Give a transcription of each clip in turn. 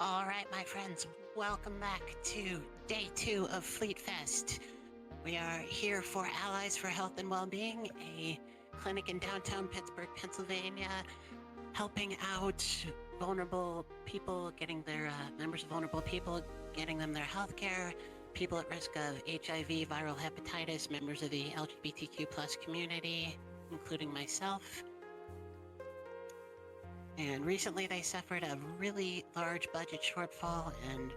All right, my friends, welcome back to day 2 of Fleet Fest. We are here for Allies for Health and Wellbeing, a clinic in downtown Pittsburgh, Pennsylvania, helping out vulnerable people, getting their members of vulnerable people, getting them their health care, people at risk of HIV, viral hepatitis, members of the LGBTQ plus community, including myself. And recently they suffered a really large budget shortfall, and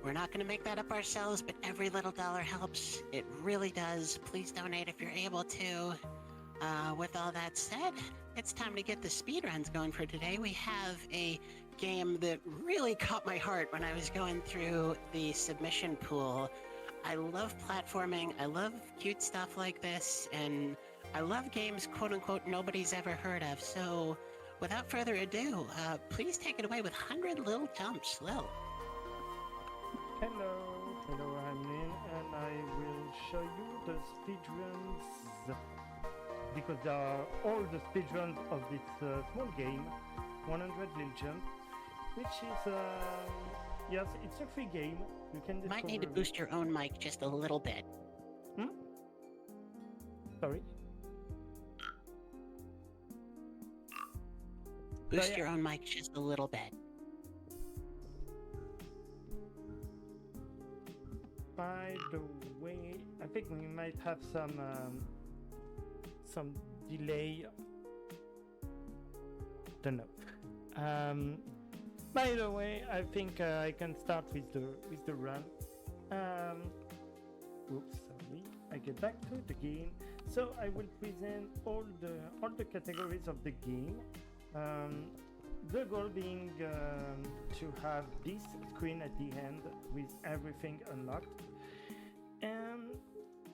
we're not going to make that up ourselves, but every little dollar helps. It really does. Please donate if you're able to. With all that said, it's time to get the speedruns going for today. We have a game that really caught my heart when I was going through the submission pool. I love platforming. I love cute stuff like this, and I love games, quote unquote, nobody's ever heard of. So without further ado, please take it away with 100 Little Jumps. Lil. Hello, I'm Lynn, and I will show you the speedruns, because they are all the speedruns of this small game, 100 Little Jumps, which is, yes, it's a free game. You can Might need to boost your own mic just a little bit. Sorry? Boost your own mic just a little bit. By the way, I think we might have some delay. Don't know. By the way, I think I can start with the run. Oops, sorry. I get back to the game. So I will present all the categories of the game. The goal being to have this screen at the end with everything unlocked, and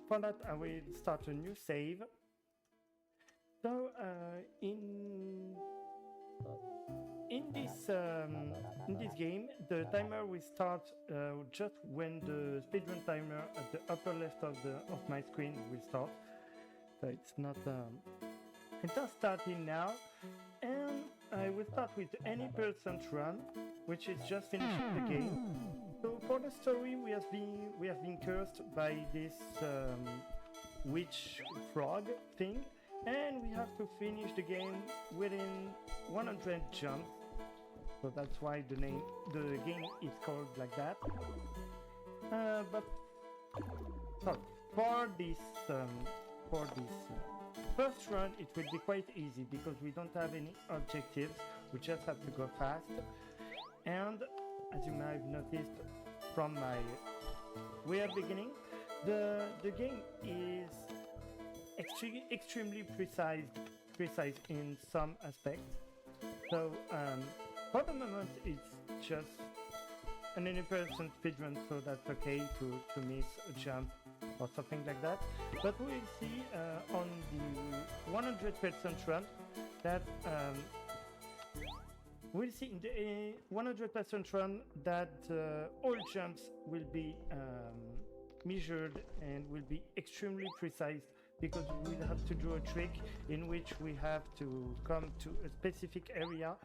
for that I will start a new save. So in this game, the timer will start just when the speedrun timer at the upper left of my screen will start. So it's not starting now. And I will start with any percent run, which is just finishing the game. So for the story, we have been cursed by this witch frog thing, and we have to finish the game within 100 jumps. So that's why the game is called like that. But so for this first run, it will be quite easy because we don't have any objectives. We just have to go fast. And as you might have noticed from my weird beginning, the game is extremely precise in some aspects. So for the moment, it's just an 80% speedrun, so that's okay to miss a jump or something like that. But we'll see on the 100% run that we'll see in the 100% run that all jumps will be measured and will be extremely precise, because we'll have to do a trick in which we have to come to a specific area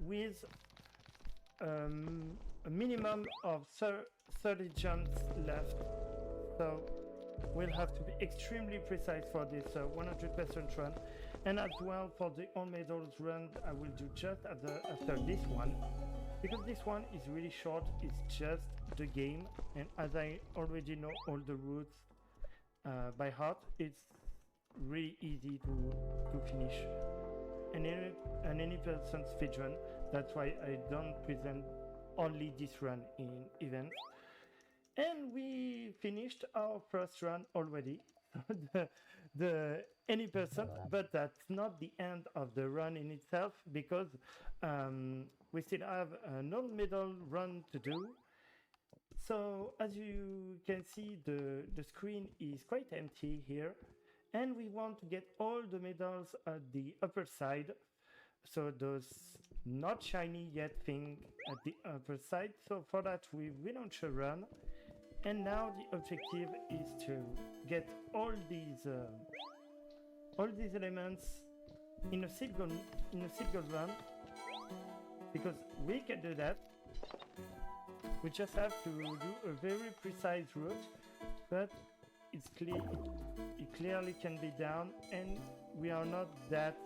with a minimum of 30 jumps left. So we'll have to be extremely precise for this 100% run. And as well for the all medals run, I will do just after this one, because this one is really short. It's just the game, and as I already know all the routes by heart, it's really easy to finish an 80% speedrun. That's why I don't present only this run in events. And we finished our first run already, the 80%, but that's not the end of the run in itself, because we still have a non-medal run to do. So as you can see, the screen is quite empty here, and we want to get all the medals at the upper side. So those not shiny yet thing at the upper side. So for that we launch a run, and now the objective is to get all these elements in a single run, because we can do that We just have to do a very precise route, but it's clear it clearly can be done, and we are not that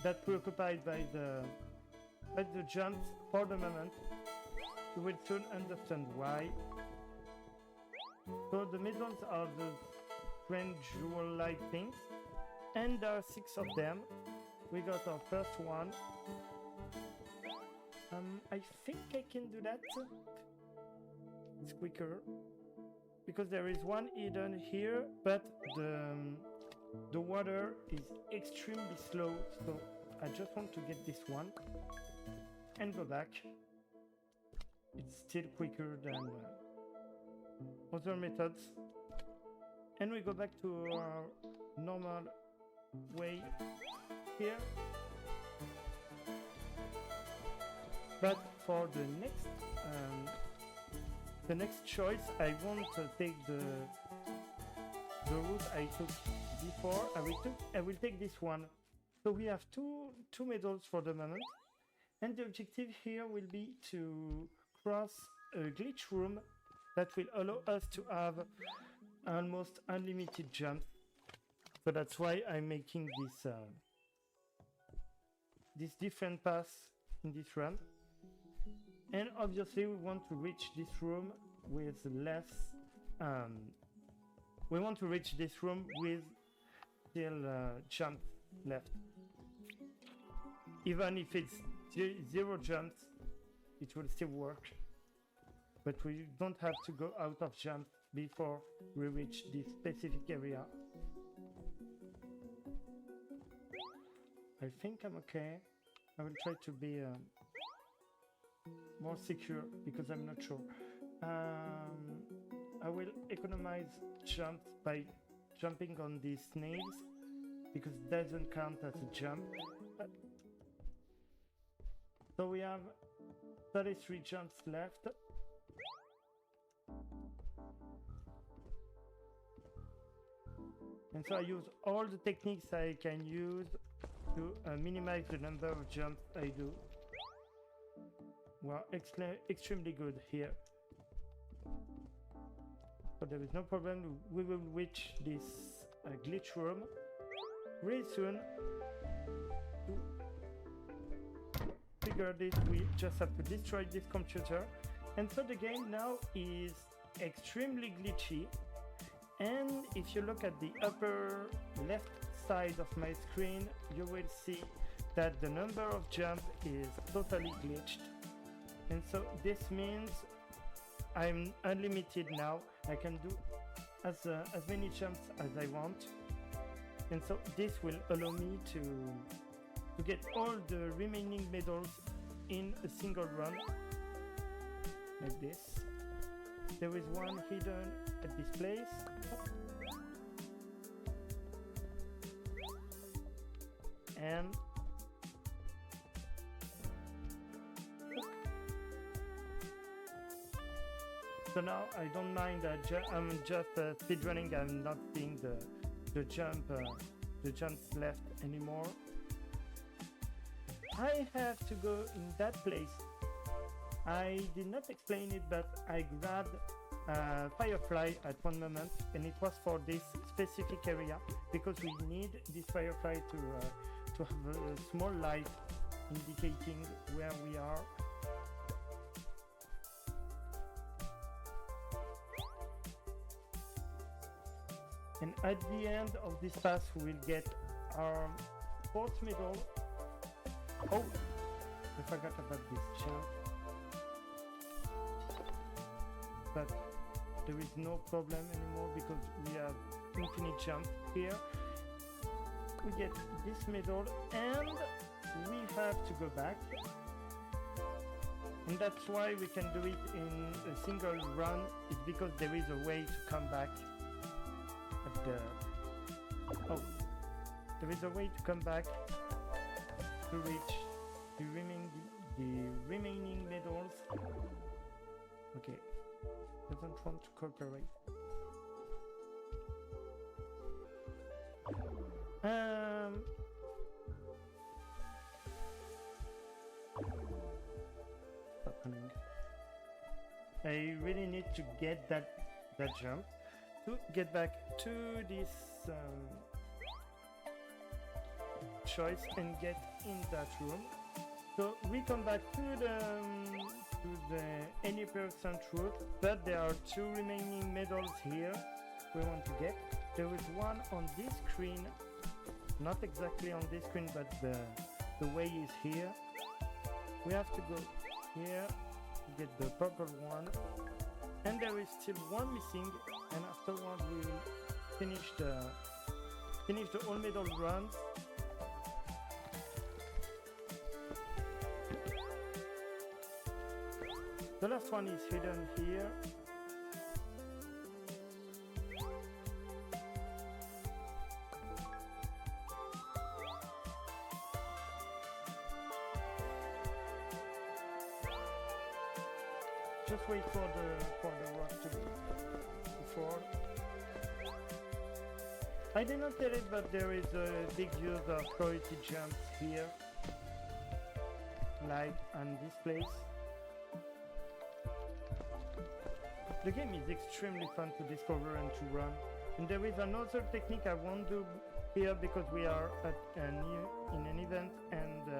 that preoccupied by the jumps for the moment. You will soon understand why. So the medals are the grand jewel-like things, and there are 6 of them. We got our first one. I think I can do that. It's quicker because there is one hidden here, but the water is extremely slow, so I just want to get this one and go back. It's still quicker than other methods, and we go back to our normal way here. But for the next choice, I won't take the route I took before. I will take this one. So we have two medals for the moment, and the objective here will be to cross a glitch room that will allow us to have almost unlimited jumps. So that's why I'm making this different paths in this run. And obviously we want to reach this room with less we want to reach this room with still jumps left. Even if it's 0 jumps, it will still work, but we don't have to go out of jumps before we reach this specific area. I think I'm okay. I will try to be more secure because I'm not sure. I will economize jumps by jumping on these snails because it doesn't count as a jump. So we have 33 jumps left. And so I use all the techniques I can use to minimize the number of jumps I do. We're extremely good here. So there is no problem. We will reach this glitch room really soon. To figure this, we just have to destroy this computer. And so the game now is extremely glitchy. And if you look at the upper left side of my screen, you will see that the number of jumps is totally glitched. And so this means I'm unlimited now. I can do as many jumps as I want. And so this will allow me to get all the remaining medals in a single run, like this. There is one hidden at this place. And so now I don't mind that I'm just speedrunning. I'm not seeing the jumps left anymore. I have to go in that place. I did not explain it, but I grabbed Firefly at one moment, and it was for this specific area because we need this Firefly to have a small light indicating where we are. And at the end of this pass, we will get our 4th medal. Oh, I forgot about this jump. But there is no problem anymore because we have infinite jump here. We get this medal and we have to go back. And that's why we can do it in a single run. It's because there is a way to come back at the... Oh, there is a way to come back to reach the remaining medals. Okay, doesn't want to cooperate. I really need to get that jump to get back to this choice and get in that room. So we come back to the any percent route, but there are two remaining medals here we want to get. There is one on this screen, not exactly on this screen, but the way is here. We have to go here to get the purple one, and there is still one missing, and afterwards we will finish the all medal runs. The last one is hidden here. Just wait for the rock to fall. I did not tell it, but there is a big use of priority jumps here, like on this place. The game is extremely fun to discover and to run. And there is another technique I won't do here because we are at in an event, and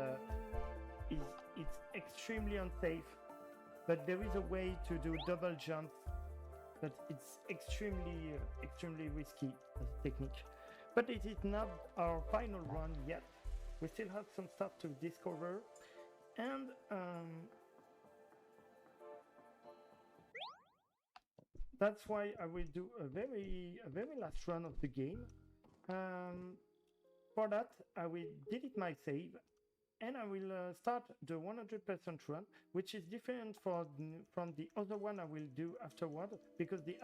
it's extremely unsafe. But there is a way to do double jumps, but it's extremely risky as a technique. But it is not our final run yet. We still have some stuff to discover, and that's why I will do a very last run of the game. For that, I will delete my save, and I will start the 100% run, which is different from the other one I will do afterward, because the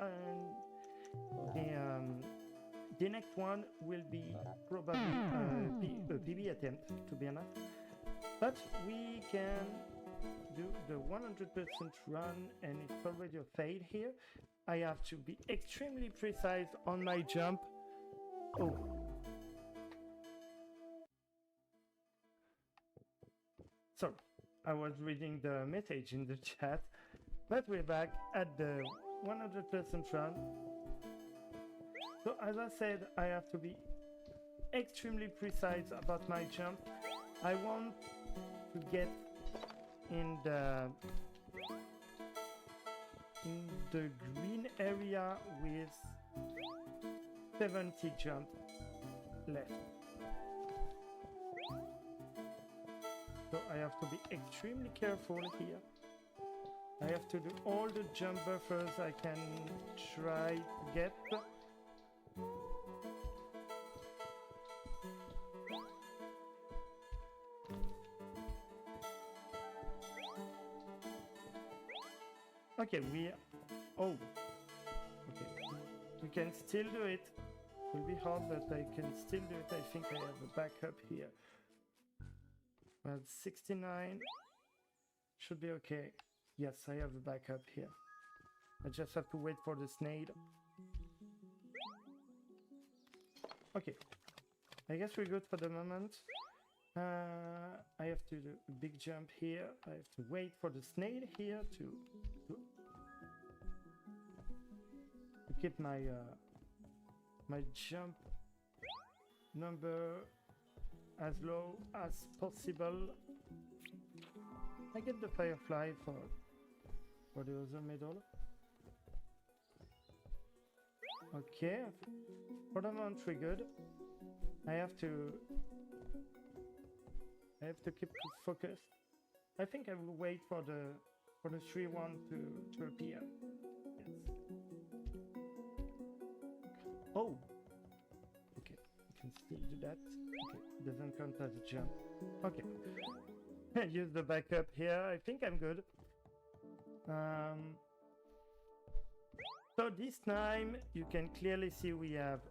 next one will be probably a PB attempt, to be honest. But we can do the 100% run, and it's already a fail here. I have to be extremely precise on my jump. Oh. So, I was reading the message in the chat, but we're back at the 100% run. So, as I said, I have to be extremely precise about my jump. I want to get in the green area with 70 jump left. So I have to be extremely careful here. I have to do all the jump buffers I can try to get. Okay, oh, okay, we can still do it. It will be hard, but I can still do it. I think I have a backup here. Well, 69 should be okay. Yes, I have a backup here. I just have to wait for the snake. Okay, I guess we're good for the moment. I have to do a big jump here. I have to wait for the snake here to keep my my jump number as low as possible. I get the firefly for the other medal. Okay, for the moment we're good. I have to keep focused. I think I will wait for the 3-1 to appear. Yes. Oh. Okay, we can still do that. Okay, it doesn't count as a jump. Okay. Use the backup here. I think I'm good. So this time you can clearly see we have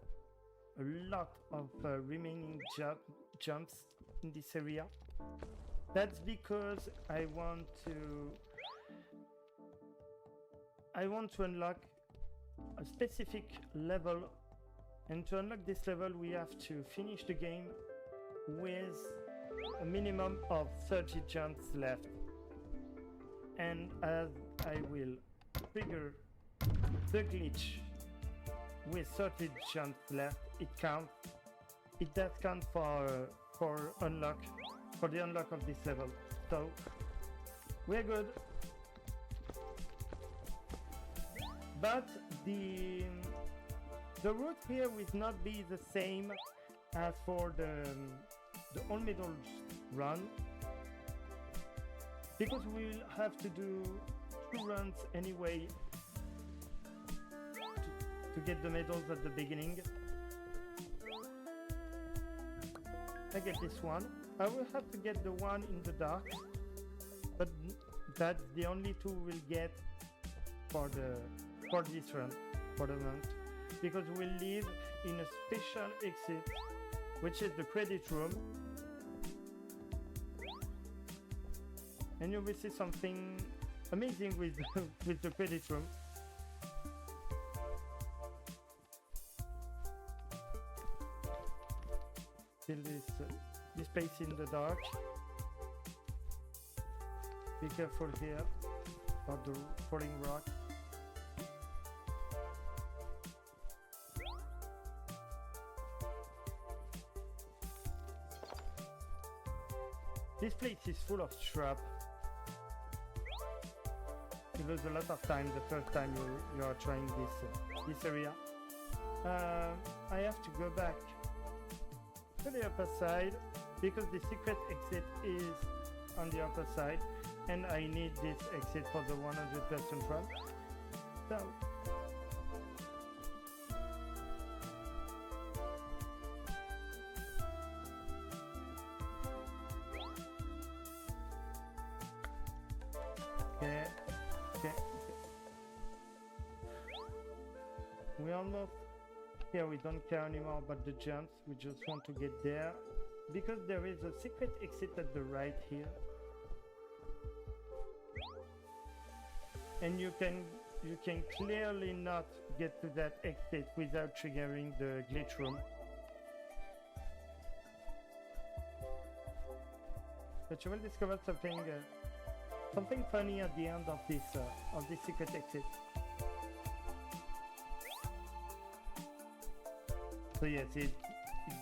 a lot of remaining jumps in this area. That's because I want to unlock a specific level, and to unlock this level we have to finish the game with a minimum of 30 jumps left. And as I will trigger the glitch with 30 jumps left, it counts. It does count for unlock, for the unlock of this level. So we're good. But the route here will not be the same as for the All Medals run, because we'll have to do 2 runs anyway to get the medals at the beginning. I get this one. I will have to get the one in the dark, but that's the only 2 we'll get for this run, for the month, because we'll live in a special exit, which is the credit room, and you will see something amazing with with the credit room. Still this space in the dark. Be careful here of the falling rock. This place is full of shrub. You lose a lot of time the first time you are trying this area. I have to go back to the upper side because the secret exit is on the upper side, and I need this exit for the 100% run. So okay. We almost here. We don't care anymore about the jumps. We just want to get there because there is a secret exit at the right here, and you can clearly not get to that exit without triggering the glitch room. But you will discover something funny at the end of this secret exit. So yes, it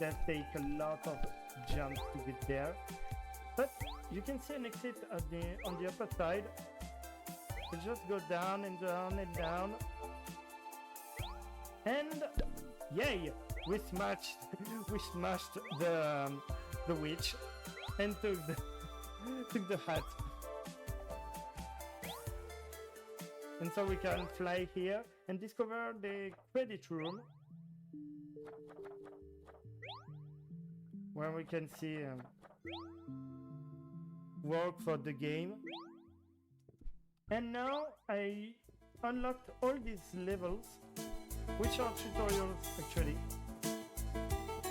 does take a lot of jumps to get there, but you can see an exit on the upper side. You just go down and down and down, and yay! We smashed the witch and took the hat. And so we can fly here and discover the credit room, where we can see work for the game. And now I unlocked all these levels, which are tutorials actually.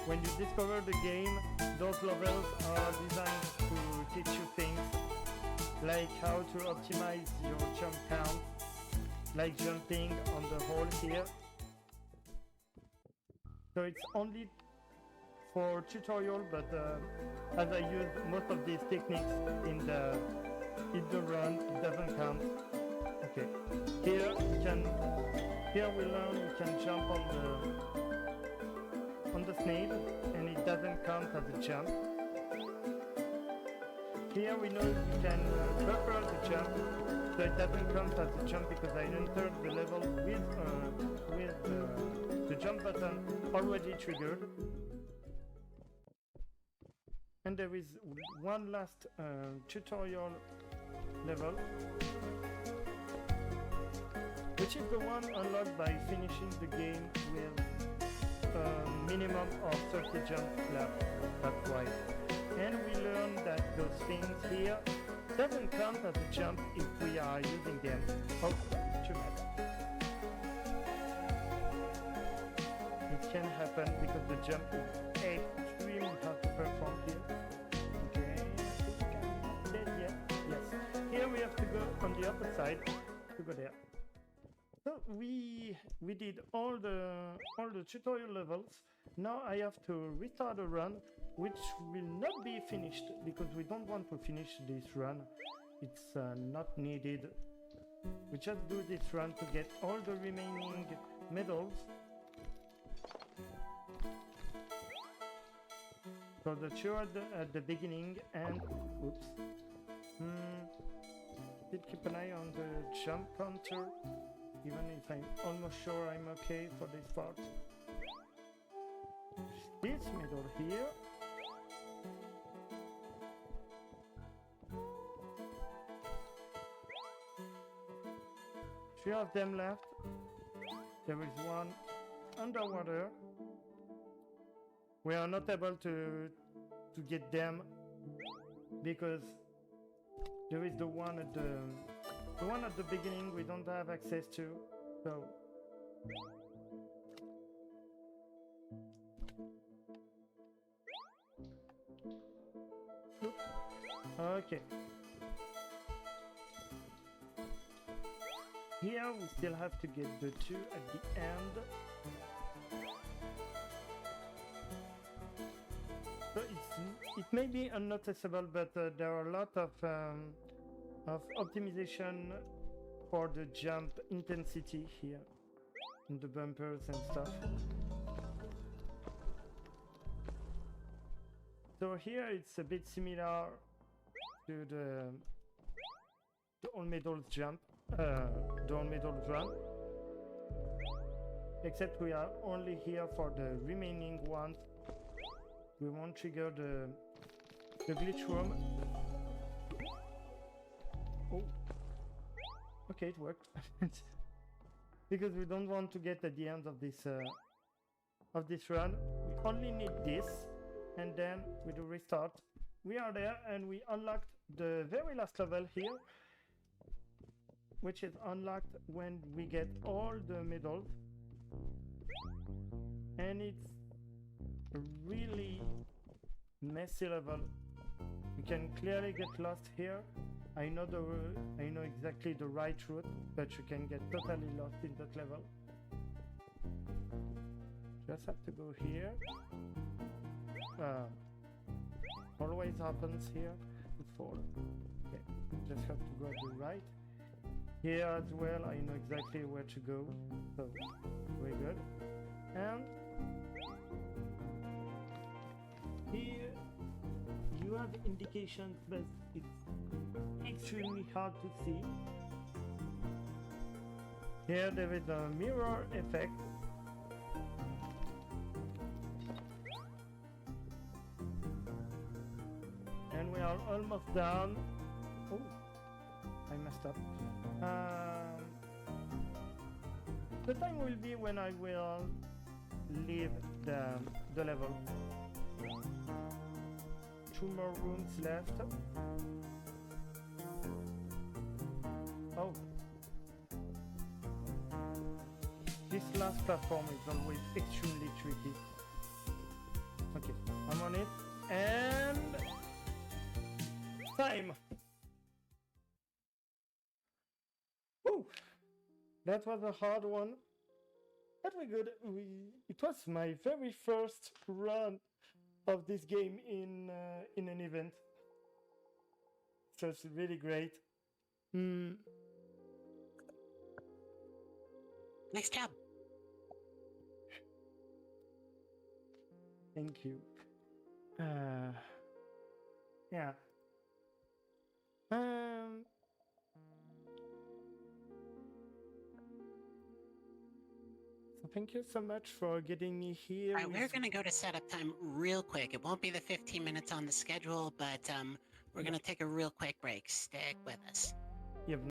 When you discover the game, those levels are designed to teach you things, like how to optimize your jump count, like jumping on the hole here. So it's only for tutorial, but as I use most of these techniques in the run, it doesn't count. Okay, here we learn we can jump on the snail, and it doesn't count as a jump. Here we know we can buffer the jump, so it doesn't count as a jump because I entered the level with the jump button already triggered. And there is one last tutorial level, which is the one unlocked by finishing the game with a minimum of 30 jumps left. That's why. And we learn that those things here doesn't count as a jump if we are using them. Oh, too bad. It can happen because the jump is extremely hard to perform here. Okay, I think I'm not dead yet. Yes. Here we have to go on the upper side to go there. So we did all the tutorial levels. Now I have to restart a run, which will not be finished because we don't want to finish this run. It's not needed We just do this run to get all the remaining medals. So the two at the beginning and oops. Did keep an eye on the jump counter, even if I'm almost sure I'm okay for this part. This medal here. Three of them left. There is one underwater. We are not able to get them because there is the one at the beginning we don't have access to. So oops. Okay. Here we still have to get the two at the end. So it may be unnoticeable, but there are a lot of optimization for the jump intensity here, in the bumpers and stuff. So here it's a bit similar to the all medals jump, the all medals run, except we are only here for the remaining ones. We won't trigger the glitch room. Oh, okay, it worked. Because we don't want to get at the end of this run. We only need this, and then we do restart. We are there, and we unlocked the very last level here, which is unlocked when we get all the medals, and it's a really messy level. You can clearly get lost here. I know exactly the right route, but you can get totally lost in that level. Just have to go here. Always happens here to fall. Okay, just have to go to the right. Here as well, I know exactly where to go. So very good. And here you have indications, but it's extremely hard to see. Here there is a mirror effect. And we are almost down. Oh, I messed up. The time will be when I will leave the level. 2 more rooms left. Oh. This last platform is always extremely tricky. Okay, I'm on it. And time! Woo! That was a hard one. But we good. It was my very first run of this game in an event. So it's really great. Nice job. Thank you. Yeah. So thank you so much for getting me here. All right, we're going to go to setup time real quick. It won't be the 15 minutes on the schedule, but we're going to take a real quick break. Stick with us. You've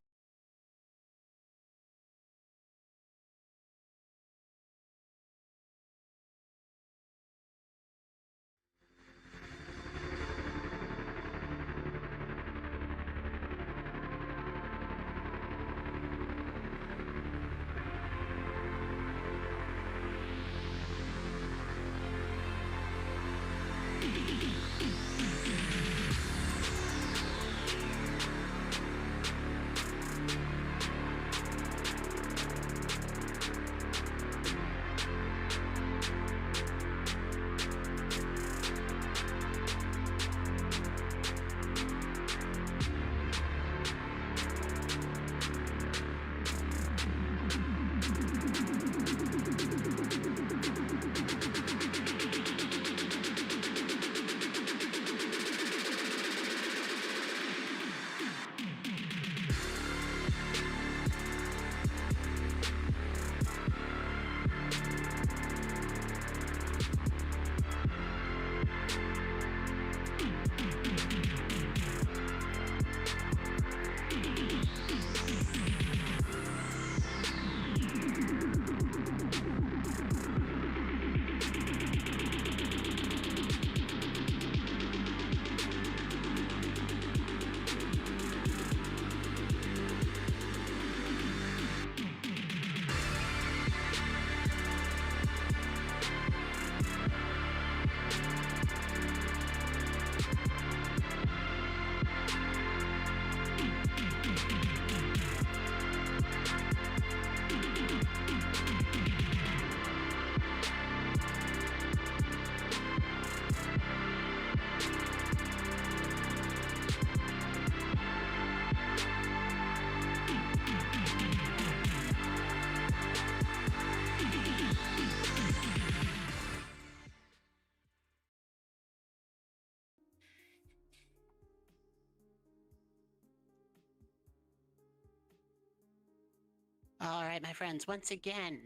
All right, my friends, once again,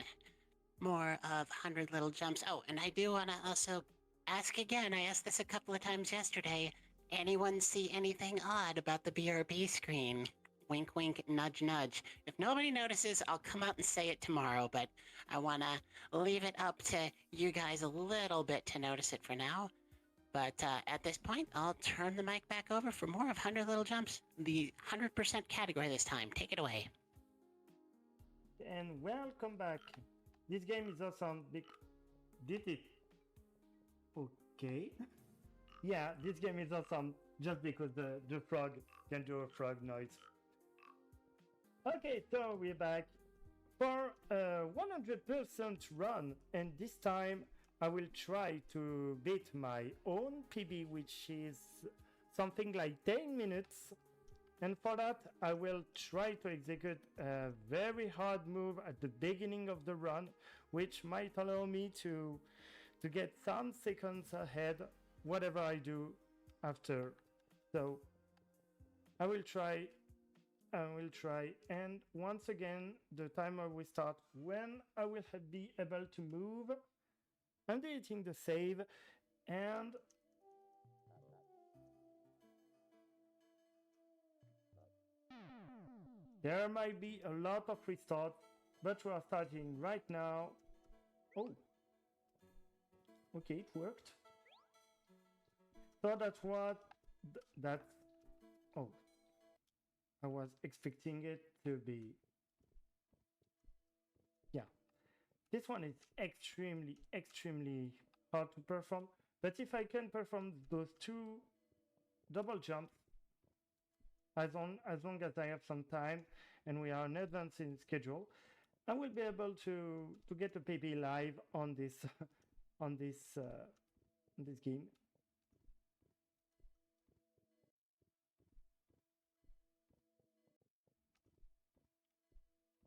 more of 100 Little Jumps. Oh, and I do want to also ask again, I asked this a couple of times yesterday. Anyone see anything odd about the BRB screen? Wink, wink, nudge, nudge. If nobody notices, I'll come out and say it tomorrow, but I want to leave it up to you guys a little bit to notice it for now. But at this point, I'll turn the mic back over for more of 100 Little Jumps, the 100% category this time. Take it away. And welcome back. This game is awesome. Did it? Okay. Yeah, this game is awesome just because the frog can do a frog noise. Okay, so we're back for a 100% run, and this time I will try to beat my own PB, which is something like 10 minutes. And for that, I will try to execute a very hard move at the beginning of the run, which might allow me to get some seconds ahead, whatever I do after. So I will try, and once again, the timer will start when I will be able to move. I'm deleting the save, and there might be a lot of restarts, but we are starting right now. Oh, okay, it worked. So that's what, that's, oh, I was expecting it to be, yeah. This one is extremely hard to perform, but if I can perform those two double jumps, as long as I have some time and we are in advance in schedule, I will be able to get a PB live on this on this game.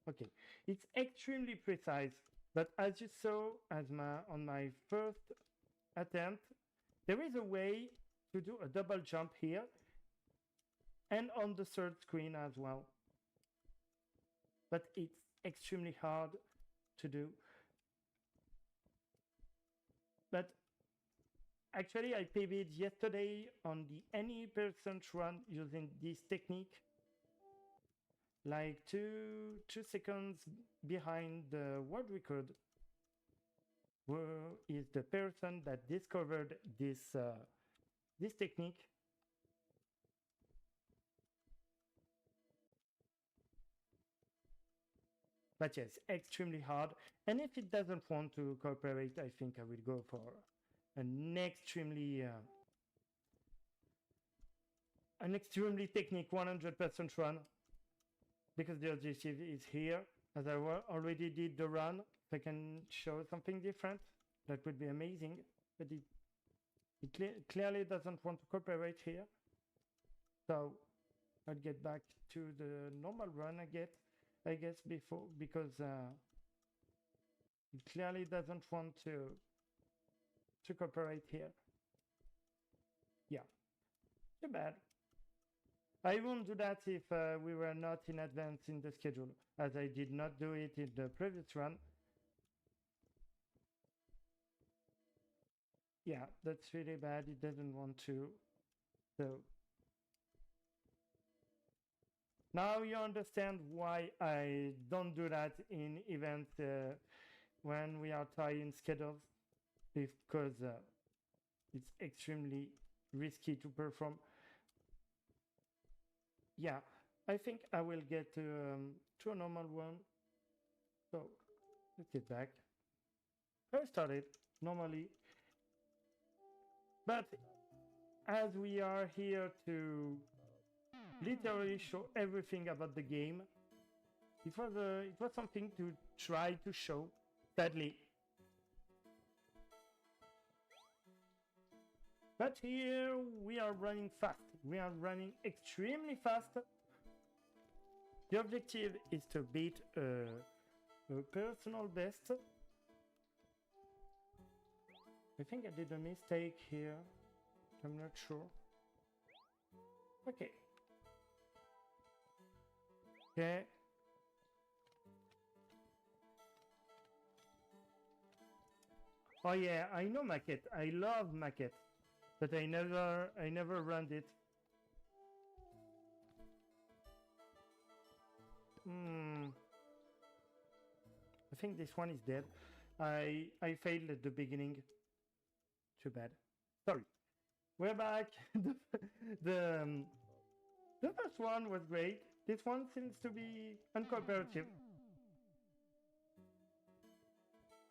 Okay, it's extremely precise, but as you saw on my first attempt, there is a way to do a double jump here and on the third screen as well. But it's extremely hard to do. But actually, I PB'd yesterday on the any percent run using this technique, like 2 seconds behind the world record. Who is the person that discovered this technique? But yes, extremely hard. And if it doesn't want to cooperate, I think I will go for an extremely technique 100% run, because the objective is here. As I already did the run, if I can show something different, that would be amazing. But it clearly doesn't want to cooperate here. So I'll get back to the normal run I guess before, because it clearly doesn't want to cooperate here. Yeah, too bad. I won't do that if we were not in advance in the schedule, as I did not do it in the previous run. Yeah, that's really bad. It doesn't want to. So now you understand why I don't do that in events when we are tying schedules, because it's extremely risky to perform. Yeah, I think I will get to a normal one. So let's get back. I started normally, but as we are here to literally show everything about the game, it was something to try to show. Sadly, but here we are running fast. We are running extremely fast. The objective is to beat a personal best. I think I did a mistake here. I'm not sure. Okay. Okay. Oh yeah, I know maquette. I love maquette, but I never run it. Hmm. I think this one is dead. I failed at the beginning. Too bad. Sorry. We're back. the um, the first one was great. This one seems to be uncooperative.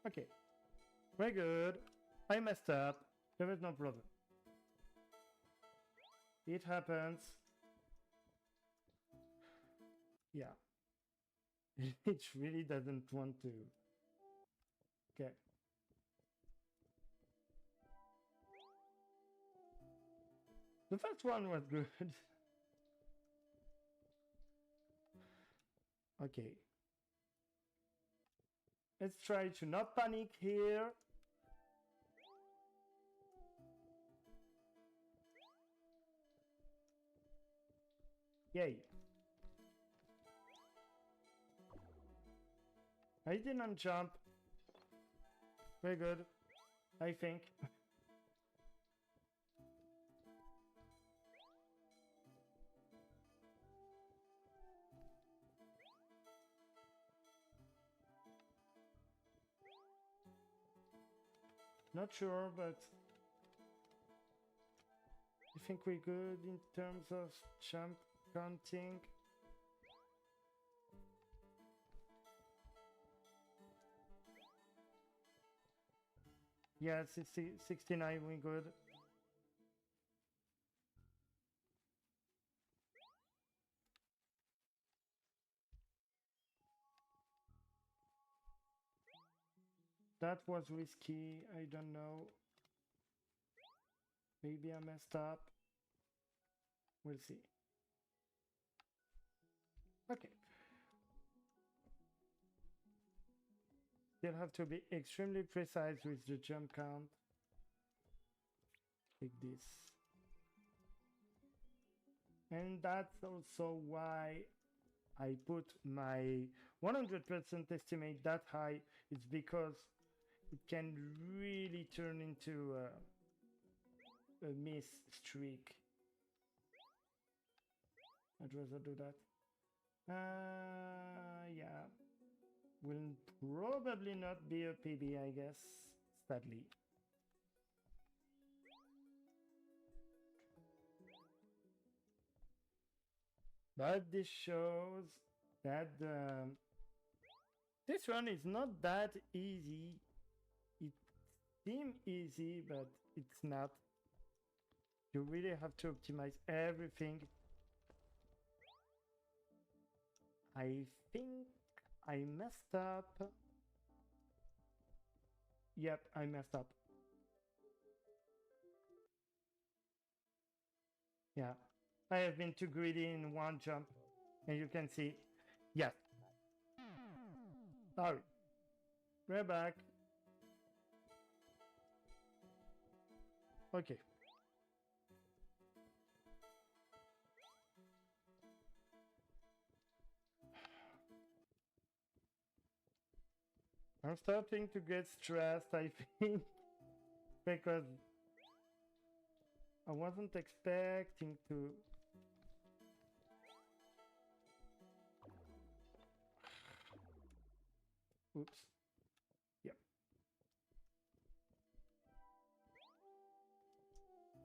Okay, we're good. I messed up. There is no problem. It happens. Yeah. It really doesn't want to. Okay. The first one was good. Okay. Let's try to not panic here. Yay. I didn't jump. Very good. I think. Not sure, but I think we're good in terms of jump counting. Yeah, 69, we're good. That was risky. I don't know. Maybe I messed up. We'll see. Okay. You'll have to be extremely precise with the jump count. Like this. And that's also why I put my 100% estimate that high. It's because it can really turn into a miss streak. I'd rather do that. Yeah. Will probably not be a PB, I guess, sadly. But this shows that this run is not that easy. It seems easy, but it's not. You really have to optimize everything. I think I messed up. Yep, I messed up. Yeah, I have been too greedy in one jump, and you can see. Yes. Sorry. We're back. Okay. I'm starting to get stressed, I think, because I wasn't expecting to. Oops. Yep.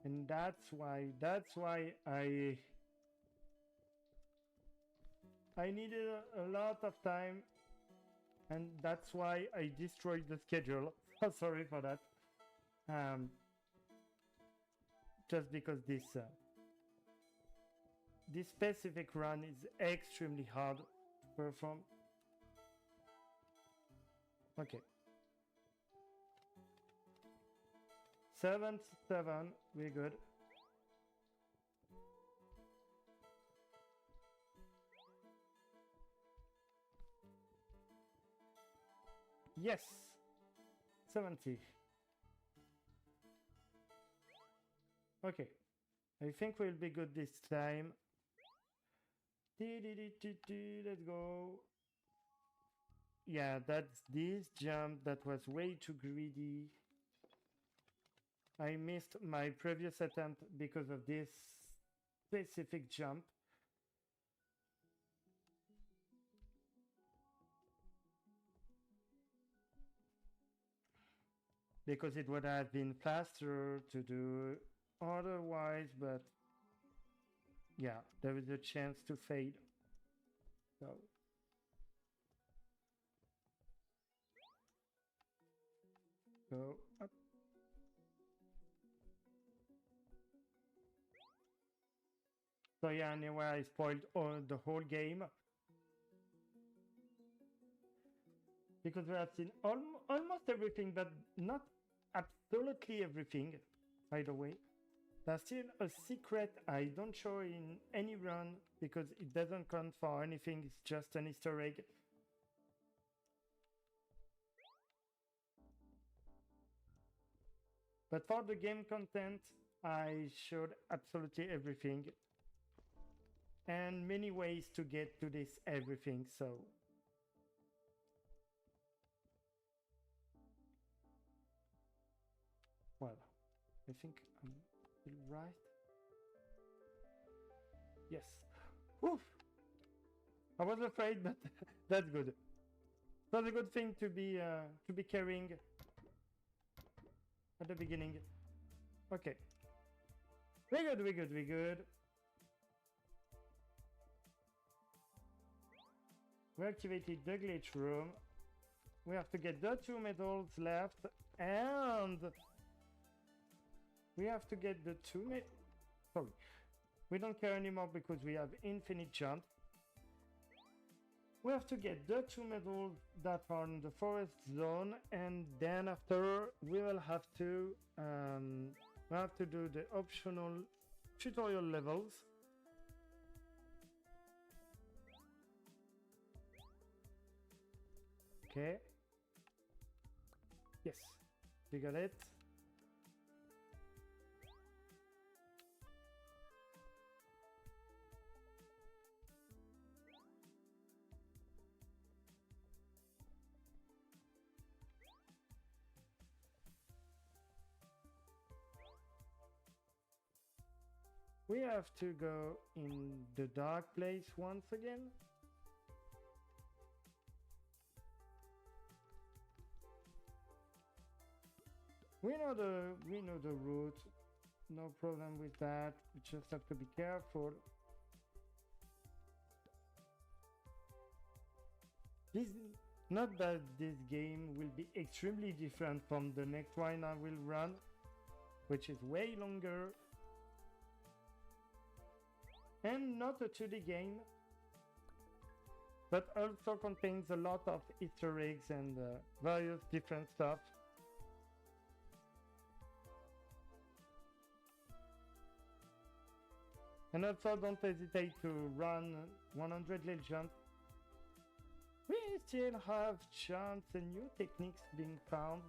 And that's why I needed a lot of time, and that's why I destroyed the schedule. So sorry for that. Just because this specific run is extremely hard to perform. Okay. 7-7, we're good. Yes, 70. Okay, I think we'll be good this time. Let's go. Yeah, that's this jump that was way too greedy. I missed my previous attempt because of this specific jump. Because it would have been faster to do otherwise, but yeah, there is a chance to fade. So go up. So yeah, anyway, I spoiled the whole game. Because we have seen almost everything, but not absolutely everything, by the way. There's still a secret I don't show in any run because it doesn't count for anything, it's just an Easter egg. But for the game content, I showed absolutely everything. And many ways to get to this everything, so. Well, I think I'm still right. Yes. Oof. I was afraid, but that's good. That's a good thing to be carrying at the beginning. Okay. We good. We activated the glitch room. We have to get the 2 medals left, and we have to get the 2 sorry. We don't care anymore because we have infinite jump. We have to get the 2 medals that are in the forest zone, and then after we will have to do the optional tutorial levels. Okay. Yes, we got it. We have to go in the dark place once again. We know the route, no problem with that. We just have to be careful. Not that this game will be extremely different from the next one I will run, which is way longer and not a 2D game, but also contains a lot of Easter eggs and various different stuff. And also don't hesitate to run 100 legends. We still have chance and new techniques being found.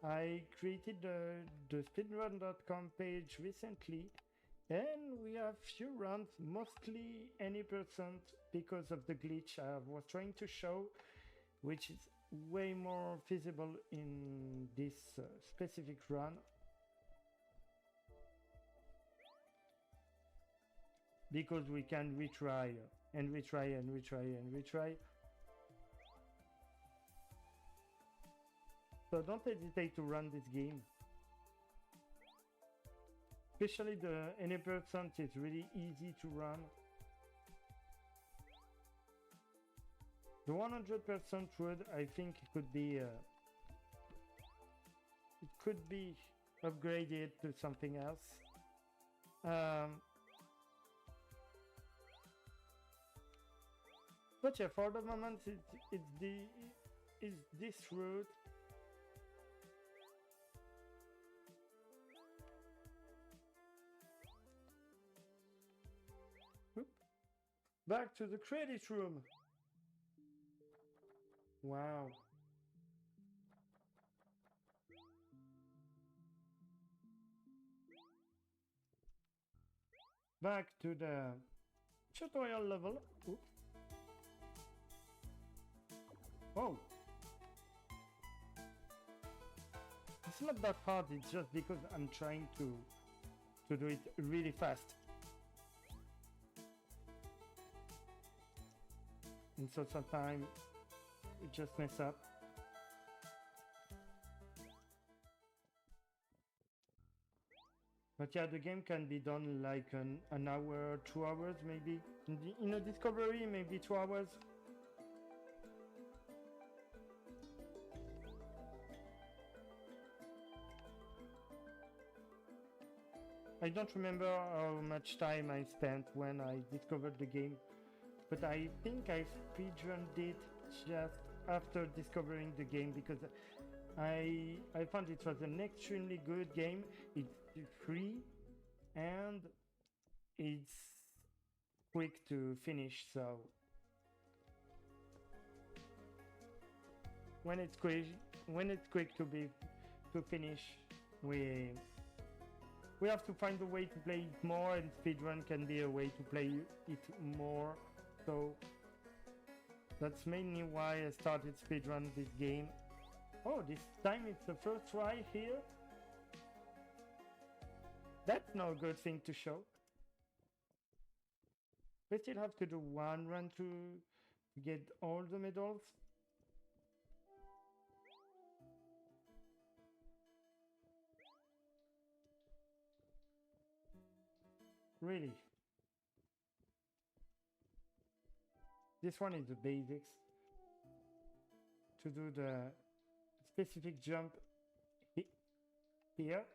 I created the speedrun.com page recently, and we have few runs, mostly any percent because of the glitch I was trying to show, which is way more feasible in this specific run. Because we can retry and retry and retry and retry. So don't hesitate to run this game. Especially the any percent is really easy to run. The 100% wood, I think it could be upgraded to something else. But yeah, for the moment, it's this route. Oop. Back to the credit room. Wow. Back to the tutorial level. Oops. Oh. This it's not that hard. It's just because I'm trying to do it really fast. And so sometimes it just mess up. But yeah, the game can be done like an hour, 2 hours maybe. In a discovery, maybe 2 hours. I don't remember how much time I spent when I discovered the game, but I think I speedrunned it just after discovering the game because I found it was an extremely good game. It's free and it's quick to finish, so when it's quick to finish, we have to find a way to play it more, and speedrun can be a way to play it more. So that's mainly why I started speedrun this game. Oh, this time it's the first try here. That's no good thing to show. We still have to do one run to get all the medals. Really? This one is the basics. To do the specific jump here.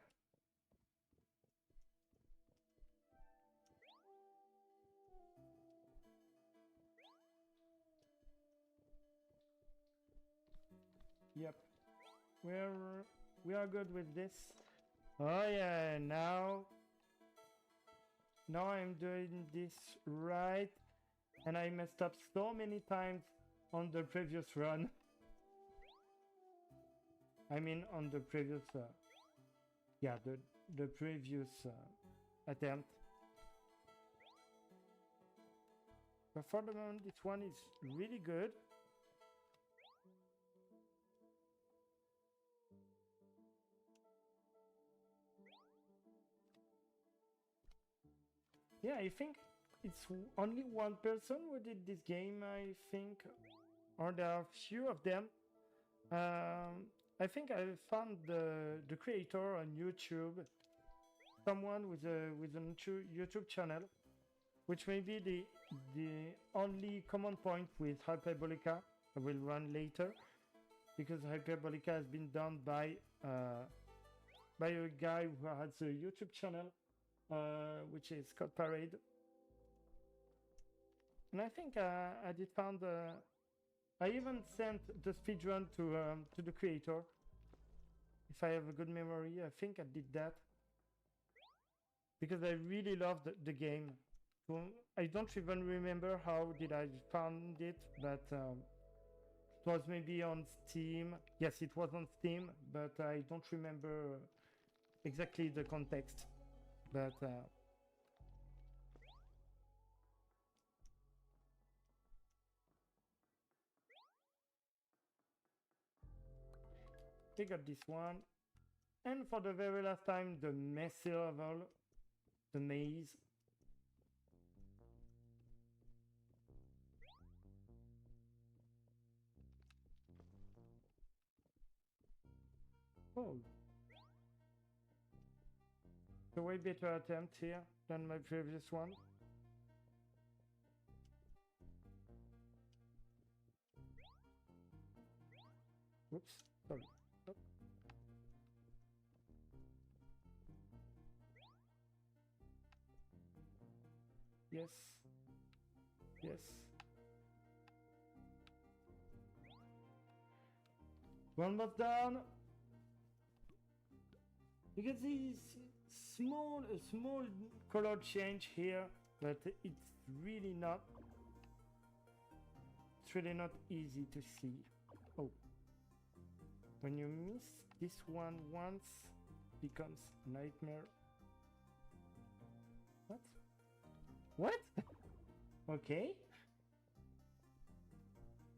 Yep. We are good with this. Oh yeah, now I'm doing this right, and I messed up so many times on the previous run. I mean on the previous the previous attempt. But for the moment this one is really good. Yeah, I think it's only one person who did this game, I think, or there are few of them. I think I found the creator on YouTube, someone with a YouTube channel, which may be the only common point with Hyperbolica. I will run later, because Hyperbolica has been done by a guy who has a YouTube channel, which is Scott Parade. And I think I did found. I even sent the speedrun to the creator. If I have a good memory, I think I did that. Because I really loved the game. So I don't even remember how did I found it, but it was maybe on Steam. Yes, it was on Steam, but I don't remember exactly the context. But we got this one. And for the very last time, the messy level, the maze. Oh. A way better attempt here than my previous one. Whoops, sorry. Oh. Yes. Yes. One more down. You can see a small color change here, but it's really not easy to see. Oh. When you miss this one once, becomes nightmare. What? What? Okay.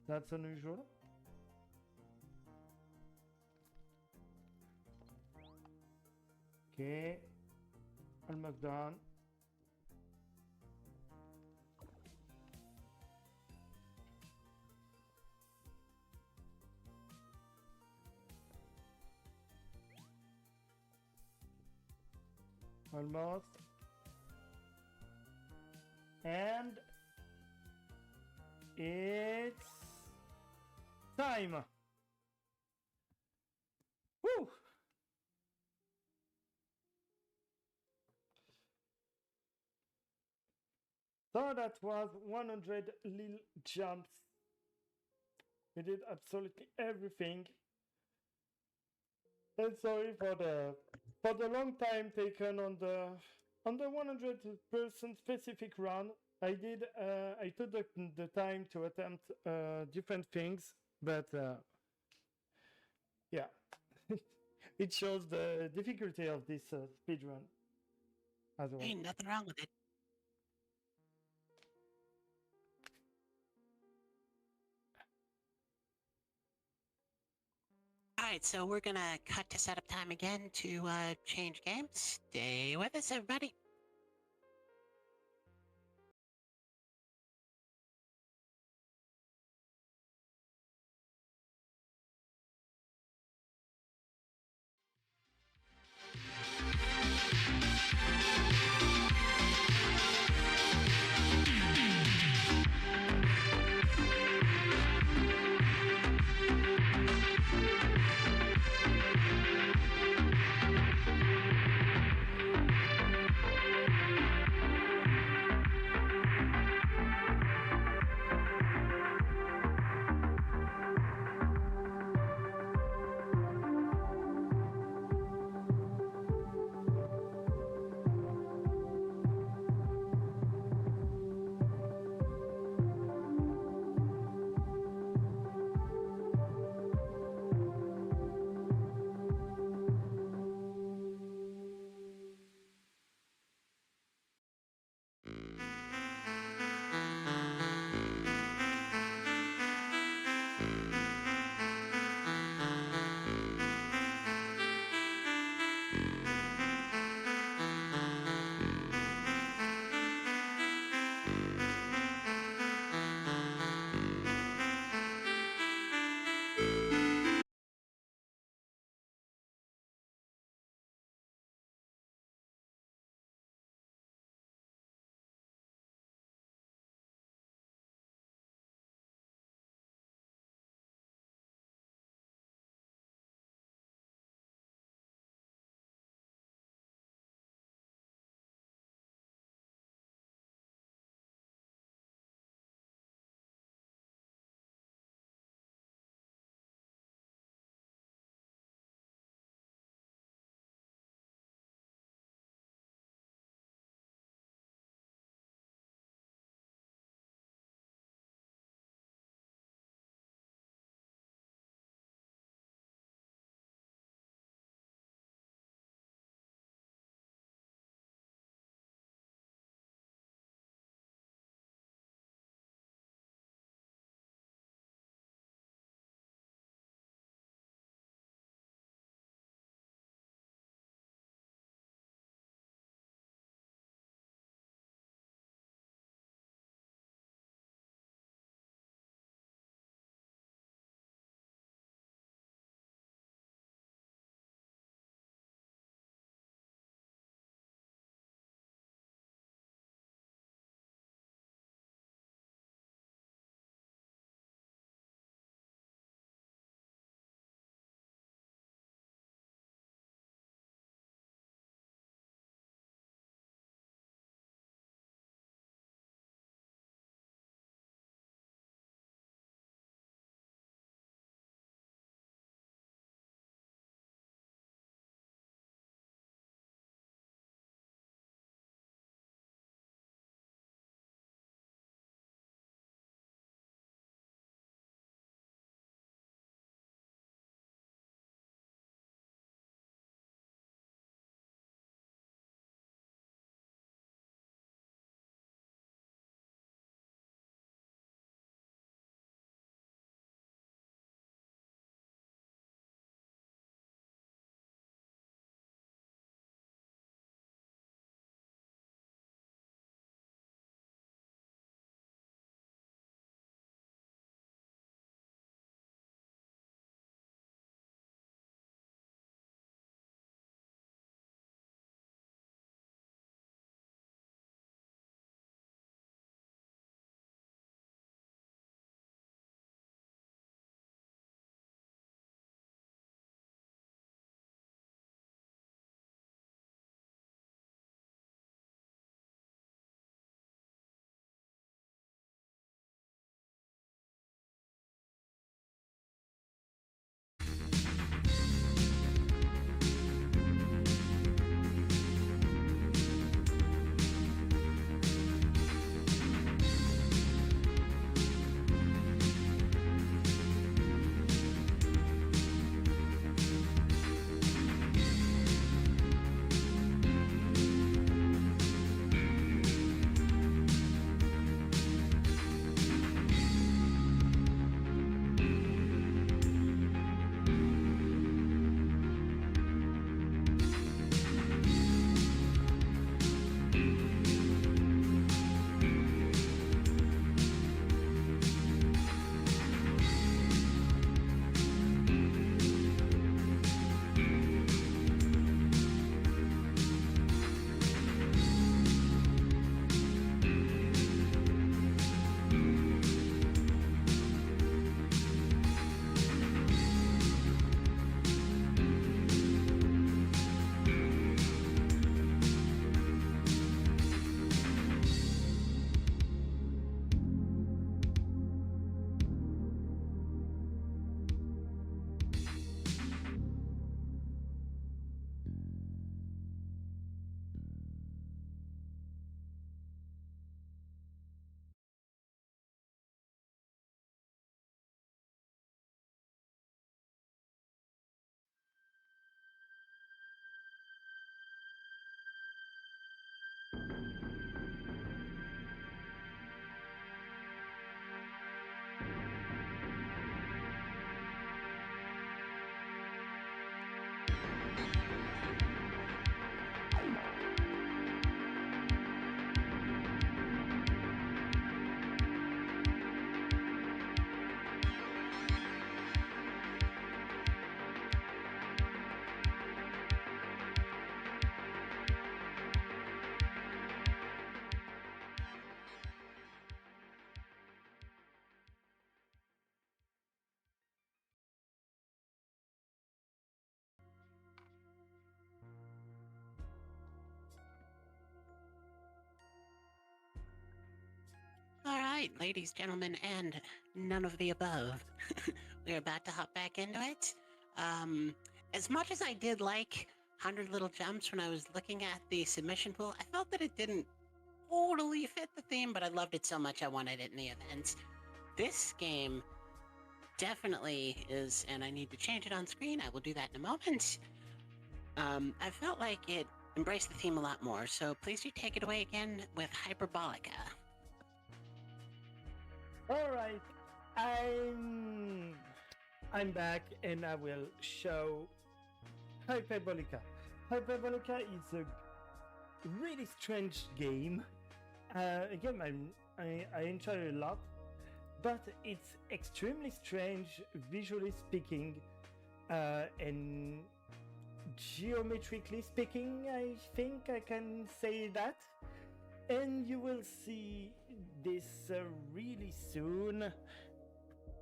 That's unusual. Okay, almost done. Almost. And it's time. Woo! So that was 100 little jumps. We did absolutely everything. And sorry for the long time taken on the 100% specific run. I took the time to attempt different things, but yeah, it shows the difficulty of this speed run as well. Ain't nothing wrong with it. Alright, so we're gonna cut to setup time again to change games. Stay with us, everybody. right, ladies, gentlemen, and none of the above. We're about to hop back into it. As much as I did like 100 Little Jumps when I was looking at the submission pool, I felt that it didn't totally fit the theme, but I loved it so much I wanted it in the event. This game definitely is, and I need to change it on screen. I will do that in a moment. I felt like it embraced the theme a lot more, so please do take it away again with Hyperbolica. All right, I'm back, and I will show Hyperbolica. Hyperbolica is a really strange game. Again, I enjoy it a lot, but it's extremely strange visually speaking, and geometrically speaking. I think I can say that, and you will see this really soon.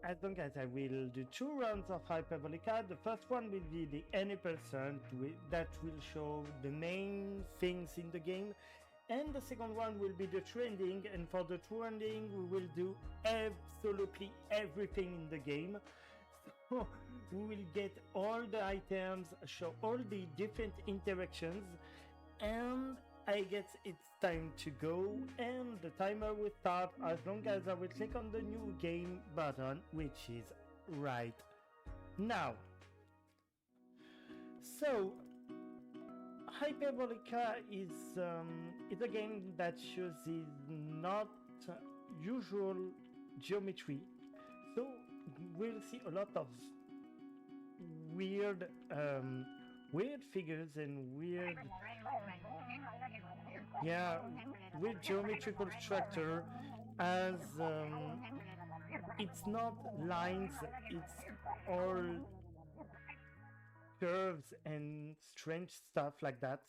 As long as I will do 2 rounds of Hyperbolica, the first one will be the any percent that will show the main things in the game, and the second one will be the trending, and for the trending we will do absolutely everything in the game. So we will get all the items, show all the different interactions, and I guess it's time to go, and the timer will start as long as I will click on the new game button, which is right now. So Hyperbolica is a game that uses not usual geometry, so we'll see a lot of weird figures and weird geometrical structure, as it's not lines, it's all curves and strange stuff like that.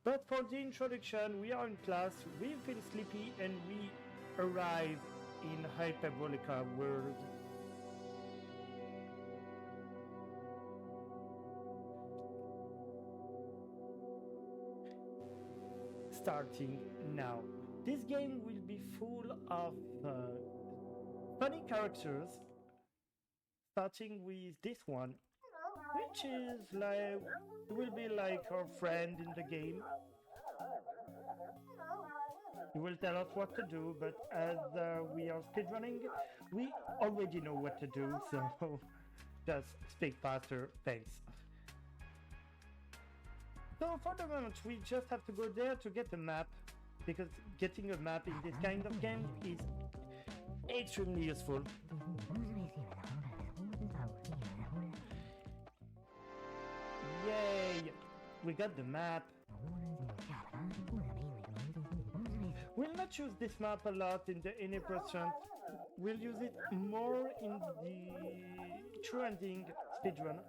But for the introduction, we are in class, we feel sleepy, and we arrive in Hyperbolica world. Starting now. This game will be full of funny characters, starting with this one, which is like, will be like our friend in the game. He will tell us what to do, but as we are speedrunning, we already know what to do, so just speak faster, thanks. So for the moment, we just have to go there to get a map, because getting a map in this kind of game is extremely useful. Yay! We got the map. We'll not use this map a lot in the any percent. We'll use it more in the true ending speedrun,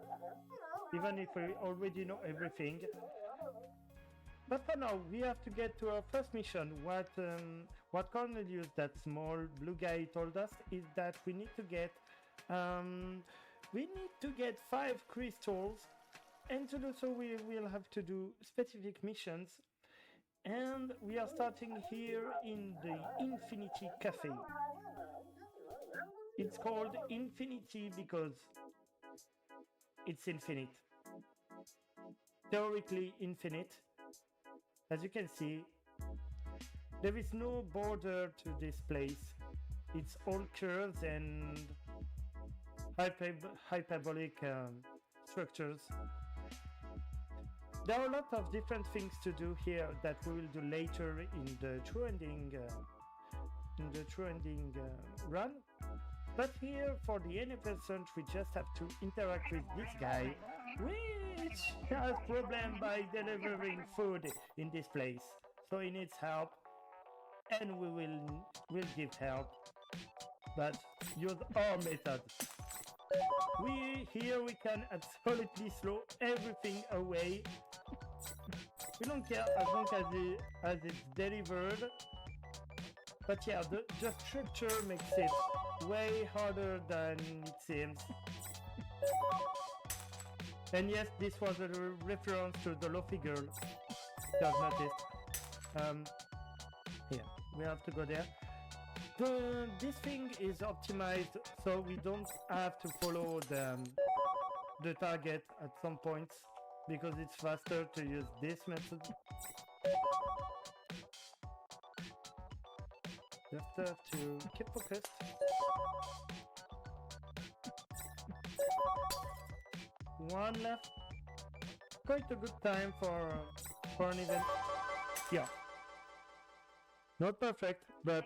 even if we already know everything. But for now, we have to get to our first mission. What Cornelius, that small blue guy, told us is that we need to get 5 crystals, and to do so we will have to do specific missions. And we are starting here in the Infinity Cafe. It's called Infinity because it's infinite. Theoretically infinite. As you can see, there is no border to this place. It's all curves and hyperbolic structures. There are a lot of different things to do here that we will do later in the true ending run. But here, for the any percent, we just have to interact with this guy, which has problem by delivering food in this place. So he needs help, and we will give help, but use our method. Here we can absolutely slow everything away. We don't care as long as it's delivered. But yeah, the structure makes it way harder than it seems. And yes, this was a reference to the Lofi girl. Just noticed. Yeah, we have to go there. This thing is optimized so we don't have to follow the target at some points because it's faster to use this method. Just have to keep focused. One left. Quite a good time for an event. Yeah. Not perfect, but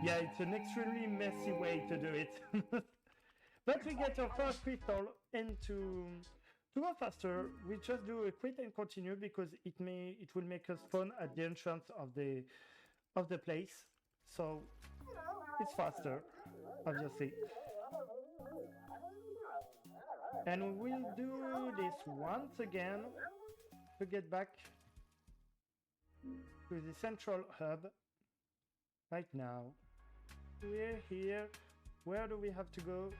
yeah, it's an extremely messy way to do it. But we get our first crystal, and to go faster, we just do a quit and continue because it will make us spawn at the entrance of the place. So it's faster, obviously. And we'll do this once again to get back to the central hub. Right now, we're here. Where do we have to go?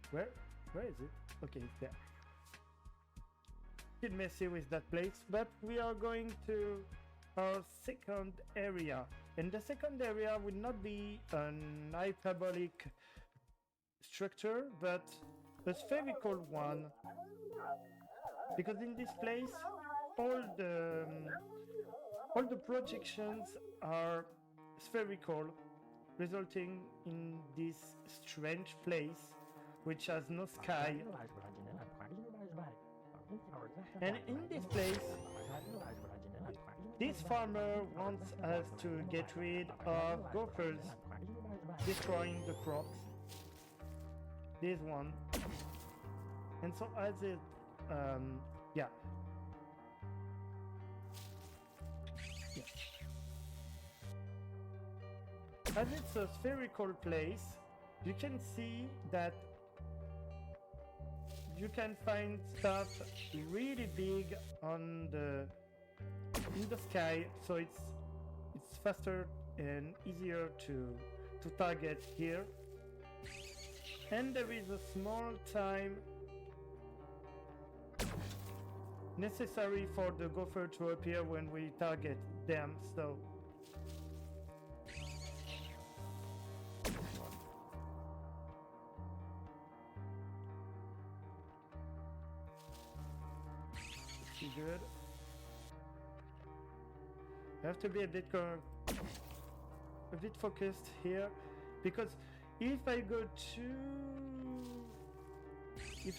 Where is it? Okay, it's there. Bit messy with that place, but we are going to our second area. And the second area will not be an hyperbolic structure, but a spherical one. Because in this place, all the projections are spherical, resulting in this strange place which has no sky. And in this place, this farmer wants us to get rid of gophers destroying the crops. This one. And so as it, yeah. As it's a spherical place, you can see that you can find stuff really big in the sky, so it's faster and easier to target here. And there is a small time necessary for the gopher to appear when we target them, so good. I have to be a bit focused here, because if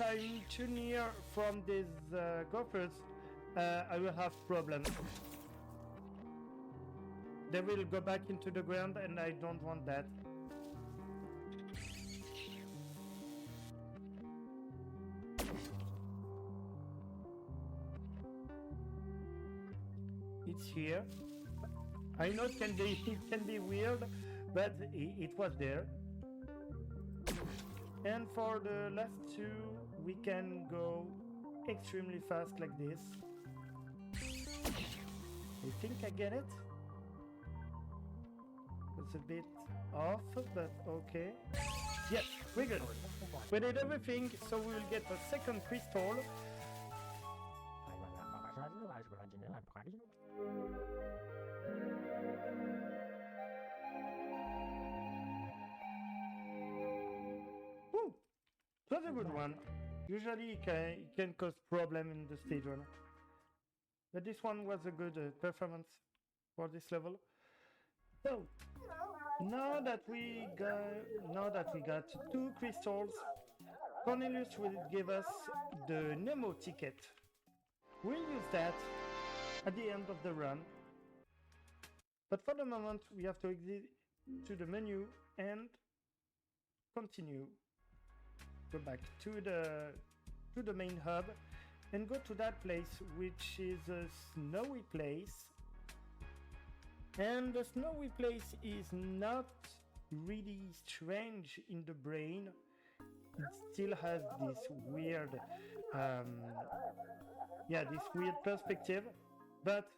I'm too near from these gophers, I will have problems. They will go back into the ground, and I don't want that. It's here. I know it can be weird, but it was there. And for the last two, we can go extremely fast like this. I think I get it. It's a bit off, but okay. Yes, we're good. We did everything, so we will get a second crystal. Woo! That's a good one. Usually it can cause problem in the stage one. But this one was a good performance for this level. So now that we got two crystals, Cornelius will give us the Nemo ticket. We'll use that at the end of the run. But for the moment, we have to exit to the menu and continue. Go back to the main hub and go to that place, which is a snowy place. And the snowy place is not really strange in the brain. It still has this weird, this weird perspective, but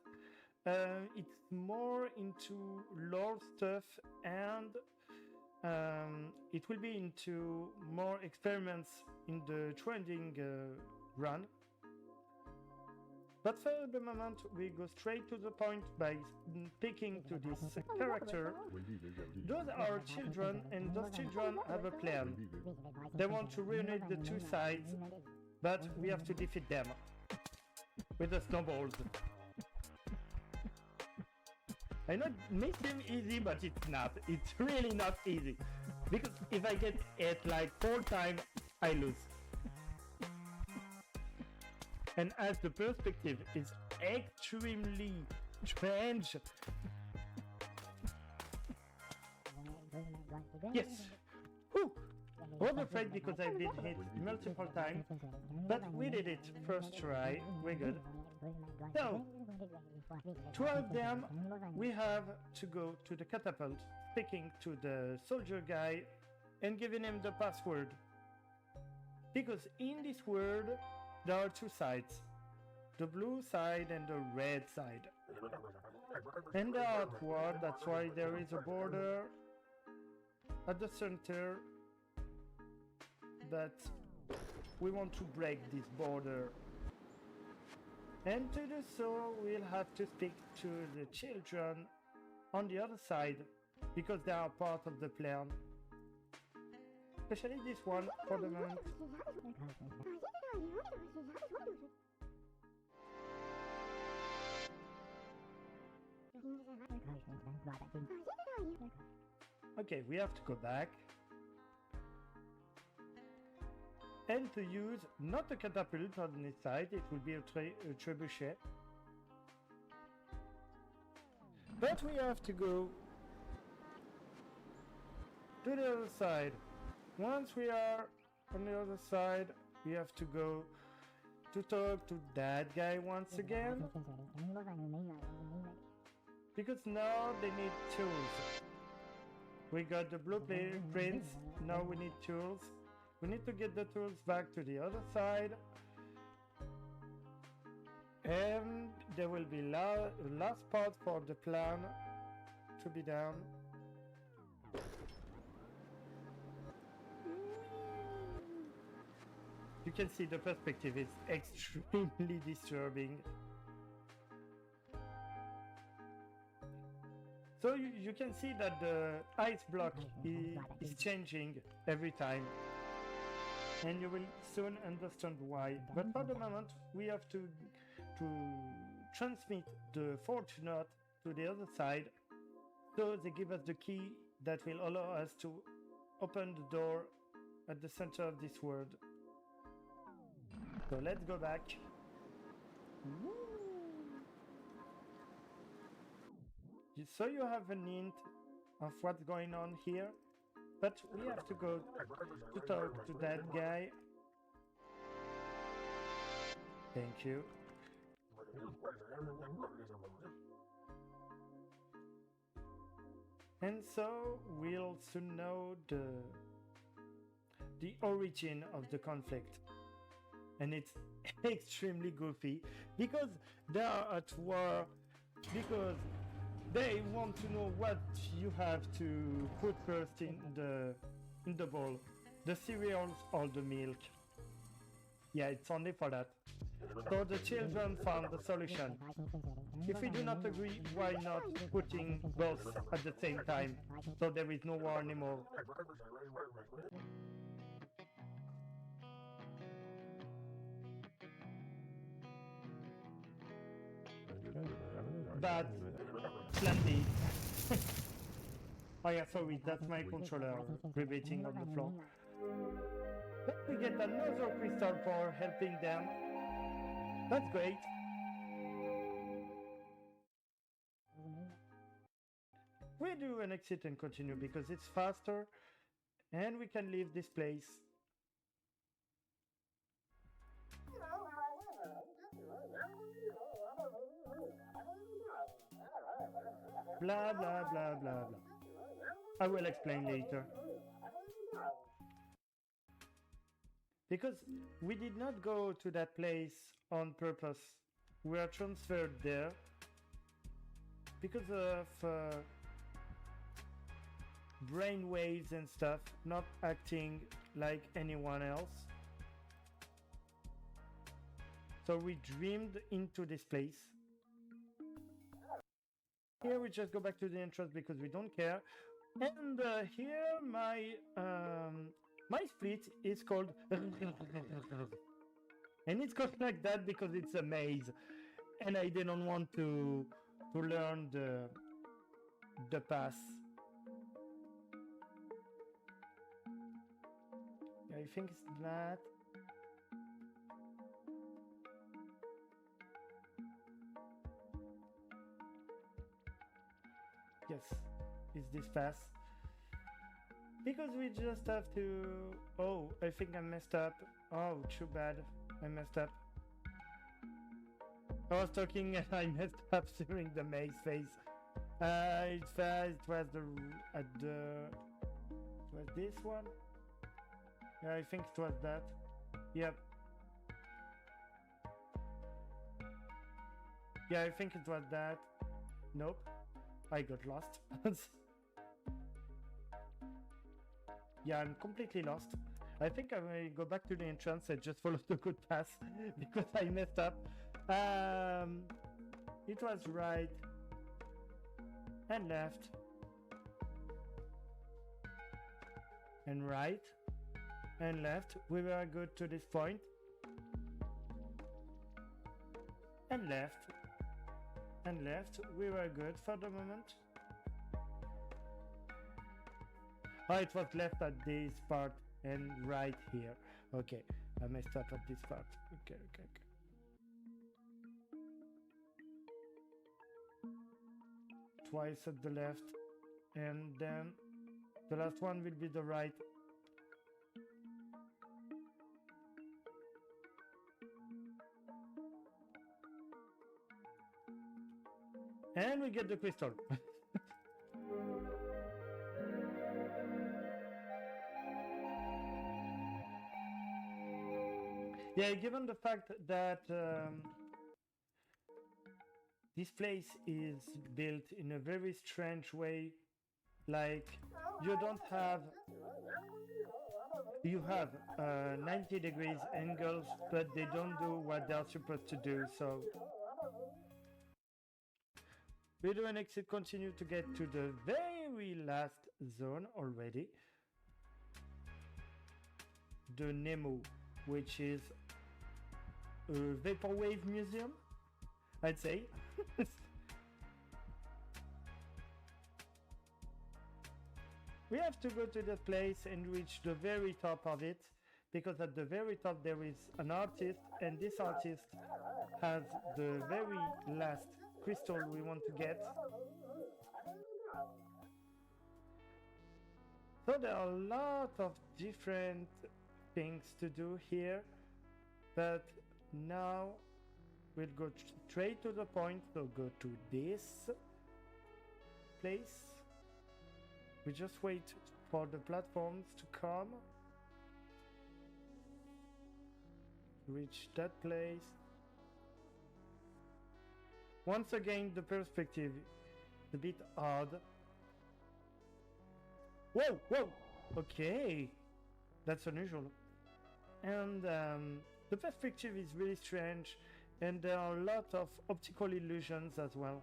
it's more into lore stuff, and it will be into more experiments in the trending run. But for the moment, we go straight to the point by speaking to this character. Those are children, and those children have a plan. They want to reunite the two sides, but we have to defeat them with the snowballs. I know it may seem easy, but it's not. It's really not easy. Because if I get it like 4 times, I lose. And as the perspective is extremely strange. Yes. Whew. I was afraid because I did hit multiple times, but we did it first try. We're good. So, 12 them, we have to go to the catapult, speaking to the soldier guy and giving him the password. Because in this world, there are 2 sides, the blue side and the red side. And they are outward, that's why there is a border at the center, but we want to break this border. And to do so, we'll have to speak to the children on the other side, because they are part of the plan. Especially this one for the moment. Okay, we have to go back. And to use not a catapult on this side, it will be a trebuchet. But we have to go to the other side. Once we are on the other side, we have to go to talk to that guy once again. Because now they need tools. We got the blueprints, now we need tools. We need to get the tools back to the other side. And there will be last part for the plan to be done. You can see the perspective is extremely disturbing. So you can see that the ice block is changing every time. And you will soon understand why. But for the moment, we have to transmit the fortunate to the other side. So they give us the key that will allow us to open the door at the center of this world. So let's go back. So you have a hint of what's going on here. But we have to go to talk to that guy. Thank you. And so we'll soon know the origin of the conflict. And it's extremely goofy because they are at war, because they want to know what you have to put first in the bowl, the cereals or the milk. Yeah, it's only for that. So the children found the solution. If we do not agree, why not putting both at the same time, so there is no war anymore. But plan B. Oh yeah, sorry, that's my controller repeating on the floor. But we get another crystal for helping them. That's great. We do an exit and continue because it's faster and we can leave this place. Blah blah blah blah blah. I will explain later. Because we did not go to that place on purpose. We are transferred there because of brain waves and stuff not acting like anyone else. So we dreamed into this place. Here we just go back to the entrance because we don't care. And here my split is called and it's called like that because it's a maze, and I didn't want to learn the path. I think it's that. Yes, it's this path. Because we just have to... Oh, I think I messed up. Oh, too bad. I messed up. I was talking and I messed up during the maze phase. It was this one? Yeah, I think it was that. Yep. Yeah, I think it was that. Nope. I got lost. Yeah, I'm completely lost. I think I will go back to the entrance and just follow the good path because I messed up. It was right and left and right and left. We were good to this point. And left and left. We were good for the moment. Oh, it was left at this part and right here. Okay, I messed up at this part. Okay. Twice at the left, and then the last one will be the right. And we get the crystal. Yeah, given the fact that this place is built in a very strange way, like you have 90 degrees angles, but they don't do what they're supposed to do. So we do an exit, continue to get to the very last zone already, the Nemo, which is a vaporwave museum, I'd say. We have to go to the place and reach the very top of it, because at the very top there is an artist, and this artist has the very last crystal we want to get. So there are a lot of different things to do here, but now we'll go straight to the point. So go to this place. We just wait for the platforms to come. Reach that place. Once again, the perspective is a bit odd. Whoa! Okay, that's unusual. And the perspective is really strange, and there are a lot of optical illusions as well.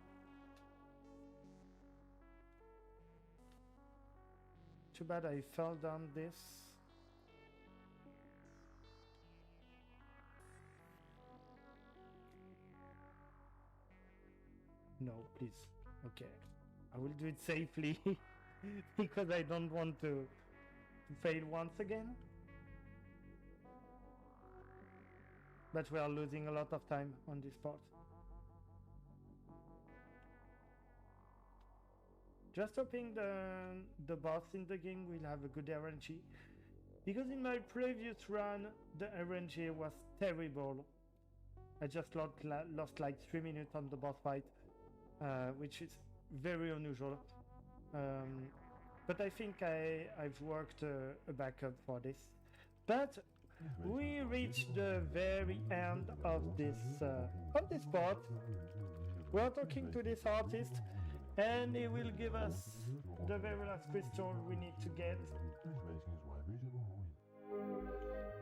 Too bad I fell down this. No, please. Okay, I will do it safely because I don't want to fail once again. But we are losing a lot of time on this part. Just hoping the boss in the game will have a good RNG, because in my previous run the RNG was terrible. I just lost like 3 minutes on the boss fight, which is very unusual. But I think I've worked a backup for this. But we reached the very end of this part. We are talking to this artist, and he will give us the very last crystal we need to get.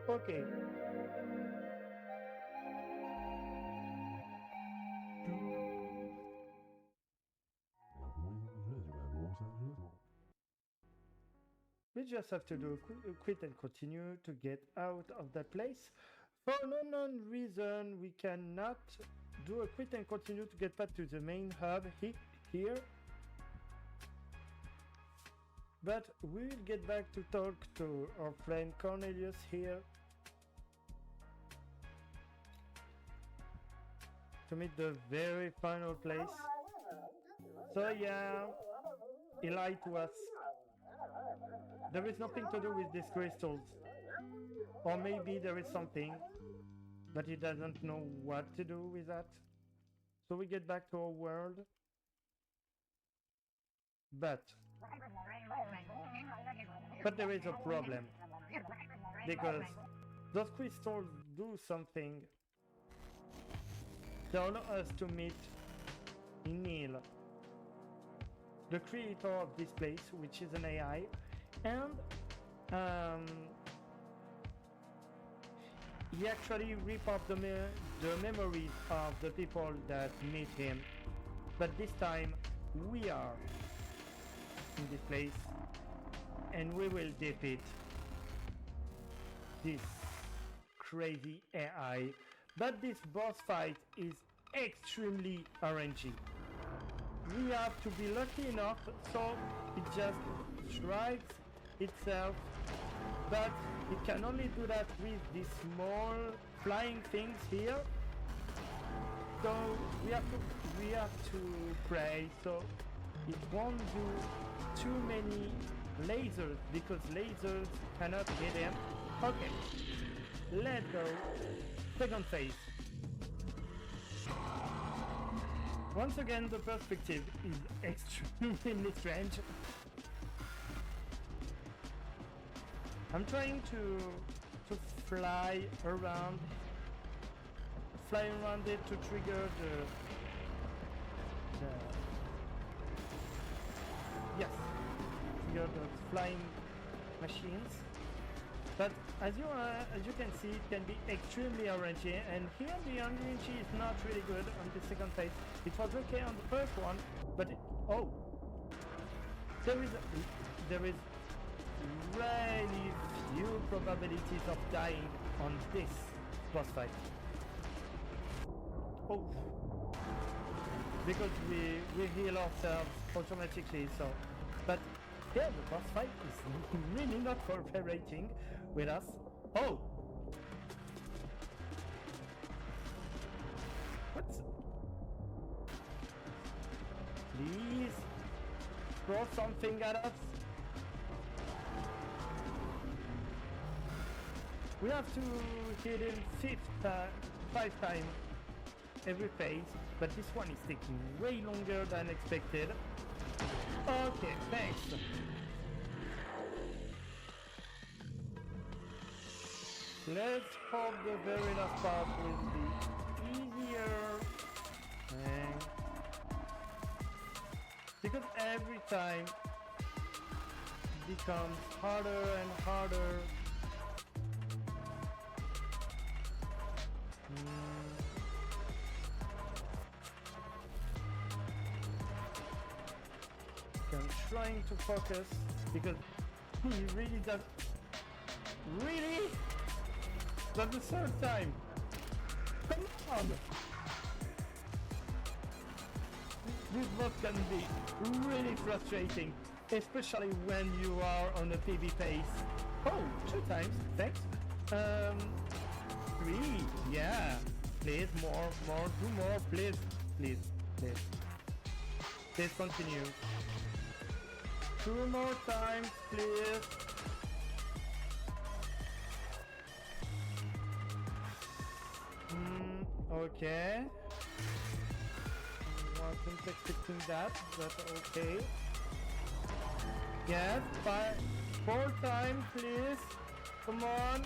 Okay. we just have to do a quit and continue to get out of that place. For an unknown reason, we cannot do a quit and continue to get back to the main hub here. But we will get back to talk to our friend Cornelius here to meet the very final place. So yeah, he lied to us. There is nothing to do with these crystals. Or maybe there is something, but he doesn't know what to do with that. So we get back to our world. But there is a problem. Because those crystals do something. They allow us to meet Neil, the creator of this place, which is an AI, and he actually rip off the memories of the people that meet him. But this time, we are in this place, and we will defeat this crazy AI. But this boss fight is extremely RNG. We have to be lucky enough so it just strikes itself, but it can only do that with these small flying things here. So we have to pray so it won't do too many lasers, because lasers cannot hit him. Okay, let's go. Second phase. Once again, the perspective is extremely strange. I'm trying to fly around it to trigger trigger the flying machines. But as you can see, it can be extremely RNG, and here the RNG is not really good on the second phase. It was okay on the first one, but there is really few probabilities of dying on this boss fight. Oh, because we heal ourselves automatically. So, but yeah, the boss fight is really not cooperating with us. Oh! What? Please throw something at us. We have to hit him 5 times every phase, but this one is taking way longer than expected. Okay, thanks. Let's hope the very last part will be easier. Because every time it becomes harder and harder. I'm trying to focus because he really does. Really? That's the third time. Come on! This boss can be really frustrating, especially when you are on a PB pace. Oh, 2 times, thanks. 3, yeah. Please, more, do more, please. Please continue. 2 more times, please. Okay. Wasn't expecting that, but okay. Yes, 4 times, please. Come on.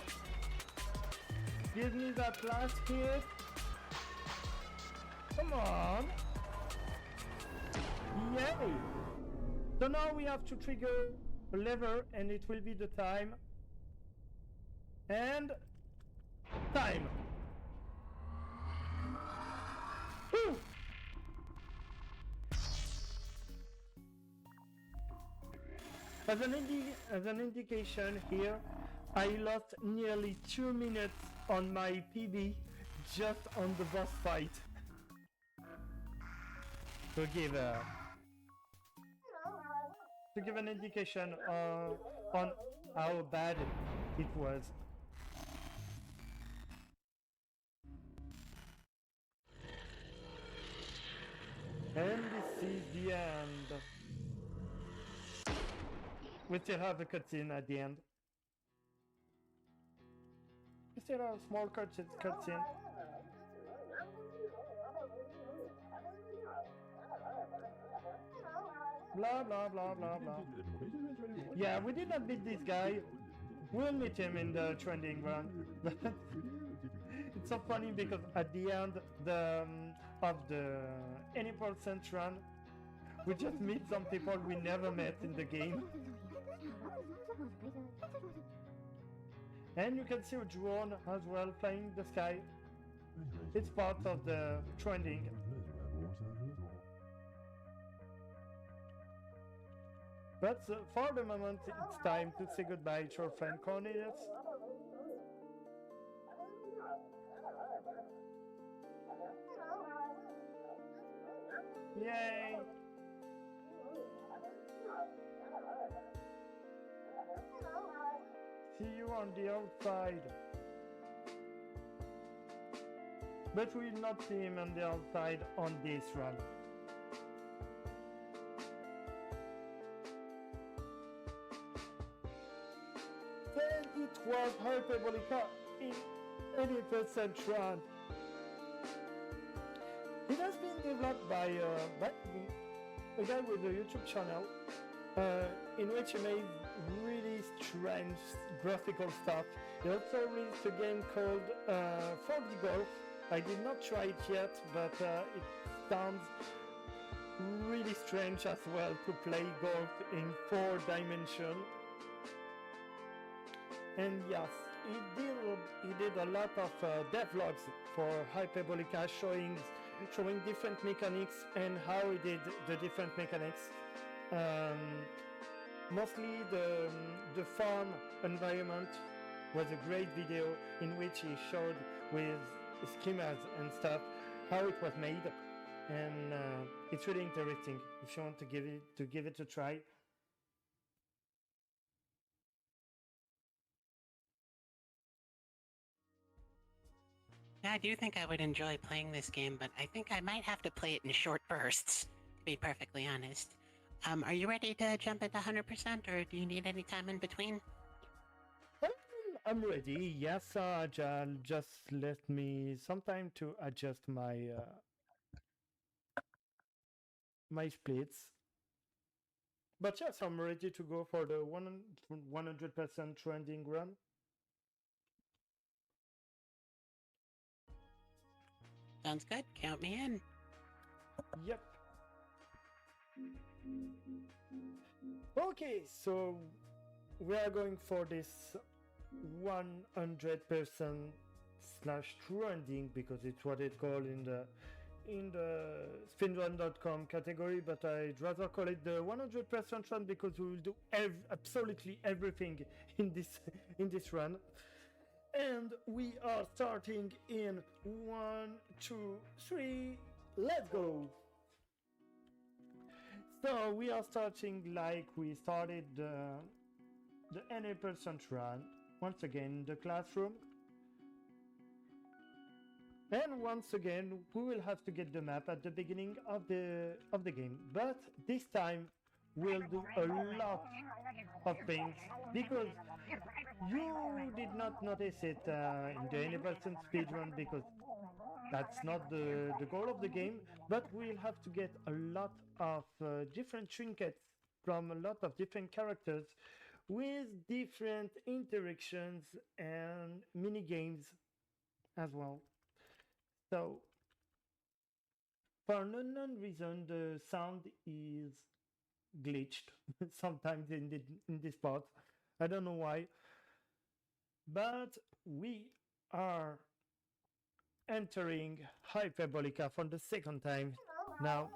Give me that last hit. Come on. Yay! So now we have to trigger a lever and it will be the time. And time. Whew. As an indication here, I lost nearly 2 minutes on my PB just on the boss fight. To give an indication on how bad it was. And this is the end. We still have a cutscene at the end. We still have a small cutscene. Blah blah blah blah blah. Yeah, we did not meet this guy. We'll meet him in the trending run. It's so funny because at the end of the any percent run, we just meet some people we never met in the game. And you can see a drone as well flying the sky. It's part of the trending. But for the moment, it's time to say goodbye to our friend Cornelius. Yay! See you on the outside. But we'll not see him on the outside on this run. Then it was Hyperbolica in 80% run. It has been developed by a guy with a YouTube channel in which he made really strange graphical stuff. He also released a game called 4D Golf. I did not try it yet, but it sounds really strange as well to play golf in 4 dimensions. And yes, he did a lot of devlogs for Hyperbolica showing different mechanics and how he did the different mechanics. Mostly the farm environment was a great video in which he showed with schemas and stuff how it was made, and it's really interesting if you want to give it a try. I do think I would enjoy playing this game, but I think I might have to play it in short bursts, to be perfectly honest. Are you ready to jump into 100%, or do you need any time in between? I'm ready. Yes, just let me some time to adjust my my splits. But yes, I'm ready to go for the 100% trending run. Sounds good. Count me in. Yep. Okay, so we are going for this 100% slash trending, because it's what it's called in the spinrun.com category, but I'd rather call it the 100% run because we will do absolutely everything in this run. And we are starting in 1, 2, 3, let's go! So we are starting like we started the NA% run, once again the classroom. And once again we will have to get the map at the beginning of the game, but this time we'll do a lot of things because you did not notice it in the NA% speedrun, because that's not the goal of the game, but we'll have to get a lot of different trinkets from a lot of different characters with different interactions and mini games as well. So for an unknown reason, the sound is glitched sometimes in this part. I don't know why, but we are entering Hyperbolica for the second time now.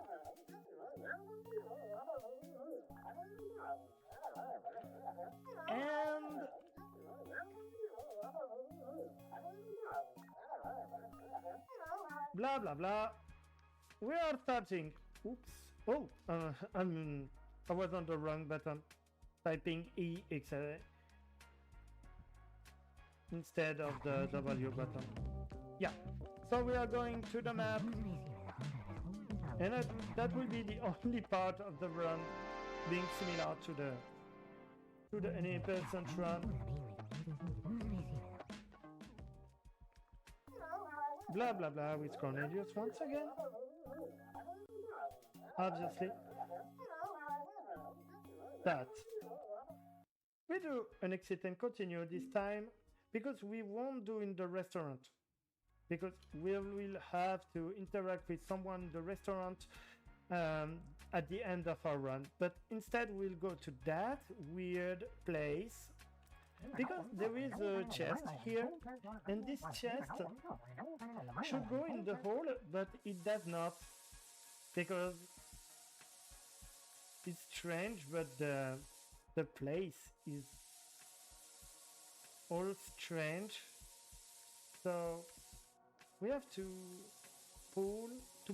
blah blah blah. We are starting. Oops. Oh, I was on the wrong button. Typing EX instead of the W button. Yeah. So we are going to the map, and that will be the only part of the run being similar to the 80% run. Blah blah blah with Cornelius once again. Obviously. That. We do an exit and continue this time because we won't do in the restaurant. Because we will have to interact with someone in the restaurant at the end of our run. But instead we'll go to that weird place because there is a chest here, and this chest should go in the hole, but it does not, because it's strange, but the place is all strange. So we have to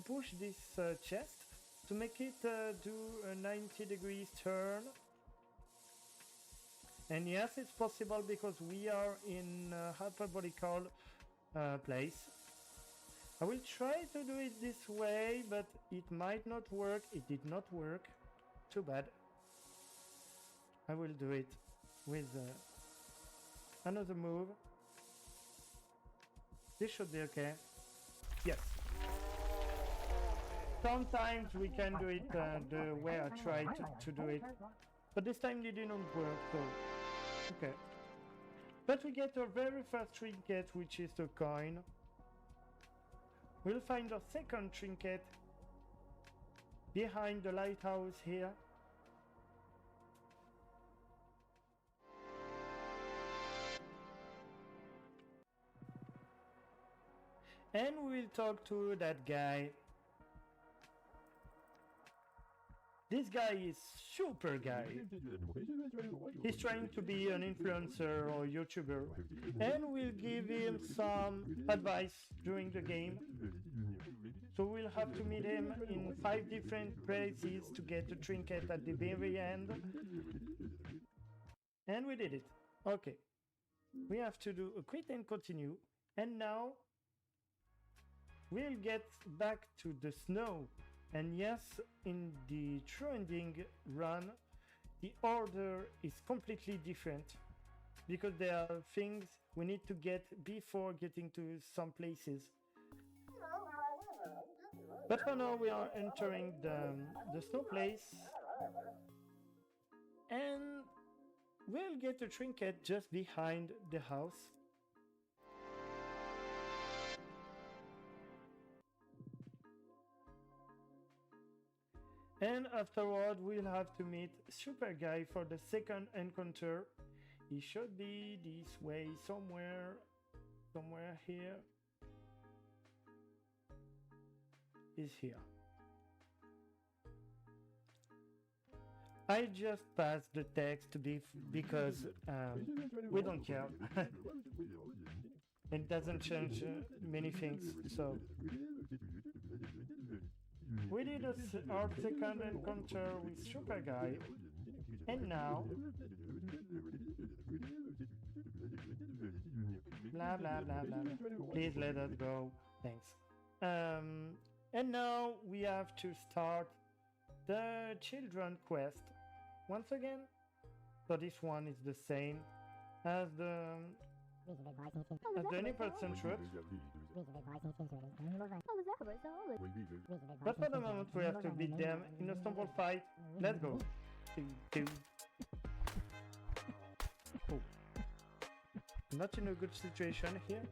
push this chest to make it do a 90 degrees turn. And yes, it's possible because we are in a hyperbolical place. I will try to do it this way, but it might not work. It did not work. Too bad. I will do it with another move. This should be okay. Yes. Sometimes we can do it the way I tried to do it, but this time it didn't work, so okay. But we get our very first trinket, which is the coin. We'll find our second trinket behind the lighthouse here. And we'll talk to that guy. This guy is super guy. He's trying to be an influencer or YouTuber, and we'll give him some advice during the game. So we'll have to meet him in 5 different places to get the trinket at the very end. And we did it. Okay. We have to do a quit and continue. And now we'll get back to the snow. And yes, in the true ending run, the order is completely different because there are things we need to get before getting to some places. But for now, we are entering the snow place, and we'll get a trinket just behind the house. And afterward, we'll have to meet Super Guy for the second encounter. He should be this way somewhere here. He's here. I just passed the text because we don't care. It doesn't change many things, so we did our second encounter with Super Guy, and now blah blah blah blah. Please let us go. Thanks. And now we have to start the children quest once again. So this one is the same as the 20% truth. But for the moment we have to beat them in a stumble fight. Let's go. Oh. Not in a good situation here.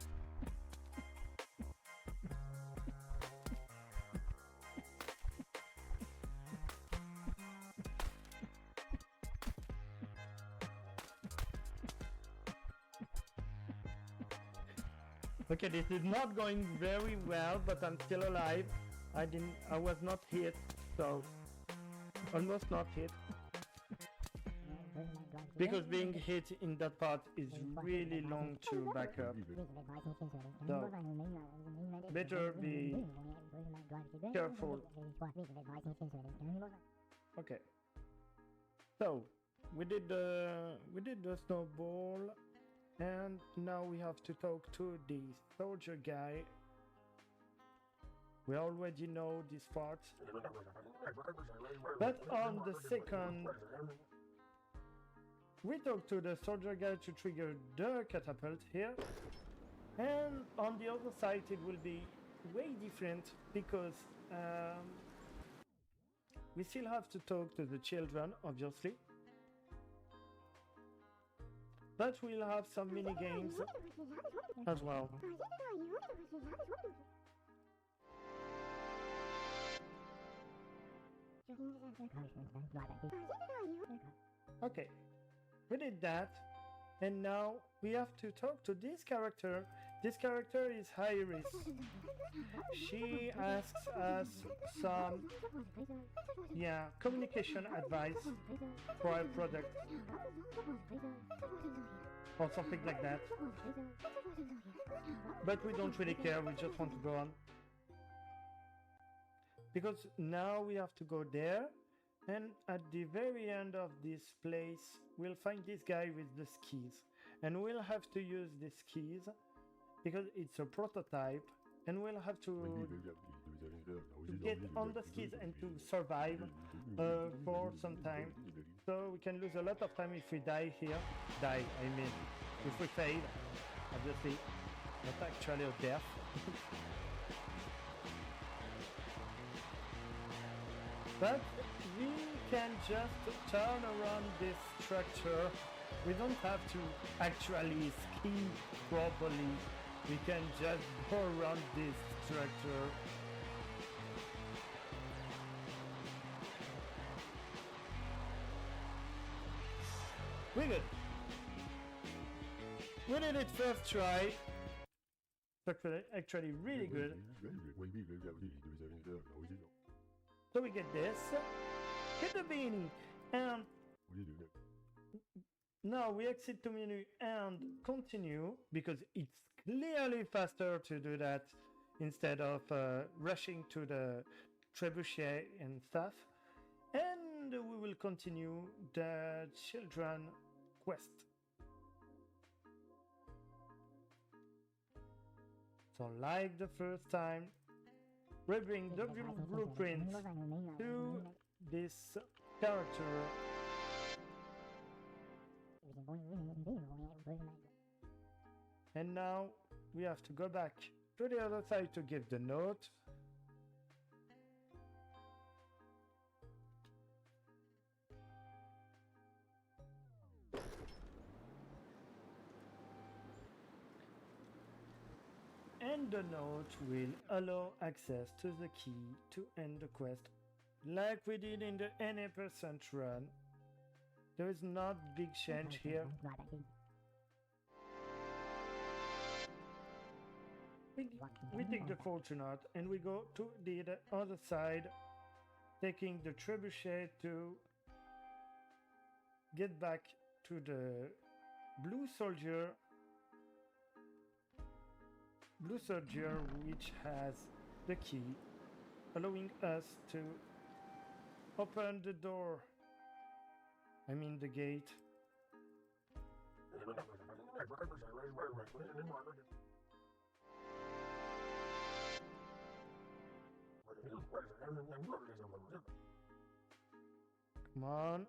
Okay, this is not going very well, but I'm still alive. I was not hit, so almost not hit. because being hit in that part is really long to back up. So better be careful. Okay. So we did the snowball, and now we have to talk to the soldier guy. We already know this part, but on the second, we talk to the soldier guy to trigger the catapult here, and on the other side it will be way different because we still have to talk to the children, obviously, but we'll have some mini games as well. Okay, we did that, and now we have to talk to this character. This character is Iris. She asks us some, communication advice for our product or something like that. But we don't really care, we just want to go on. Because now we have to go there, and at the very end of this place we'll find this guy with the skis, and we'll have to use the skis because it's a prototype, and we'll have to get on the skis and to survive for some time. So we can lose a lot of time if we die here. If we fail, obviously, not actually a death. But we can just turn around this structure. We don't have to actually ski properly. We can just go around this structure. We're good. We did it first try. Actually really good. So we get this, hit the beanie, and now we exit to menu and continue, because it's clearly faster to do that instead of rushing to the trebuchet and stuff. And we will continue the children quest. So like the first time, we bring the blueprint to this character. And now we have to go back to the other side to give the note. And the note will allow access to the key to end the quest, like we did in the NA% run. There is not big change here. We take the fortunate and we go to the other side, taking the trebuchet to get back to the blue soldier, which has the key, allowing us to open the door. I mean the gate. Come on.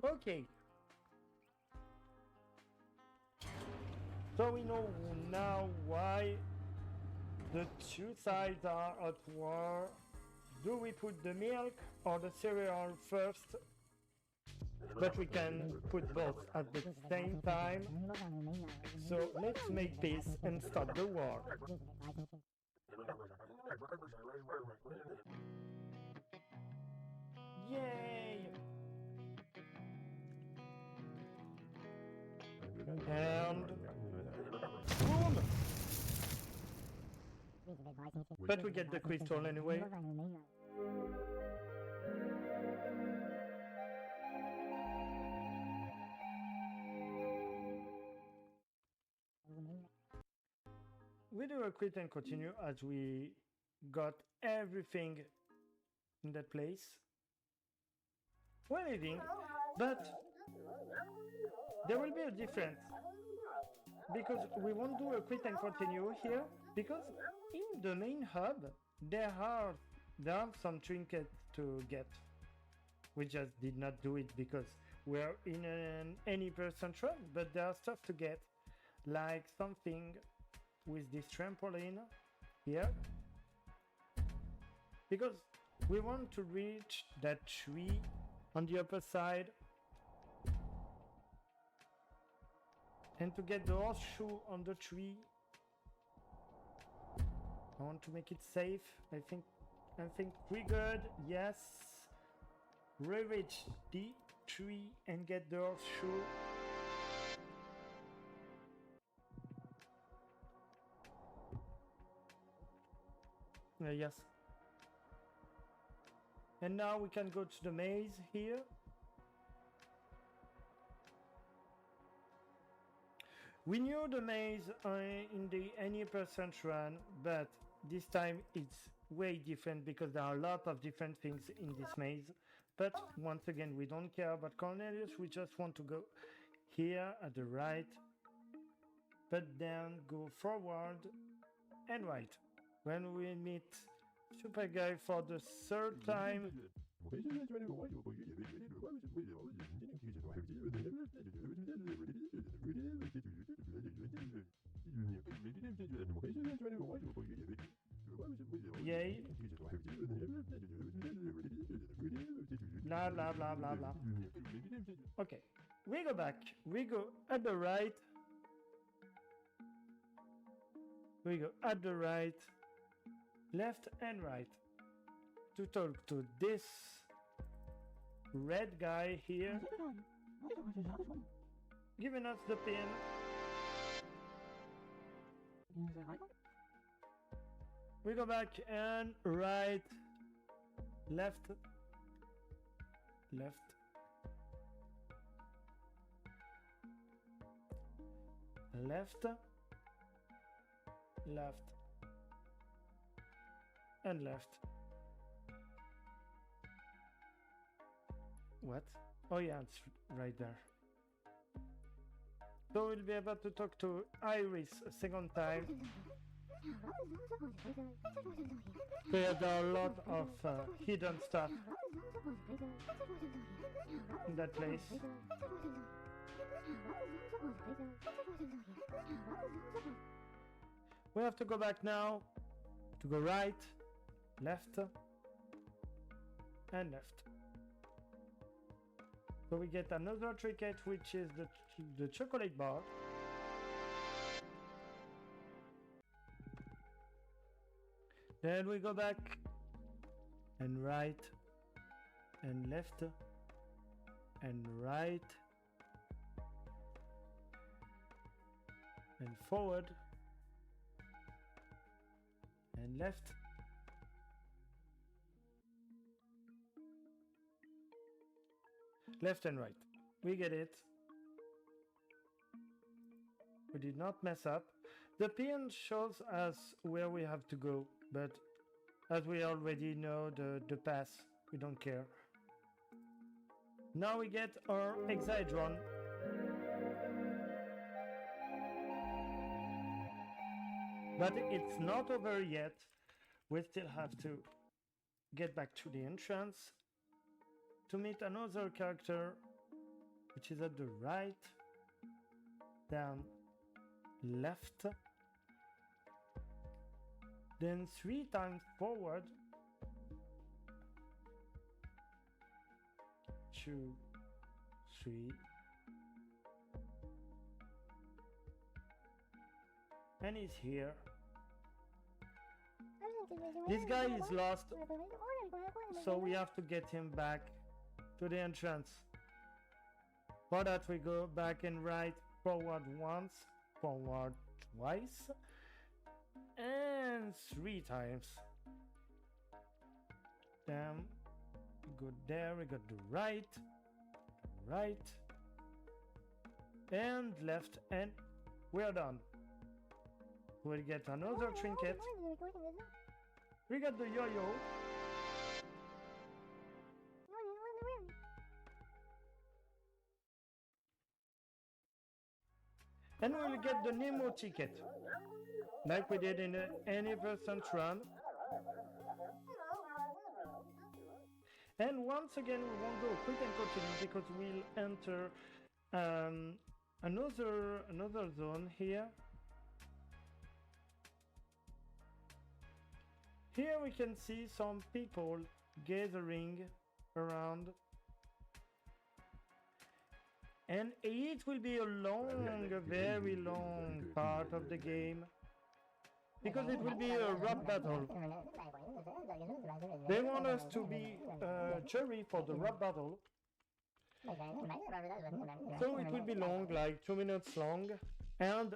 Okay. So we know now why the two sides are at war. Do we put the milk or the cereal first? But we can put both at the same time. So let's make peace and stop the war. Yay! And boom! But we get the crystal anyway. We do a quit and continue as we got everything in that place. We're leaving, but there will be a difference because we won't do a quit and continue here because in the main hub there are some trinkets to get. We just did not do it because we're in an any percent run, but there are stuff to get, like something with this trampoline here, because we want to reach that tree on the upper side and to get the horseshoe on the tree. I want to make it safe. I think we're good. Yes, we reach the tree and get the horseshoe. Yes. And now we can go to the maze here. We knew the maze in the any percent run, but this time it's way different because there are a lot of different things in this maze. But once again, we don't care about Cornelius, we just want to go here at the right, but then go forward and right. When we meet Super Guy for the third time, yay, blah blah blah blah blah. Okay, we go back, we go at the right, we go at the right, left and right to talk to this red guy here, giving us the pin. We go back and right, left, left, left, left, and left. What? Oh yeah, it's right there. So we'll be able to talk to Iris a second time. There are a lot of hidden stuff in that place. We have to go back now to go right, left, and left. So we get another trinket, which is the chocolate bar. Then we go back and right and left and right and forward and left and right. We get it. We did not mess up. The pin shows us where we have to go, but as we already know the path, we don't care. Now we get our Exydron. But it's not over yet. We still have to get back to the entrance to meet another character, which is at the right, down, left, then 3 times forward, 2, 3, and he's here. This guy is lost, so we have to get him back to the entrance. For that we go back and right, forward once, forward twice, and 3 times. Then we go there, we got the right, and left, and we're done. We'll get another trinket. We got the yo-yo. And we'll get the Nemo ticket, like we did in the any% run. And once again, we won't go quick and continue because we'll enter another zone here. Here we can see some people gathering around. And it will be a very long part of the game, because it will be a rap battle. They want us to be jury for the rap battle. So it will be long, like 2 minutes long. And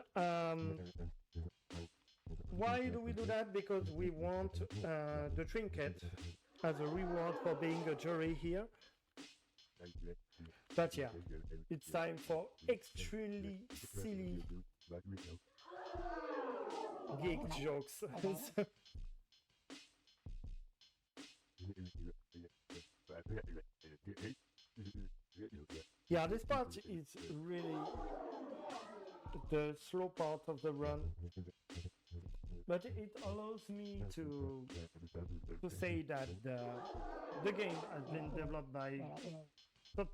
why do we do that? Because we want the trinket as a reward for being a jury here. But yeah, it's time for extremely silly geek jokes. Yeah, this part is really the slow part of the run, but it allows me to say that the game has been developed by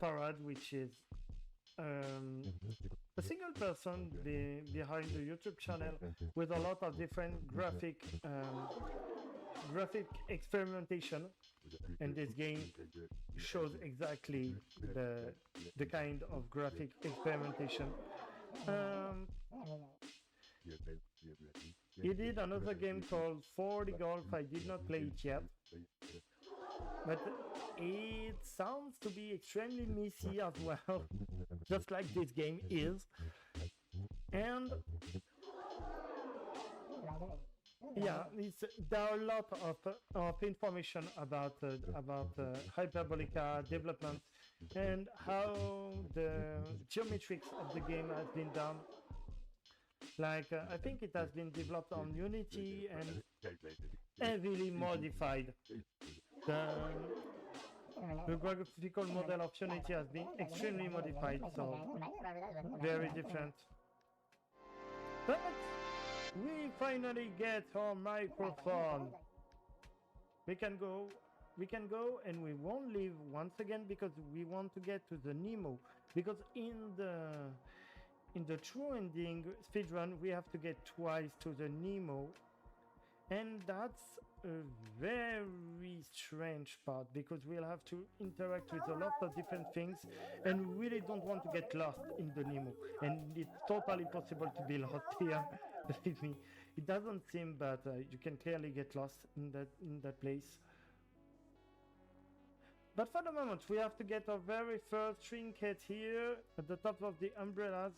Parade, which is a single person behind the YouTube channel with a lot of different graphic experimentation, and this game shows exactly the kind of graphic experimentation. He did another game called 40 Golf. I did not play it yet, but it sounds to be extremely messy as well, just like this game is. And yeah, there are a lot of information about Hyperbolica development and how the geometrics of the game has been done. Like, I think it has been developed on Unity and heavily modified. The graphical model of Unity has been extremely modified, so very different. But we finally get our microphone. We can go, and we won't leave once again because we want to get to the Nemo. Because in the true ending speedrun, we have to get twice to the Nemo. And that's a very strange part, because we'll have to interact with a lot of different things, and we really don't want to get lost in the Nemo. And it's totally possible to be lost here, believe me. It doesn't seem, but you can clearly get lost in that place. But for the moment, we have to get our very first trinket here at the top of the umbrellas.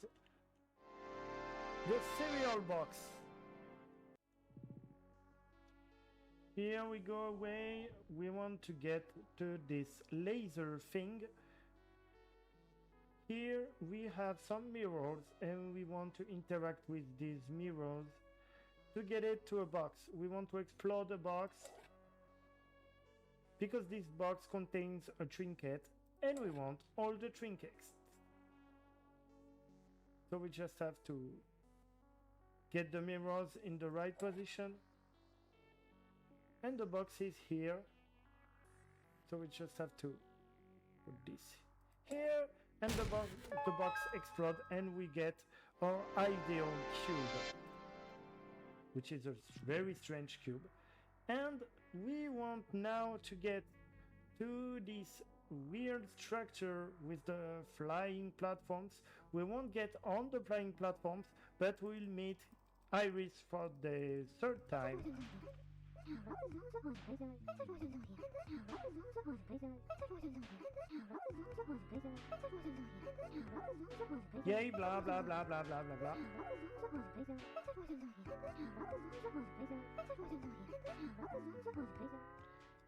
The cereal box. Here we go away. We want to get to this laser thing. Here we have some mirrors, and we want to interact with these mirrors to get it to a box. We want to explore the box because this box contains a trinket, and we want all the trinkets. So we just have to get the mirrors in the right position. And the box is here, so we just have to put this here, and the box explodes, and we get our ideal cube, which is a very strange cube. And we want now to get to this weird structure with the flying platforms. We won't get on the flying platforms, but we'll meet Iris for the third time. Yay, blah, blah, blah, blah, blah, blah, blah.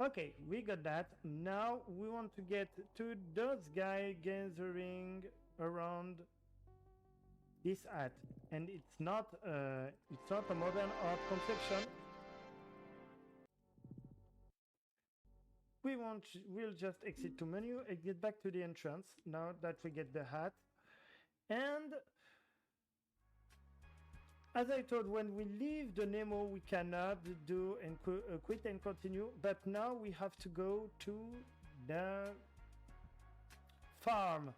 Okay, we got that. Now we want to get to those guys gathering around this hat, and it's not a modern art conception. We'll just exit to menu and get back to the entrance now that we get the hat. And as I told, when we leave the Nemo, we cannot do and quit and continue. But now we have to go to the farm.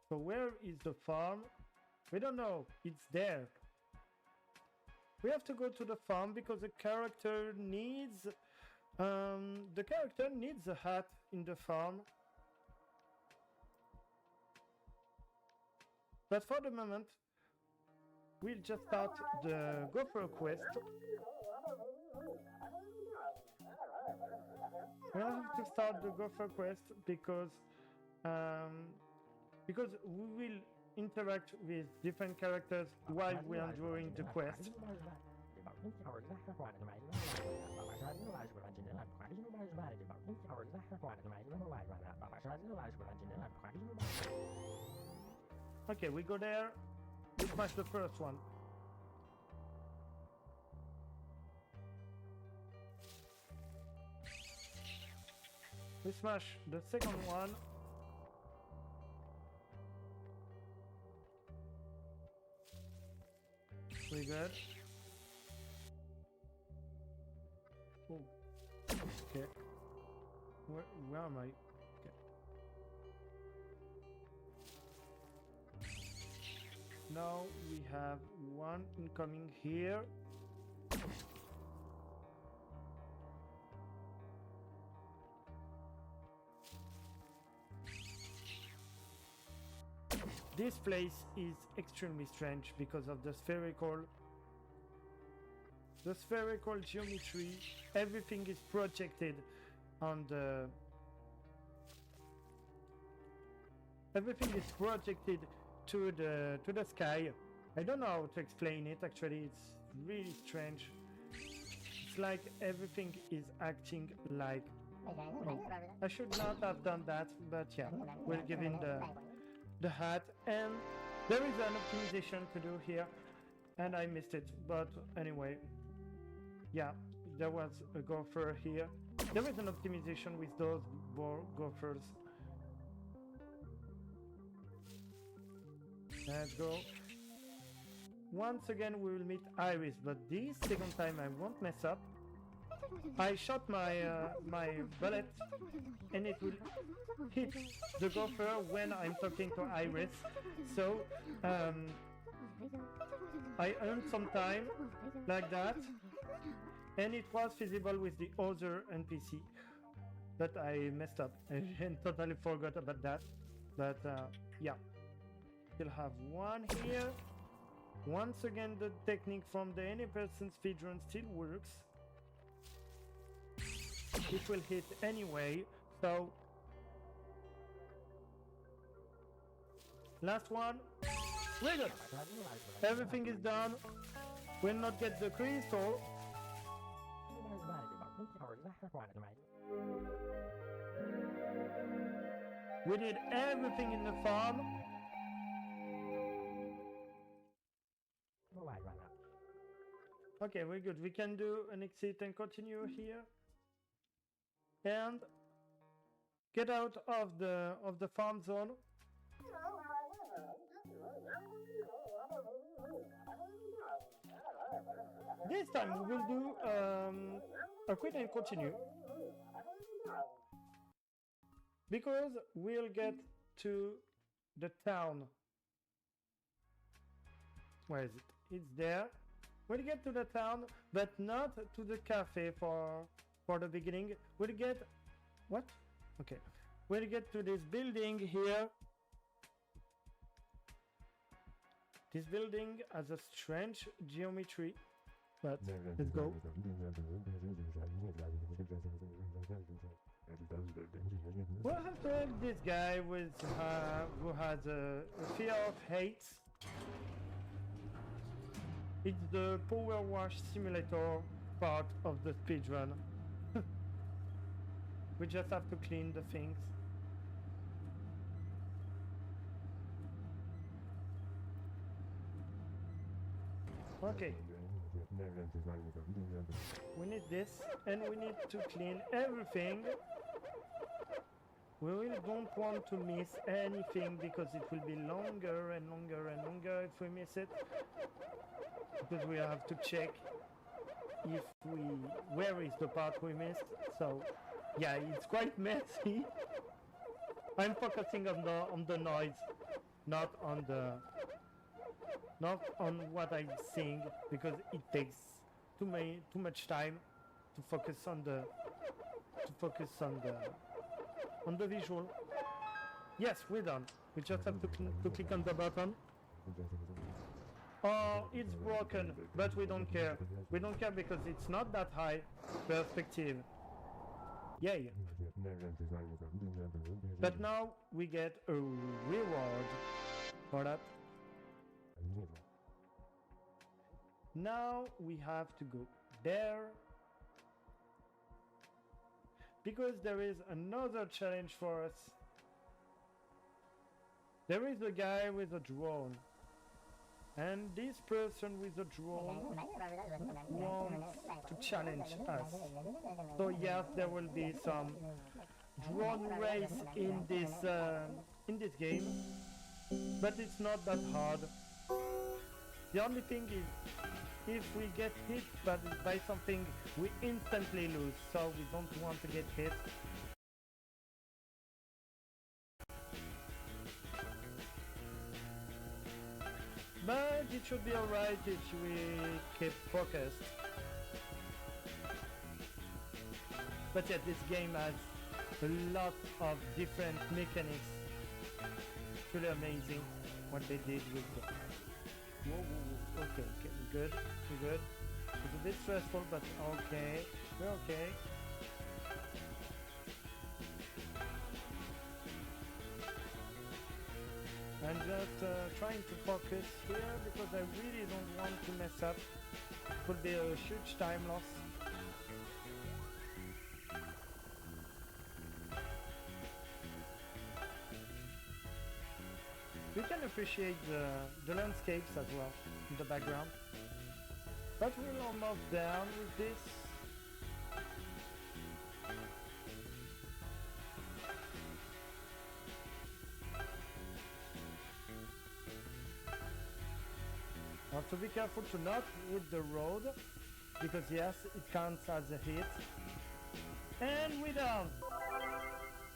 So where is the farm? We don't know. It's there. We have to go to the farm because the character needs a hat in the farm. But for the moment, we'll just start the gopher quest. We'll have to start the gopher quest because we will interact with different characters while we are doing the quest. Okay, we go there. We smash the first one. We smash the second one. We good. Oh. Okay. Where am I? Okay. Now we have one incoming here. This place is extremely strange because of the spherical geometry. Everything is projected on the to the sky. I don't know how to explain it. Actually, it's really strange. It's like everything is acting like. Oh, I should not have done that, but yeah, we'll give him the hat, and there is an optimization to do here, and I missed it. But anyway, yeah, there was a gopher here. There is an optimization with those gophers. Let's go. Once again we will meet Iris, but this second time I won't mess up. I shot my bullet and it will hit the gopher when I'm talking to Iris. So I earned some time like that, and it was feasible with the other NPC, but I messed up and totally forgot about that. But yeah, still have one here. Once again, the technique from the any person speedrun still works. It will hit anyway, so last one. We're good. Everything is done. We'll not get the crystal. We did everything in the farm. Okay, we're good. We can do an exit and continue here. And get out of the farm zone. This time we will do a quit and continue, because we'll get to the town. Where is it? It's there. We'll get to the town, but not to the cafe for the beginning. We'll get what? Okay. We'll get to this building here. This building has a strange geometry, but let's go. We'll have This guy with who has a fear of heights. It's the power wash simulator part of the speedrun. We just have to clean the things. Okay. We need this, and we need to clean everything. We really don't want to miss anything because it will be longer and longer and longer if we miss it. Because we have to check if where is the part we missed. So yeah, it's quite messy. I'm focusing on the noise, not on what I'm seeing, because it takes too much time to focus on the visual. Yes, we're done. We just have to click on the button. Oh, it's broken, but we don't care. We don't care because it's not that high perspective. Yay. But now we get a reward for that. Now we have to go there because there is another challenge for us. There is a guy with a drone, and this person with a drone wants to challenge us. So yes, there will be some drone race in this game, but it's not that hard. The only thing is, if we get hit by something, we instantly lose, so we don't want to get hit. But it should be alright if we keep focused. But yeah, this game has a lot of different mechanics. It's really amazing what they did with the... Whoa. Okay, we're good. It's a bit stressful, but okay, we're okay. I'm just trying to focus here because I really don't want to mess up. It could be a huge time loss. You can appreciate the landscapes as well in the background. But we're almost down with this. Have to be careful to not hit the road, because yes, it counts as a hit. And we're down.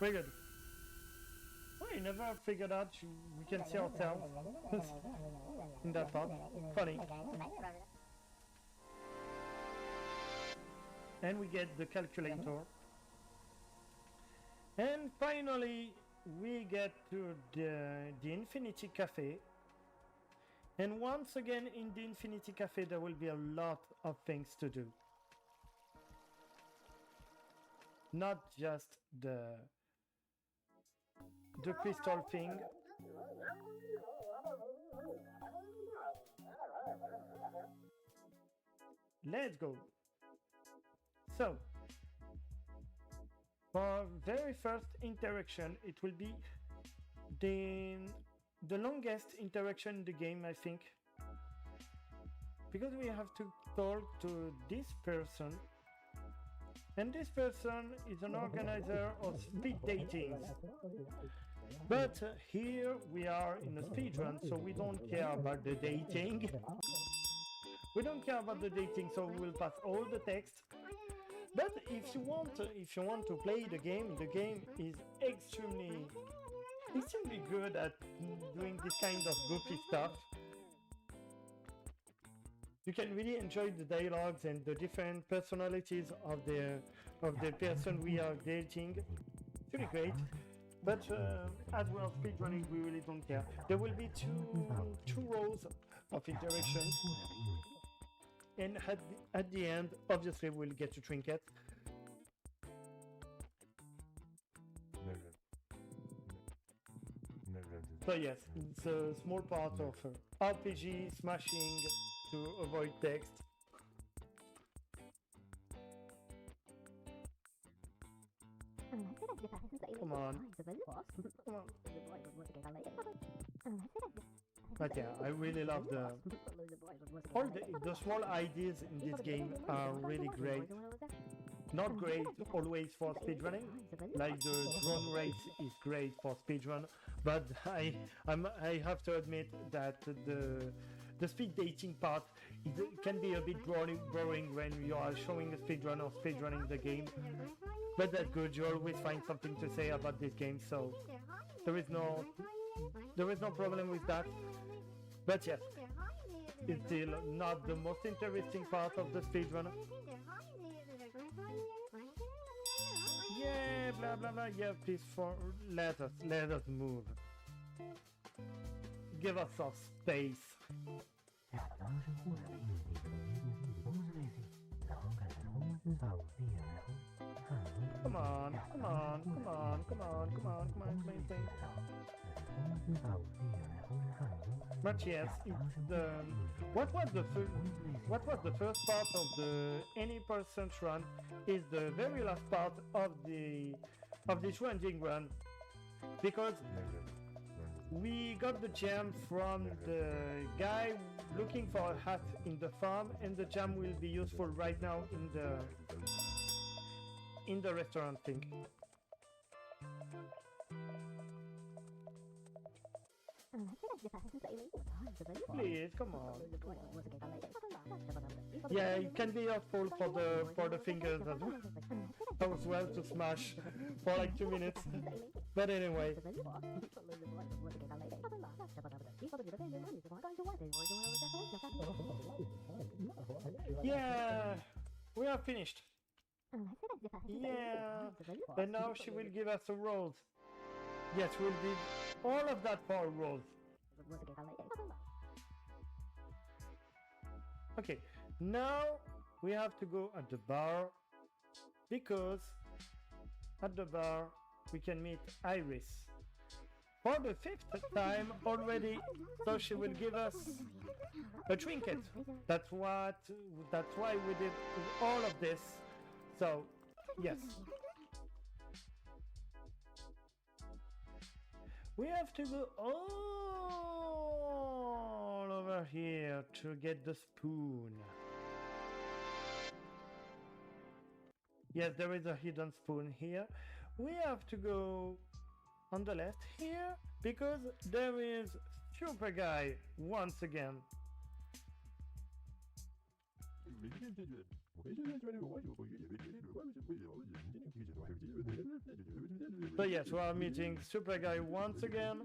Very good. I never figured out we can see ourselves in that part. Funny. And we get the calculator. And finally, we get to the Infinity Cafe. And once again, in the Infinity Cafe, there will be a lot of things to do. Not just the crystal thing. Let's go. So, for very first interaction, it will be the longest interaction in the game, I think, because we have to talk to this person, and this person is an organizer of speed dating. But here we are in a speedrun, so we don't care about the dating. We don't care about the dating, so we will pass all the text. But if you want to play the game is extremely good at doing this kind of goofy stuff. You can really enjoy the dialogues and the different personalities of the person we are dating. It's really great. But as well, speedrunning, we really don't care. There will be two rows of interactions, and at the end, obviously, we'll get to trinket. So yes, it's a small part of RPG smashing to avoid text. Come on. Come on. But yeah, I really love all the small ideas in this game are really great. Not great always for speedrunning, like the drone race is great for speedrun, but I have to admit that the speed dating part can be a bit boring when you are showing a speedrun or speedrunning the game. But that's good, you always find something to say about this game, so there is no problem with that. But yes, it's still not the most interesting part of the speedrun. Yeah, blah blah blah. Yeah, please let us move. Give us some space. Come on, come on, come on, come on, come on, come on, please. But yes, what was the first part of the any percent run is the very last part of this ranging run, because we got the gem from the guy looking for a hat in the farm, and the gem will be useful right now in the restaurant thing. Please, come on. Yeah, it can be useful for the fingers as well to smash for like 2 minutes. But anyway. Yeah, we are finished. Yeah, and now she will give us a rose. Yes, we'll did all of that for a rose. Okay, now we have to go at the bar, because at the bar we can meet Iris for the 5th time already, so she will give us a trinket. That's why we did all of this. So yes, we have to go all over here to get the spoon. Yes, there is a hidden spoon here. We have to go on the left here, because there is Super Guy once again. So yes, we are meeting Super Guy once again.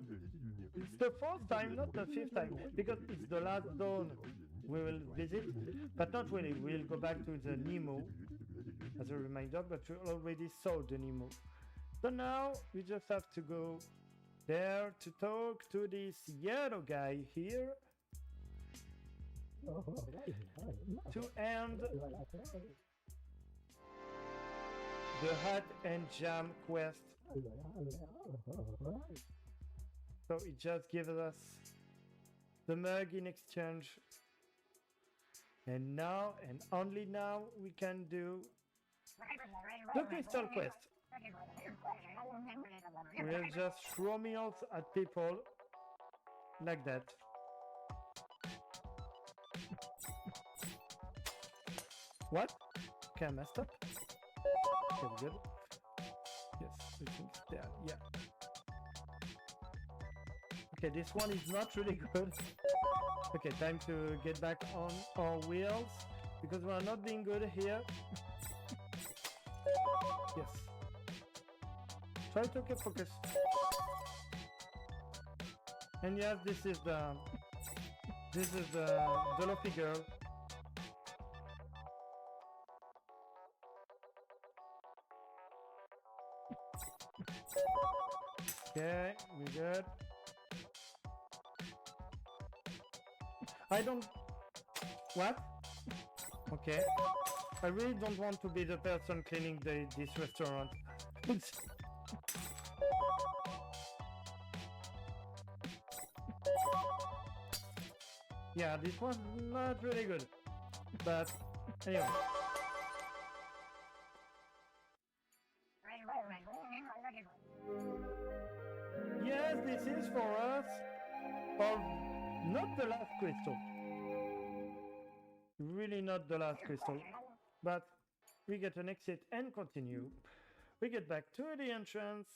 It's the 4th time, not the 5th time, because it's the last zone we will visit, but not really. We'll go back to the Nemo as a reminder, but we already saw the Nemo. So now we just have to go there to talk to this yellow guy here to end the hat and jam quest. So it just gives us the mug in exchange, and now and only now we can do the crystal quest. We'll just throw meals at people like that. What? Okay, I messed up. Okay, we good. Yes, I think it's there. Yeah. Okay, this one is not really good. Okay, time to get back on our wheels, because we are not being good here. Yes. Try to keep focus. And yes, this is the Luffy girl. Okay, we good. I don't... What? Okay. I really don't want to be the person cleaning this restaurant. Yeah, this was not really good. But anyway. Yes, this is for us. Or not the last crystal. Really not the last crystal. But we get an exit and continue. We get back to the entrance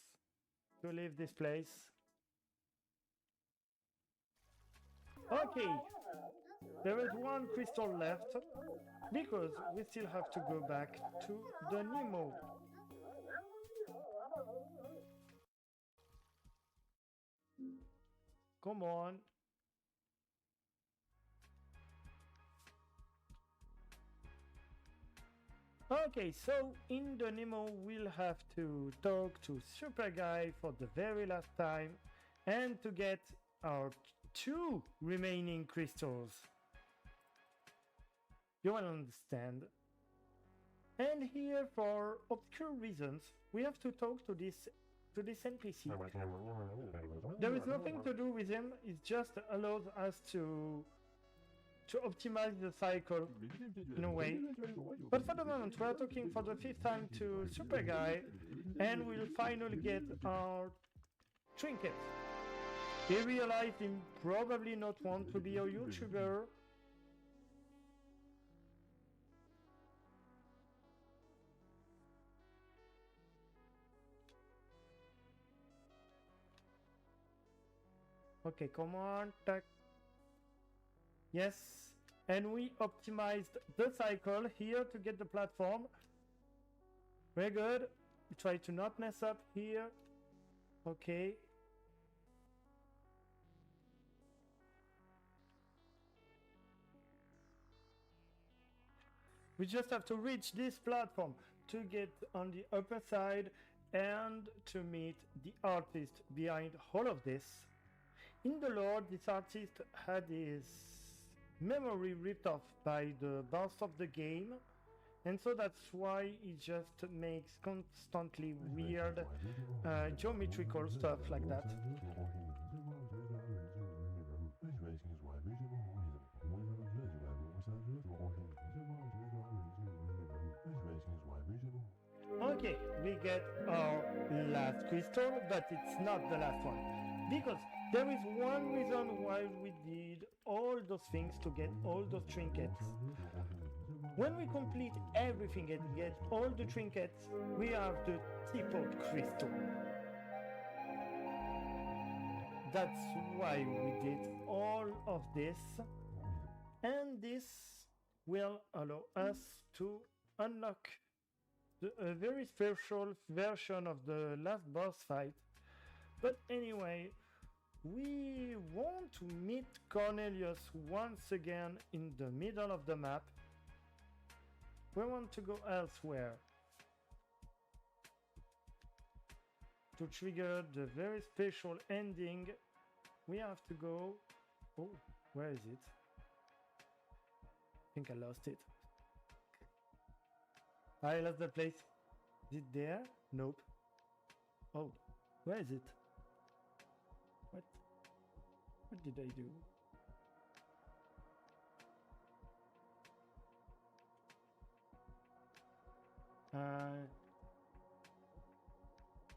to leave this place. Okay, there is one crystal left because we still have to go back to the Nemo. Come on. Okay, so in the Nemo we'll have to talk to Super Guy for the very last time and to get our two remaining crystals. You will understand. And here, for obscure reasons, we have to talk to this NPC. There is nothing to do with him. It just allows us to optimize the cycle in a way. But for the moment, we are talking for the 5th time to Super Guy, and we'll finally get our trinket. He realized he probably not want to be a YouTuber. Okay, come on, tack. Yes, and we optimized the cycle here to get the platform. Very good. We try to not mess up here. Okay. We just have to reach this platform to get on the upper side and to meet the artist behind all of this. In the lore, this artist had his memory ripped off by the boss of the game, and so that's why he just makes constantly weird geometrical stuff like that. Okay, we get our last crystal, but it's not the last one. Because there is one reason why we did all those things to get all those trinkets. When we complete everything and get all the trinkets, we have the teapot crystal. That's why we did all of this. And this will allow us to unlock a very special version of the last boss fight. But anyway, we want to meet Cornelius once again in the middle of the map. We want to go elsewhere to trigger the very special ending. We have to go. Oh, where is it? I think I lost it. I lost the place. Is it there? Nope. Oh, where is it? What did I do?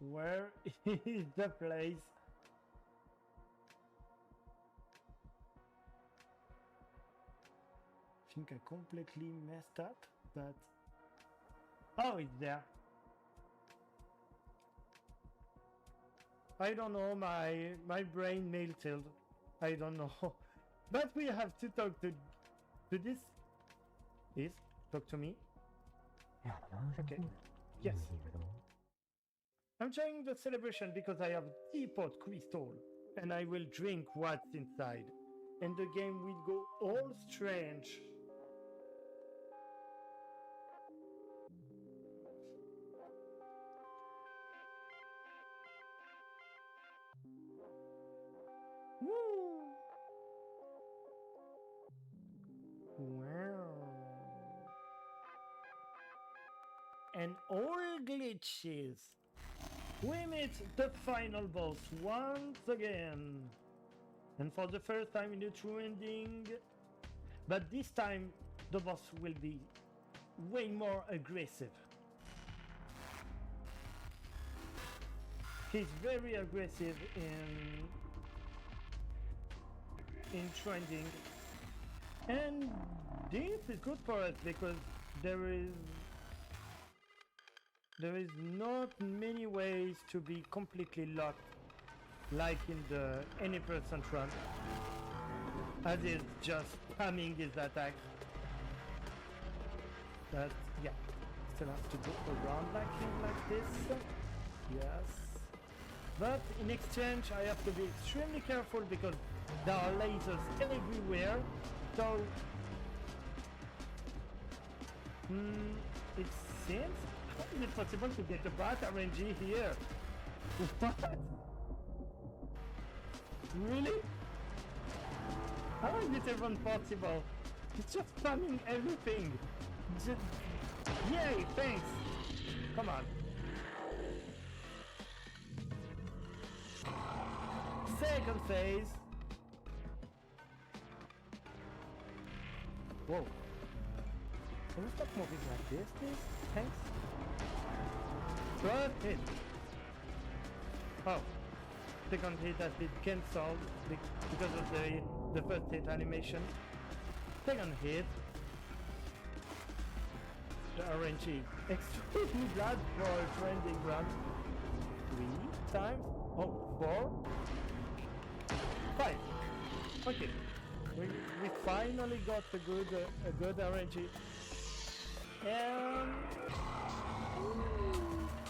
Where is the place? I think I completely messed up, but... Oh, it's there. I don't know, my brain melted. I don't know. But we have to talk to this. Yes, talk to me. Okay. Yes. I'm joining the celebration because I have teapot crystal and I will drink what's inside. And the game will go all strange. Woo! Wow. And all glitches. We meet the final boss once again. And for the first time in the true ending, but this time the boss will be way more aggressive. He's very aggressive in trending, and this is good for us because there is not many ways to be completely locked like in the any person run, as is just spamming his attack. But yeah, still have to go around like him like this. Yes. But in exchange I have to be extremely careful because there are lasers everywhere. So it seems, how is it possible to get a bad RNG here? What? Really? How is it even possible? It's just spamming everything. Yay, thanks. Come on. Second phase. Whoa. Can we stop moving like this, please? Thanks. First hit. Oh. Second hit has been cancelled because of the first hit animation. Second hit. The RNG. Extremely bad for a trending run. 3 times. Oh, 4. 5. Okay. We finally got a good RNG. And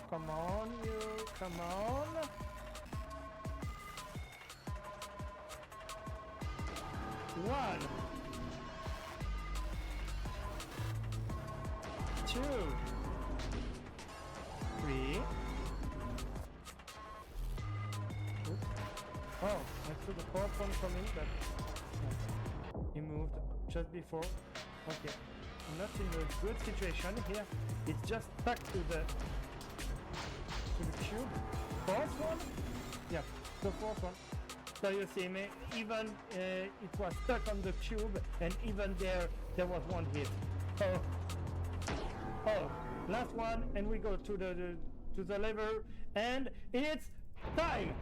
come on, you, come on. One, 2, 3. Oops. Oh, I saw the fourth one coming, but no. He moved just before. Okay, I'm not in a good situation here. It's just stuck to the cube. Fourth one? Yeah, the fourth one. So you see me, even it was stuck on the cube, and even there was one hit. Oh, last one, and we go to the lever, and it's time.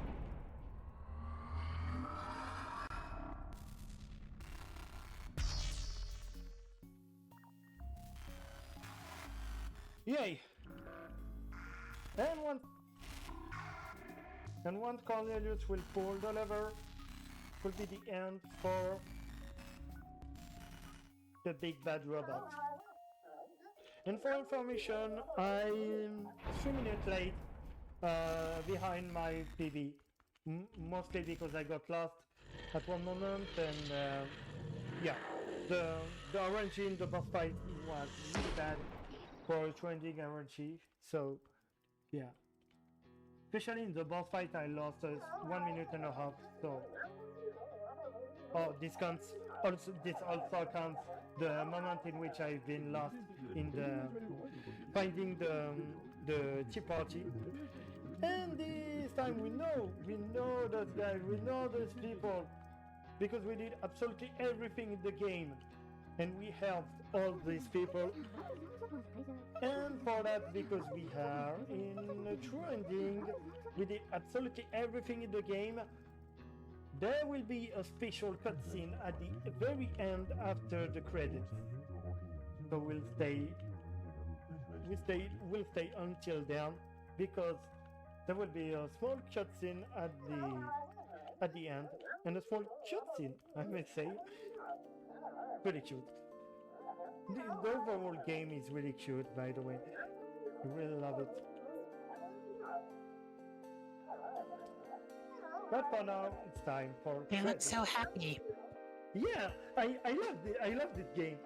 Yay! And once Cornelius will pull the lever, will be the end for the big bad robot. And for information, I'm 3 minutes late behind my PB, mostly because I got lost at one moment, and yeah, the RNG in the boss fight was really bad for a trending RNG, so yeah. Especially in the boss fight, I lost 1 minute and a half. So, oh, this also counts the moment in which I've been lost in the finding the tea party. And this time we know those guys, we know those people, because we did absolutely everything in the game, and we helped all these people. And for that, because we are in a true ending, we did absolutely everything in the game, there will be a special cutscene at the very end after the credits. So we'll stay until then, because there will be a small cutscene at the end, and a small cutscene, I may say. Pretty cute. The overall game is really cute, by the way. You really love it. But for now, it's time for. They look so happy. Yeah, I love this game.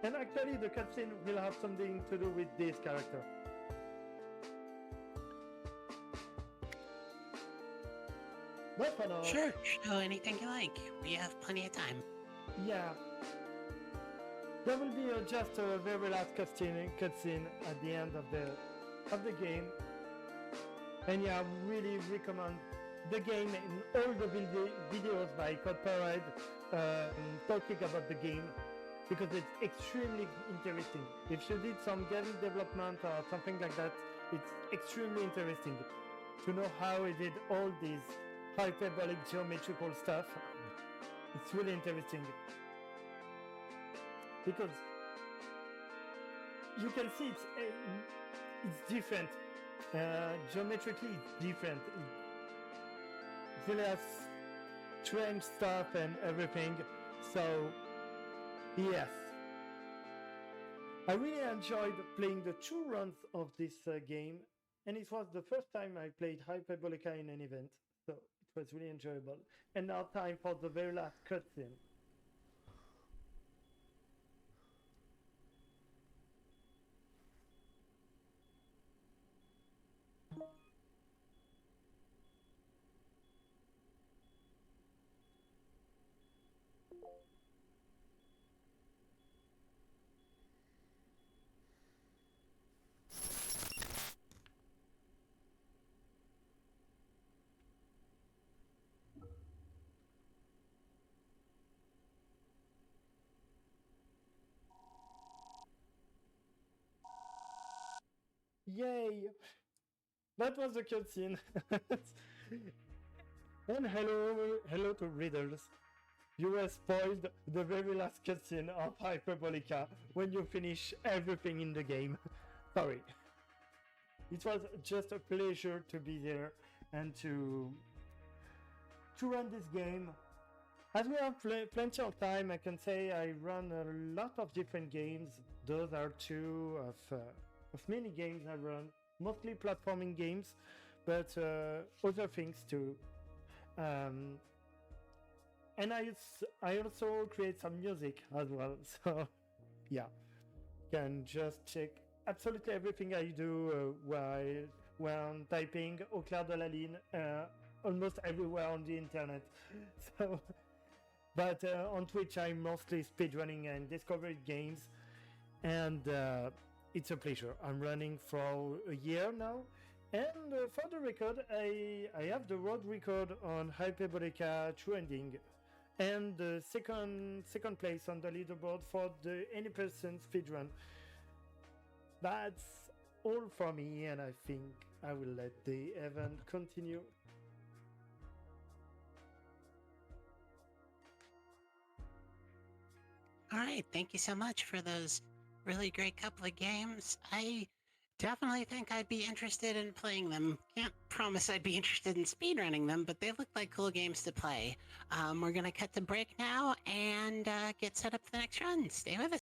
And actually, the cutscene will have something to do with this character. But for now, Sure, show anything you like. We have plenty of time. yeah, there will be just a very last cutscene at the end of the game. And yeah, I really recommend the game in all the videos by Code Parade talking about the game because it's extremely interesting. If you did some game development or something like that, it's extremely interesting to know how he did all these hyperbolic geometrical stuff. It's really interesting because you can see it's different. Geometrically, it's different. It really has strange stuff and everything. So, yes. I really enjoyed playing the 2 runs of this game, and it was the first time I played Hyperbolica in an event, so it was really enjoyable. And now time for the very last cutscene. Yay! That was the cutscene. And hello to readers. You were spoiled the very last cutscene of Hyperbolica when you finish everything in the game. Sorry. It was just a pleasure to be there and to run this game. As we have plenty of time, I can say I run a lot of different games. Those are two of many games I run, mostly platforming games, but other things too. And I also create some music as well. So yeah, can just check absolutely everything I do while typing Au clair de la ligne, almost everywhere on the internet. So, but on Twitch I'm mostly speedrunning and discovery games, and it's a pleasure. I'm running for a year now, and for the record, I have the world record on Hyperbolica True Ending, and the second place on the leaderboard for the any person speedrun. That's all for me, and I think I will let the event continue. All right, thank you so much for those really great couple of games. I definitely think I'd be interested in playing them. Can't promise I'd be interested in speedrunning them, but they look like cool games to play. We're going to cut the break now and get set up for the next run. Stay with us.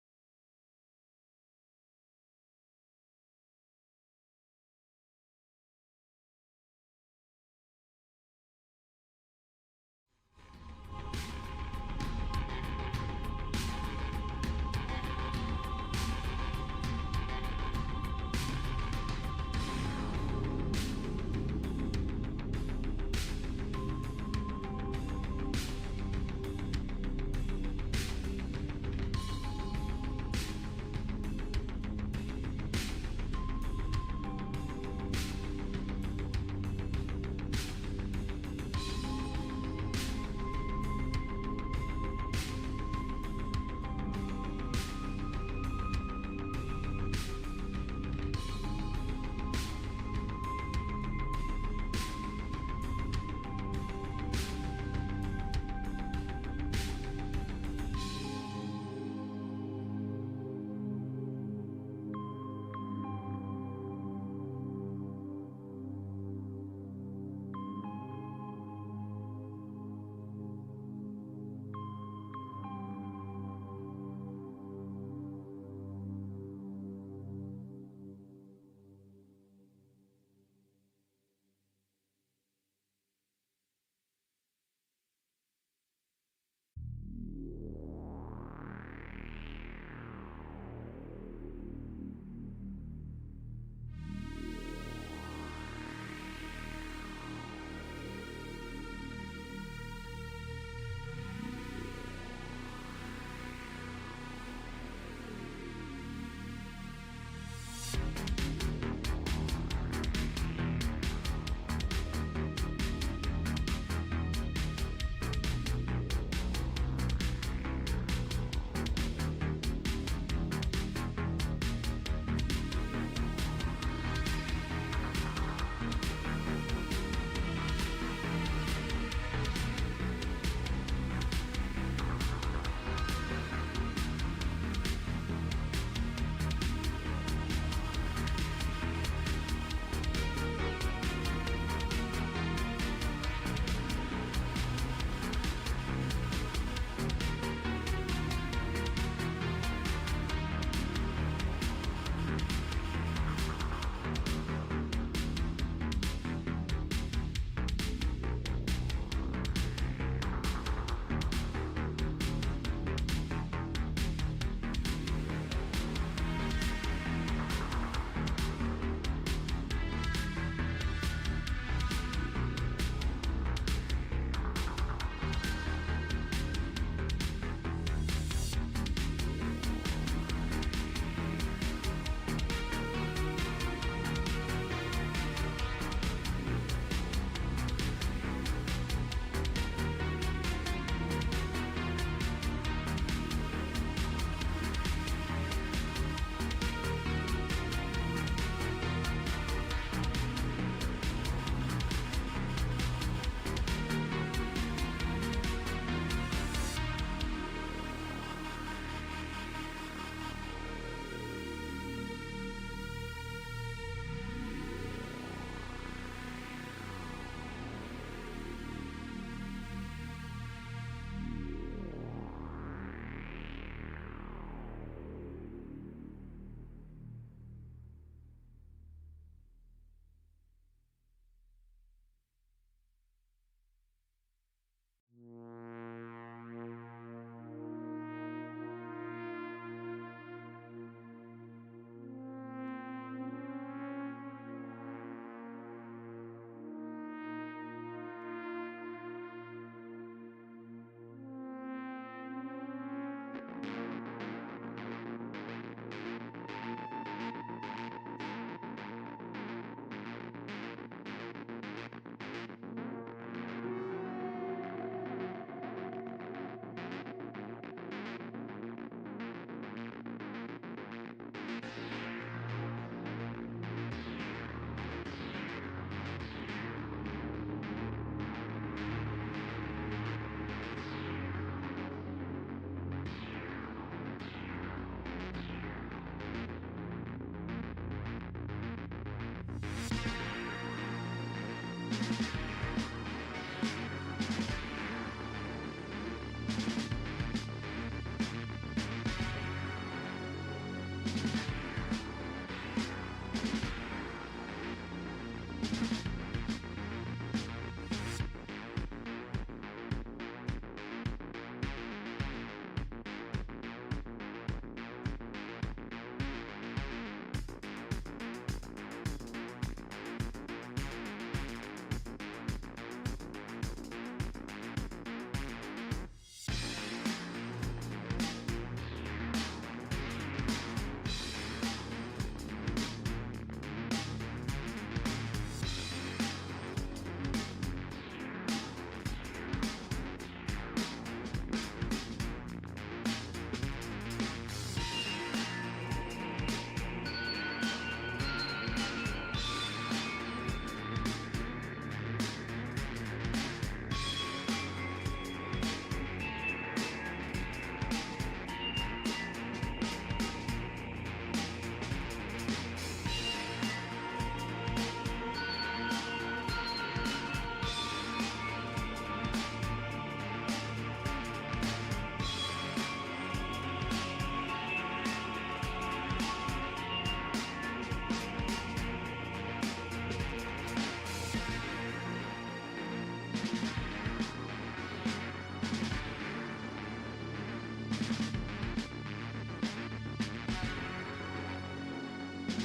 All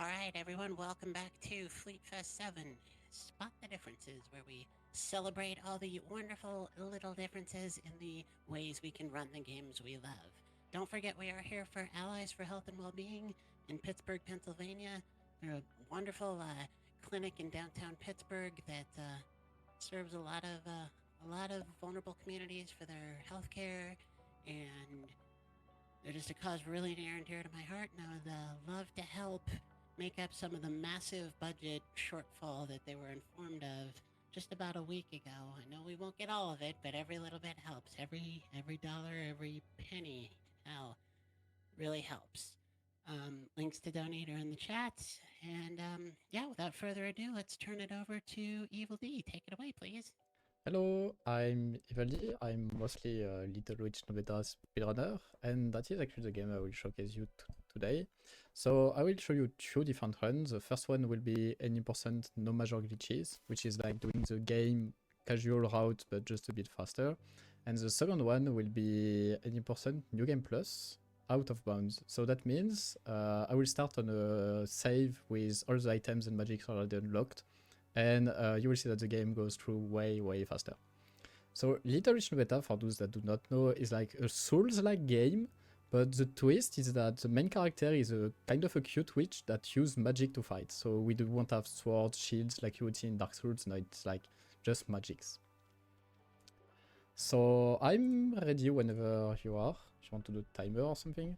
right, everyone, welcome back to Fest VII. Spot the differences, where we celebrate all the wonderful little differences in the ways we can run the games we love. Don't forget, we are here for Allies for Health and Wellbeing in Pittsburgh, Pennsylvania. They're a wonderful clinic in downtown Pittsburgh that serves a lot of vulnerable communities for their health care, and they're just a cause really near and dear to my heart, and I would love to help make up some of the massive budget shortfall that they were informed of just about a week ago. I know we won't get all of it, but every little bit helps. Every dollar, every penny, hell, really helps. Links to donate are in the chat. And yeah, without further ado, let's turn it over to Evil D. Take it away, please. Hello, I'm Ivaldi. I'm mostly a Little Witch Noveta speedrunner, and that is actually the game I will showcase you today. So I will show you two different runs. The first one will be any percent no major glitches, which is like doing the game casual route but just a bit faster. And the second one will be any percent new game plus out of bounds. So that means I will start on a save with all the items and magics already unlocked, and you will see that the game goes through way faster. So Little Witch Noveta, for those that do not know, is like a Souls-like game, but the twist is that the main character is a kind of a cute witch that uses magic to fight. So we won't have swords, shields like you would see in Dark Souls. No, it's like just magics. So I'm ready whenever you are. If you want to do a timer or something.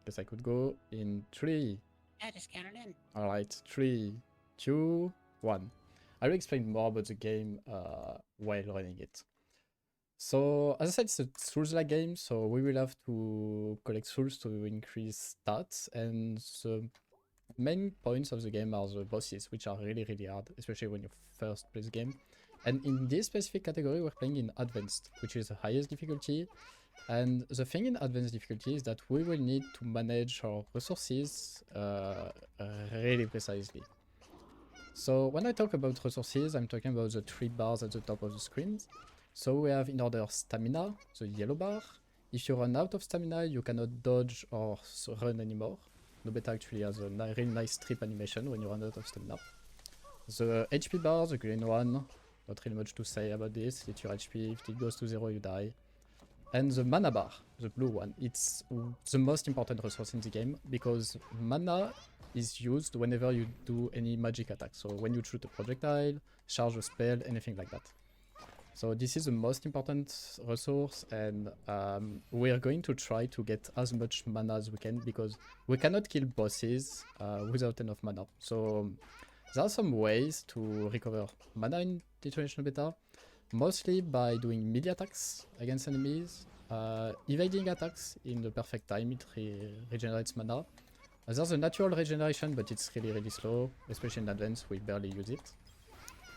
Guess I could go in 3. Yeah, just count it in. Alright, 3, 2, 1. I will explain more about the game while running it. So, as I said, it's a Souls-like game, so we will have to collect Souls to increase stats, and the main points of the game are the bosses, which are really hard, especially when you first play the game. And in this specific category, we're playing in Advanced, which is the highest difficulty. And the thing in Advanced difficulty is that we will need to manage our resources really precisely. So when I talk about resources, I'm talking about the 3 bars at the top of the screen. So we have in order stamina, the yellow bar. If you run out of stamina, you cannot dodge or run anymore. Nobeta actually has a really nice strip animation when you run out of stamina. The HP bar, the green one, not really much to say about this. It's your HP, if it goes to 0 you die. And the mana bar, the blue one, it's the most important resource in the game because mana is used whenever you do any magic attack. So when you shoot a projectile, charge a spell, anything like that. So this is the most important resource, and we are going to try to get as much mana as we can because we cannot kill bosses without enough mana. So there are some ways to recover mana in Little Witch Noveta. Mostly by doing melee attacks against enemies, evading attacks in the perfect time, it regenerates mana. There's a natural regeneration, but it's really slow, especially in Advance, we barely use it.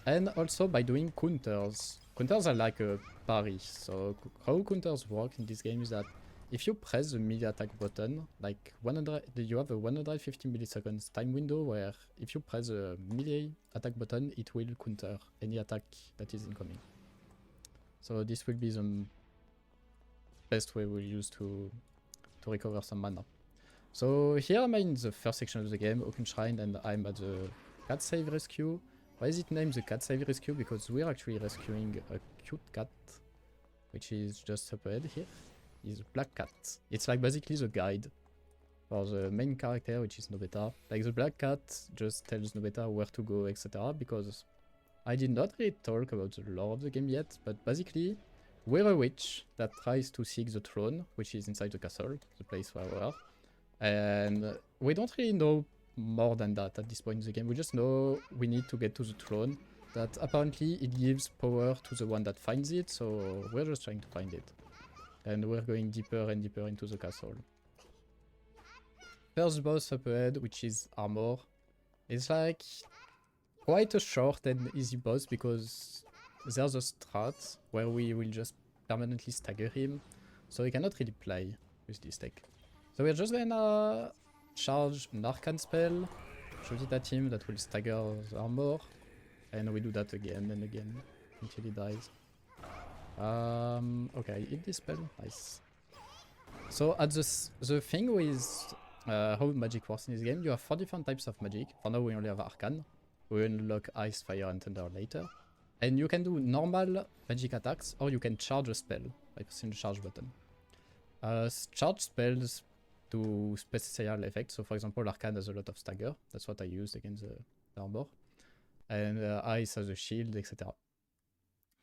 And also by doing counters. Counters are like a parry, so how counters work in this game is that if you press the melee attack button, like you have a 150 milliseconds time window where if you press the melee attack button, it will counter any attack that is incoming. So this will be the best way we'll use to recover some mana. So here I'm in the first section of the game, Open Shrine, and I'm at the cat save rescue. Why is it named the cat save rescue? Because we're actually rescuing a cute cat, which is just up ahead here. Is a black cat. It's like basically the guide for the main character, which is Noveta. Like the black cat just tells Noveta where to go, etc. Because I did not really talk about the lore of the game yet, but basically we're a witch that tries to seek the throne, which is inside the castle, the place where we are. And we don't really know more than that at this point in the game. We just know we need to get to the throne, that apparently it gives power to the one that finds it, so we're just trying to find it. And we're going deeper and deeper into the castle. First boss up ahead, which is Armor. It's like quite a short and easy boss because there's a strat where we will just permanently stagger him, so he cannot really play with this deck. So we're just gonna charge an Arcane spell, shoot it at him, that will stagger the armor, and we do that again and again until he dies. Okay, hit this spell, nice. So at the thing with how magic works in this game, you have 4 different types of magic. For now we only have Arcane. We unlock Ice, Fire and Thunder later. And you can do normal magic attacks, or you can charge a spell by pressing the charge button. Charge spells do special effects, so for example Arcane has a lot of stagger, that's what I used against the armor. And Ice has a shield, etc.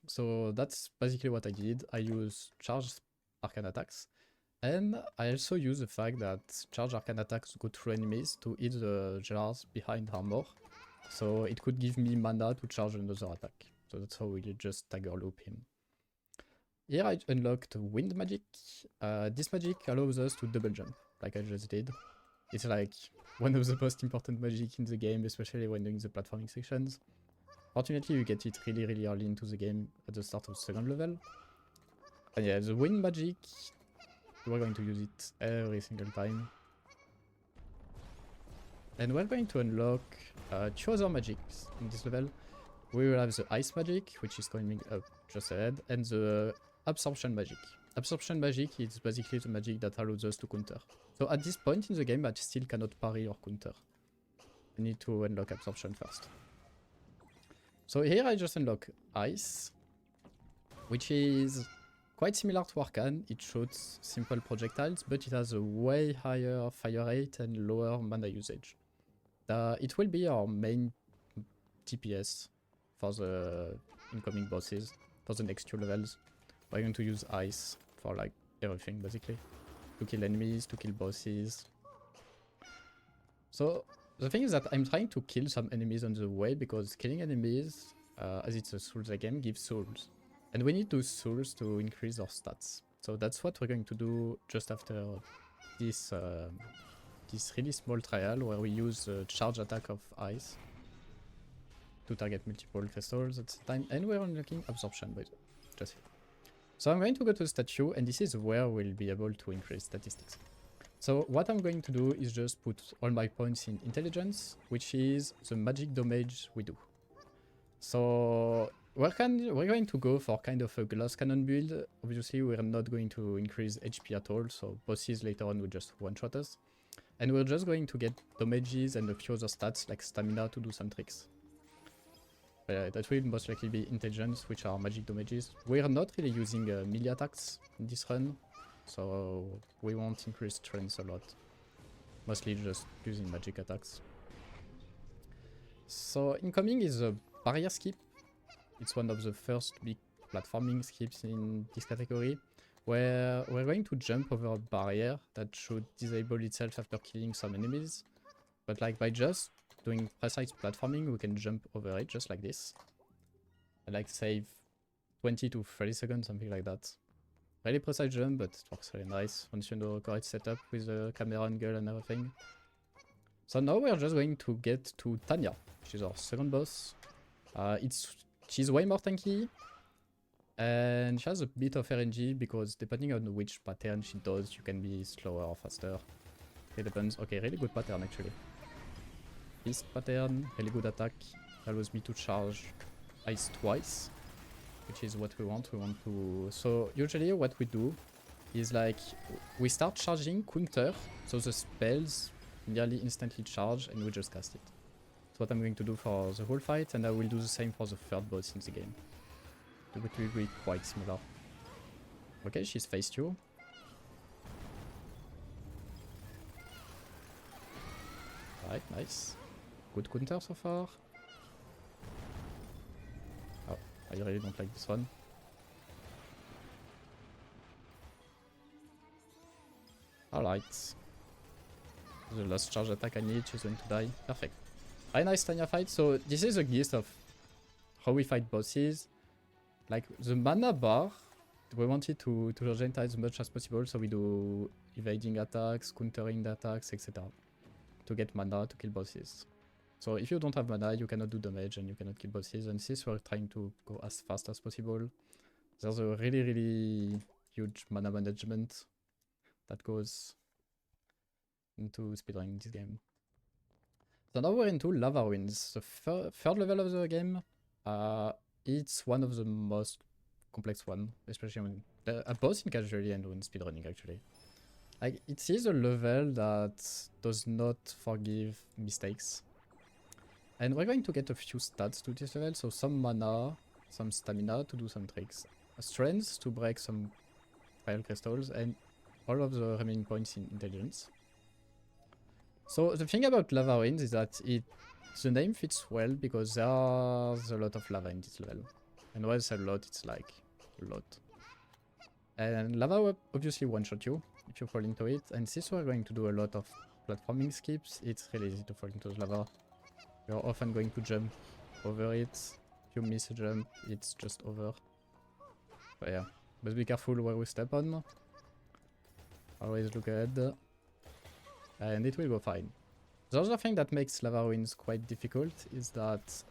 So that's basically what I did. I use charged Arcane attacks. And I also use the fact that charge Arcane attacks go through enemies to hit the jars behind armor. So it could give me mana to charge another attack. So that's how we just stagger loop him. Here I unlocked wind magic. This magic allows us to double jump, like I just did. It's like one of the most important magic in the game, especially when doing the platforming sections. Fortunately, you get it really early into the game at the start of the second level. And yeah, the wind magic, we're going to use it every single time. And we're going to unlock 2 other magics in this level. We will have the ice magic, which is coming up just ahead, and the absorption magic. Absorption magic is basically the magic that allows us to counter. So at this point in the game, I still cannot parry or counter. I need to unlock absorption first. So here I just unlock ice, which is quite similar to Arcane. It shoots simple projectiles, but it has a way higher fire rate and lower mana usage. It will be our main TPS for the incoming bosses, for the next 2 levels. We're going to use ice for like everything basically. To kill enemies, to kill bosses. So the thing is that I'm trying to kill some enemies on the way, because killing enemies, as it's a Souls game, gives souls. And we need those souls to increase our stats. So that's what we're going to do just after this this really small trial, where we use the charge attack of ice to target multiple crystals at the time. And we're unlocking absorption, but just here. So I'm going to go to the statue, and this is where we'll be able to increase statistics. So what I'm going to do is just put all my points in intelligence, which is the magic damage we do. So we're going to go for kind of a glass cannon build. Obviously we're not going to increase HP at all, so bosses later on will just one-shot us. And we're just going to get damages and a few other stats like stamina to do some tricks. That will most likely be intelligence, which are magic damages. We're not really using melee attacks in this run, so we won't increase strength a lot. Mostly just using magic attacks. So incoming is a barrier skip. It's one of the first big platforming skips in this category, where we're going to jump over a barrier that should disable itself after killing some enemies. But like by just doing precise platforming, we can jump over it just like this. And like save 20 to 30 seconds, something like that. Really precise jump, but it works really nice once you know correct setup with the camera angle and everything. So now we're just going to get to Tanya, which is our second boss. She's way more tanky, and she has a bit of RNG, because depending on which pattern she does, you can be slower or faster. It depends. Okay, really good pattern actually. This pattern, really good attack, allows me to charge ice twice, which is what we want. We want to... So usually what we do is like, we start charging counter, so the spells nearly instantly charge and we just cast it. That's what I'm going to do for the whole fight, and I will do the same for the third boss in the game. It will be quite similar. Okay, she's phase 2. Alright, nice. Good counter so far. Oh, I really don't like this one. Alright. The last charge attack I need, she's going to die. Perfect. Very nice Tanya fight. So this is a gist of how we fight bosses. Like the mana bar, we want it to regenerate as much as possible, so we do evading attacks, countering the attacks, etc. to get mana to kill bosses. So if you don't have mana, you cannot do damage and you cannot kill bosses. And since we're trying to go as fast as possible, there's a really huge mana management that goes into speedrunning this game. So now we're into Lava Ruins. The third level of the game. It's one of the most complex one, especially when both in casualty and when speedrunning actually. Like, it is a level that does not forgive mistakes. And we're going to get a few stats to this level, so some mana, some stamina to do some tricks, strength to break some trial crystals, and all of the remaining points in intelligence. So the thing about Lava Ruins is that the name fits well because there's a lot of lava in this level. And when I say a lot, it's like a lot. And lava will obviously one-shot you if you fall into it. And since we're going to do a lot of platforming skips, it's really easy to fall into the lava. You're often going to jump over it. If you miss a jump, it's just over. But yeah, but be careful where we step on. Always look ahead. And it will go fine. The other thing that makes Lava Ruins quite difficult is that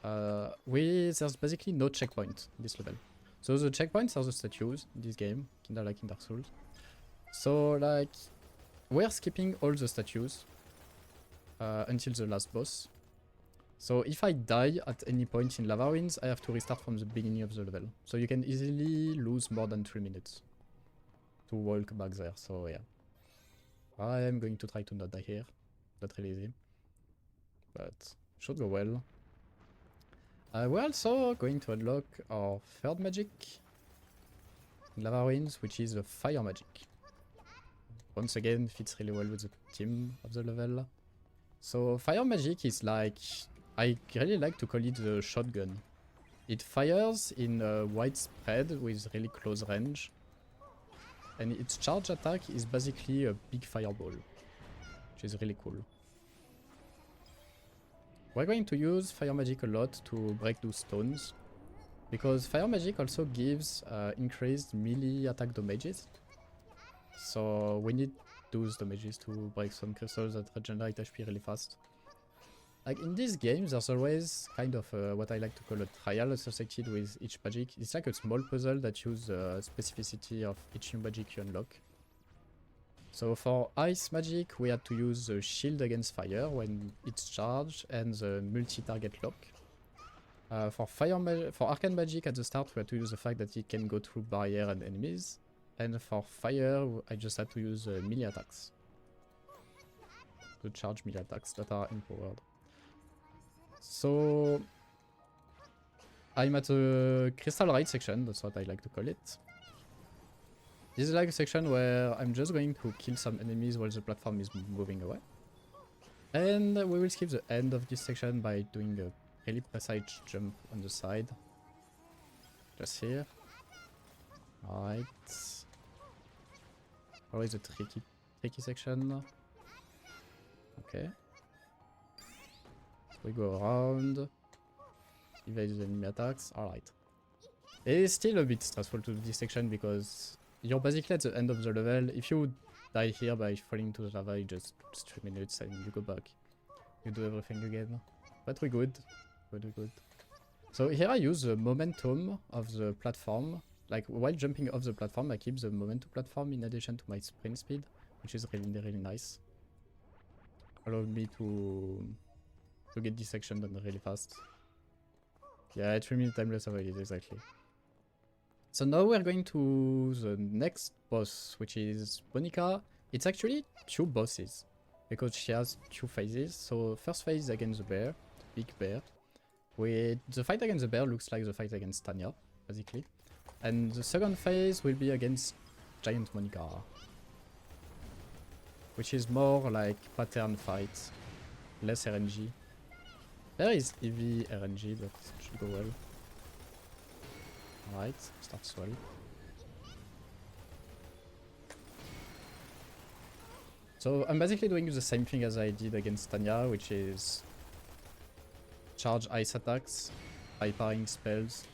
there's basically no checkpoint in this level. So the checkpoints are the statues in this game, kinda like in Dark Souls. So like, we're skipping all the statues until the last boss. So if I die at any point in Lava Ruins, I have to restart from the beginning of the level. So you can easily lose more than 3 minutes to walk back there, so yeah. I am going to try to not die here. Not really easy, but should go well. We're also going to unlock our third magic in Lava Ruins, which is the fire magic. Once again, fits really well with the theme of the level. So fire magic is like, I really like to call it the shotgun. It fires in a widespread with really close range. And its charge attack is basically a big fireball, which is really cool. We're going to use fire magic a lot to break those stones, because fire magic also gives increased melee attack damages. So we need those damages to break some crystals that regenerate HP really fast. Like in this game, there's always kind of what I like to call a trial associated with each magic. It's like a small puzzle that uses the specificity of each new magic you unlock. So for ice magic, we had to use the shield against fire when it's charged and the multi-target lock. For arcane magic at the start, we had to use the fact that it can go through barrier and enemies. And for fire, I just had to use melee attacks. To charge melee attacks that are empowered. So I'm at the Crystal Raid section, that's what I like to call it. This is like a section where I'm just going to kill some enemies while the platform is moving away. And we will skip the end of this section by doing a really precise jump on the side. Just here. Alright. Always a tricky section. Okay. We go around, evade the enemy attacks, alright. It is still a bit stressful to do this section because you're basically at the end of the level. If you die here by falling into the lava, you just 3 minutes and you go back. You do everything again. But we're good. We're good. So here I use the momentum of the platform. Like while jumping off the platform, I keep the momentum platform in addition to my sprint speed, which is really nice. Allowed me to get this section done really fast. Yeah, 3 minute timeless avoided, exactly. So now we're going to the next boss, which is Bonica. It's actually 2 bosses, because she has 2 phases. So first phase against the bear, big bear. The fight against the bear looks like the fight against Tanya, basically. And the second phase will be against Giant Monica, which is more like pattern fight, less RNG. There is heavy RNG, but it should go well. Alright, starts well. So I'm basically doing the same thing as I did against Tanya, which is charge ice attacks, high-powering spells.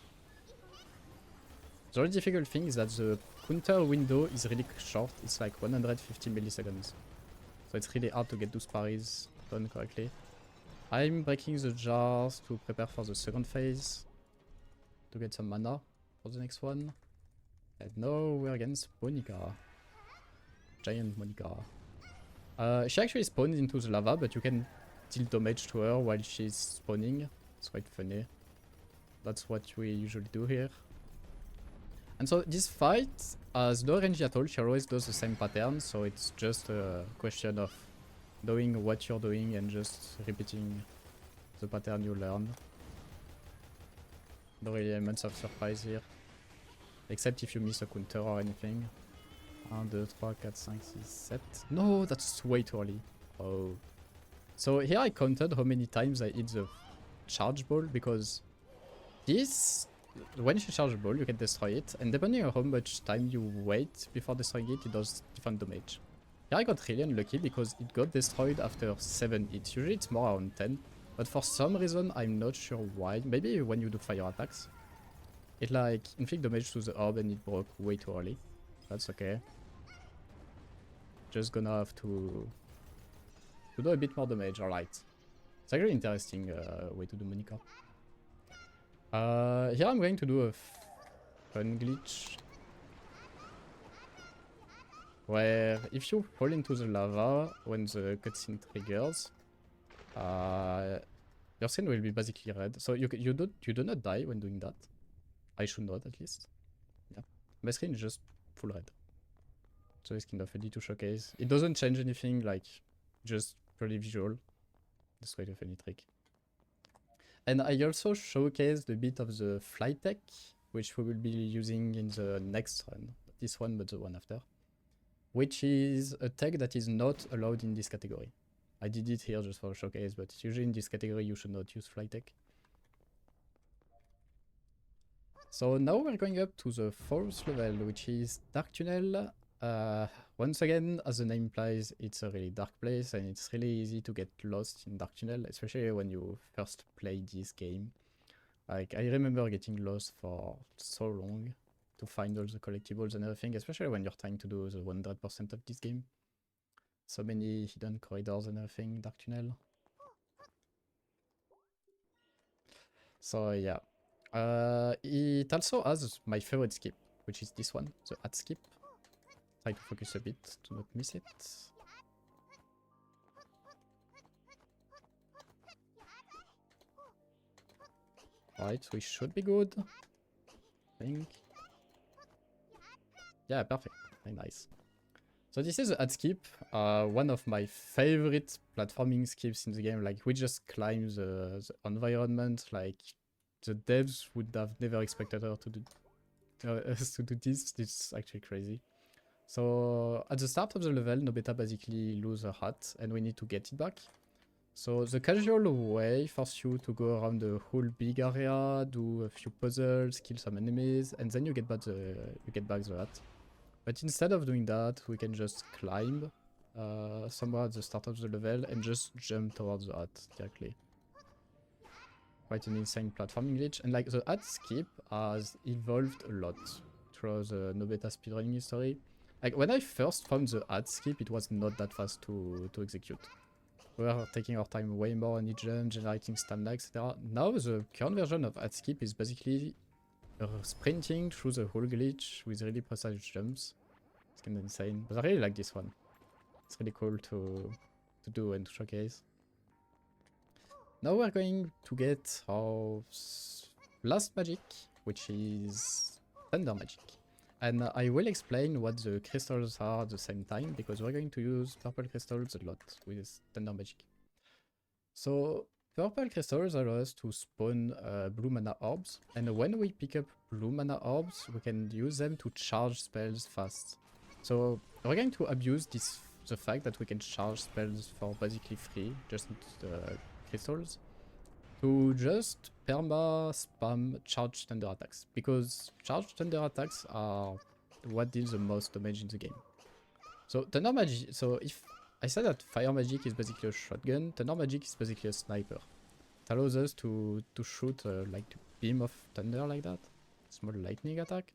The only difficult thing is that the counter window is really short, it's like 150 milliseconds. So it's really hard to get those parries done correctly. I'm breaking the jars to prepare for the second phase. To get some mana for the next one. And now we're against Monica. Giant Monica. She actually spawns into the lava, but you can deal damage to her while she's spawning. It's quite funny. That's what we usually do here. And so this fight has no range at all. She always does the same pattern, so it's just a question of knowing what you're doing and just repeating the pattern you learned. No really elements of surprise here. Except if you miss a counter or anything. 1, 2, 3, 4, 5, 6, 7. No, that's way too early. Oh. So here I counted how many times I hit the charge ball, because this, when you charge the ball, you can destroy it, and depending on how much time you wait before destroying it, it does different damage. Here I got really unlucky because it got destroyed after 7 hits. Usually it's more around 10, but for some reason I'm not sure why. Maybe when you do fire attacks, it like inflict damage to the orb and it broke way too early. That's okay. Just gonna have to do a bit more damage, alright. It's actually interesting way to do Monica. Here I'm going to do a fun glitch. Where if you fall into the lava when the cutscene triggers, your skin will be basically red. So you do not die when doing that. I should not, at least. Yeah. My screen is just full red. So it's kind of ready to showcase. It doesn't change anything, like, just pretty visual. That's quite a funny trick. And I also showcased a bit of the flight tech, which we will be using in the next run. Not this one, but the one after. Which is a tech that is not allowed in this category. I did it here just for a showcase, but usually in this category you should not use flight tech. So now we're going up to the 4th level, which is Dark Tunnel. Once again, as the name implies, it's a really dark place and it's really easy to get lost in Dark Tunnel, especially when you first play this game. Like, I remember getting lost for so long to find all the collectibles and everything, especially when you're trying to do the 100% of this game. So many hidden corridors and everything, Dark Tunnel. So yeah. It also has my favorite skip, which is this one, the hat skip. Try to focus a bit to not miss it. Right, we should be good, I think. Yeah, perfect. Very nice. So this is a hat skip, one of my favorite platforming skips in the game. Like, we just climb the environment. Like, the devs would have never expected her to do us to do this. It's actually crazy. So at the start of the level, Nobeta basically loses her hat and we need to get it back. So the casual way forces you to go around the whole big area, do a few puzzles, kill some enemies, and then you get back the hat. But instead of doing that, we can just climb somewhere at the start of the level and just jump towards the hat directly. Quite an insane platforming glitch, and like the hat skip has evolved a lot throughout the Nobeta speedrunning history. Like, when I first found the hat skip, it was not that fast to execute. We were taking our time way more on each jump, generating stamina, etc. Now the current version of hat skip is basically sprinting through the whole glitch with really precise jumps. It's kind of insane, but I really like this one. It's really cool to do and to showcase. Now we're going to get our last magic, which is Thunder Magic. And I will explain what the crystals are at the same time, because we're going to use purple crystals a lot with Thunder Magic. So purple crystals allow us to spawn blue mana orbs, and when we pick up blue mana orbs, we can use them to charge spells fast. So we're going to abuse the fact that we can charge spells for basically free, just the crystals, to just perma spam charged thunder attacks, because charged thunder attacks are what deals the most damage in the game. So thunder magic, so if I said that fire magic is basically a shotgun, thunder magic is basically a sniper. It allows us to shoot like a beam of thunder like that, small lightning attack,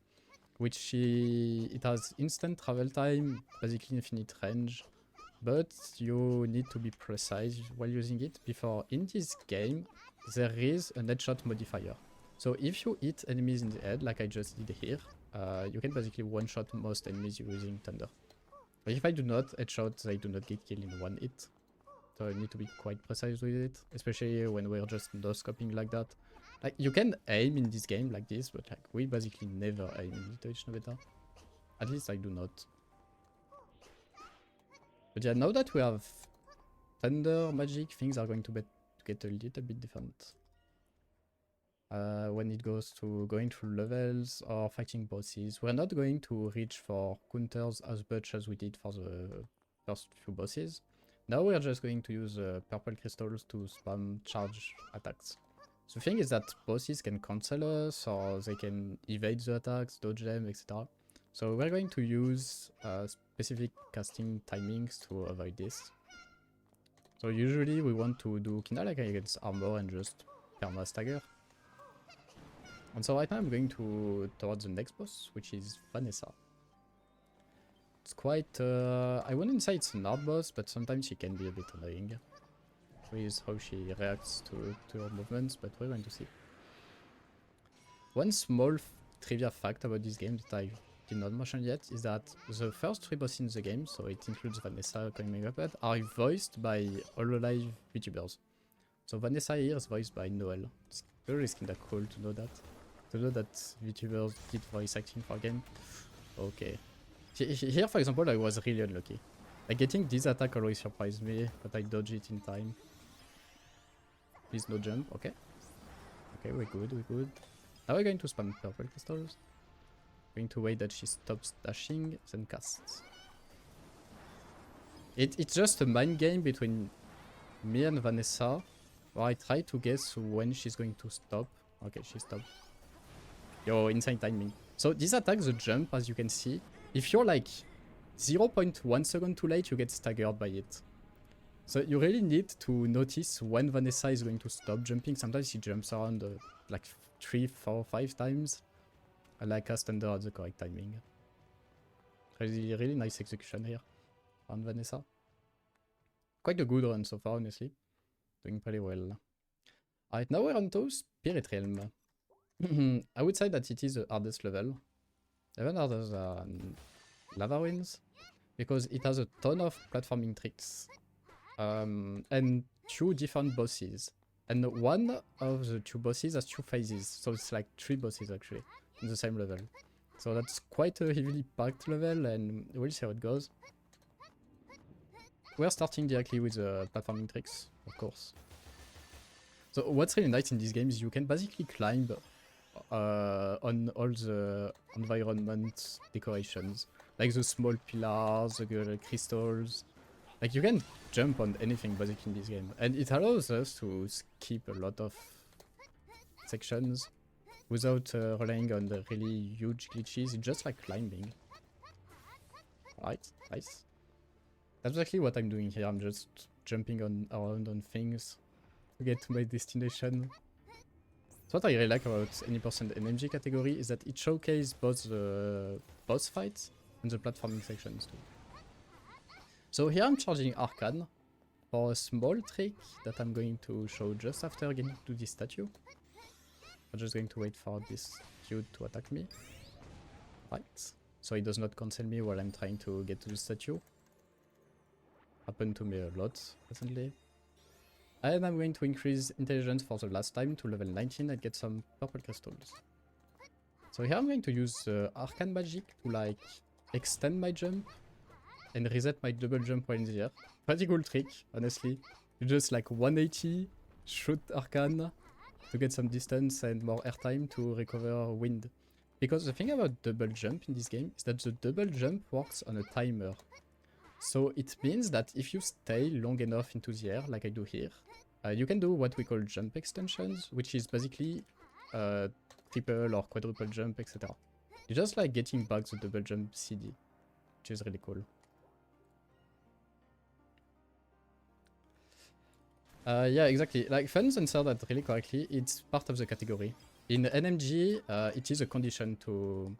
which it has instant travel time, basically infinite range, but you need to be precise while using it. Before in this game, there is an headshot modifier. So if you hit enemies in the head, like I just did here, you can basically one-shot most enemies using Thunder. But if I do not headshot, they do not get killed in one hit. So I need to be quite precise with it, especially when we're just no-scoping like that. Like, you can aim in this game like this, but like we basically never aim in Little Witch no Beta. At least I do not. But yeah, now that we have Thunder, Magic, things are going to get a little bit different. When it goes to going through levels or fighting bosses, we're not going to reach for counters as much as we did for the first few bosses. Now we're just going to use purple crystals to spam charge attacks. The thing is that bosses can cancel us, or they can evade the attacks, dodge them, etc. So we're going to use specific casting timings to avoid this. So usually we want to do kinda like against armor and just perma stagger. And so right now I'm going towards the next boss, which is Vanessa. It's quite, I wouldn't say it's an hard boss, but sometimes she can be a bit annoying with how she reacts to her movements, but we're going to see. One small trivia fact about this game that I did not mention yet is that the first 3 bosses in the game, so it includes Vanessa coming up, are voiced by Hololive VTubers. So Vanessa here is voiced by Noel. It's really kinda cool to know that. To know that VTubers did voice acting for a game. Okay. Here, for example, I was really unlucky. Like, getting this attack always surprised me, but I dodge it in time. Please no jump, okay. Okay, we're good, we're good. Now we're going to spam purple crystals. Going to wait that she stops dashing, then casts. It's just a mind game between me and Vanessa, where I try to guess when she's going to stop. Okay, she stopped. Yo, insane timing. So this attack, the jump, as you can see, if you're like 0.1 second too late, you get staggered by it. So you really need to notice when Vanessa is going to stop jumping. Sometimes she jumps around like 3, 4, 5 times. I like cast Thunder at the correct timing. Really nice execution here on Vanessa. Quite a good run so far, honestly. Doing pretty well. Alright, now we're on to Spirit Realm. I would say that it is the hardest level. Even harder than Lava Winds, because it has a ton of platforming tricks. And 2 different bosses. And one of the 2 bosses has 2 phases, so it's like 3 bosses actually, in the same level. So that's quite a heavily packed level, and we'll see how it goes. We're starting directly with the platforming tricks, of course. So what's really nice in this game is you can basically climb on all the environment decorations, like the small pillars, the crystals. Like, you can jump on anything basically in this game, and it allows us to skip a lot of sections without relying on the really huge glitches. It's just like climbing. Alright, nice. That's exactly what I'm doing here. I'm just jumping around on things to get to my destination. So what I really like about any percent NMG category is that it showcases both the boss fights and the platforming sections too. So here I'm charging Arcane for a small trick that I'm going to show just after getting to this statue. I'm just going to wait for this dude to attack me. Right, so he does not cancel me while I'm trying to get to the statue. Happened to me a lot recently. And I'm going to increase intelligence for the last time to level 19 and get some purple crystals. So here I'm going to use Arcane Magic to like extend my jump and reset my double jump while in the air. Pretty cool trick, honestly. You just like 180, shoot Arcane to get some distance and more airtime to recover wind. Because the thing about double jump in this game is that the double jump works on a timer. So it means that if you stay long enough into the air, like I do here, you can do what we call jump extensions, which is basically triple or quadruple jump, etc. You're just like getting back the double jump CD, which is really cool. Yeah, exactly. Like, Fun's answered that really correctly. It's part of the category. In NMG, it is a condition to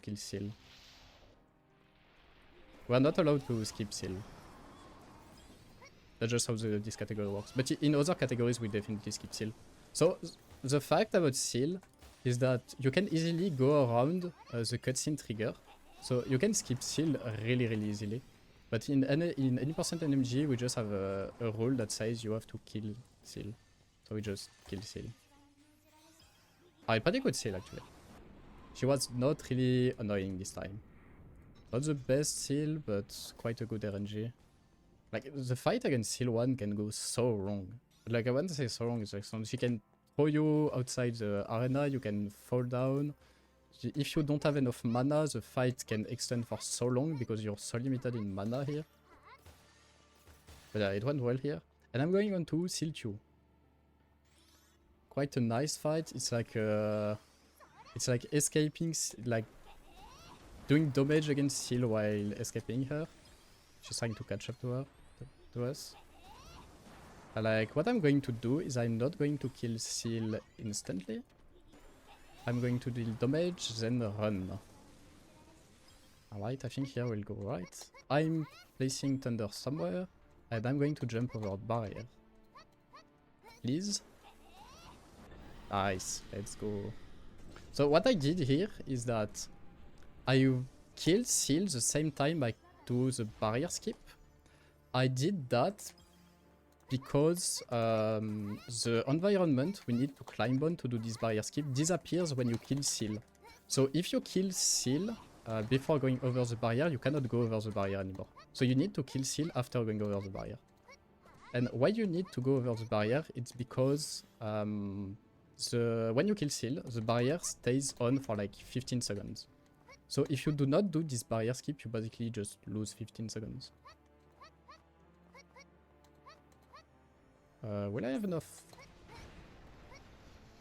kill Seal. We are not allowed to skip Seal. That's just how this category works. But in other categories, we definitely skip seal. So the fact about seal is that you can easily go around the cutscene trigger. So you can skip seal really, really easily. But in any percent NMG, we just have a rule that says you have to kill seal. So we just kill seal. Pretty good seal actually. She was not really annoying this time. Not the best seal, but quite a good RNG. Like, the fight against Seal 1 can go so wrong. Like, I want to say so wrong, it's like, she can throw you outside the arena, you can fall down. If you don't have enough mana, the fight can extend for so long because you're so limited in mana here. But it went well here. And I'm going on to Seal 2. Quite a nice fight. It's like escaping, like doing damage against Seal while escaping her. She's trying to catch up to her, to us. Like, what I'm going to do is I'm not going to kill Seal instantly. I'm going to deal damage, then run. Alright, I think here we'll go right. I'm placing Thunder somewhere, and I'm going to jump over a barrier. Please. Nice, let's go. So what I did here is that I killed Seal the same time I do the barrier skip. I did that because the environment we need to climb on to do this barrier skip disappears when you kill Seal. So if you kill Seal before going over the barrier, you cannot go over the barrier anymore. So you need to kill Seal after going over the barrier. And why you need to go over the barrier, it's because when you kill Seal, the barrier stays on for like 15 seconds. So if you do not do this barrier skip, you basically just lose 15 seconds. Will I have enough?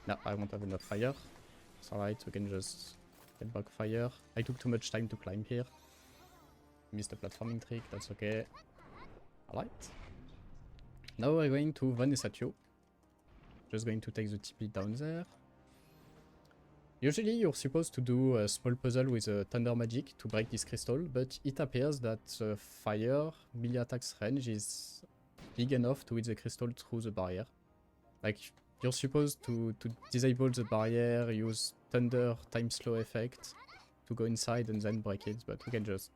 No, I won't have enough fire. It's alright, we can just get back fire. I took too much time to climb here. Missed the platforming trick, that's okay. Alright. Now we're going to Vanessa 2. Just going to take the TP down there. Usually you're supposed to do a small puzzle with a thunder magic to break this crystal, but it appears that the fire melee attacks range is big enough to hit the crystal through the barrier. Like, you're supposed to disable the barrier, use thunder time slow effect to go inside and then break it, but we can just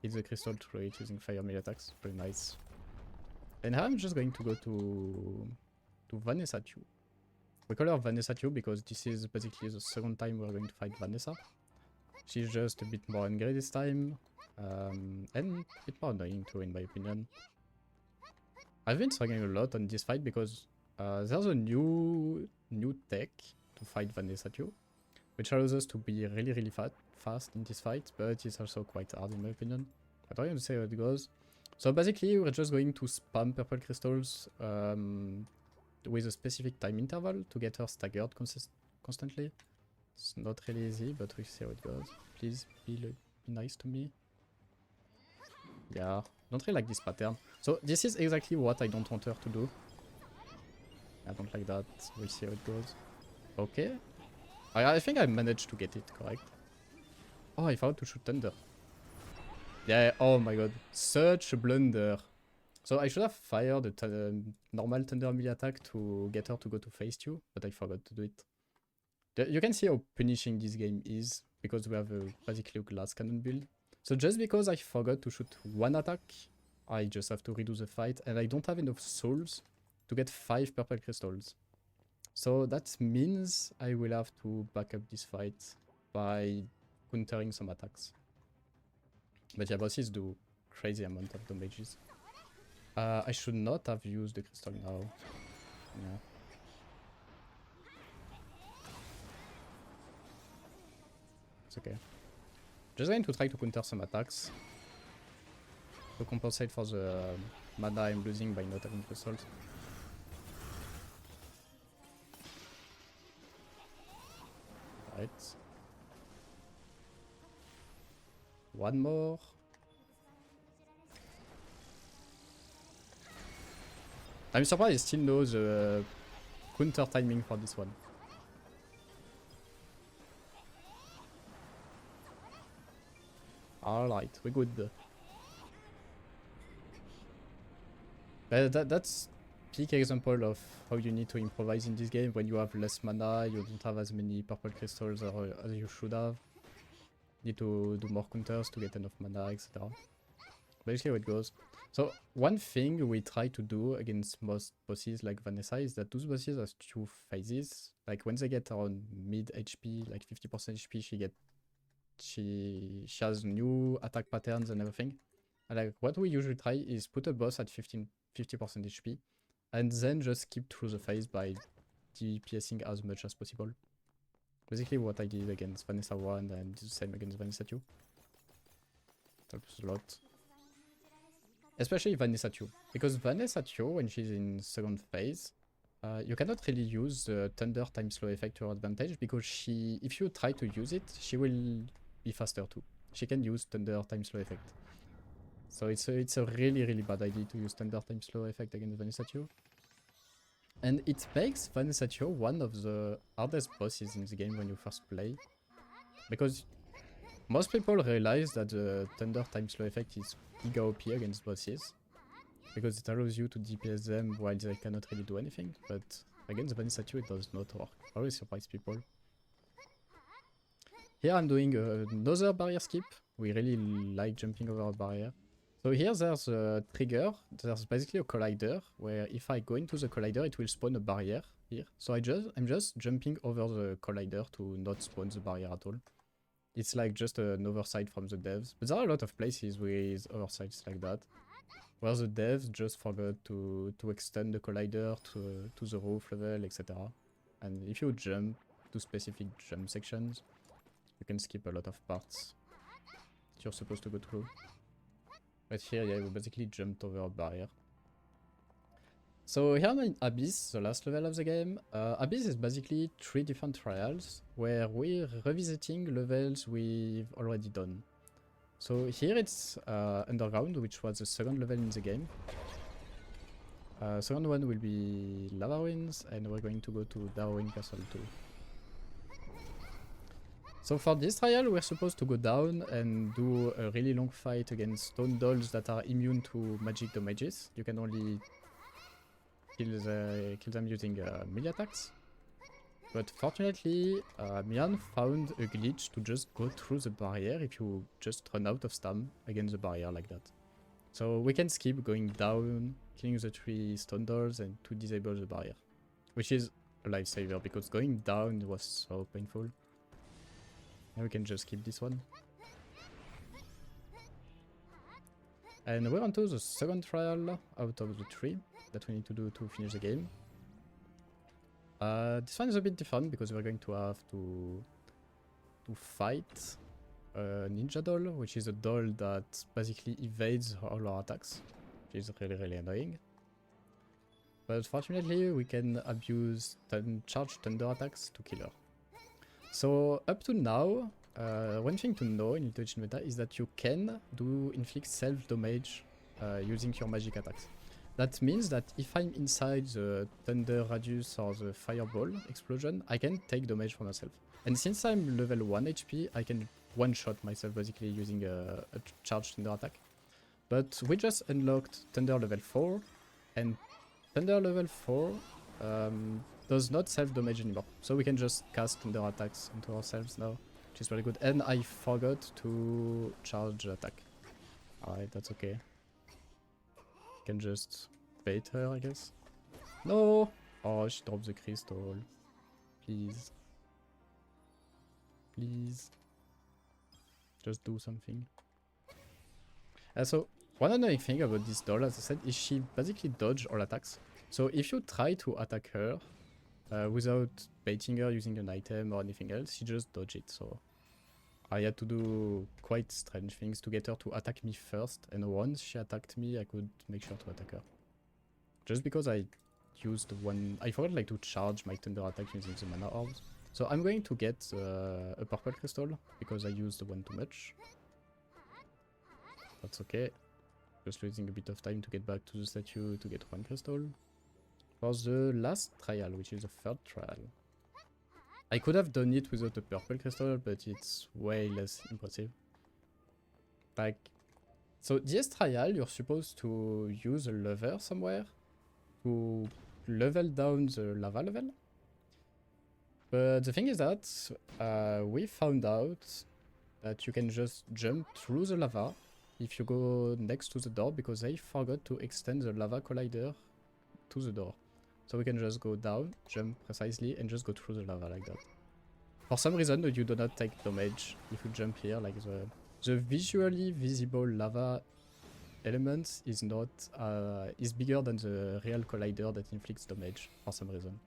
hit the crystal through it using fire melee attacks. Pretty nice. And I'm just going to go to Vanessa 2. We call her Vanessa 2 because this is basically the second time we're going to fight Vanessa. She's just a bit more angry this time, and a bit more annoying too, in my opinion. I've been struggling a lot on this fight because there's a new tech to fight Vanessa 2, which allows us to be really, really fast in this fight, but it's also quite hard in my opinion. I don't even say how it goes. So basically, we're just going to spam purple crystals with a specific time interval to get her staggered constantly. It's not really easy, but we'll see how it goes. Please be nice to me. Yeah, don't really like this pattern. So this is exactly what I don't want her to do. I don't like that. We'll see how it goes. Okay. I think I managed to get it correct. Oh, I forgot to shoot thunder. Yeah, oh my god. Such a blunder. So I should have fired a normal thunder melee attack to get her to go to phase 2, but I forgot to do it. You can see how punishing this game is, because we have basically a glass cannon build. So just because I forgot to shoot one attack, I just have to redo the fight, and I don't have enough souls to get 5 purple crystals. So that means I will have to back up this fight by countering some attacks. But yeah, bosses do crazy amount of damages. I should not have used the crystal now. Yeah. It's okay. Just going to try to counter some attacks to compensate for the mana I'm losing by not having crystals. Right. One more. I'm surprised I still know the counter timing for this one. Alright, we're good. That's peak example of how you need to improvise in this game when you have less mana, you don't have as many purple crystals as you should have. Need to do more counters to get enough mana, etc. Basically how it goes. So one thing we try to do against most bosses like Vanessa is that those bosses have 2 phases. Like when they get around mid HP, like 50% HP, she has new attack patterns and everything. And like what we usually try is put a boss at 50% HP and then just skip through the phase by DPSing as much as possible. Basically what I did against Vanessa 1 and the same against Vanessa 2. Helps a lot. Especially Vanessa 2. Because Vanessa 2, when she's in second phase, you cannot really use the Thunder time slow effect to her advantage because if you try to use it, she will be faster too. She can use Thunder time slow effect. So it's a really bad idea to use Thunder time slow effect against Vanessa 2. And it makes Vanessa 2 one of the hardest bosses in the game when you first play. Because most people realize that the Thunder time slow effect is giga OP against bosses. Because it allows you to DPS them while they cannot really do anything. But against Vanessa 2 it does not work. Always surprise people. Here I'm doing another barrier skip. We really like jumping over a barrier. So here there's a trigger, there's basically a collider, where if I go into the collider it will spawn a barrier here. So I'm just jumping over the collider to not spawn the barrier at all. It's like just an oversight from the devs, but there are a lot of places with oversights like that, where the devs just forgot to extend the collider to the roof level, etc. And if you jump to specific jump sections, you can skip a lot of parts that you're supposed to go through. But here, yeah, we basically jumped over a barrier. So here I'm in Abyss, the last level of the game. Abyss is basically 3 different trials, where we're revisiting levels we've already done. So here it's Underground, which was the second level in the game. Second one will be Lava Ruins, and we're going to go to Darwin Castle too. So for this trial, we're supposed to go down and do a really long fight against stone dolls that are immune to magic damages. You can only kill them using melee attacks. But fortunately, Mian found a glitch to just go through the barrier if you just run out of stam against the barrier like that. So we can skip going down, killing the 3 stone dolls and to disable the barrier. Which is a lifesaver because going down was so painful. And we can just keep this one. And we're on to the second trial out of the 3 that we need to do to finish the game. This one is a bit different because we're going to have to fight a ninja doll, which is a doll that basically evades all our attacks, which is really annoying. But fortunately we can abuse charged thunder attacks to kill her. So up to now, one thing to know in Little Meta is that you can inflict self-damage using your magic attacks. That means that if I'm inside the thunder radius or the fireball explosion, I can take damage for myself. And since I'm level 1 HP, I can one-shot myself basically using a charged thunder attack. But we just unlocked thunder level 4, and thunder level 4 does not self-damage anymore. So we can just cast thunder attacks onto ourselves now, which is very good. And I forgot to charge attack. Alright, that's okay. Can just bait her, I guess. No! Oh, she dropped the crystal. Please. Please. Just do something. So, one annoying thing about this doll, as I said, is she basically dodges all attacks. So if you try to attack her without baiting her using an item or anything else, she just dodges it. So I had to do quite strange things to get her to attack me first, and once she attacked me, I could make sure to attack her. Just because I used one... I forgot like to charge my thunder attack using the mana orbs. So I'm going to get a purple crystal, because I used the one too much. That's okay. Just losing a bit of time to get back to the statue to get one crystal. For the last trial, which is the third trial. I could have done it without a purple crystal, but it's way less impressive. Like, So DS trial, you're supposed to use a lever somewhere to level down the lava level. But the thing is that we found out that you can just jump through the lava if you go next to the door, because they forgot to extend the lava collider to the door. So we can just go down, jump precisely, and just go through the lava like that. For some reason, you do not take damage if you jump here. Like the visually visible lava element is not is bigger than the real collider that inflicts damage for some reason.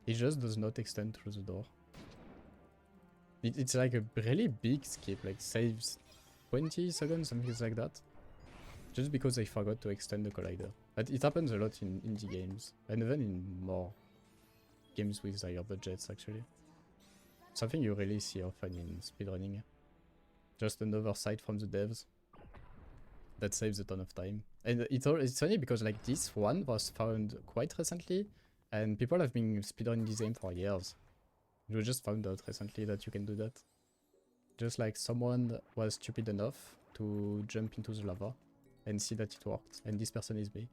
It just does not extend through the door. It's like a really big skip, like saves 20 seconds, something like that. Just because they forgot to extend the collider. But it happens a lot in indie games, and even in more games with higher budgets actually. Something you really see often in speedrunning. Just an oversight from the devs. That saves a ton of time. And it's funny because like this one was found quite recently, and people have been speedrunning this game for years. We just found out recently that you can do that. Just like someone was stupid enough to jump into the lava and see that it worked, and this person is me.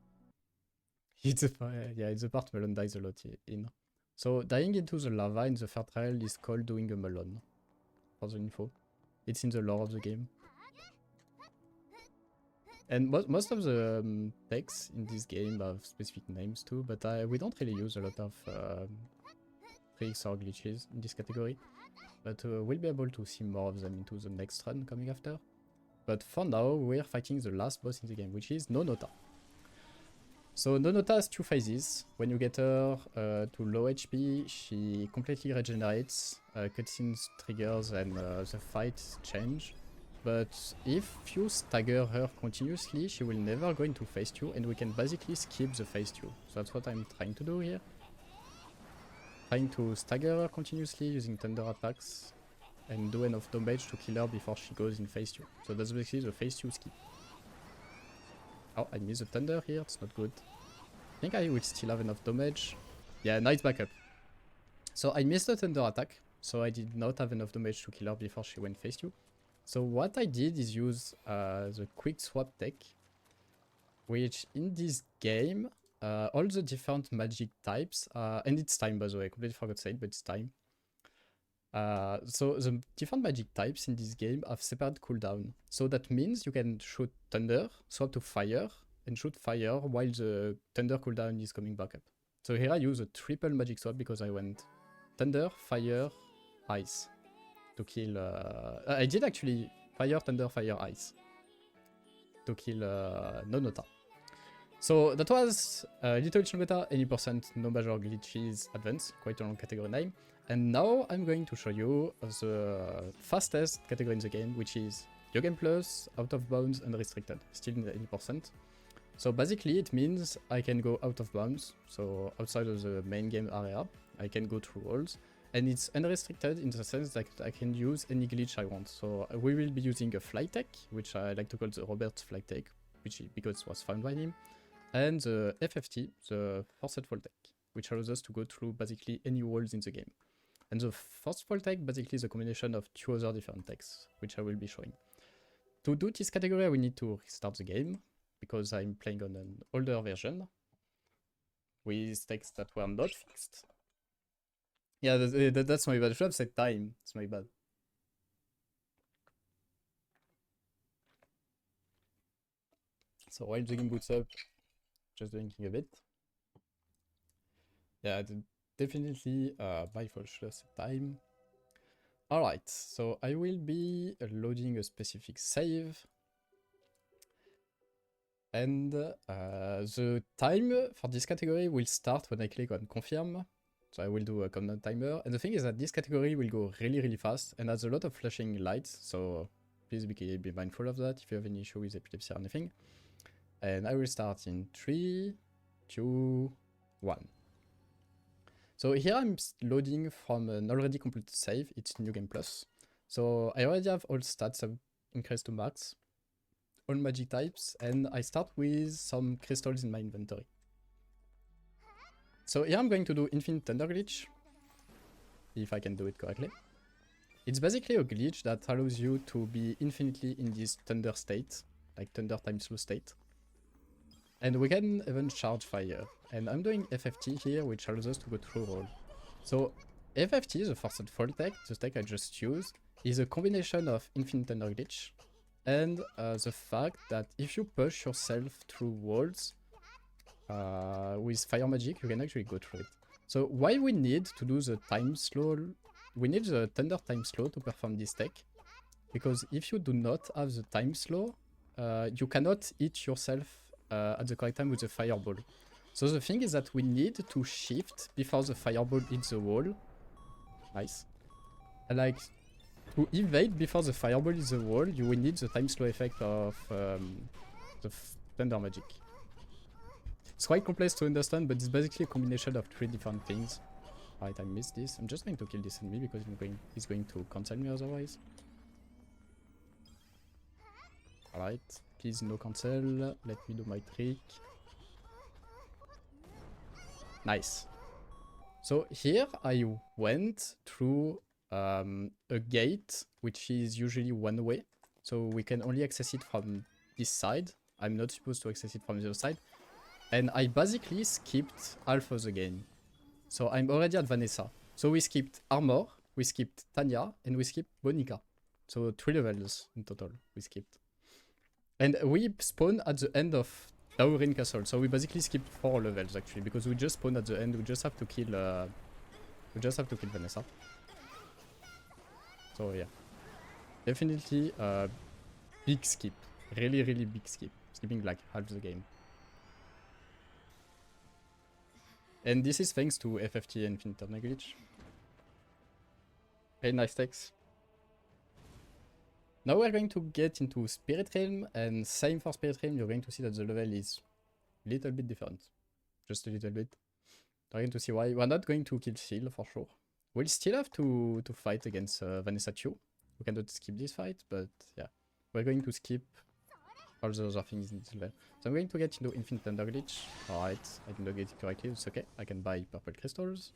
It's a part Melon dies a lot in. So dying into the lava in the third trial is called doing a melon. For the info. It's in the lore of the game. And most of the techs in this game have specific names too, but we don't really use a lot of tricks or glitches in this category. But we'll be able to see more of them into the next run coming after. But for now, we're fighting the last boss in the game, which is Nonota. So Nonota has two phases. When you get her to low HP, she completely regenerates, cutscenes triggers, and the fights change. But if you stagger her continuously, she will never go into phase 2, and we can basically skip the phase 2. So that's what I'm trying to do here. Trying to stagger her continuously using thunder attacks, and do enough damage to kill her before she goes in phase 2. So that's basically the phase 2 skip. Oh, I missed the thunder here, it's not good. I think I will still have enough damage. Yeah, nice backup. So I missed the thunder attack, so I did not have enough damage to kill her before she went phase 2. So what I did is use the quick swap tech, which in this game, all the different magic types, and it's time by the way, I completely forgot to say it, but it's time. So the different magic types in this game have separate cooldown. So that means you can shoot thunder, swap to fire, and shoot fire while the thunder cooldown is coming back up. So here I use a triple magic swap because I went thunder, fire, ice to kill... I did actually fire, thunder, fire, ice to kill Nonota. So that was Little Witch Beta, 80%, no major glitches, advanced, quite a long category name. And now I'm going to show you the fastest category in the game, which is New Game Plus, Out of Bounds, and Restricted, still in the 80%. So basically it means I can go out of bounds, so outside of the main game area, I can go through walls. And it's unrestricted in the sense that I can use any glitch I want. So we will be using a flight tech, which I like to call the Robert flight tech, because it was found by him. And the FFT, the Forced Fall tech, which allows us to go through basically any walls in the game. And the Forced Fall tech basically is a combination of two other different techs, which I will be showing. To do this category, we need to restart the game, because I'm playing on an older version, with techs that were not fixed. Yeah, that's my bad. I should have said time. It's my bad. So while the game boots up, just drinking a bit. Yeah, definitely by default should have said time. Alright, so I will be loading a specific save. And the time for this category will start when I click on confirm. So I will do a countdown timer. And the thing is that this category will go really, really fast and has a lot of flashing lights. So please be mindful of that if you have any issue with epilepsy or anything. And I will start in 3, 2, 1. So here I'm loading from an already completed save. It's New Game Plus. So I already have all stats increased to max, all magic types, and I start with some crystals in my inventory. So here I'm going to do Infinite Thunder Glitch, if I can do it correctly. It's basically a glitch that allows you to be infinitely in this thunder state like thunder time slow state. And we can even charge fire. And I'm doing FFT here, which allows us to go through roll. So FFT, the Forced Fall tech, the tech I just used, is a combination of Infinite Thunder Glitch and the fact that if you push yourself through walls with fire magic, you can actually go through it. So why we need to do the time slow, we need the Thunder time slow to perform this tech, because if you do not have the time slow, you cannot hit yourself at the correct time with the fireball. So the thing is that we need to shift before the fireball hits the wall. Nice. And like, to evade before the fireball hits the wall, you will need the time slow effect of the thunder magic. It's quite complex to understand, but it's basically a combination of 3 different things. Alright, I missed this. I'm just going to kill this enemy because he's going to cancel me otherwise. Alright, please no cancel. Let me do my trick. Nice. So here I went through a gate, which is usually one way. So we can only access it from this side. I'm not supposed to access it from the other side. And I basically skipped half of the game. So I'm already at Vanessa. So we skipped Armor, we skipped Tanya, and we skipped Bonica. So 3 levels in total we skipped. And we spawn at the end of Taurin Castle. So we basically skipped 4 levels actually, because we just spawn at the end. We just have to kill Vanessa. So yeah, definitely big skip, really big skip, skipping like half the game. And this is thanks to FFT and Infinite Thunder Glitch. Very nice text. Now we're going to get into Spirit Realm, and same for Spirit Realm, you're going to see that the level is a little bit different. Just a little bit. You're going to see why. We're not going to kill Seal for sure. We'll still have to fight against Vanessa Chu. We cannot skip this fight, but yeah. We're going to skip all the other things in this level. So I'm going to get into Infinite Thunder Glitch. Alright, I did not get it correctly, it's okay. I can buy purple crystals.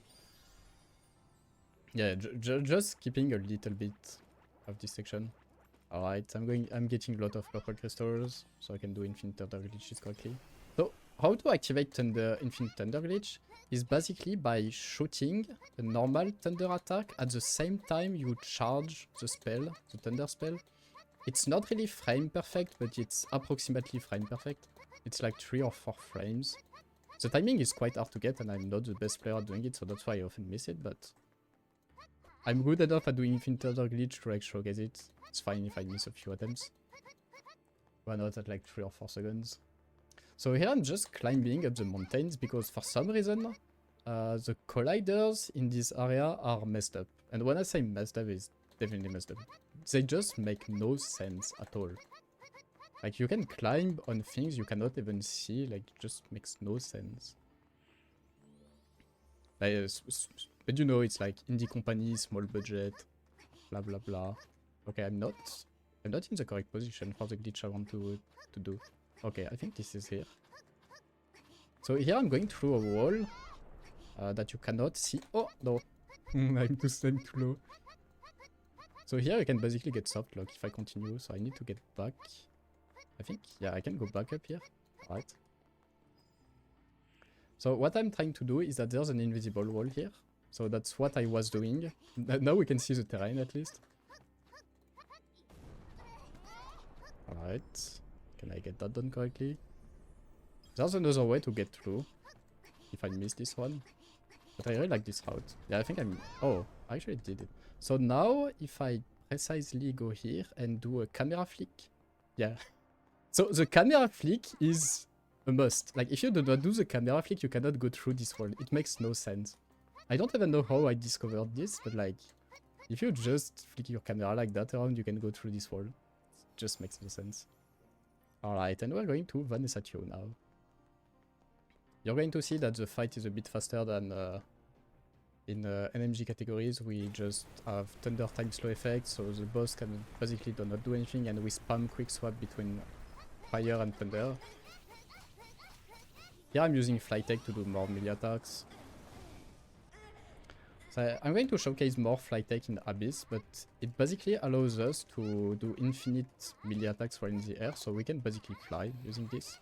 Yeah, just skipping a little bit of this section. Alright, I'm getting a lot of purple crystals, so I can do Infinite Thunder Glitches correctly. So, how to activate Infinite Thunder Glitch is basically by shooting a normal thunder attack at the same time you charge the spell, the thunder spell. It's not really frame perfect, but it's approximately frame perfect. It's like 3 or 4 frames. The timing is quite hard to get, and I'm not the best player at doing it, so that's why I often miss it, but I'm good enough at doing Infinite Thunder Glitch to like showcase it. It's fine if I miss a few attempts. Why not at like 3 or 4 seconds? So here I'm just climbing up the mountains because for some reason the colliders in this area are messed up. And when I say messed up, it's definitely messed up. They just make no sense at all. Like you can climb on things you cannot even see, like it just makes no sense. Like, but you know, it's like indie company, small budget, blah blah blah. Okay, I'm not in the correct position for the glitch I want to do. Okay, I think this is here. So here I'm going through a wall that you cannot see. Oh no, I'm too low. So here I can basically get soft lock if I continue. So I need to get back. I think, yeah, I can go back up here. Alright. So what I'm trying to do is that there's an invisible wall here. So that's what I was doing. Now we can see the terrain at least. Alright. Can I get that done correctly? There's another way to get through. If I miss this one. But I really like this route. Yeah, I think I'm... Oh, I actually did it. So now, if I precisely go here and do a camera flick... Yeah. So the camera flick is a must. Like, if you do not do the camera flick, you cannot go through this wall. It makes no sense. I don't even know how I discovered this, but like... If you just flick your camera like that around, you can go through this wall. It just makes no sense. Alright, and we're going to Vanessa Tio now. You're going to see that the fight is a bit faster than in NMG categories. We just have Thunder time slow effect, so the boss can basically do not do anything, and we spam quick swap between fire and thunder. Here I'm using Fly Tech to do more melee attacks. So I'm going to showcase more flight tech in Abyss, but it basically allows us to do infinite melee attacks while in the air, so we can basically fly using this.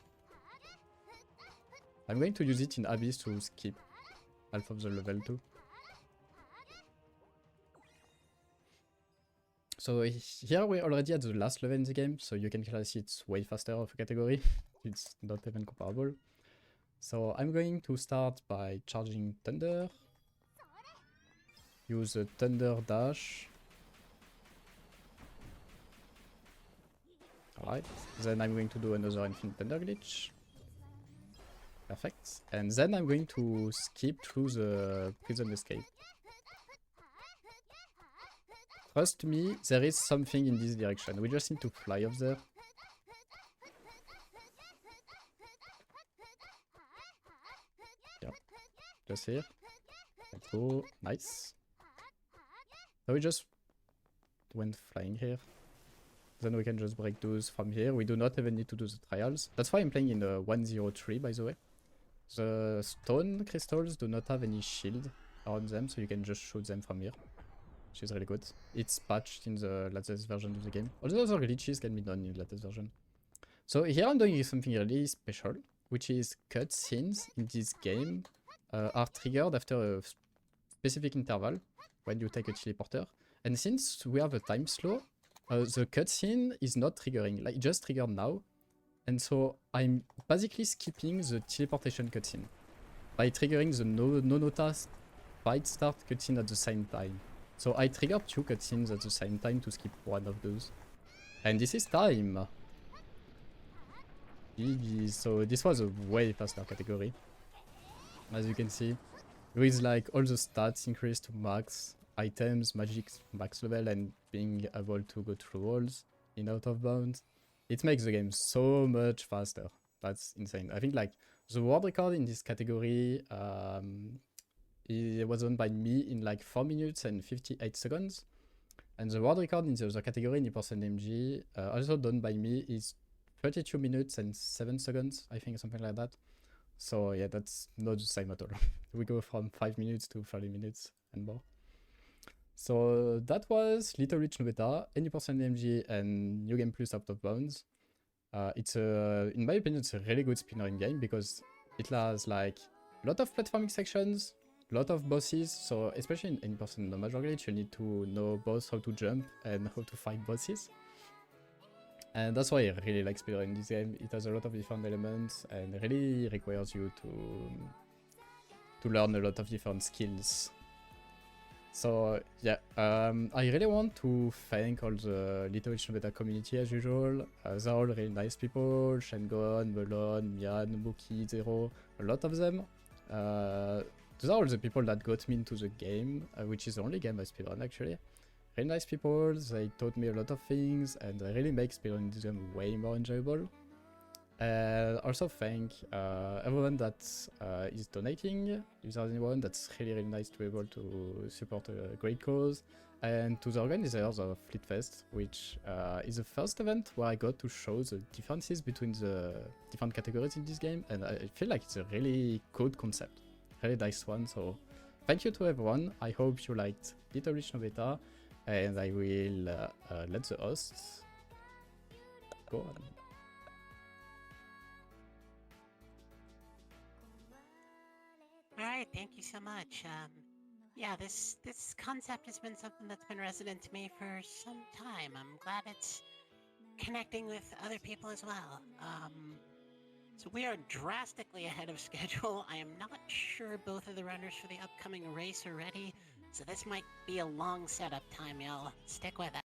I'm going to use it in Abyss to skip half of the level too. So here we're already at the last level in the game, so you can clearly see it's way faster of a category. It's not even comparable. So I'm going to start by charging Thunder. Use a Thunder Dash. Alright, then I'm going to do another Infinite Thunder Glitch. Perfect. And then I'm going to skip through the Prison Escape. Trust me, there is something in this direction. We just need to fly up there. Yeah, just here. Let's go. Nice. So we just went flying here. Then we can just break those from here. We do not even need to do the trials. That's why I'm playing in the 103, by the way. The stone crystals do not have any shield around them, so you can just shoot them from here, which is really good. It's patched in the latest version of the game. All the other glitches can be done in the latest version. So here I'm doing something really special, which is cutscenes in this game are triggered after a specific interval when you take a teleporter. And since we have a time slow, the cutscene is not triggering, like it just triggered now. And so I'm basically skipping the teleportation cutscene by triggering the no-nota fight start cutscene at the same time. So I triggered 2 cutscenes at the same time to skip one of those. And this is time. GG. So this was a way faster category, as you can see, with like all the stats increased to max, items, magic max level, and being able to go through walls in out of bounds. It makes the game so much faster. That's insane. I think like the world record in this category it was done by me in like 4 minutes and 58 seconds. And the world record in the other category in %MG, also done by me, is 32 minutes and 7 seconds, I think, something like that. So yeah, that's not the same at all. We go from 5 minutes to 30 minutes and more. So that was Little Rich Beta, any %MG, and New Game Plus Out of Bounds. It's a, in my opinion, it's a really good speedrun game because it has like a lot of platforming sections, a lot of bosses. So especially in any % no major glitch, you need to know both how to jump and how to fight bosses. And that's why I really like speedrunning this game. It has a lot of different elements and really requires you to learn a lot of different skills. So yeah, I really want to thank all the Little Witch Beta community as usual. They're all really nice people. Shengon, Melon, Mian, Mookie, Zero, a lot of them. Those are all the people that got me into the game, which is the only game I speedrun actually. Really nice people, they taught me a lot of things and they really make speedrunning this game way more enjoyable. Also thank everyone that is donating. If there's anyone, that's really nice to be able to support a great cause. And to the organizers of Fleet Fest, which is the first event where I got to show the differences between the different categories in this game, and I feel like it's a really good concept, really nice one. So thank you to everyone. I hope you liked Little Rich No Beta, and I will let the hosts go on. All right, thank you so much. Yeah, this concept has been something that's been resident to me for some time. I'm glad it's connecting with other people as well. So we are drastically ahead of schedule. I am not sure both of the runners for the upcoming race are ready, so this might be a long setup time, y'all. Stick with it.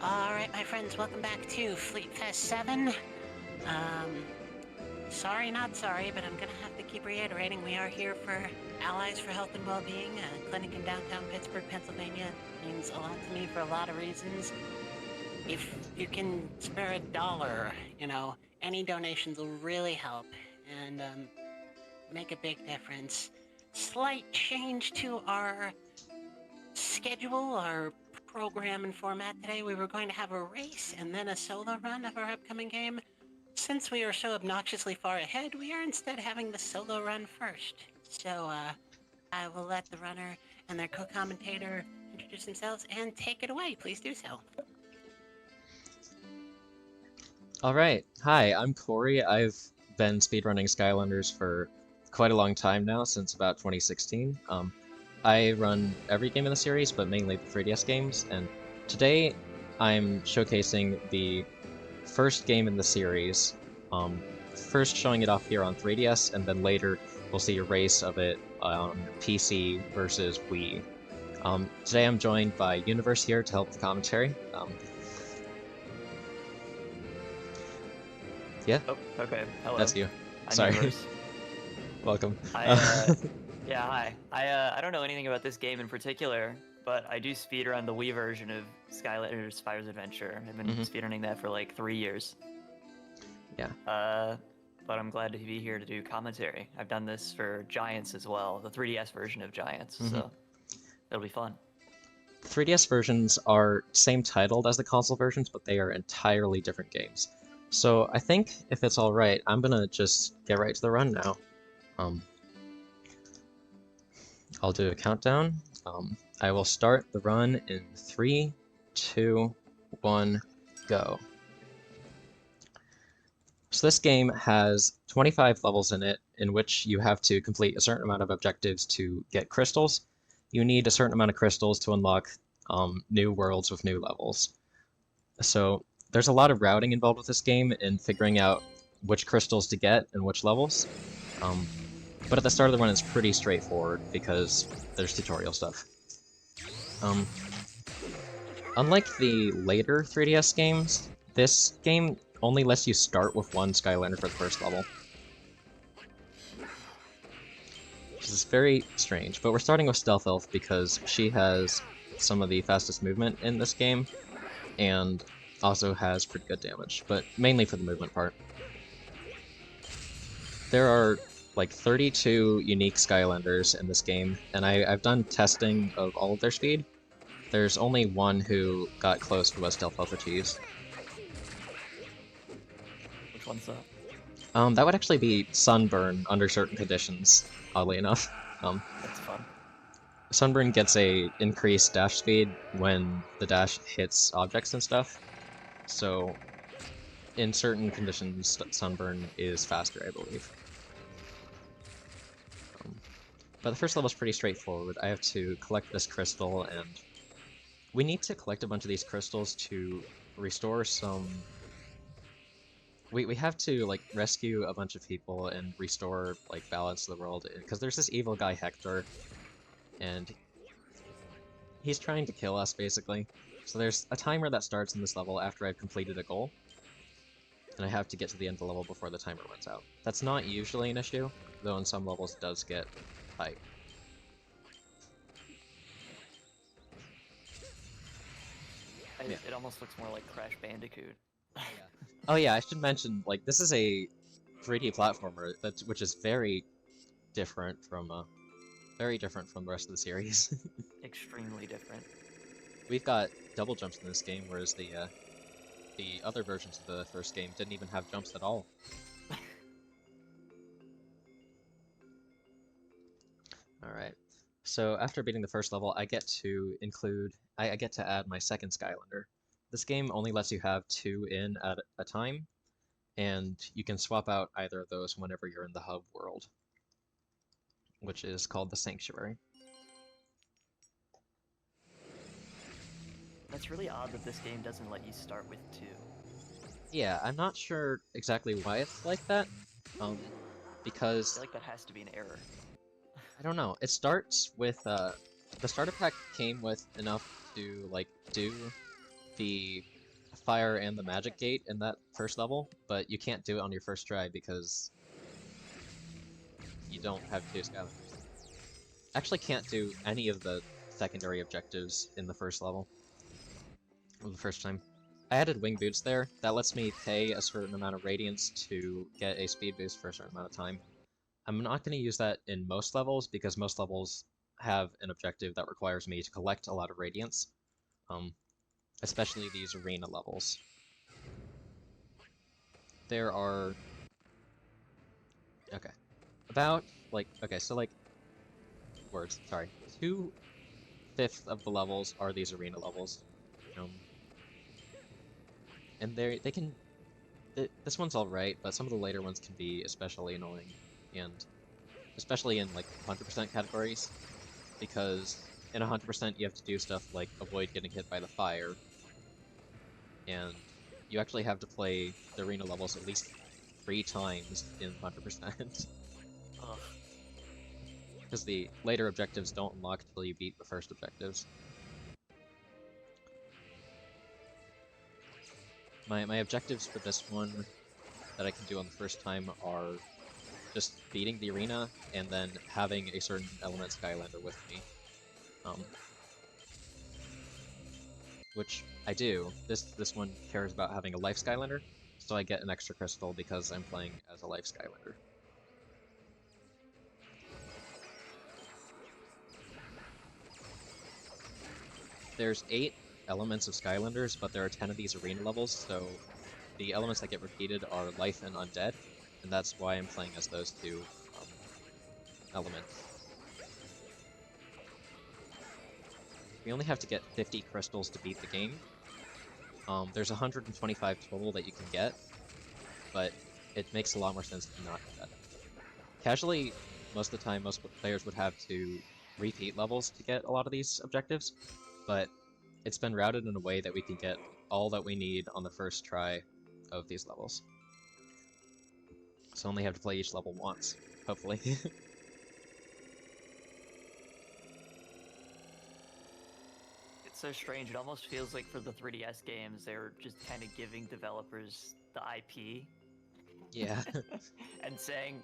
Alright, my friends, welcome back to Fest VII. Sorry, not sorry, but I'm gonna have to keep reiterating we are here for Allies for Health and Wellbeing, a clinic in downtown Pittsburgh, Pennsylvania. It means a lot to me for a lot of reasons. If you can spare $1, any donations will really help and make a big difference. Slight change to our schedule, our program and format today. We were going to have a race and then a solo run of our upcoming game. Since we are so obnoxiously far ahead, we are instead having the solo run first. So, I will let the runner and their co-commentator introduce themselves and take it away. Please do so. Alright, hi, I'm Corey. I've been speedrunning Skylanders for quite a long time now, since about 2016. I run every game in the series, but mainly the 3DS games, and today I'm showcasing the first game in the series, first showing it off here on 3DS, and then later we'll see a race of it on PC versus Wii. Today I'm joined by Universe here to help the commentary. Yeah, Oh, okay. Hello. that's you. I'm Sorry. Universe. Welcome. Yeah, hi. I don't know anything about this game in particular, but I do speedrun the Wii version of Skylanders Spyro's Adventure. I've been speedrunning that for like 3 years. Yeah. But I'm glad to be here to do commentary. I've done this for Giants as well, the 3DS version of Giants, so it'll be fun. 3DS versions are same titled as the console versions, but they are entirely different games. So I think if it's alright, I'm gonna just get right to the run now. I'll do a countdown. I will start the run in 3, 2, 1, go. So this game has 25 levels in it, in which you have to complete a certain amount of objectives to get crystals. You need a certain amount of crystals to unlock new worlds with new levels. So there's a lot of routing involved with this game in figuring out which crystals to get and which levels. But at the start of the run, it's pretty straightforward because there's tutorial stuff. Unlike the later 3DS games, this game only lets you start with one Skylander for the first level. Which is very strange, but we're starting with Stealth Elf because she has some of the fastest movement in this game, and also has pretty good damage, but mainly for the movement part. There are like 32 unique Skylanders in this game, and I've done testing of all of their speed. There's only one who got close to what Stealth Elf achieves. Which one's that? That would actually be Sunburn under certain conditions, oddly enough. That's fun. Sunburn gets a increased dash speed when the dash hits objects and stuff. So, in certain conditions, Sunburn is faster, I believe. But the first level is pretty straightforward. I have to collect this crystal, and we need to collect a bunch of these crystals to restore some... We have to, like, rescue a bunch of people and restore, like, balance to the world, because there's this evil guy, Hector, and he's trying to kill us, basically. So there's a timer that starts in this level after I've completed a goal, and I have to get to the end of the level before the timer runs out. That's not usually an issue, though in some levels it does get tight. It almost looks more like Crash Bandicoot. Oh yeah, I should mention, like, this is a 3D platformer which is very different from the rest of the series. Extremely different. We've got double jumps in this game, whereas the other versions of the first game didn't even have jumps at all. Alright, so after beating the first level, I get to add my second Skylander. This game only lets you have 2 in at a time, and you can swap out either of those whenever you're in the hub world, which is called the Sanctuary. That's really odd that this game doesn't let you start with 2. Yeah, I'm not sure exactly why it's like that, I because... feel like that has to be an error. I don't know, it starts with, the starter pack came with enough to, like, do the fire and the magic gate in that first level, but you can't do it on your first try because you don't have 2 Skylanders. Actually can't do any of the secondary objectives in the first level. Or the first time. I added wing boots there. That lets me pay a certain amount of radiance to get a speed boost for a certain amount of time. I'm not going to use that in most levels because most levels have an objective that requires me to collect a lot of radiance. Especially these arena levels. There are... Okay. About, like, okay, so like... Words, sorry. 2/5 of the levels are these arena levels. And they can... This one's alright, but some of the later ones can be especially annoying. And especially in, like, 100% categories. Because in 100% you have to do stuff like avoid getting hit by the fire. And you actually have to play the arena levels at least 3 times in 100%. Ugh. Because the later objectives don't unlock until you beat the first objectives. My objectives for this one that I can do on the first time are just beating the arena and then having a certain element Skylander with me. Which I do. This one cares about having a life Skylander, so I get an extra crystal because I'm playing as a life Skylander. There's 8 elements of Skylanders, but there are 10 of these arena levels, so the elements that get repeated are life and undead, and that's why I'm playing as those 2 elements. We only have to get 50 crystals to beat the game. There's 125 total that you can get, but it makes a lot more sense to not do that. Casually, most of the time, most players would have to repeat levels to get a lot of these objectives, but it's been routed in a way that we can get all that we need on the first try of these levels. So only have to play each level once, hopefully. It's so strange. It almost feels like for the 3DS games, they're just kind of giving developers the IP. Yeah. And saying,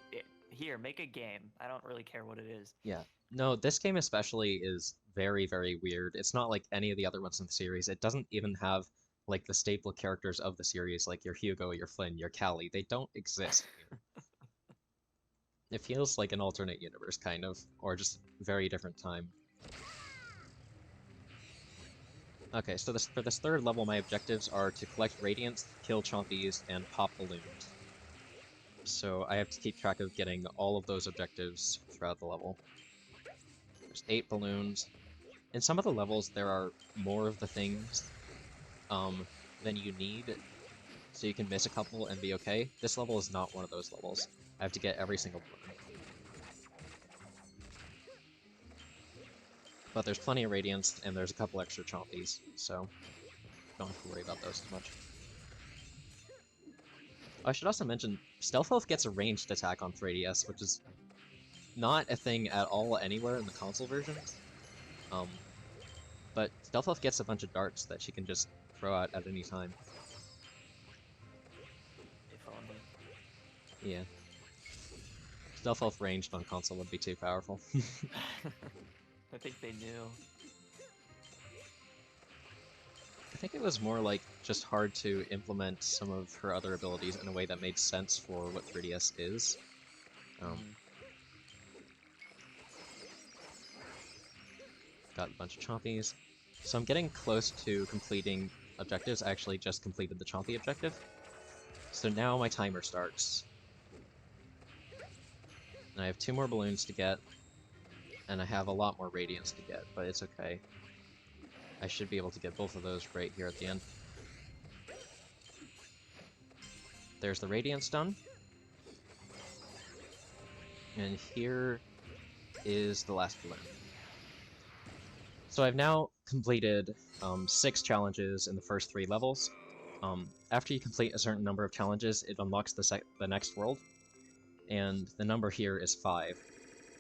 here, make a game. I don't really care what it is. Yeah. No, this game especially is very, very weird. It's not like any of the other ones in the series. It doesn't even have, like, the staple characters of the series, like your Hugo, your Flynn, your Callie. They don't exist here. It feels like an alternate universe, kind of, or just very different time. Okay, so for this third level, my objectives are to collect radiance, kill chompies, and pop balloons. So I have to keep track of getting all of those objectives throughout the level. There's 8 balloons. In some of the levels, there are more of the things than you need, so you can miss a couple and be okay. This level is not one of those levels. I have to get every single balloon. But there's plenty of radiance, and there's a couple extra chompies, so don't have to worry about those as much. I should also mention, Stealth Elf gets a ranged attack on 3DS, which is not a thing at all anywhere in the console versions. But Stealth Elf gets a bunch of darts that she can just throw out at any time. If only. Yeah. Stealth Elf ranged on console would be too powerful. I think they knew. I think it was more like just hard to implement some of her other abilities in a way that made sense for what 3DS is. Got a bunch of chompies. So I'm getting close to completing objectives. I actually just completed the chompy objective. So now my timer starts. And I have 2 more balloons to get. And I have a lot more radiance to get, but it's okay. I should be able to get both of those right here at the end. There's the radiance done. And here is the last balloon. So I've now completed 6 challenges in the first 3 levels. After you complete a certain number of challenges, it unlocks the next world. And the number here is 5.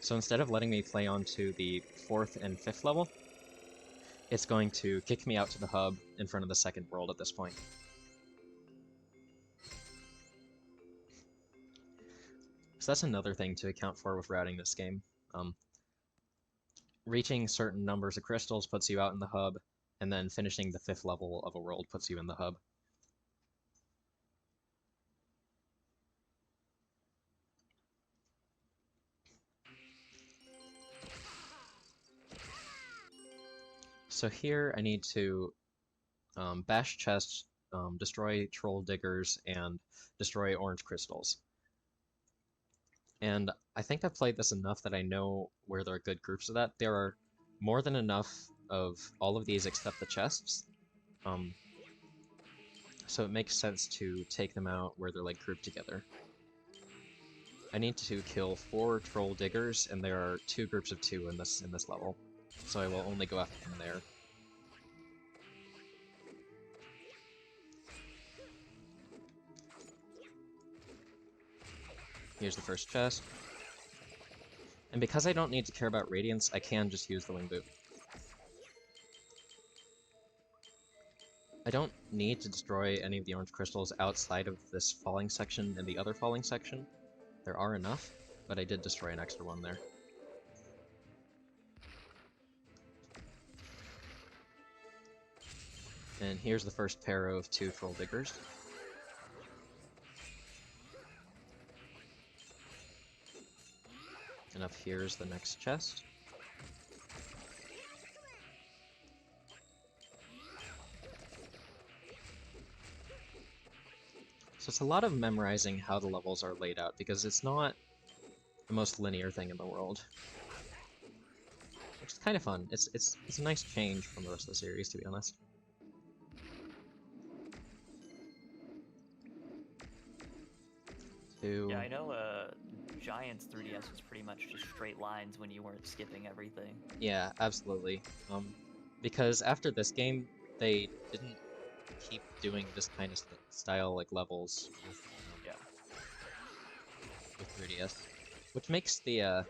So instead of letting me play on to the 4th and 5th level, it's going to kick me out to the hub in front of the second world at this point. So that's another thing to account for with routing this game. Reaching certain numbers of crystals puts you out in the hub, and then finishing the 5th level of a world puts you in the hub. So here I need to bash chests, destroy troll diggers, and destroy orange crystals. And I think I've played this enough that I know where there are good groups of that. There are more than enough of all of these except the chests. So it makes sense to take them out where they're like grouped together. I need to kill 4 troll diggers, and there are 2 groups of 2 in this level. So I will only go after them there. Here's the first chest. And because I don't need to care about radiance, I can just use the wing boot. I don't need to destroy any of the orange crystals outside of this falling section and the other falling section. There are enough, but I did destroy an extra one there. And here's the first pair of 2 troll diggers. And up here's the next chest. So it's a lot of memorizing how the levels are laid out, because it's not the most linear thing in the world. Which is kind of fun. It's a nice change from the rest of the series, to be honest. Yeah, I know Giants 3DS was pretty much just straight lines when you weren't skipping everything. Yeah, absolutely. Because after this game, they didn't keep doing this kind of style like levels with 3DS, which makes the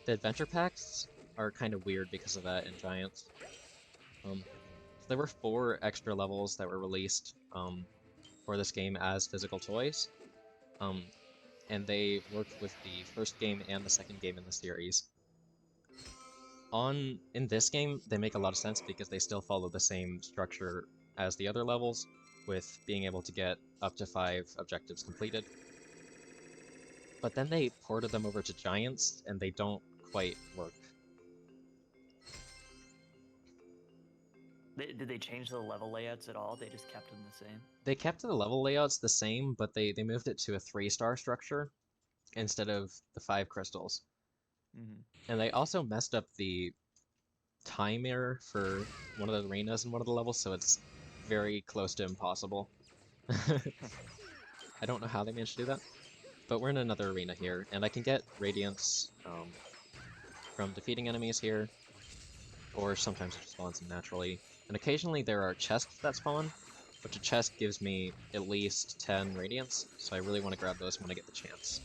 adventure packs are kind of weird because of that in Giants. So there were 4 extra levels that were released for this game as physical toys. And they worked with the first game and the second game in the series. In this game, they make a lot of sense because they still follow the same structure as the other levels, with being able to get up to 5 objectives completed. But then they ported them over to Giants, and they don't quite work. Did they change the level layouts at all? They just kept them the same? They kept the level layouts the same, but they moved it to a 3-star structure instead of the 5 crystals. Mm-hmm. And they also messed up the timer for one of the arenas in one of the levels, so it's very close to impossible. I don't know how they managed to do that, but we're in another arena here, and I can get radiance from defeating enemies here, or sometimes it just spawns them naturally. And occasionally there are chests that spawn, which a chest gives me at least 10 radiance, so I really want to grab those when I get the chance.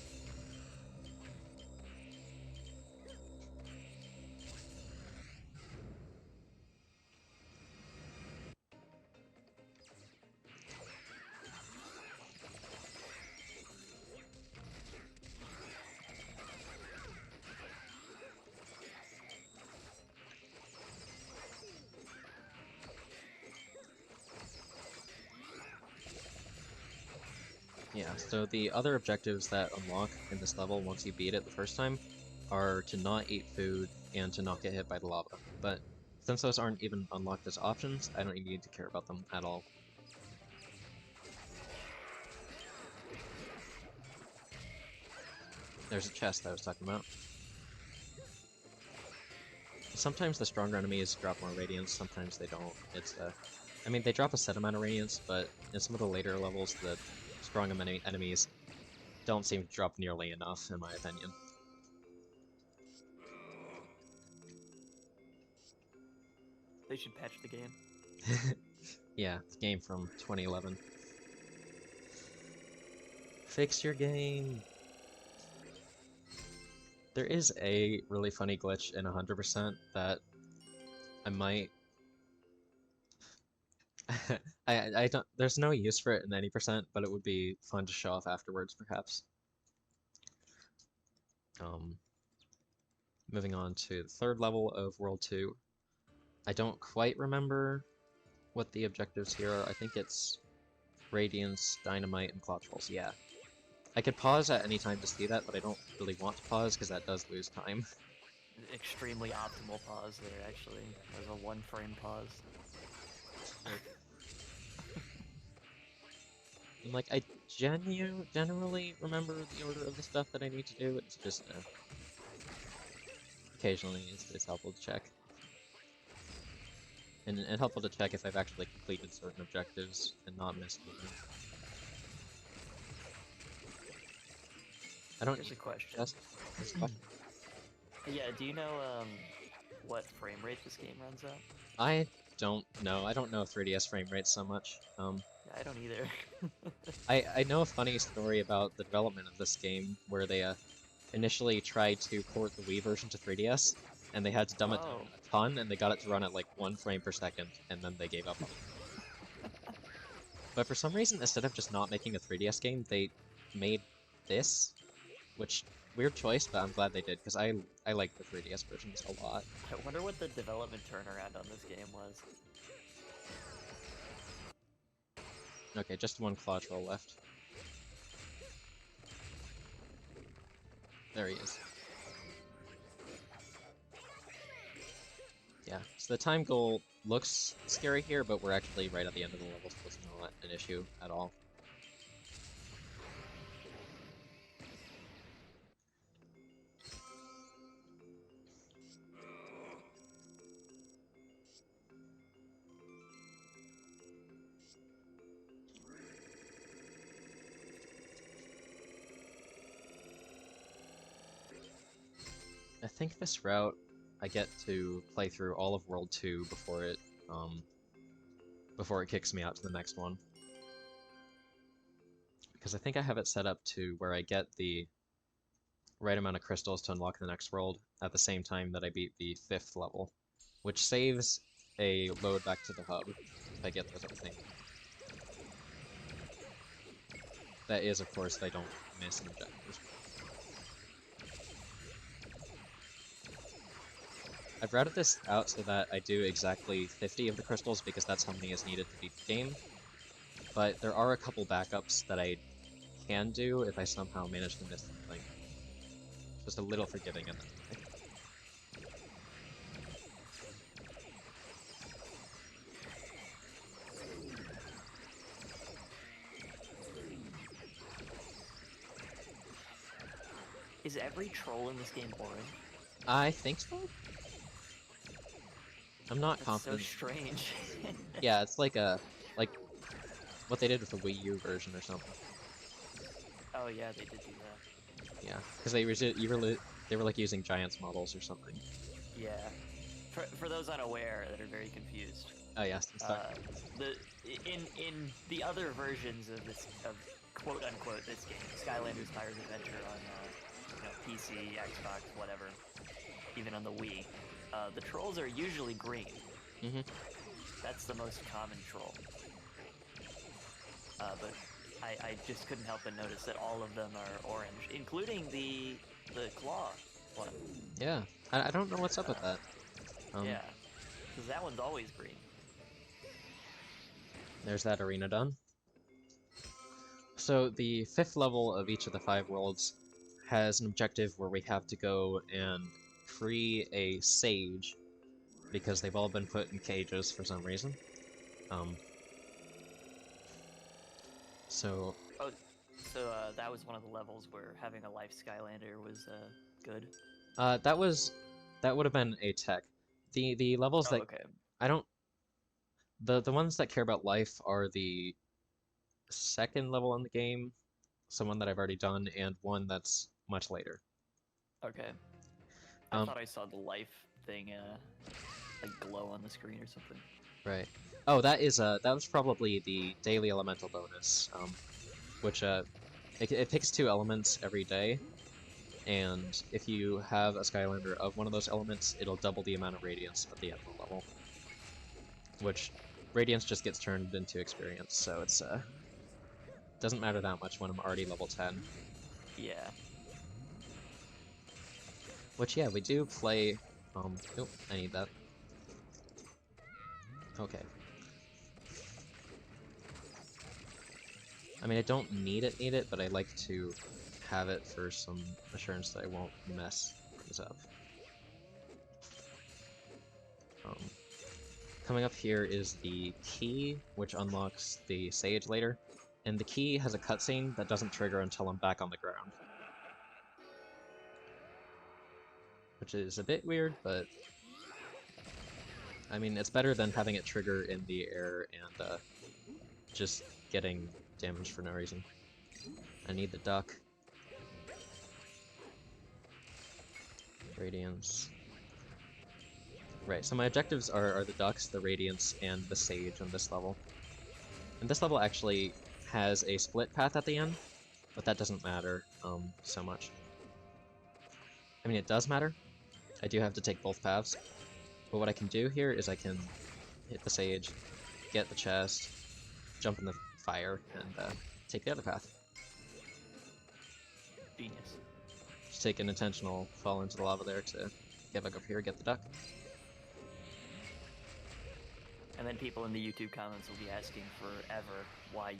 Yeah, so the other objectives that unlock in this level once you beat it the first time are to not eat food and to not get hit by the lava. But since those aren't even unlocked as options, I don't even need to care about them at all. There's a chest that I was talking about. Sometimes the stronger enemies drop more radiance, sometimes they don't. I mean, they drop a set amount of radiance, but in some of the later levels, the strong enemies don't seem to drop nearly enough, in my opinion. They should patch the game. Yeah, the game from 2011. Fix your game! There is a really funny glitch in 100% that I might I don't. There's no use for it in any percent, but it would be fun to show off afterwards, perhaps. Moving on to the third level of World 2. I don't quite remember what the objectives here are. I think it's Radiance, Dynamite, and Claw Trolls. Yeah. I could pause at any time to see that, but I don't really want to pause because that does lose time. Extremely optimal pause there, actually. There's a 1-frame pause. And like, I generally remember the order of the stuff that I need to do. It's just occasionally it's helpful to check. And helpful to check if I've actually completed certain objectives and not missed anything. I don't. Here's a question. Just this question. Yeah, do you know what frame rate this game runs at? I don't know. I don't know 3DS frame rates so much. Yeah, I don't either. I know a funny story about the development of this game where they initially tried to port the Wii version to 3DS, and they had to dumb it down a ton, and they got it to run at like 1 frame per second, and then they gave up on it. But for some reason, instead of just not making a 3DS game, they made this, which weird choice, but I'm glad they did because I like the 3DS versions a lot. I wonder what the development turnaround on this game was. Okay, just 1 Claw Troll left. There he is. Yeah, so the time goal looks scary here, but we're actually right at the end of the level, so it's not an issue at all. I think this route, I get to play through all of World 2 before it kicks me out to the next one. Because I think I have it set up to where I get the right amount of crystals to unlock the next world at the same time that I beat the 5th level, which saves a load back to the hub if I get those at the same time. That is, of course, if I don't miss an objective. I've routed this out so that I do exactly 50 of the crystals because that's how many is needed to beat the game. But there are a couple backups that I can do if I somehow manage to miss something. Just a little forgiving in that way. Is every troll in this game orange? I think so? I'm not That's confident. so strange. Yeah, it's like what they did with the Wii U version or something. Oh yeah, they did do that. Yeah, because they were like using Giants models or something. Yeah. For those unaware that are very confused, Oh yes, in the other versions of this quote unquote this game, Skylanders Spyro's Adventure on PC, Xbox, whatever, even on the Wii, the trolls are usually green. Mm-hmm. That's the most common troll. But I just couldn't help but notice that all of them are orange, including the claw one. Yeah, I don't know what's up with that. Yeah, because that one's always green. There's that arena done. So the 5th level of each of the 5 worlds has an objective where we have to go and free a sage because they've all been put in cages for some reason. So that was one of the levels where having a life Skylander was good. that would have been a tech. The levels that Okay. I don't the ones that care about life are the 2nd level in the game, someone that I've already done, and one that's much later. Okay. I thought I saw the life thing like glow on the screen or something. Right. Oh, that was probably the daily elemental bonus, which it picks 2 elements every day, and if you have a Skylander of one of those elements, it'll double the amount of radiance at the end of the level. Which Radiance just gets turned into experience, so it's doesn't matter that much when I'm already level 10. Yeah. Which, yeah, we do play, oh, I need that. Okay. I mean, I don't need it, but I like to have it for some assurance that I won't mess things up. Coming up here is the key, which unlocks the sage later, and the key has a cutscene that doesn't trigger until I'm back on the ground. Which is a bit weird, but I mean, it's better than having it trigger in the air and just getting damaged for no reason. I need the duck. Radiance. Right, so my objectives are the ducks, the radiance, and the sage on this level. And this level actually has a split path at the end, but that doesn't matter so much. I mean, it does matter. I do have to take both paths. But what I can do here is I can hit the sage, get the chest, jump in the fire, and take the other path. Genius. Just take an intentional fall into the lava there to get back up here, get the duck. And then people in the YouTube comments will be asking forever why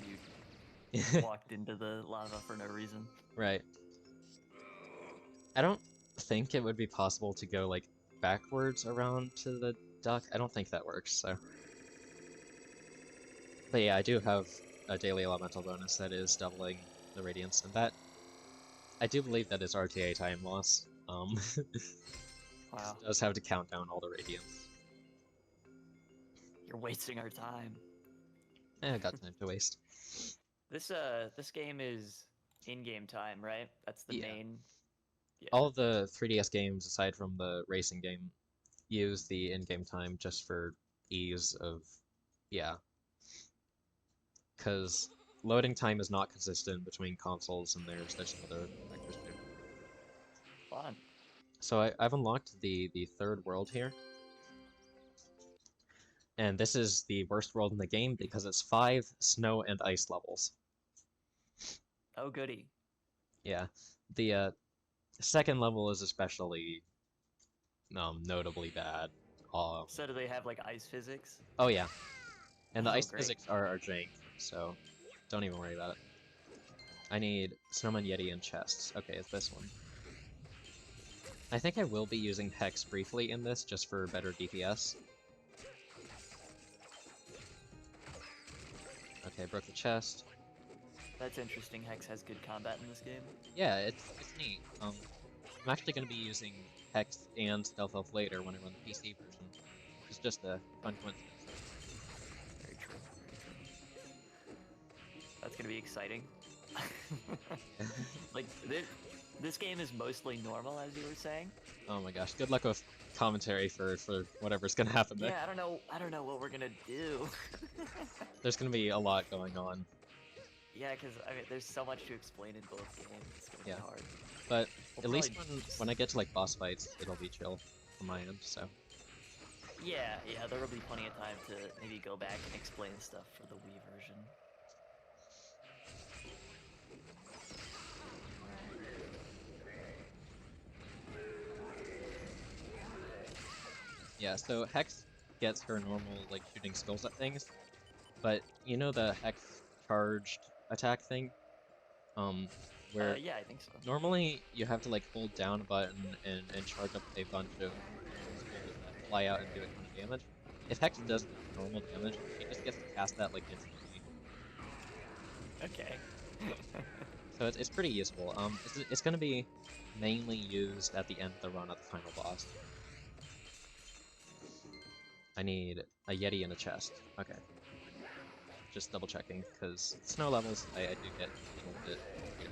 you walked into the lava for no reason. Right. I don't think it would be possible to go, like, backwards around to the duck. I don't think that works, so... But yeah, I do have a daily elemental bonus that is doubling the radiance, and that... I do believe that is RTA time loss. Wow. It does have to count down all the radiance. You're wasting our time. I got time to waste. This game is in-game time, right? That's the Yeah. main... Yeah. All of the 3DS games, aside from the racing game, use the in-game time just for ease of... Yeah. Because loading time is not consistent between consoles, and there's some other factors too. Fun. So I've unlocked the third world here. And this is the worst world in the game because it's 5 snow and ice levels. Oh, goody. Yeah. The second level is especially notably bad. So do they have, like, ice physics? Oh yeah. And the Oh, ice great. physics are jank, so don't even worry about it. I need Snowman Yeti and chests. Okay, it's this one. I think I will be using Hex briefly in this just for better DPS. Okay, broke the chest. That's interesting. Hex has good combat in this game. Yeah, it's neat. I'm actually going to be using Hex and Stealth Elf later when I run the PC version. It's just a fun coincidence. Very true. Very true. That's gonna be exciting. Like, this game is mostly normal, as you were saying. Oh my gosh, good luck with commentary for whatever's gonna happen there. Yeah, I don't know what we're gonna do. There's gonna be a lot going on. Yeah, because I mean, there's so much to explain in both games. It's gonna be hard. But We'll at least probably when I get to like boss fights, it'll be chill on my end, so. Yeah, there will be plenty of time to maybe go back and explain stuff for the Wii version. Yeah, so Hex gets her normal like shooting skills at things, but you know the Hex charged attack thing? Where Yeah, I think so. normally you have to like hold down a button and charge up a bunch of skills that fly out and do a ton of damage. If Hex does normal damage, she just gets to cast that like instantly. Okay. So it's pretty useful. It's gonna be mainly used at the end of the run at the final boss. I need a Yeti and a chest. Okay. Just double checking, because snow levels I do get a little bit weird.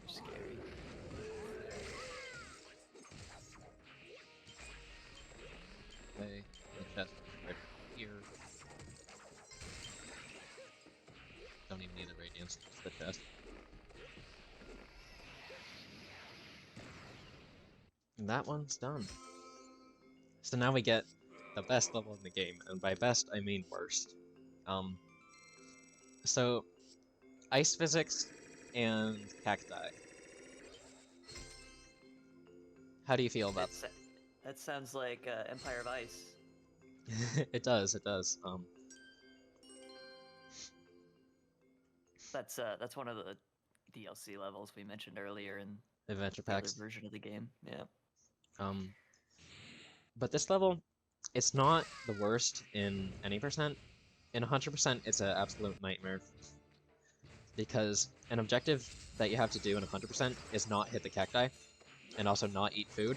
Scary. Okay, the chest is right here. Don't even need the radiance, just the chest. And that one's done. So now we get the best level in the game, and by best I mean worst. So ice physics and cacti. How do you feel about that? That sounds like Empire of Ice. It does, it does. That's one of the DLC levels we mentioned earlier in Adventure the other packs. version of the game. Yeah. But this level, it's not the worst in any percent. In 100%, it's an absolute nightmare. Because an objective that you have to do in 100% is not hit the cacti, and also not eat food.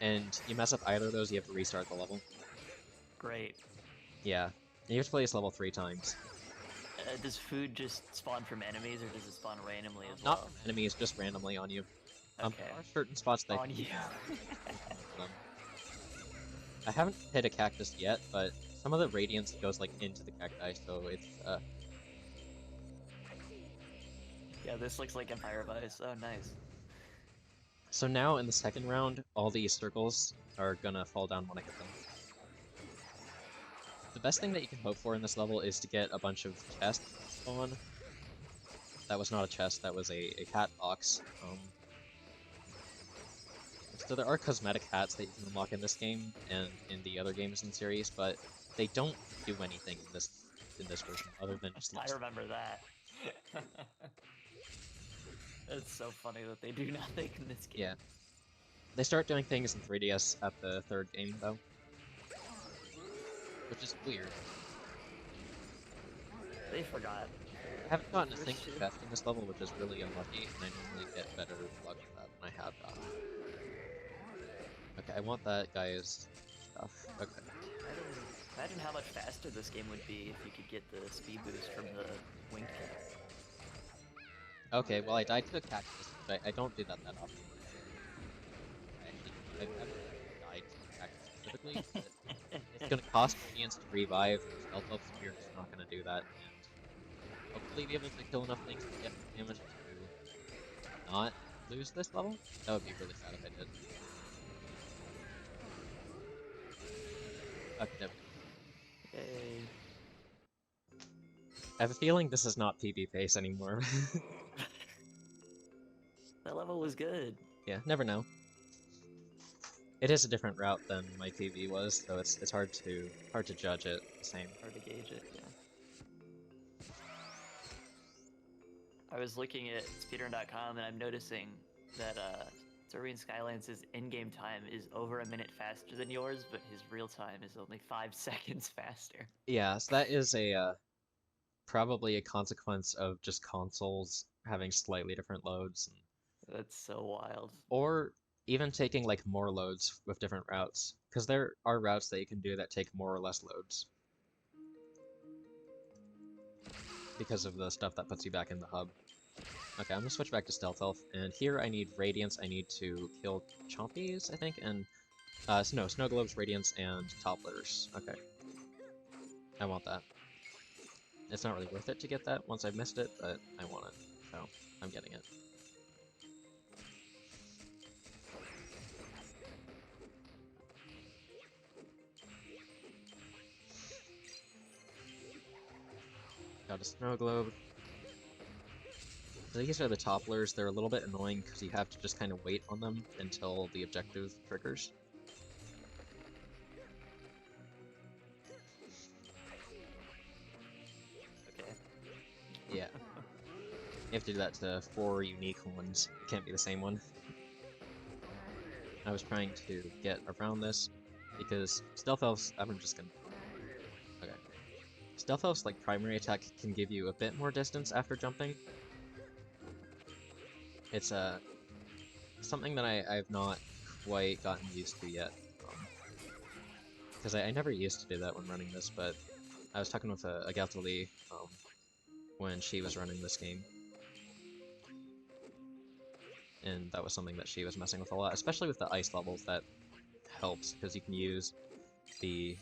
And you mess up either of those, you have to restart the level. Great. Yeah. You have to play this level 3 times. Does food just spawn from enemies, or does it spawn randomly as Not well? from enemies, just randomly on you. Okay. There are certain spots that On you. I haven't hit a cactus yet, but some of the radiance goes like into the cacti, so it's Yeah, this looks like Empire of Ice. Oh, nice. So now in the second round, all these circles are gonna fall down when I hit them. The best thing that you can hope for in this level is to get a bunch of chests spawn. That was not a chest, that was a hat box. So there are cosmetic hats that you can unlock in this game and in the other games in the series, but they don't do anything in this version other than just I remember that. It's so funny that they do nothing in this game. Yeah. They start doing things in 3DS at the third game, though. Which is weird. They forgot. I haven't gotten a single chest in this level, which is really unlucky, and I normally get better luck with that than I have gotten. Okay, I want that guy's stuff. Okay. Imagine how much faster this game would be if you could get the speed boost from the winged cat. Okay, well I died to a cactus, but I don't do that often. I've never died to a cactus specifically. It's gonna cost minions to revive, and Stealth Spear is not gonna do that, and hopefully be able to kill enough things to get damage to not lose this level. That would be really sad if I did. Okay, there we go. Yay. I have a feeling this is not PB pace anymore. That level was good. Yeah, never know. It is a different route than my PB was, so it's hard to judge it the same. Hard to gauge it, yeah. I was looking at speedrun.com and I'm noticing that Serene Skylance's in-game time is over a minute faster than yours, but his real time is only 5 seconds faster. Yeah, so that is a probably a consequence of just consoles having slightly different loads. That's so wild. Or even taking like more loads with different routes, because there are routes that you can do that take more or less loads. Because of the stuff that puts you back in the hub. Okay, I'm gonna switch back to Stealth Elf, and here I need Radiance, I need to kill Chompies, I think, and no, Snow Globes, Radiance, and Topplers. Okay. I want that. It's not really worth it to get that once I've missed it, but I want it, so I'm getting it. Got a Snow Globe. These are the Topplers. They're a little bit annoying because you have to just kind of wait on them until the objective triggers. Okay. Yeah. You have to do that to 4 unique ones. It can't be the same one. I was trying to get around this because Stealth Elves, I'm just gonna... Okay. Stealth Elves, like, primary attack can give you a bit more distance after jumping. It's something that I've not quite gotten used to yet. Because I never used to do that when running this, but I was talking with a Gatali when she was running this game. And that was something that she was messing with a lot, especially with the ice levels. That helps, because you can use the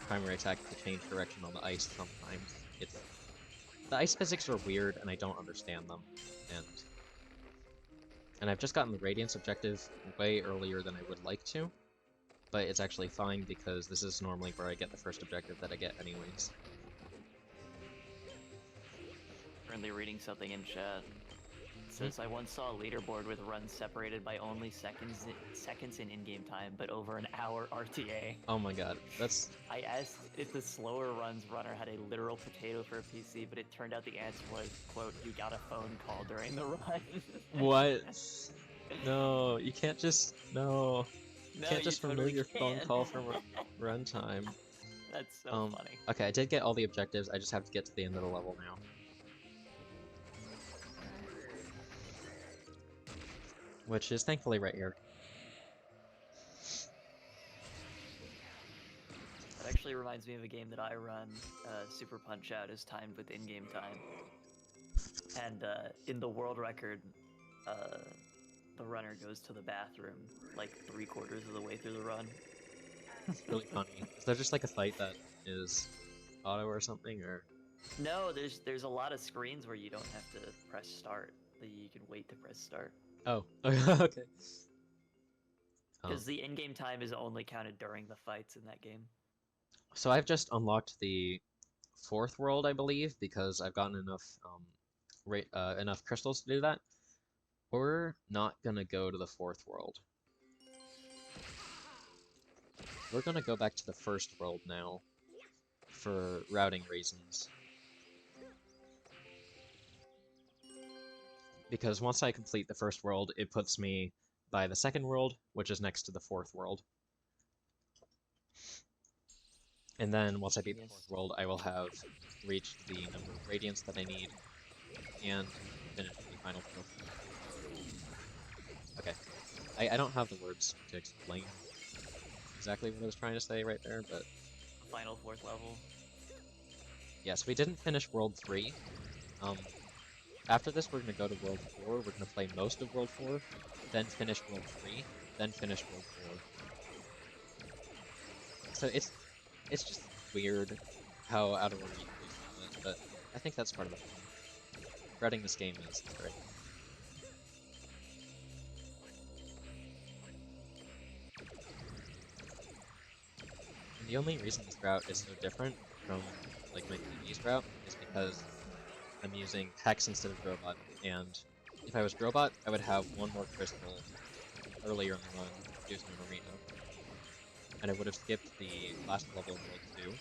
primary attack to change direction on the ice sometimes. The ice physics are weird, and I don't understand them. And I've just gotten the Radiance objective way earlier than I would like to, but it's actually fine because this is normally where I get the first objective that I get anyways. Currently reading something in chat. It says, I once saw a leaderboard with runs separated by only seconds in in-game time, but over an hour RTA. Oh my god, that's... I asked if the slower runs runner had a literal potato for a PC, but it turned out the answer was, quote, you got a phone call during the run. What? No, you can't just... No. You No, can't you just totally remove your phone can. call from runtime. That's so funny. Okay, I did get all the objectives, I just have to get to the end of the level now. Which is thankfully right here. That actually reminds me of a game that I run. Super Punch Out is timed with in-game time. And in the world record, the runner goes to the bathroom like 3/4 of the way through the run. It's really funny. Is there just like a fight that is auto or something, or...? No, there's a lot of screens where you don't have to press start. That you can wait to press start. Oh, okay. Because the in-game time is only counted during the fights in that game. So I've just unlocked the 4th world, I believe, because I've gotten enough enough crystals to do that. We're not gonna go to the 4th world. We're gonna go back to the 1st world now, for routing reasons. Because once I complete the 1st world, it puts me by the 2nd world, which is next to the 4th world. And then once I beat the 4th world, I will have reached the number of radiants that I need, and finished the final 4th. Okay. I don't have the words to explain exactly what I was trying to say right there, but... Final 4th level. Yes, we didn't finish World 3. After this, we're going to go to World 4, we're going to play most of World 4, then finish World 3, then finish World 4. So it's just weird how out of order you can do it, but I think that's part of the fun. Running this game is great. And the only reason this route is so different from like my PvE's route is because I'm using Hex instead of Robot, and if I was Robot, I would have one more crystal earlier in the run using an arena. And I would have skipped the last level of World 2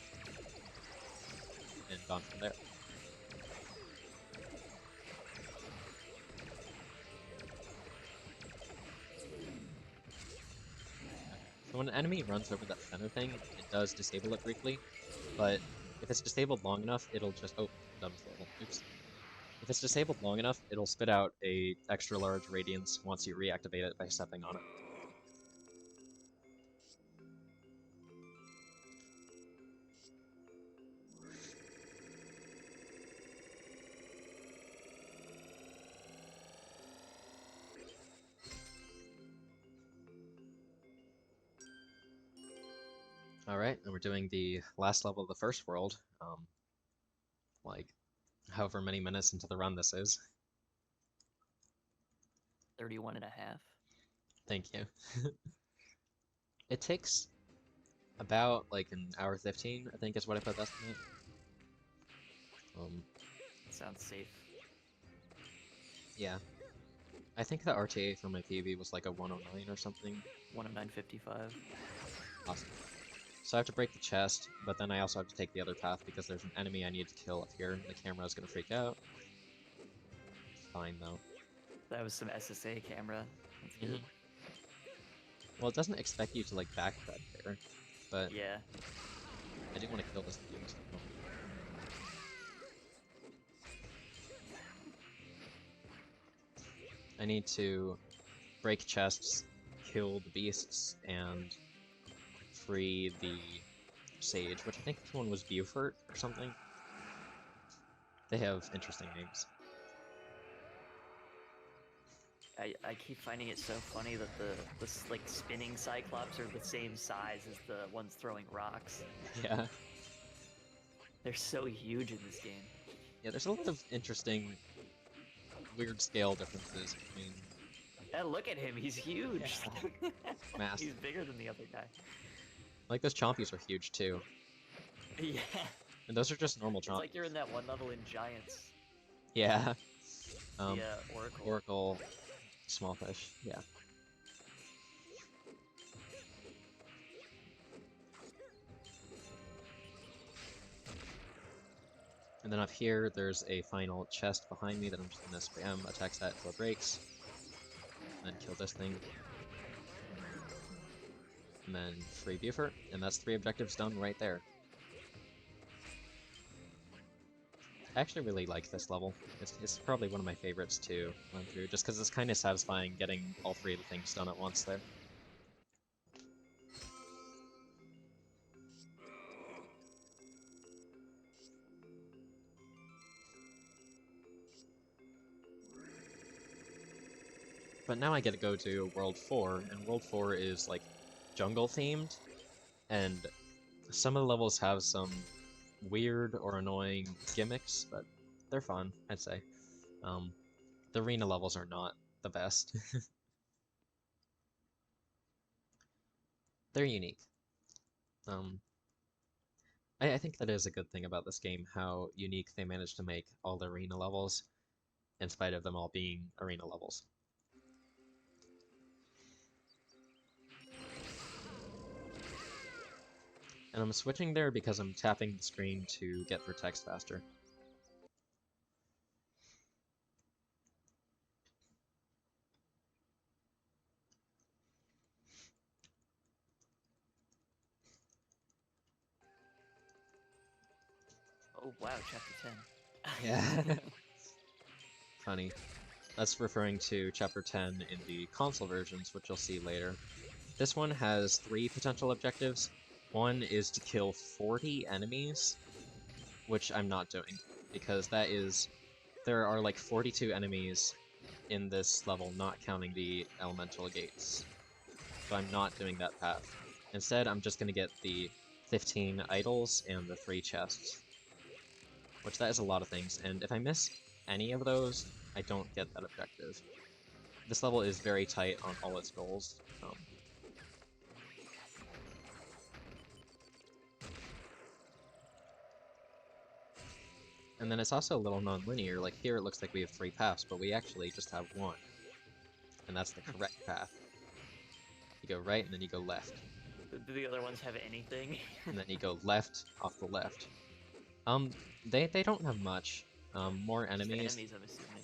and gone from there. So when an enemy runs over that center thing, it does disable it briefly, but if it's disabled long enough, it'll just... Oh, dumb level. Oops. If it's disabled long enough, it'll spit out a extra large radiance once you reactivate it by stepping on it. Alright, and we're doing the last level of the 1st world, like, however many minutes into the run this is. 31 and a half. Thank you. It takes about, like, an hour 15, I think is what I put estimate. Sounds safe. Yeah. I think the RTA for my PV was like a 109 or something. 109.55. Awesome. So I have to break the chest, but then I also have to take the other path because there's an enemy I need to kill up here, and the camera is gonna freak out. Fine, though. That was some SSA camera. That's good. Well, it doesn't expect you to, like, backtrack there, but Yeah. I do want to kill this thing, so... I need to break chests, kill the beasts, and free the sage, which I think this one was Beaufort or something. They have interesting names. I keep finding it so funny that the like spinning Cyclops are the same size as the ones throwing rocks. Yeah. They're so huge in this game. Yeah, there's a lot of interesting, weird scale differences between And look at him, he's huge. Massive. He's bigger than the other guy. Like those chompies are huge too. Yeah. And those are just normal It's chompies. like you're in that one level in Giants. Yeah. The Oracle. Oracle small fish, yeah. And then up here, there's a final chest behind me that I'm just gonna spam, attack that until it breaks. And then kill this thing. And then free Buford, and that's 3 objectives done right there. I actually really like this level. It's probably one of my favorites to run through, just because it's kind of satisfying getting all 3 of the things done at once there. But now I get to go to World 4, and World 4 is like jungle themed, and some of the levels have some weird or annoying gimmicks, but they're fun, I'd say. The arena levels are not the best. They're unique. I think that is a good thing about this game, how unique they managed to make all the arena levels, in spite of them all being arena levels. And I'm switching there because I'm tapping the screen to get through text faster. Oh wow, chapter 10. Yeah. Funny. That's referring to Chapter 10 in the console versions, which you'll see later. This one has 3 potential objectives. One is to kill 40 enemies, which I'm not doing, because there are like 42 enemies in this level, not counting the elemental gates. So I'm not doing that path. Instead, I'm just gonna get the 15 idols and the 3 chests. Which that is a lot of things, and if I miss any of those, I don't get that objective. This level is very tight on all its goals. And then it's also a little non-linear. Like here it looks like we have 3 paths, but we actually just have 1. And that's the correct path. You go right, and then you go left. Do the other ones have anything? And then you go left, off the left. They don't have much. More Just enemies. enemies, I'm assuming.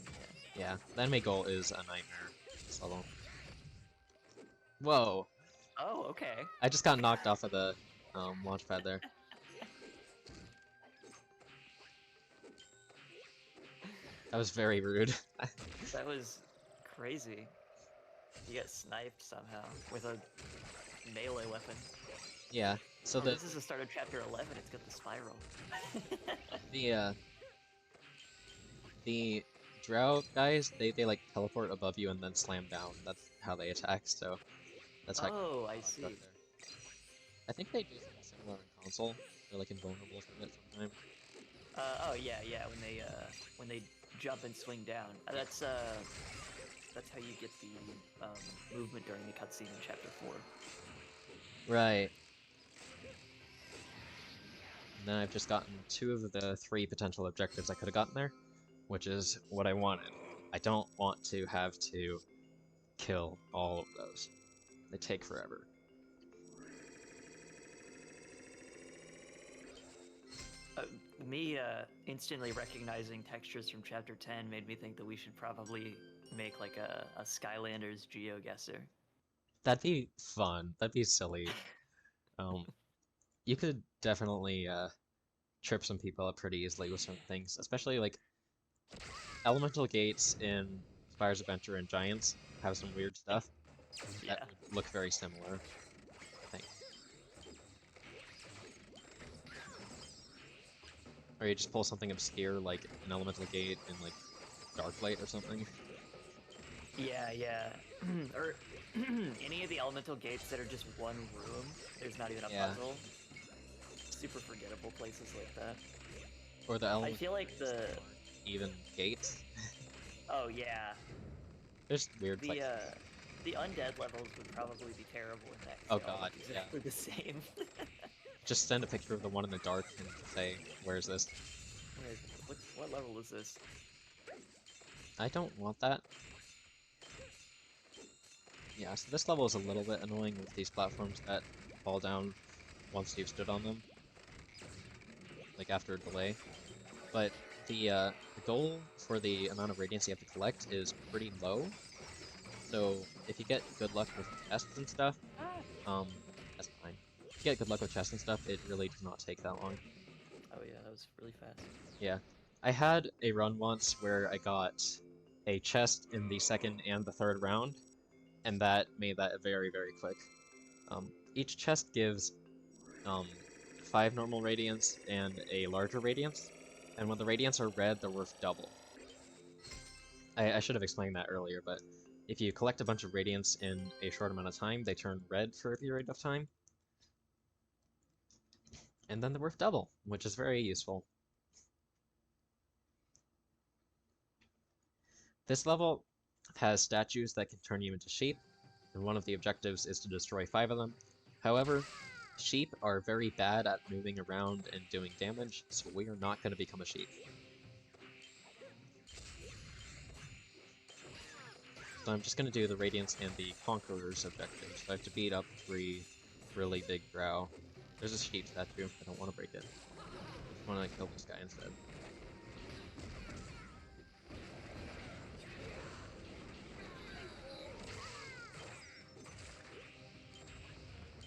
Yeah, the enemy goal is a nightmare. This level. Whoa! Oh, okay. I just got knocked off of the launch pad there. That was very rude. That was crazy. You get sniped somehow with a melee weapon. Yeah, so This is the start of chapter 11, it's got the spiral. the drow guys, they like teleport above you and then slam down. That's how they attack, so that's how Oh, I see. I think they do something similar in console. They're like invulnerable from it sometimes. Oh yeah, when they jump and swing down. That's how you get the movement during the cutscene in chapter 4. Right. And then I've just gotten 2 of the 3 potential objectives I could have gotten there, which is what I wanted. I don't want to have to kill all of those. They take forever. Me instantly recognizing textures from chapter 10 made me think that we should probably make like a Skylanders GeoGuessr. That'd be fun. That'd be silly. You could definitely trip some people up pretty easily with certain things, especially like elemental gates in Spyro's Adventure and Giants have some weird stuff that would look very similar, I think. Or you just pull something obscure like an elemental gate in like Darklight or something. Yeah. Or any of the elemental gates that are just one room. There's not even a puzzle. Super forgettable places like that. Or the elemental I feel like the even gates. Oh yeah. There's weird The like the undead levels would probably be terrible in that. 'Cause Oh they all god, look yeah. exactly the same. Just send a picture of the one in the dark and say, "Where's this?" Wait, what level is this? I don't want that. Yeah, so this level is a little bit annoying with these platforms that fall down once you've stood on them, like after a delay. But the goal for the amount of radiance you have to collect is pretty low. So if you get good luck with chests and stuff, that's fine. If you get good luck with chests and stuff, it really does not take that long. Oh yeah, that was really fast. Yeah. I had a run once where I got a chest in the second and the third round, and that made that very, very quick. Each chest gives 5 normal radiance and a larger radiance, and when the radiants are red, they're worth double. I should have explained that earlier, but if you collect a bunch of radiance in a short amount of time, they turn red for a period of time, and then they're worth double, which is very useful. This level has statues that can turn you into sheep, and one of the objectives is to destroy 5 of them. However, sheep are very bad at moving around and doing damage, so we are not going to become a sheep. So I'm just going to do the Radiance and the Conqueror's objectives. So I have to beat up 3 really big drow. There's a sheep statue. I don't want to break it. I want to kill this guy instead.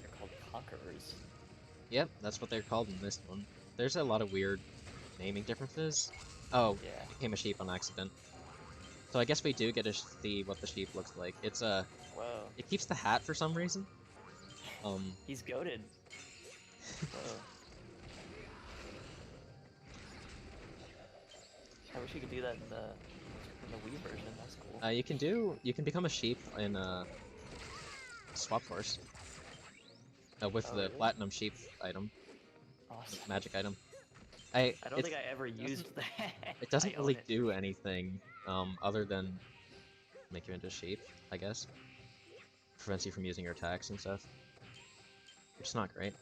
They're called conquerors. Yep, that's what they're called in this one. There's a lot of weird naming differences. Oh, Yeah. I became a sheep on accident. So I guess we do get to see what the sheep looks like. It's a... Whoa. It keeps the hat for some reason. He's goated. Whoa. I wish you could do that in the Wii version. That's cool. You can become a sheep in Swap Force. With Oh, the really? platinum sheep item, the Awesome. magic item. I don't think I ever used that. It doesn't I own really it. do anything other than make you into a sheep, I guess. Prevents you from using your attacks and stuff, which is not great.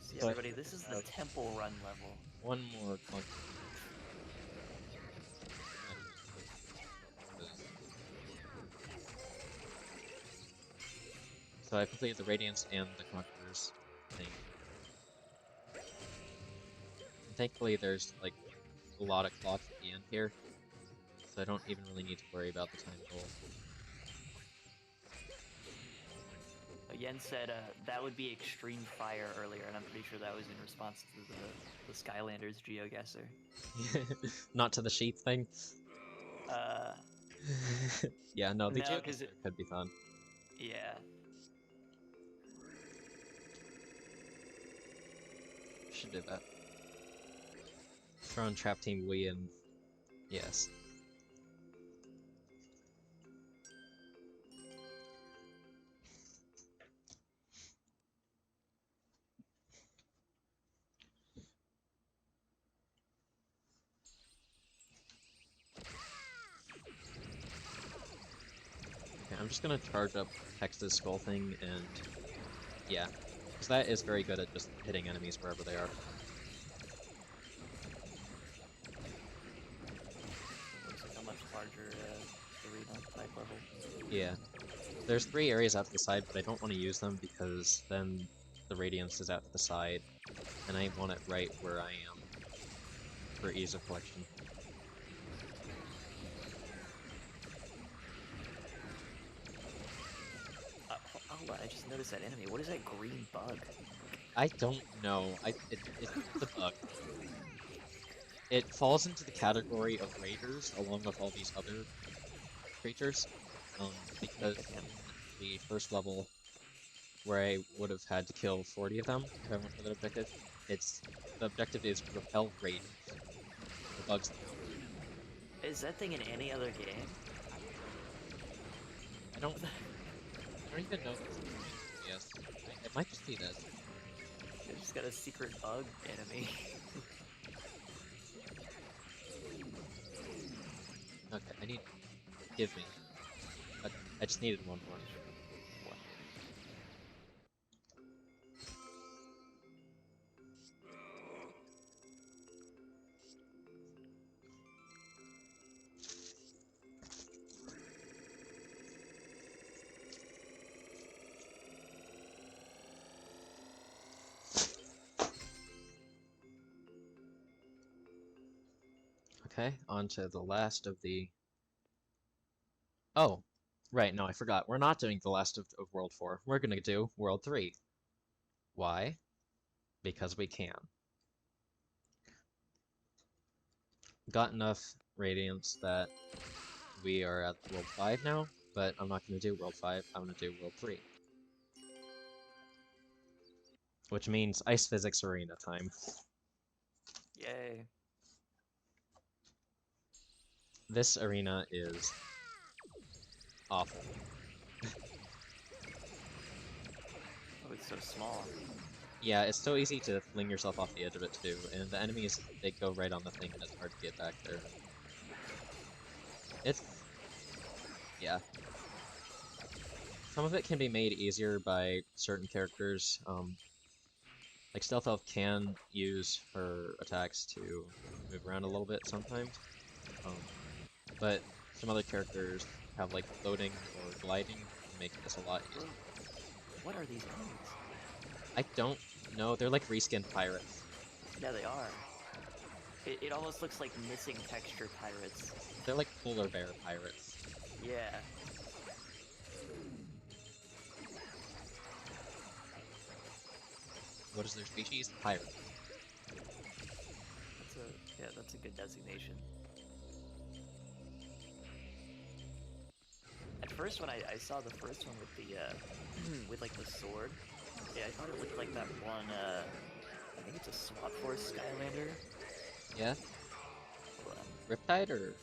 See, So I everybody, this is the temple run level. one more clunk. So I completed the Radiance and the Conqueror's thing. And thankfully there's like a lot of clock at the end here, so I don't even really need to worry about the time goal. Yen said that would be extreme fire earlier, and I'm pretty sure that was in response to the Skylanders GeoGuessr. Not to the sheep thing. Yeah, no, the No, GeoGuessr could be fun. Yeah. Should do that. Throw on Trap Team Wii and... yes. Okay, I'm just gonna charge up Hex's skull thing and... yeah. Because that is very good at just hitting enemies wherever they are. Looks like a much larger arena type level. Yeah. There's 3 areas out to the side, but I don't want to use them because then the Radiance is out to the side, and I want it right where I am for ease of collection. Hold on, I just noticed that enemy. What is that green bug? I don't know. It's a bug. It falls into the category of raiders along with all these other creatures. Because in the first level, where I would have had to kill 40 of them if I went for the objective, the objective is repel raiders. The bugs. Is that thing in any other game? I don't even know. Yes, it might just be this. They just got a secret bug enemy. Okay, I need Give me. I just needed one more. One. Okay, on to the last of the... Oh, right, no, I forgot. We're not doing the last of World 4. We're gonna do World 3. Why? Because we can. Got enough Radiance that we are at World 5 now, but I'm not gonna do World 5, I'm gonna do World 3. Which means Ice Physics Arena time. Yay. This arena is awful. Oh, it's so small. Yeah, it's so easy to fling yourself off the edge of it too, and the enemies, they go right on the thing and it's hard to get back there. It's... yeah. Some of it can be made easier by certain characters. Like Stealth Elf can use her attacks to move around a little bit sometimes. But some other characters have like floating or gliding to make this a lot easier. What are these enemies? I don't know, they're like reskinned pirates. Yeah, they are. It almost looks like missing texture pirates. They're like polar bear pirates. Yeah. What is their species? Pirate. That's a good designation. At first, when I saw the first one with the with like the sword, yeah, I thought it looked like that one. I think it's a Swap Force Skylander. Yeah? Hold on. Riptide or...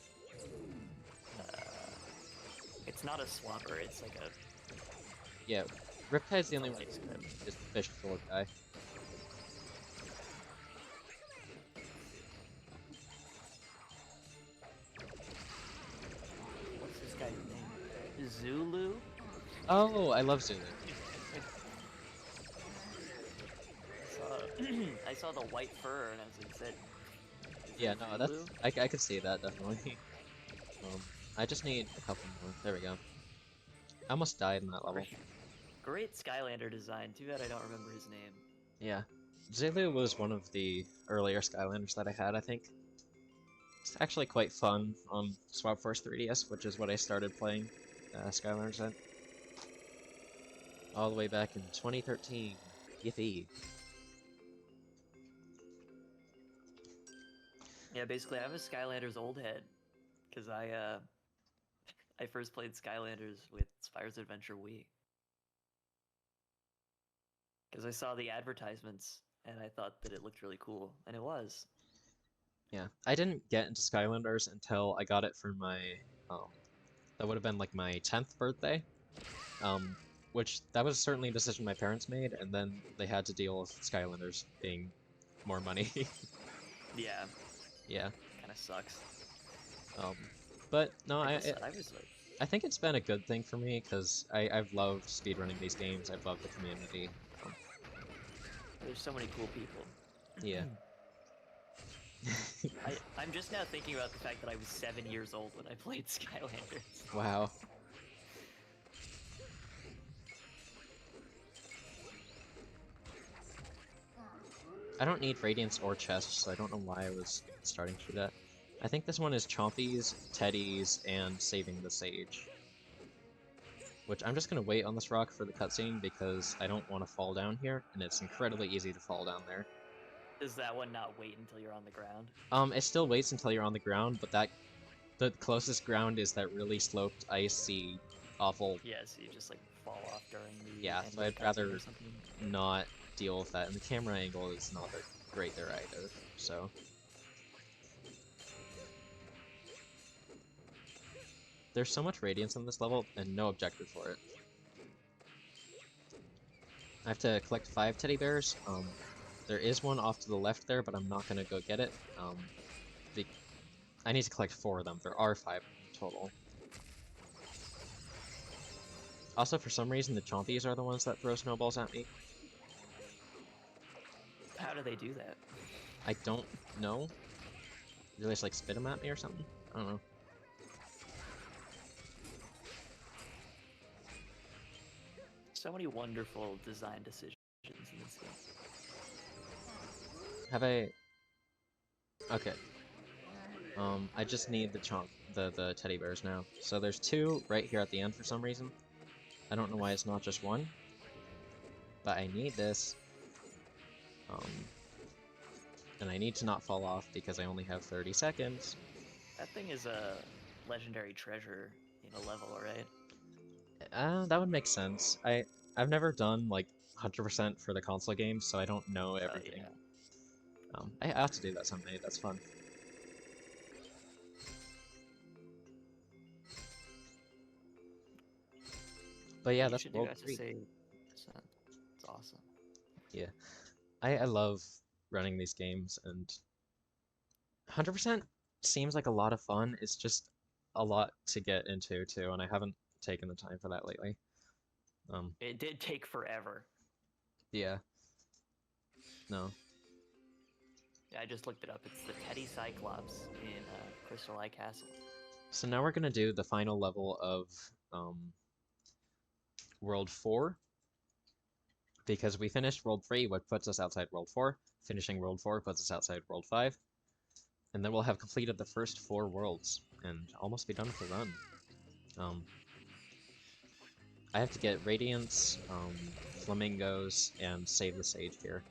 It's not a swapper. It's like a. yeah, Riptide's the only one Something who good. is the fish sword guy. What's this guy's name? Zulu. Oh, I love Zulu. I saw the white fur and I was like, "Said." Yeah, no, that's... I could see that, definitely. I just need a couple more. There we go. I almost died in that level. Great Skylander design. Too bad I don't remember his name. Yeah. Zulu was one of the earlier Skylanders that I had, I think. It's actually quite fun on Swap Force 3DS, which is what I started playing Skylanders at. All the way back in 2013. Yippee. Yeah, basically, I have a Skylanders old head, because I first played Skylanders with Spyro's Adventure Wii. Because I saw the advertisements, and I thought that it looked really cool, and it was. Yeah, I didn't get into Skylanders until I got it for my, that would have been like my 10th birthday. Which, that was certainly a decision my parents made, and then they had to deal with Skylanders being more money. Yeah, Yeah. kind of sucks. But no, I I was like, I think it's been a good thing for me, because I've loved speedrunning these games, I've loved the community. there's so many cool people. Yeah. I'm just now thinking about the fact that I was 7 years old when I played Skylanders. Wow. I don't need Radiance or Chests, so I don't know why I was starting to do that. I think this one is Chompies, Teddies, and Saving the Sage. Which I'm just gonna wait on this rock for the cutscene because I don't want to fall down here, and it's incredibly easy to fall down there. Does that one not wait until you're on the ground? It still waits until you're on the ground, but the closest ground is that really sloped, icy, awful... Yeah, so you just like fall off during the Yeah, end so of I'd the cutscene rather or something. not deal with that, and the camera angle is not that great there either, so... There's so much Radiance on this level, and no objective for it. I have to collect 5 teddy bears. There is one off to the left there, but I'm not gonna go get it. I need to collect 4 of them. There are 5 in total. Also, for some reason, the Chompies are the ones that throw snowballs at me. How do they do that? I don't know. Do they just like spit them at me or something? I don't know. So many wonderful design decisions in this game. Have I? Okay. I just need the teddy bears now. So there's 2 right here at the end for some reason. I don't know why it's not just 1. But I need this. And I need to not fall off because I only have 30 seconds. That thing is a legendary treasure in a level, right? That would make sense. I've never done like 100% for the console games, so I don't know everything. Yeah. I have to do that someday. That's fun. But yeah, You that's should do World 3. SSA. It's awesome. Yeah, I love running these games, and 100% seems like a lot of fun. It's just a lot to get into too, and I haven't taken the time for that lately. It did take forever. Yeah. No. Yeah, I just looked it up. It's the Teddy Cyclops in Crystal Eye Castle. So now we're gonna do the final level of World 4. Because we finished World 3, what puts us outside World 4. Finishing World 4 puts us outside World 5. And then we'll have completed the first 4 worlds, and almost be done with the run. I have to get Radiance, Flamingos, and Save the Sage here.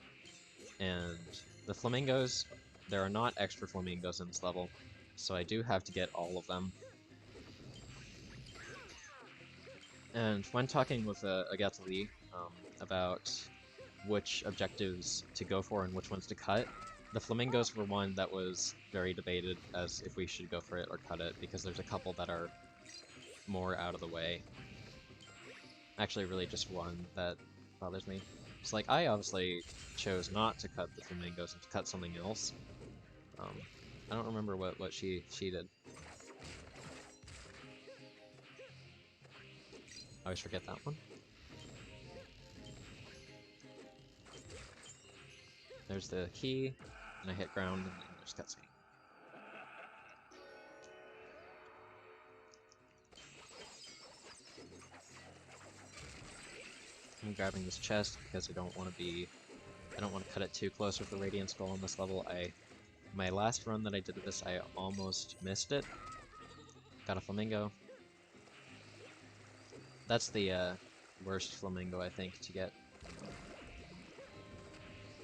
And the Flamingos, there are not extra Flamingos in this level, so I do have to get all of them. And when talking with Agatali about which objectives to go for and which ones to cut, the Flamingos were one that was very debated as if we should go for it or cut it, because there's a couple that are more out of the way. Actually, really just one that bothers me. It's like, I obviously chose not to cut the Flamingos and to cut something else. I don't remember what she did. I always forget that one. There's the key, and I hit ground, and then there's cutscene. I'm grabbing this chest because I don't want to cut it too close with the Radiance Skull on this level. My last run that I did of this, I almost missed it. Got a Flamingo. That's the worst Flamingo, I think, to get.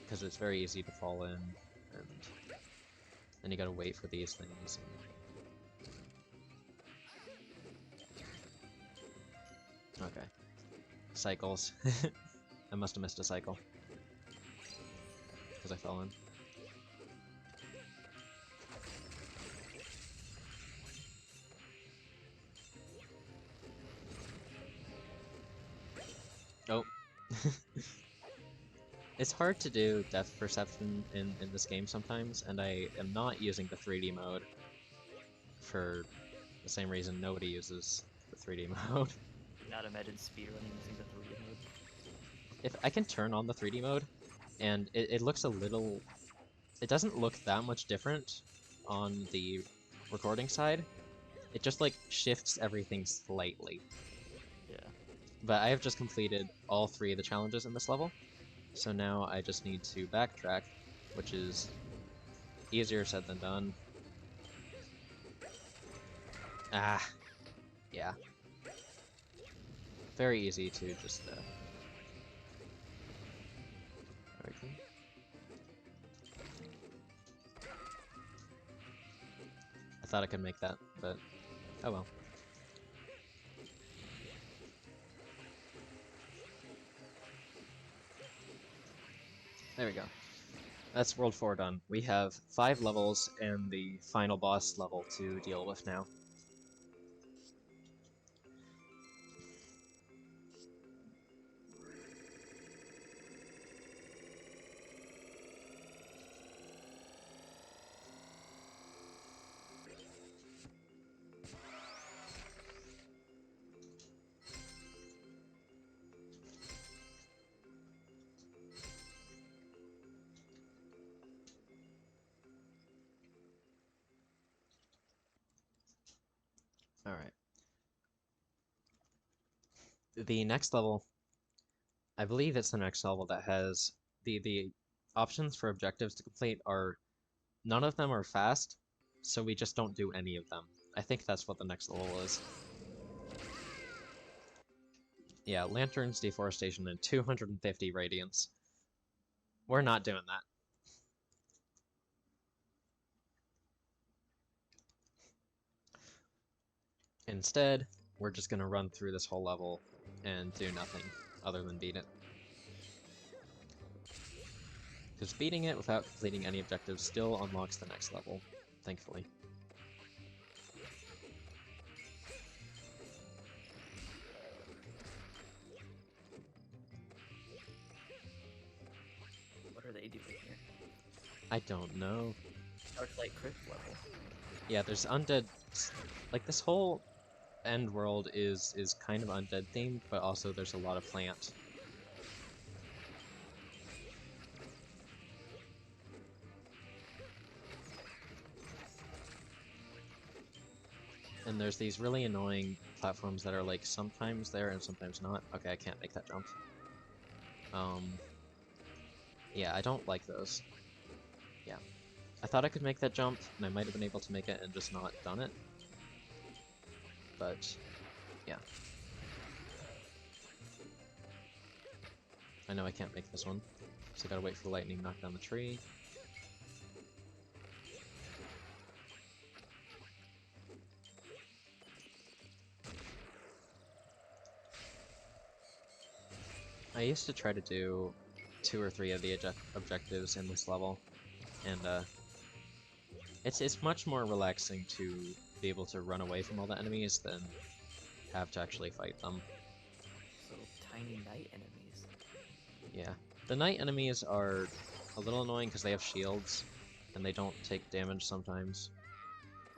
Because it's very easy to fall in, and then you gotta wait for these things. Okay. Cycles. I must have missed a cycle. Because I fell in. Oh. It's hard to do depth perception in this game sometimes, and I am not using the 3D mode for the same reason nobody uses the 3D mode. Not imagine speedrunning using the 3D mode. If I can turn on the 3D mode, and it looks a little... It doesn't look that much different on the recording side. It just, like, shifts everything slightly. Yeah. But I have just completed all 3 of the challenges in this level, so now I just need to backtrack, which is easier said than done. Ah, yeah. Very easy to just, there we go. I thought I could make that, but oh well. There we go. That's World 4 done. We have 5 levels and the final boss level to deal with now. the next level, I believe it's the next level that has the options for objectives to complete are none of them are fast, so we just don't do any of them. I think that's what the next level is. Yeah, lanterns, deforestation, and 250 radiance. We're not doing that. Instead, we're just gonna run through this whole level and do nothing other than beat it. Because beating it without completing any objectives still unlocks the next level, thankfully. What are they doing here? I don't know. Darklight Crypt level. Yeah, there's undead. Like this whole end world is kind of undead themed, but also there's a lot of plant. And there's these really annoying platforms that are like sometimes there and sometimes not. Okay, I can't make that jump. Yeah, I don't like those. Yeah. I thought I could make that jump, and I might have been able to make it and just not done it. But, yeah. I know I can't make this one, so I gotta wait for the lightning to knock down the tree. I used to try to do 2 or 3 of the objectives in this level, and it's much more relaxing to be able to run away from all the enemies than have to actually fight them. Little tiny night enemies. Yeah. The night enemies are a little annoying because they have shields, and they don't take damage sometimes.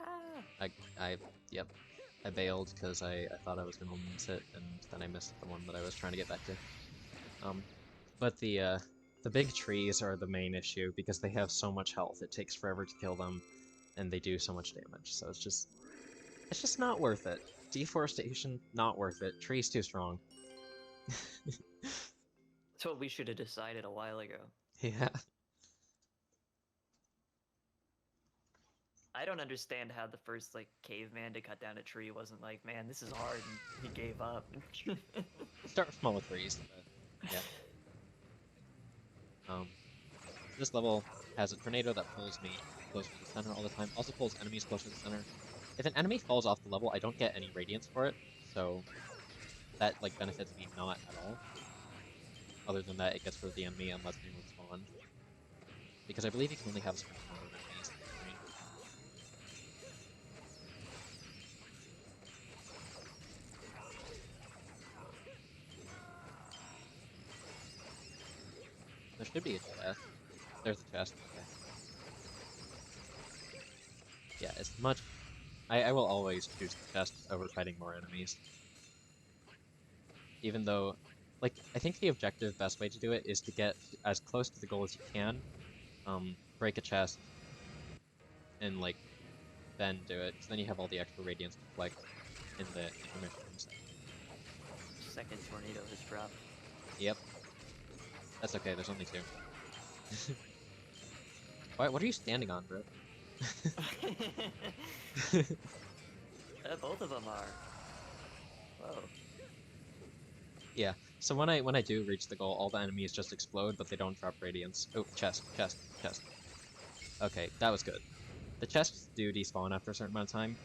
Ah! Yep. I bailed because I thought I was gonna miss it, and then I missed the one that I was trying to get back to. But the big trees are the main issue because they have so much health. It takes forever to kill them, and they do so much damage. So it's just not worth it. Deforestation, not worth it. Trees too strong. That's what we should have decided a while ago. Yeah. I don't understand how the first like caveman to cut down a tree wasn't like, man, this is hard, and he gave up. Start small with trees. But, yeah. This level has a tornado that pulls me closer to the center all the time. Also pulls enemies closer to the center. If an enemy falls off the level, I don't get any radiance for it, so that like benefits me not at all. Other than that, it gets rid of the enemy and lets me respawn. Because I believe you can only have so much amount of enemies. There should be a chest. There's a chest. Okay. Yeah, it's much. I will always choose the chest over fighting more enemies. Even though, like, I think the objective best way to do it is to get as close to the goal as you can, break a chest, and like, then do it. Because then you have all the extra radiance to collect in the intermissions. Second tornado has dropped. Yep. That's okay. There's only 2. What are you standing on, bro? Both of them are. Whoa. Yeah. So when I do reach the goal, all the enemies just explode, but they don't drop radiance. Oh, chest. Okay, that was good. The chests do despawn after a certain amount of time,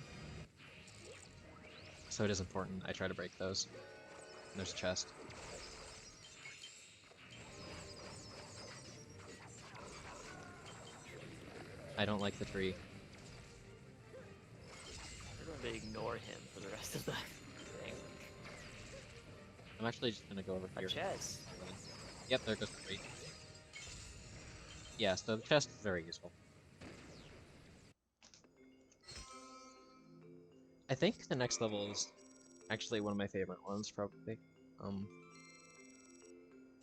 so it is important I try to break those. And there's a chest. I don't like the tree. We're going to ignore him for the rest of the thing. I'm actually just gonna go over A here. chest. Yep, there goes the tree. Yeah, so the chest is very useful. I think the next level is actually one of my favorite ones, probably.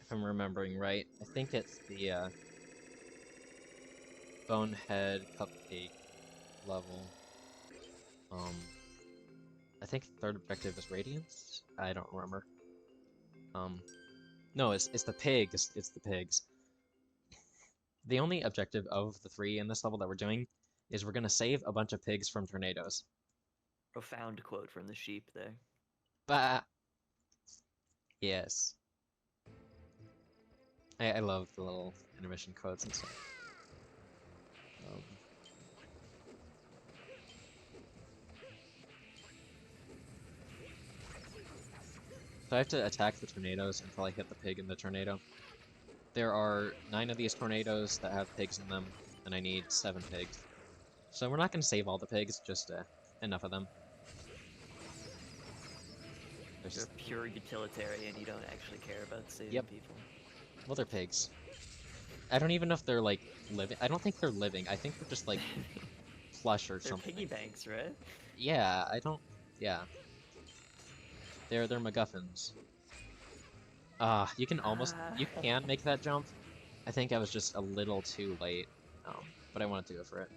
If I'm remembering right, I think it's the Bonehead Cupcake level. I think the third objective is Radiance? I don't remember. No, it's the pigs. It's the pigs. The only objective of the 3 in this level that we're doing is we're gonna save a bunch of pigs from tornadoes. Profound quote from the sheep there. Bah! Yes. I love the little intermission quotes and stuff. So I have to attack the tornadoes until I hit the pig in the tornado. There are 9 of these tornadoes that have pigs in them, and I need 7 pigs. So we're not going to save all the pigs, just enough of them. You're a pure utilitarian, you don't actually care about saving Yep. people. Well, they're pigs. I don't even know if they're, like, living. I don't think they're living. I think they're just, like, plush or They're something. piggy banks, right? Yeah, I don't... Yeah. They're MacGuffins. You can almost... You can make that jump. I think I was just a little too late. But I wanted to go for it.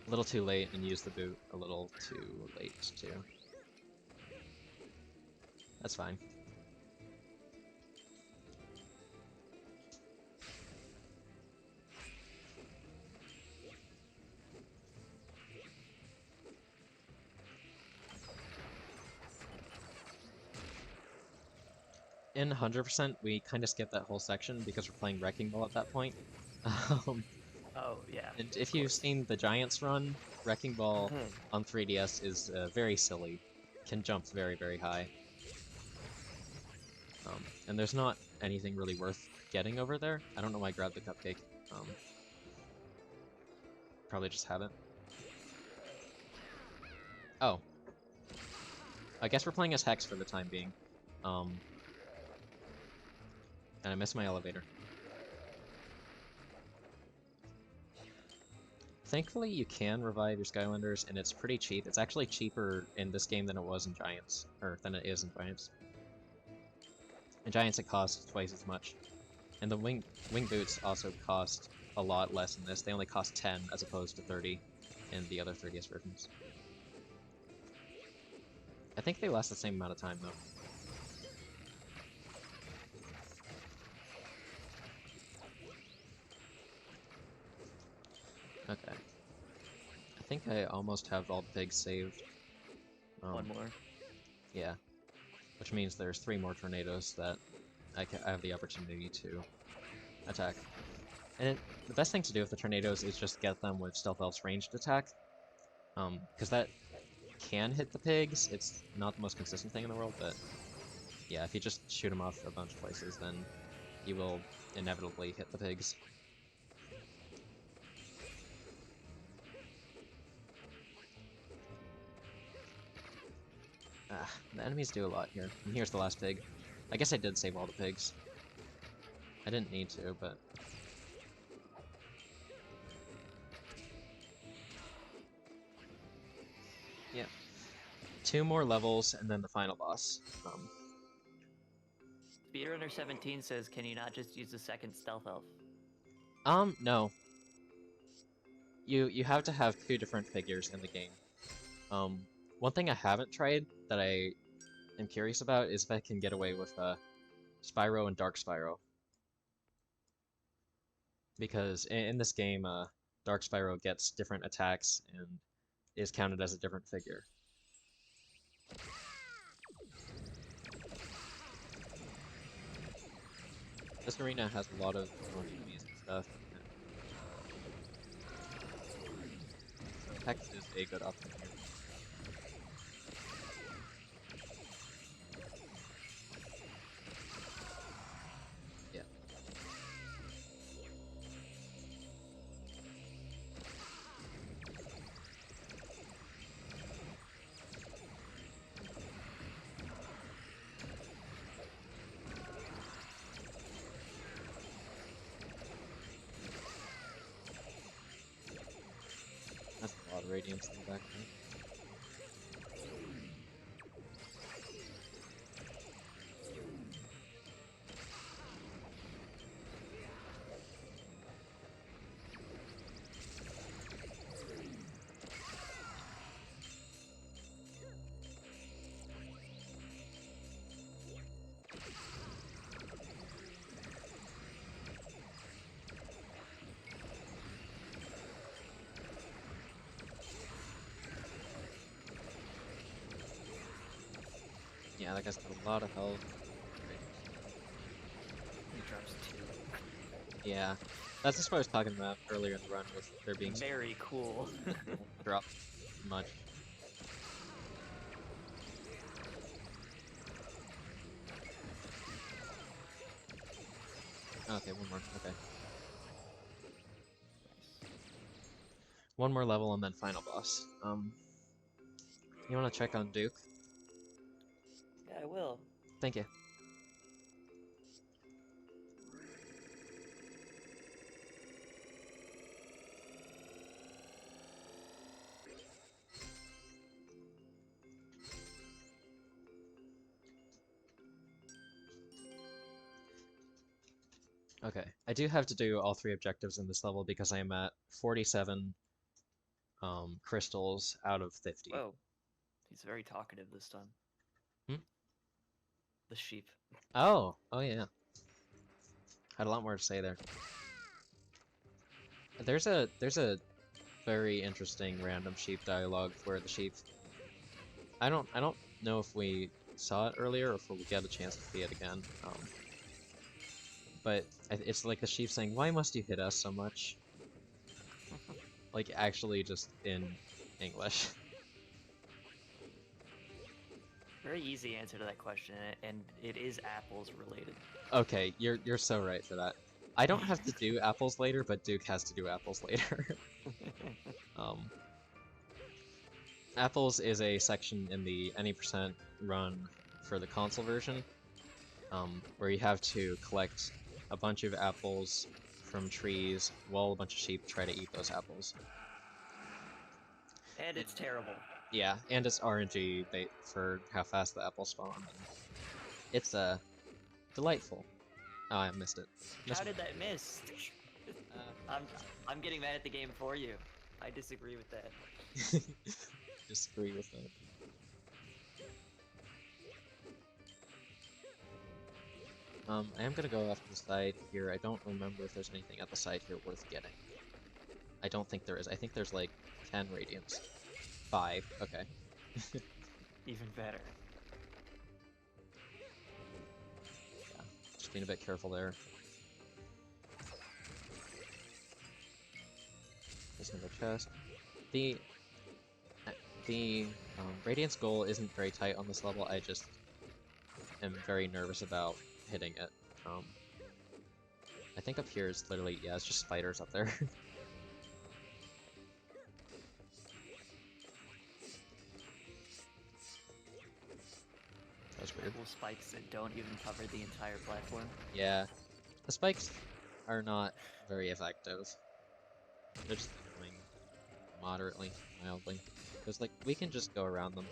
A little too late and use the boot a little too late, too. That's fine. In 100%, we kind of skip that whole section because we're playing Wrecking Ball at that point. Oh, yeah. And if you've seen the Giants run, Wrecking Ball on 3DS is very silly. Can jump very, very high. And there's not anything really worth getting over there. I don't know why I grabbed the cupcake. Probably just haven't. Oh. I guess we're playing as Hex for the time being. And I missed my elevator. Thankfully, you can revive your Skylanders, and it's pretty cheap. It's actually cheaper in this game than it was in Giants, or than it is in Giants. In Giants, it costs twice as much. And the wing boots also cost a lot less in this. They only cost 10 as opposed to 30 in the other 3DS versions. I think they last the same amount of time, though. Okay. I think I almost have all the pigs saved. One more. Yeah. Which means there's 3 more tornadoes that I have the opportunity to attack. And the best thing to do with the tornadoes is just get them with Stealth Elf's ranged attack. Because that can hit the pigs. It's not the most consistent thing in the world, but yeah, if you just shoot them off a bunch of places, then you will inevitably hit the pigs. The enemies do a lot here. And here's the last pig. I guess I did save all the pigs. I didn't need to, but... yeah. 2 more levels, and then the final boss. Speedrunner 17 says, can you not just use the second Stealth Elf? No. You have to have 2 different figures in the game. One thing I haven't tried that I am curious about is if I can get away with Spyro and Dark Spyro. Because in this game, Dark Spyro gets different attacks and is counted as a different figure. This arena has a lot of enemies and stuff. Hex is a good option here. Yeah. That's a lot of radiance in the back there. Yeah, that guy's got a lot of health. He drops 2. Yeah, that's just what I was talking about earlier in the run with there being some Very cool. drop much. Okay, one more. Okay. One more level and then final boss. You want to check on Duke? Yeah, I will. Thank you. Okay, I do have to do all 3 objectives in this level because I am at 47 crystals out of 50. Whoa. He's very talkative this time. Hmm? The sheep. Oh yeah. Had a lot more to say there. There's a very interesting random sheep dialogue where the sheep. I don't know if we saw it earlier or if we'll get a chance to see it again. But it's like the sheep saying, "Why must you hit us so much?" Like actually just in English. Very easy answer to that question, and it is apples related. Okay, you're so right for that. I don't have to do apples later, but Duke has to do apples later. Apples is a section in the any percent run for the console version, where you have to collect a bunch of apples from trees while a bunch of sheep try to eat those apples. And it's terrible. Yeah, and it's RNG bait for how fast the apples spawn. And it's delightful. Oh, I missed it. How did that miss? I'm getting mad at the game for you. I disagree with that. Disagree with that. I am gonna go off to the side here. I don't remember if there's anything at the side here worth getting. I don't think there is. I think there's like 10 radiants. 5, okay. Even better. Yeah, just being a bit careful there. There's another chest. The Radiance goal isn't very tight on this level. I just am very nervous about hitting it. I think up here is literally, yeah, it's just spiders up there. That was weird. Cool spikes that don't even cover the entire platform. Yeah, the spikes are not very effective. They're just annoying, moderately, mildly. Because, like, we can just go around them.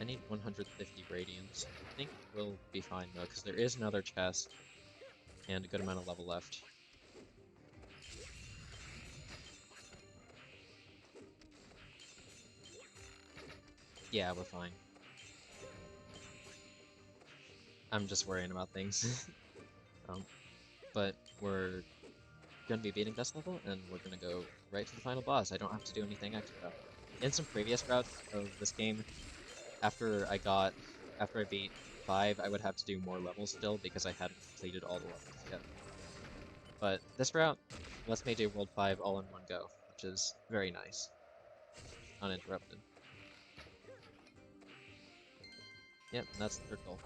I need 150 radiance. I think we'll be fine though, because there is another chest and a good amount of level left. Yeah, we're fine. I'm just worrying about things. But we're gonna be beating this level, and we're gonna go right to the final boss. I don't have to do anything extra. In some previous routes of this game, after I beat 5, I would have to do more levels still because I hadn't completed all the levels yet. But this route lets me do World 5 all in one go, which is very nice. Uninterrupted. Yep, that's the third goal.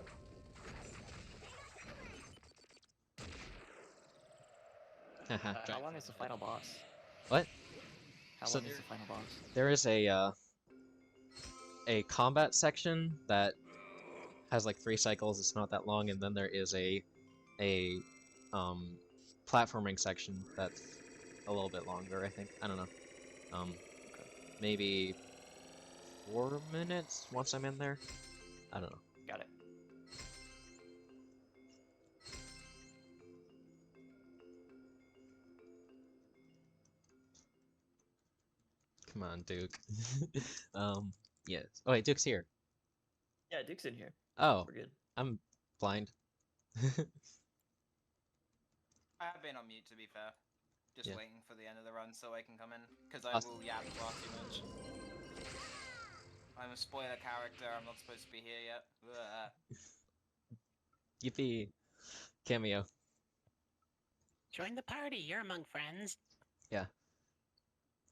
How long is the final boss? What? How So long is the final boss? There is a combat section that has like 3 cycles. It's not that long, and then there is a platforming section that's a little bit longer. I think. I don't know. Maybe 4 minutes once I'm in there. I don't know. Got it. Come on, Duke. Yes. Oh wait, Duke's here. Yeah, Duke's in here. Oh, We're good. I'm blind. I have been on mute, to be fair. Just Yeah. waiting for the end of the run so I can come in, because I Awesome. will yap far too much. I'm a spoiler character, I'm not supposed to be here yet. Ugh. Yippee! Cameo. Join the party. You're among friends. Yeah.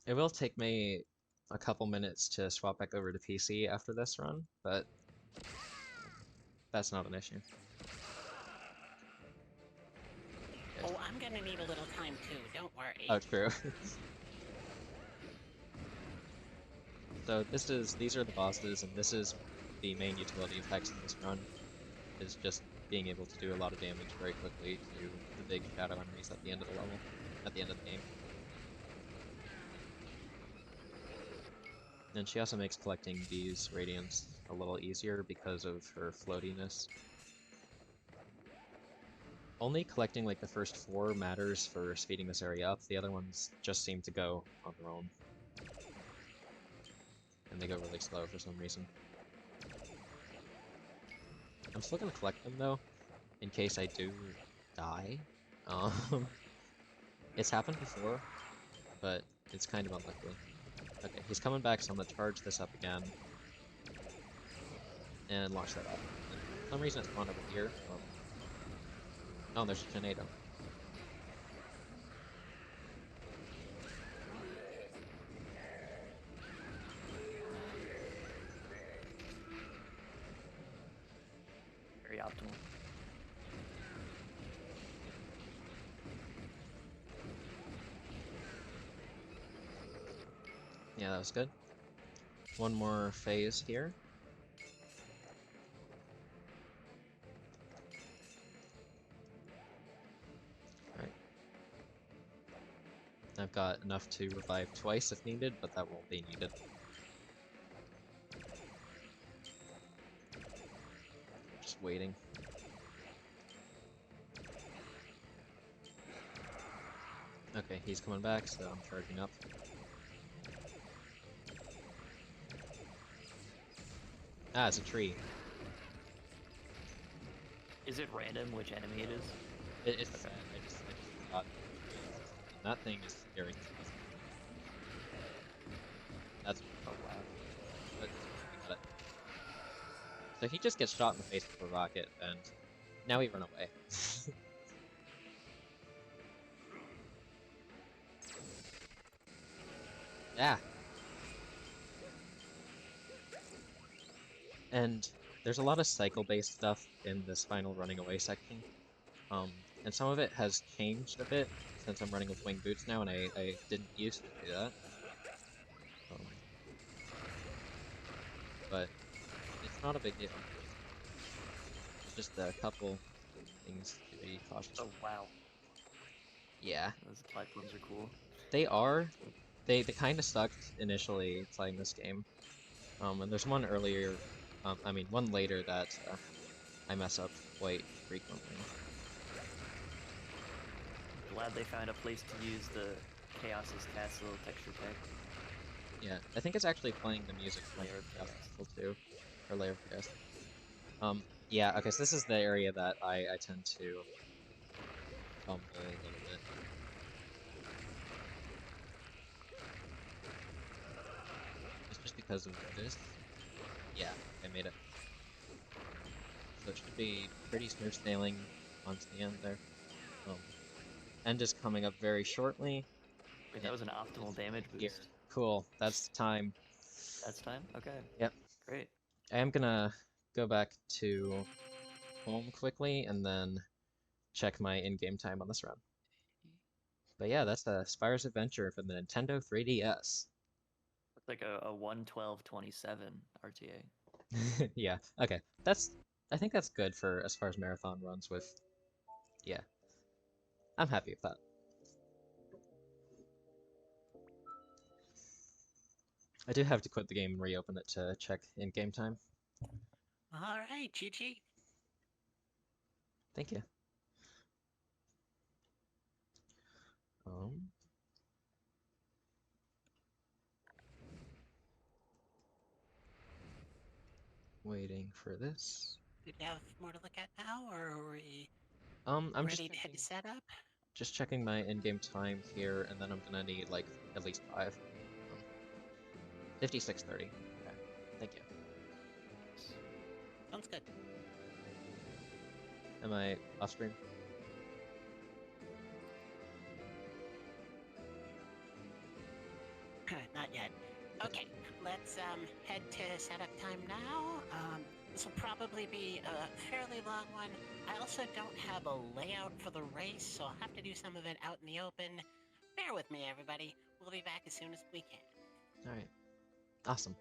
It will take me a couple minutes to swap back over to PC after this run, but that's not an issue. Oh, I'm gonna need a little time too. Don't worry. Oh, true. So these are the bosses, and this is the main utility of Hex in this run, is just being able to do a lot of damage very quickly to the big shadow enemies at the end of the level, at the end of the game. And she also makes collecting these radiants a little easier because of her floatiness. Only collecting like the first 4 matters for speeding this area up, the other ones just seem to go on their own. And they go really slow for some reason. I'm still gonna collect them though, in case I do die. It's happened before, but it's kind of unlikely. Okay, he's coming back, so I'm gonna charge this up again. And launch that up. And for some reason it spawned over here. Oh, there's a tornado. Very optimal. Yeah, that was good. One more phase here. Alright. I've got enough to revive twice if needed, but that won't be needed. Just waiting. Okay, he's coming back, so I'm charging up. Ah, it's a tree. Is it random which enemy it is? It's sad. I just forgot. That thing is scary. That's Oh wow. but we got it. So he just gets shot in the face with a rocket, and now we run away. Yeah. And there's a lot of cycle-based stuff in this final running away section. And some of it has changed a bit since I'm running with wing boots now, and I didn't used to do that. But it's not a big deal. It's just a couple things to be cautious Oh of. wow. Yeah, Those platforms are cool. they are. They kind of sucked initially playing this game. And there's one earlier, I mean one later that I mess up quite frequently. Glad they found a place to use the Chaos's Castle texture pack. Yeah, I think it's actually playing the music from Layer of Chaos Chaos. Castle too, or Layer of Chaos. Yeah, okay, so this is the area that I tend to fumble a little bit. It's just because of this. Yeah, I made it. So it should be pretty smooth sailing onto the end there. End is coming up very shortly. Wait, that was an optimal damage Here. boost. Cool, that's the time. That's time? Okay. Yep. Great. I am gonna go back to home quickly and then check my in-game time on this run. But yeah, that's the Spyro's Adventure for the Nintendo 3DS. Looks like a 1:12:27 RTA. Yeah, okay. I think that's good for as far as marathon runs with. Yeah. I'm happy with that. I do have to quit the game and reopen it to check in-game time. All right, GG. Thank you. Waiting for this. Do you have more to look at now, or are we I'm just ready to hit checking. setup? Just checking my in-game time here, and then I'm gonna need like at least 5. 56:30. Okay, thank you. Sounds good. Am I off screen? Not yet. Okay, let's head to setup time now. This will probably be a fairly long one. I also don't have a layout for the race, so I'll have to do some of it out in the open. Bear with me, everybody. We'll be back as soon as we can. All right. Awesome.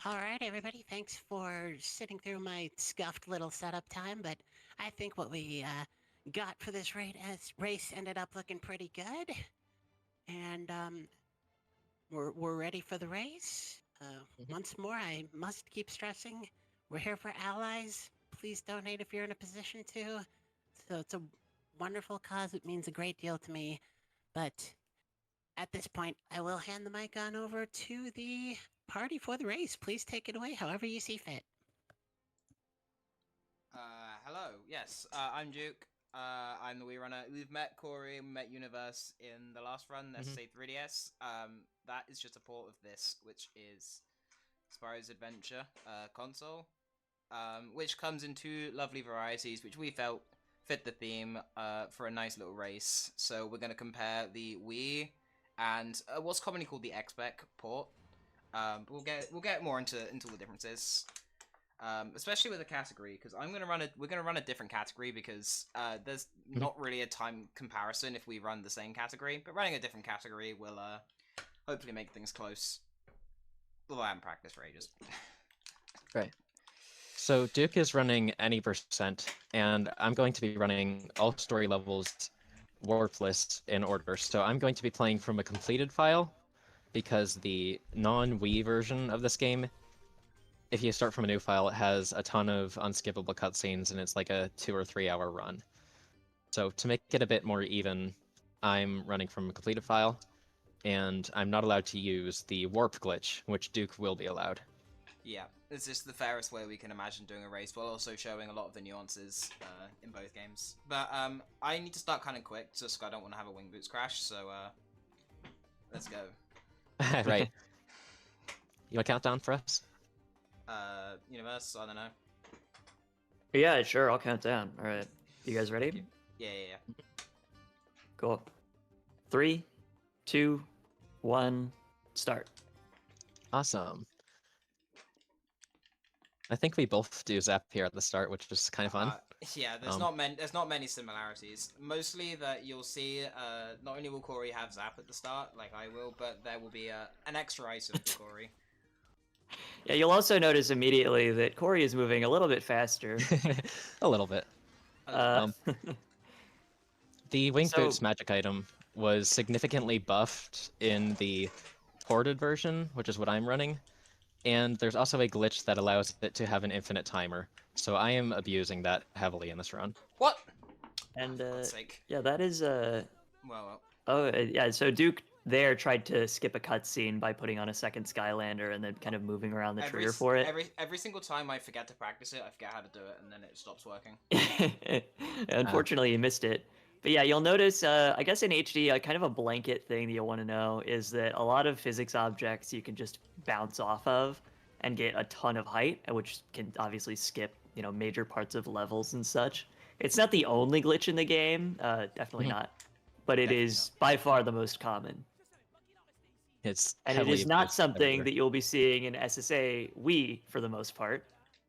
All right, everybody. Thanks for sitting through my scuffed little setup time, but I think what we got for this race ended up looking pretty good. And we're ready for the race. Mhm. Once more, I must keep stressing we're here for allies. Please donate if you're in a position to. So it's a wonderful cause. It means a great deal to me. But at this point, I will hand the mic on over to the party for the race. Please take it away however you see fit. Hello. Yes, I'm Duke. I'm the Wii runner. We've met Corey, we met Universe in the last run, Mhm. SSA 3DS. That is just a port of this, which is Spyro's Adventure console, which comes in two lovely varieties, which we felt fit the theme for a nice little race. So we're going to compare the Wii and what's commonly called the XBEC port. But we'll get more into the differences. Especially with the category, because we're gonna run a different category because there's not really a time comparison if we run the same category, but running a different category will hopefully make things close. Although I haven't practiced for ages. Right. So Duke is running any percent, and I'm going to be running all story levels warp lists in order. So I'm going to be playing from a completed file because the non-Wii version of this game, if you start from a new file, it has a ton of unskippable cutscenes, and it's like a 2 or 3 hour run. So to make it a bit more even, I'm running from a completed file, and I'm not allowed to use the warp glitch, which Duke will be allowed. Yeah, it's just the fairest way we can imagine doing a race, while also showing a lot of the nuances in both games. But I need to start kind of quick, just 'cause I don't want to have a wing boots crash. So let's go. Right. You want to count down for us? Universe, I don't know. Yeah, sure. I'll count down. All right. You guys ready? Yeah. Cool. 3, 2, 1, start. Awesome. I think we both do Zap here at the start, which is kind of fun. Yeah, there's not many similarities. Mostly that you'll see. Not only will Corey have Zap at the start, like I will, but there will be an extra item for Corey. Yeah, you'll also notice immediately that Corey is moving a little bit faster. A little bit. The Wing So- Boots magic item was significantly buffed in the ported version, which is what I'm running. And there's also a glitch that allows it to have an infinite timer. So I am abusing that heavily in this run. What? and For God's sake. yeah, that is Well. Oh, yeah. So Duke there tried to skip a cutscene by putting on a second Skylander and then kind of moving around the trigger for it. Every single time I forget to practice it, I forget how to do it, and then it stops working. Unfortunately, you missed it. But yeah, you'll notice, I guess in HD, kind of a blanket thing that you'll want to know is that a lot of physics objects you can just bounce off of and get a ton of height, which can obviously skip, major parts of levels and such. It's not the only glitch in the game, definitely not, but it Definitely is by far the most common. It's And it heavily is not abused something everywhere. that you'll be seeing in SSA Wii for the most part.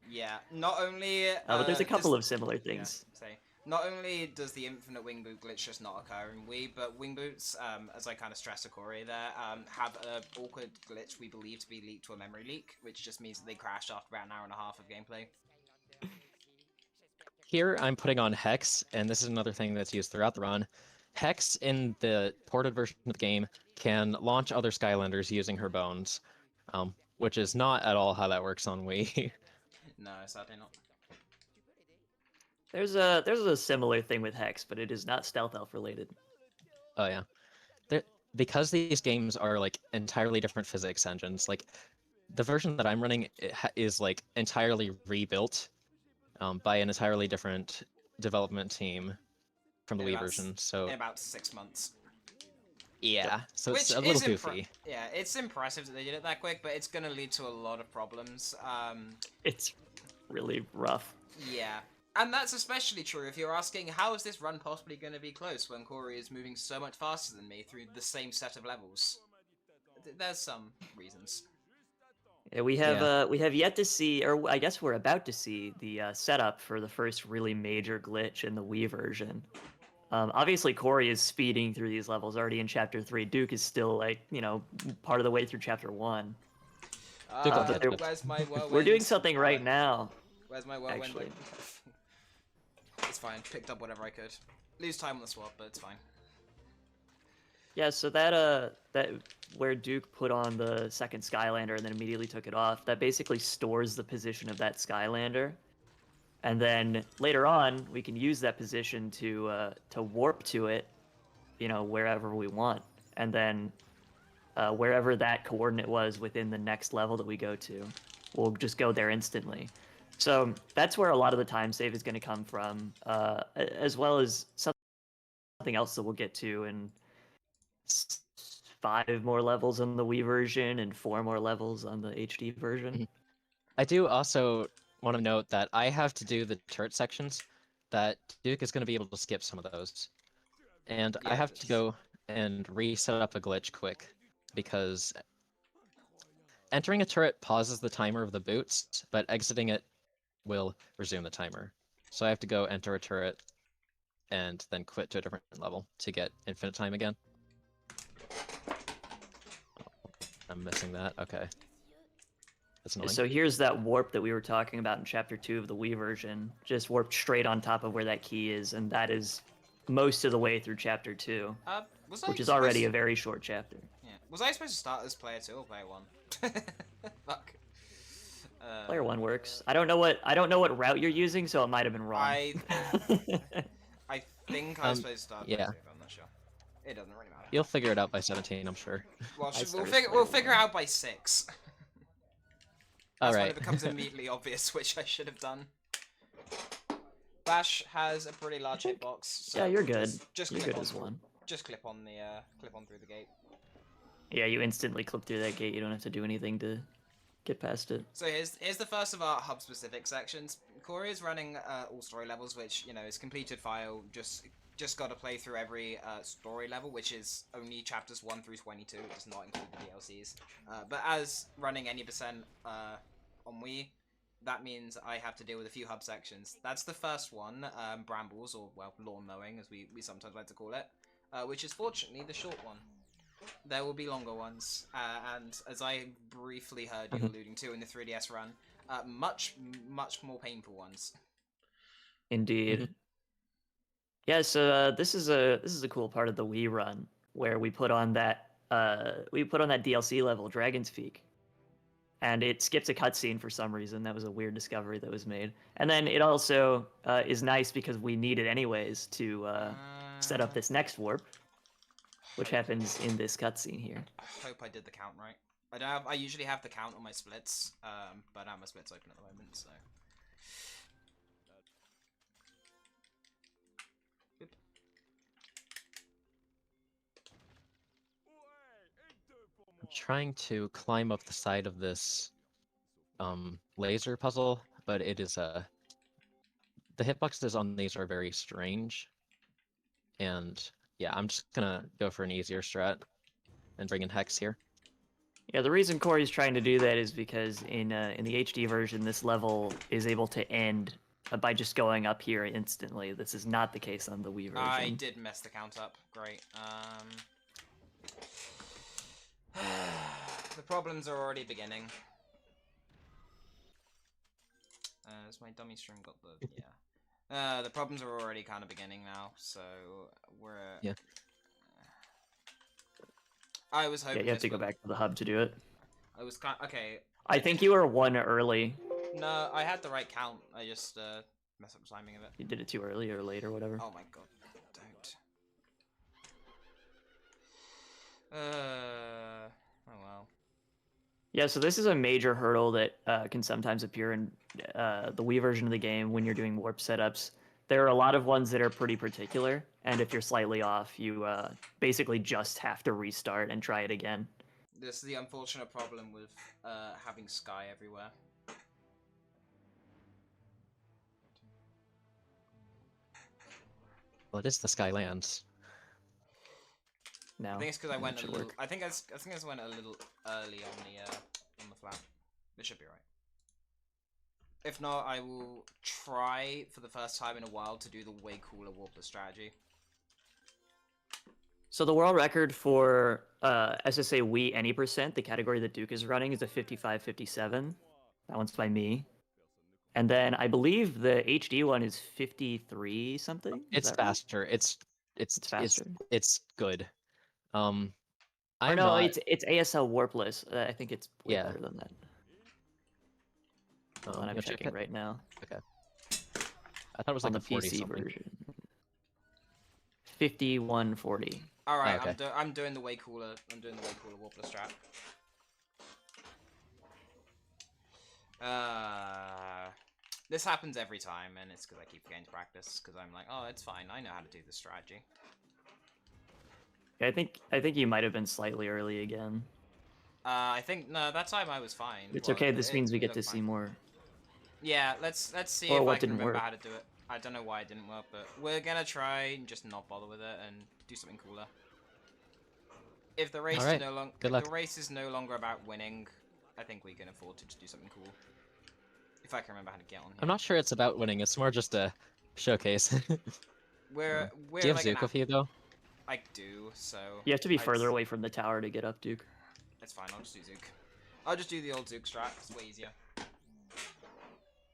Yeah, not only. But there's a couple of similar things. Not only does the infinite wing boot glitch just not occur in Wii, but wing boots, as I kind of stressed to Corey there, have an awkward glitch we believe to be leaked to a memory leak, which just means that they crash after about an hour and a half of gameplay. Here I'm putting on Hex, and this is another thing that's used throughout the run. Hex in the ported version of the game can launch other Skylanders using her bones, which is not at all how that works on Wii. No, sadly not. There's a similar thing with Hex, but it is not Stealth Elf related. Oh yeah. Because these games are like entirely different physics engines, like the version that I'm running is like entirely rebuilt by an entirely different development team from the Wii version. So In about 6 months. yeah, so it's Which a little is goofy. Yeah, it's impressive that they did it that quick, but it's gonna lead to a lot of problems. It's really rough. Yeah. And that's especially true if you're asking, how is this run possibly going to be close when Corey is moving so much faster than me through the same set of levels? There's some reasons. Yeah, we have yet to see, or I guess we're about to see the setup for the first really major glitch in the Wii version. Obviously, Corey is speeding through these levels already in Chapter 3. Duke is still, part of the way through Chapter 1. Duke will but catch up. Where's my whirlwind? We're doing something right now. Where's my whirlwind? Actually. It's fine. Picked up whatever I could. Lose time on the swap, but it's fine. Yeah, so that where Duke put on the second Skylander and then immediately took it off, that basically stores the position of that Skylander. And then later on, we can use that position to warp to it, you know, wherever we want. And then wherever that coordinate was within the next level that we go to, we'll just go there instantly. So that's where a lot of the time save is going to come from, as well as something else that we'll get to in 5 more levels on the Wii version and 4 more levels on the HD version. I do also want to note that I have to do the turret sections, that Duke is going to be able to skip some of those. And I Yeah, have to go and reset up a glitch quick, because entering a turret pauses the timer of the boots, but exiting it will resume the timer. So I have to go enter a turret and then quit to a different level to get infinite time again. I'm missing that. Okay. That's annoying. So here's that warp that we were talking about in Chapter 2 of the Wii version. Just warped straight on top of where that key is, and that is most of the way through Chapter 2, which is already a very short chapter. Yeah. Was I supposed to start as player 2 or player 1? Fuck. Player 1 works. I don't know what route you're using, so it might have been wrong. I think I was supposed to start yeah. player 2, but I'm not sure. It doesn't really matter. You'll figure it out by 17, I'm sure. Well, I we'll figure it out by 6. That's when Alright. it becomes immediately obvious, which I should have done. Bash has a pretty large hitbox. So Yeah, you're good. Just You're clip good on, as one. Just clip on through the gate. Yeah, you instantly clip through that gate. You don't have to do anything to get past it. So here's the first of our hub-specific sections. Corey is running all story levels, which, you know, is completed file. Just got to play through every story level, which is only chapters 1 through 22. It does not include the DLCs. But as running any percent on Wii, that means I have to deal with a few hub sections. That's the first one, Brambles, or, well, lawn mowing, as we sometimes like to call it, which is fortunately the short one. There will be longer ones, and as I briefly heard you alluding to in the 3DS run, much more painful ones. Indeed. Yeah, so this is a cool part of the Wii run where we put on that DLC level, Dragon's Peak, and it skips a cutscene for some reason. That was a weird discovery that was made, and then it also is nice because we need it anyways to set up this next warp, which happens in this cutscene here. I hope I did the count right. I usually have the count on my splits, but I have my splits open at the moment, so. I'm trying to climb up the side of this laser puzzle, but it is the hitboxes on these are very strange. And yeah, I'm just gonna go for an easier strat and bring in Hex here. Yeah, the reason Corey's trying to do that is because in the HD version, this level is able to end by just going up here instantly. This is not the case on the Wii version. I did mess the count up. Great. The problems are already beginning. Has my dummy stream got the... yeah. The problems are already kind of beginning now, so we're... Yeah. I was hoping... Yeah, you have to go back to the hub to do it. I was kind... Okay. I think you were 1 early. No, I had the right count. I just messed up the timing of it. You did it too early or late or whatever. Oh my god. Don't. Oh well. Yeah, so this is a major hurdle that can sometimes appear in the Wii version of the game when you're doing warp setups. There are a lot of ones that are pretty particular, and if you're slightly off, you basically just have to restart and try it again. This is the unfortunate problem with having Sky everywhere. Well, it is the Skylands. Now, I think it's because I went a should little. work. I think I went a little early on the flap. It should be right. If not, I will try for the first time in a while to do the way cooler warpless strategy. So the world record for SSA Wii any percent, the category that Duke is running, is a 55-57. That one's by me. And then I believe the HD one is 53 something. Is It's that right? faster. It's faster. it's good. Or I'm no, not. it's ASL warpless. I think it's way Yeah. better than that. Hold on, I'm you'll check checking it? right now Okay. I thought it was on like the a 40 PC something. version. 5140. All right, okay. I'm doing the way cooler. I'm doing the way cooler Warpler strat. This happens every time, and it's because I keep getting to practice. Because I'm like, oh, it's fine. I know how to do this strategy. I think you might have been slightly early again. I think no, that time I was fine. It's Well, okay. This means we it get to looked see fine. more. Yeah, let's see Or if what I can didn't remember work. how to do it. I don't know why it didn't work, but we're gonna try and just not bother with it and do something cooler. If the race Alright, is good luck. the race is no longer about winning, I think we can afford to just do something cool. If I can remember how to get on here. I'm not sure it's about winning. It's more just a showcase. We're Do you have like Zook with you though? I do, so You have to be I'd further away from the tower to get up, Duke. That's fine. I'll just do Zook. I'll just do the old Zook strat. It's way easier.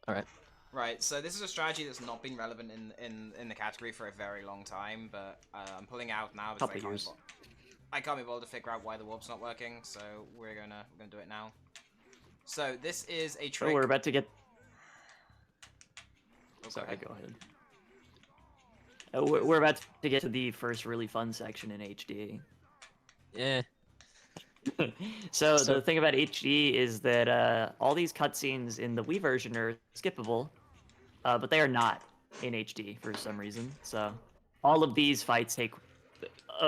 Alright. Right, so this is a strategy that's not been relevant in the category for a very long time, but I'm pulling out now because Couple years. I can't be bothered to figure out why the warp's not working, so we're gonna do it now. So this is a trick. Oh, we're about to get. Oh, Sorry, go ahead. We're about to get to the first really fun section in HD. Yeah. So the thing about HD is that all these cutscenes in the Wii version are skippable, but they are not in HD for some reason. So all of these fights take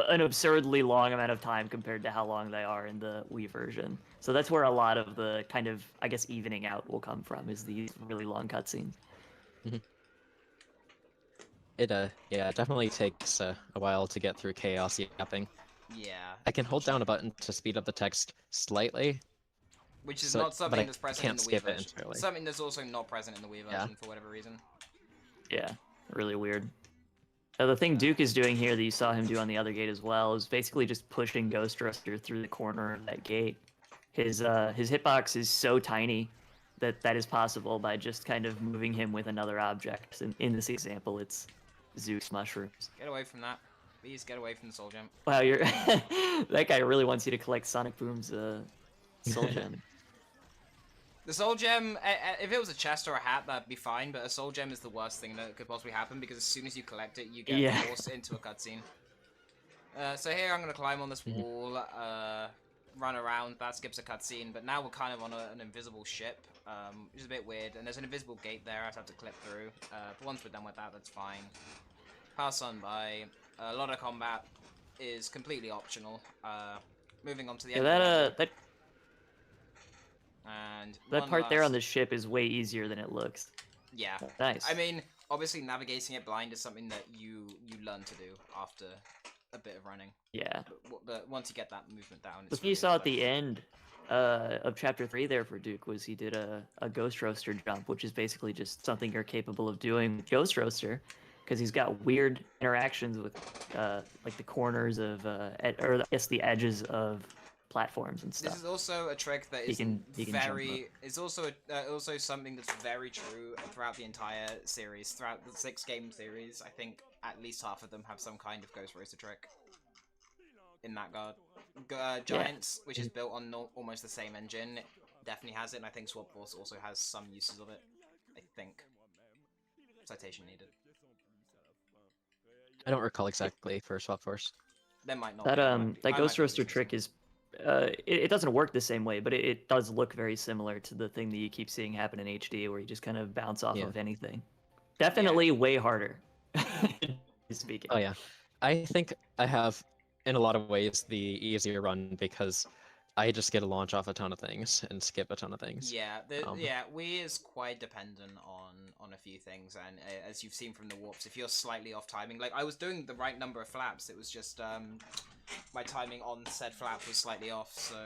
an absurdly long amount of time compared to how long they are in the Wii version. So that's where a lot of the kind of, I guess, evening out will come from, is these really long cutscenes. It yeah, it definitely takes a while to get through chaos yapping. Yeah. I can hold down a button to speed up the text slightly. Which is So- not but something I that's present can't in the Wii skip it version. entirely. Something that's also not present in the Wii Yeah. version for whatever reason. Yeah, really weird. The thing Duke is doing here that you saw him do on the other gate as well is basically just pushing Ghost Ruster through the corner of that gate. His hitbox is so tiny that that is possible by just kind of moving him with another object. And in this example, it's Zeus mushrooms. Get away from that. Please get away from the soul gem. Wow, you're that guy really wants you to collect Sonic Boom's soul gem. The soul gem, if it was a chest or a hat, that'd be fine, but a soul gem is the worst thing that could possibly happen because as soon as you collect it, you get Yeah. forced into a cutscene. So here I'm going to climb on this wall, run around, that skips a cutscene, but now we're kind of on an invisible ship, which is a bit weird, and there's an invisible gate there I have to clip through, but once we're done with that, that's fine. Pass on by. A lot of combat is completely optional. Moving on to the Yeah, end of that and that one part there on last- the ship is way easier than it looks. Yeah. Nice. I mean, obviously navigating it blind is something that you learn to do after a bit of running. Yeah. But once you get that movement down, The it's thing you really saw at the effective. end of chapter 3 there for Duke was he did a Ghost Roaster jump, which is basically just something you're capable of doing with Ghost Roaster, because he's got weird interactions with like the corners of or I guess the edges of platforms and This stuff. is also a trick that He is can jump very. It's also also something that's very true throughout the entire series. Throughout the 6-game series, I think at least half of them have some kind of Ghost Roaster trick. In that guard, Giants, which is built on almost the same engine, definitely has it, and I think Swap Force also has some uses of it. I think. Citation needed. I don't recall exactly for Swap Force. There might not. That be, I might be- I that might Ghost be Roaster losing trick some. is it doesn't work the same way, but it does look very similar to the thing that you keep seeing happen in HD, where you just kind of bounce off Yeah. of anything. Definitely way harder. Speaking. Oh yeah. I think I have, in a lot of ways, the easier run because I just get to launch off a ton of things and skip a ton of things. Yeah, Um, Wii is quite dependent on a few things, and as you've seen from the warps, if you're slightly off timing, like I was doing the right number of flaps, it was just my timing on said flap was slightly off, so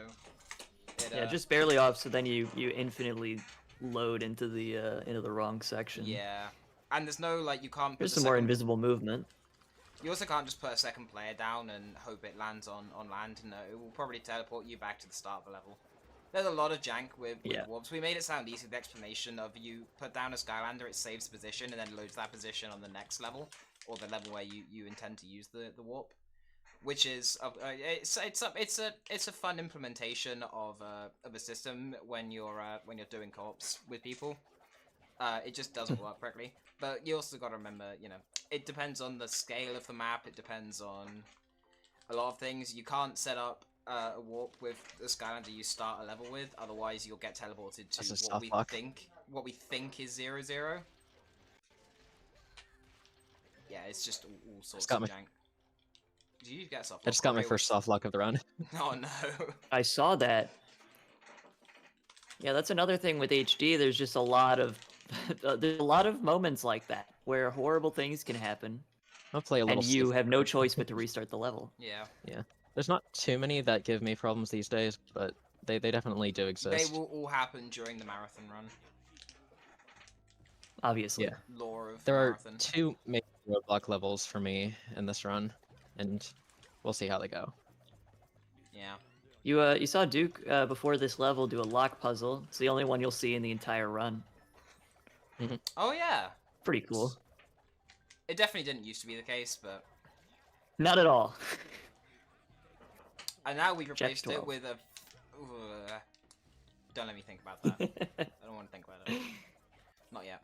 it, Yeah, just barely off. So then you infinitely load into the wrong section. yeah, and there's no like you can't. Put There's the some more second- invisible movement. You also can't just put a second player down and hope it lands on land. No, it will probably teleport you back to the start of the level. There's a lot of jank with warps. We made it sound easy with the explanation of you put down a Skylander, it saves position, and then loads that position on the next level, or the level where you intend to use the warp. Which is it's a fun implementation of a system when you're doing co-ops with people. It just doesn't work correctly. But you also got to remember, you know, it depends on the scale of the map. It depends on a lot of things. You can't set up a warp with the Skylander you start a level with, otherwise you'll get teleported to what we think is 0-0. Yeah, it's just all sorts of jank. Did you get soft lock? I just got my first soft lock of the round. Oh no. I saw that. Yeah, that's another thing with HD. There's just a lot of there's a lot of moments like that where horrible things can happen. I'll play a little. And you have no choice but to restart the level. Yeah. Yeah. There's not too many that give me problems these days, but they definitely do exist. They will all happen during the marathon run. Obviously. Yeah. Lore of there marathon. are 2 major roadblock levels for me in this run, and we'll see how they go. Yeah. You saw Duke before this level do a lock puzzle. It's the only one you'll see in the entire run. Oh yeah. Pretty cool. It definitely didn't used to be the case, but Not at all. and now we've replaced Check it 12. with a. Don't let me think about that. I don't want to think about it. Not yet.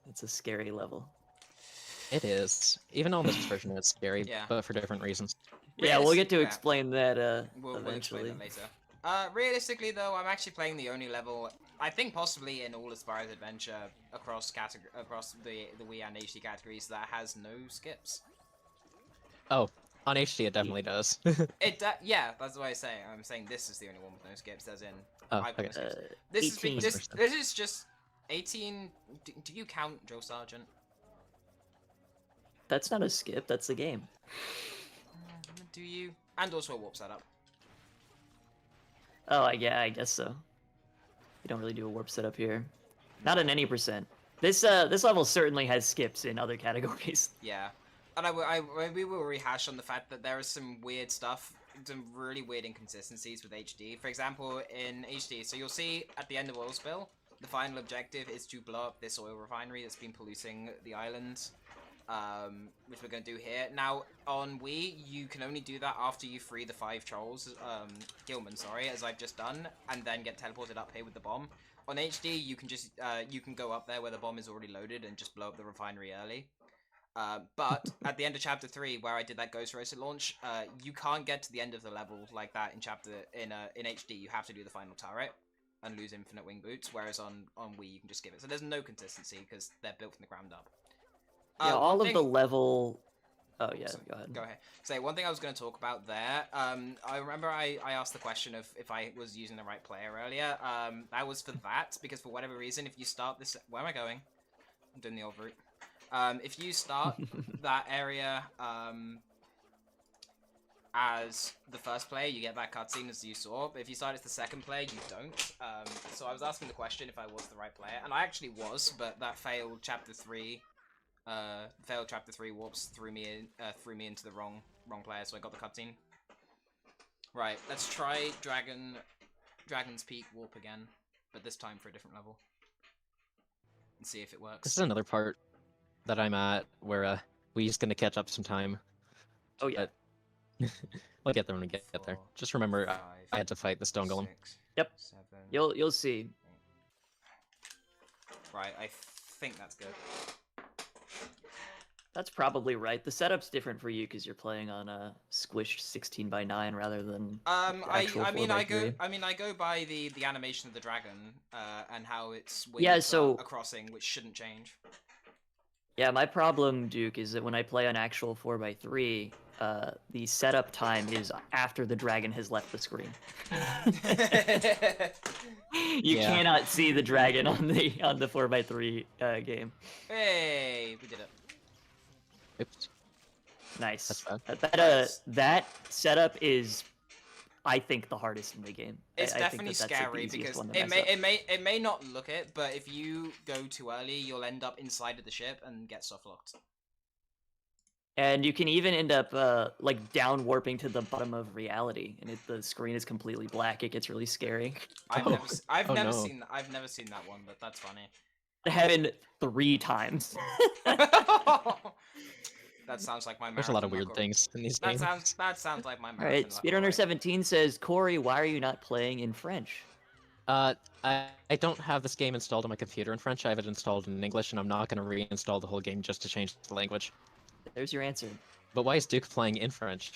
It's a scary level. It is. Even on this version, it's scary, Yeah. but for different reasons. Yeah, we'll get to Yeah. explain that We'll eventually. explain that later. Realistically, though, I'm actually playing the only level, I think possibly in all of Spyro's Adventure across the Wii and HD categories that has no skips. Oh, on HD it definitely does. Yeah, that's what I say. I'm saying this is the only one with no skips, as in Oh, I've got no okay. skips. This 18. is this is just 18. Do you count Drill Sergeant? That's not a skip, that's the game. Do you? And also a warp setup. Oh, yeah, I guess so. You don't really do a warp setup here. Not in any percent. This level certainly has skips in other categories. Yeah. And we will rehash on the fact that there is some weird stuff, some really weird inconsistencies with HD. For example, in HD, so you'll see at the end of Oil Spill, the final objective is to blow up this oil refinery that's been polluting the island, which we're going to do here. Now, on Wii, you can only do that after you free the 5 trolls, Gilman, sorry, as I've just done, and then get teleported up here with the bomb. On HD, you can just, you can go up there where the bomb is already loaded and just blow up the refinery early. But at the end of chapter 3, where I did that ghost roasted launch, you can't get to the end of the level like that in HD. You have to do the final turret and lose infinite wing boots, whereas on Wii you can just skip it. So there's no consistency because they're built from the ground up. Yeah, all of the level. Oh yeah, go ahead. Go ahead. So one thing I was going to talk about there, I remember I asked the question of if I was using the right player earlier. That was for that, because for whatever reason, if you start this, where am I going? I'm doing the old route. If you start that area as the first player, you get that cutscene as you saw. But if you start as the second player, you don't. So I was asking the question if I was the right player, and I actually was, but that failed chapter 3. Failed chapter 3 warps threw me into the wrong player, so I got the cutscene. Right, let's try Dragon's Peak warp again, but this time for a different level, and see if it works. This is another part that I'm at where we're just gonna catch up some time. Oh yeah. But we'll get there when we get there. 4, Just remember, 5, I had to fight the stone golem. 6, Yep. 7, You'll see. Right, I think that's good. That's probably right. The setup's different for you because you're playing on a squished 16:9 rather than. I mean I 4x3. go by the animation of the dragon and how it's so- a crossing, which shouldn't change. Yeah, my problem, Duke, is that when I play on actual 4x3, the setup time is after the dragon has left the screen. You Yeah. cannot see the dragon on the 4x3 game. Hey, we did it. Oops. Nice. That's bad. That setup is, I think, the hardest in the game. It's I think definitely that's, like, the scary easiest because one to it mess up. may not look it, but if you go too early, you'll end up inside of the ship and get soft locked. And you can even end up like down warping to the bottom of reality, and the screen is completely black. It gets really scary. I've Oh. never, I've Oh, never no. seen, I've never seen that one, but that's funny. It happened 3 times. That sounds like my marathon. There's a lot of weird record. things in these That games. sounds like my All marathon. right, Speedrunner 17 says, Corey, why are you not playing in French? I don't have this game installed on my computer in French. I have it installed in English, and I'm not going to reinstall the whole game just to change the language. There's your answer. But why is Duke playing in French?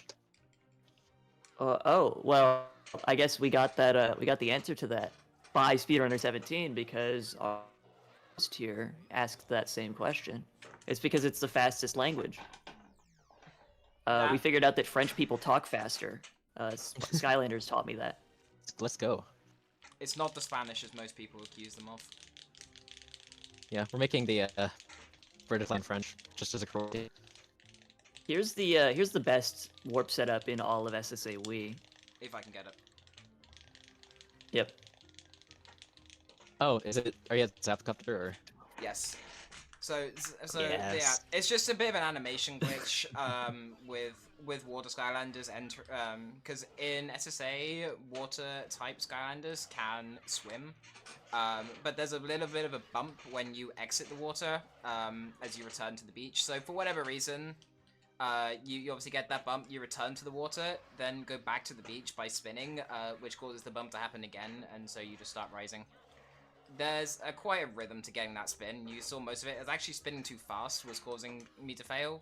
Oh, well, I guess we got that. We got the answer to that by Speedrunner 17 because our host here asked that same question. It's because it's the fastest language. We figured out that French people talk faster. Skylanders taught me that. Let's go. It's not the Spanish as most people accuse them of. Yeah, we're making the British line French just as a cruelty. Here's the best warp setup in all of SSA Wii. If I can get it. Yep. Oh, is it? Are you at Zapcopter or? Yes. So yeah, Yes. it's just a bit of an animation glitch with water Skylanders enter because in SSA water type Skylanders can swim, but there's a little bit of a bump when you exit the water as you return to the beach. So for whatever reason, you obviously get that bump, you return to the water, then go back to the beach by spinning, which causes the bump to happen again, and so you just start rising. There's quite a rhythm to getting that spin. You saw most of it. It's actually spinning too fast was causing me to fail,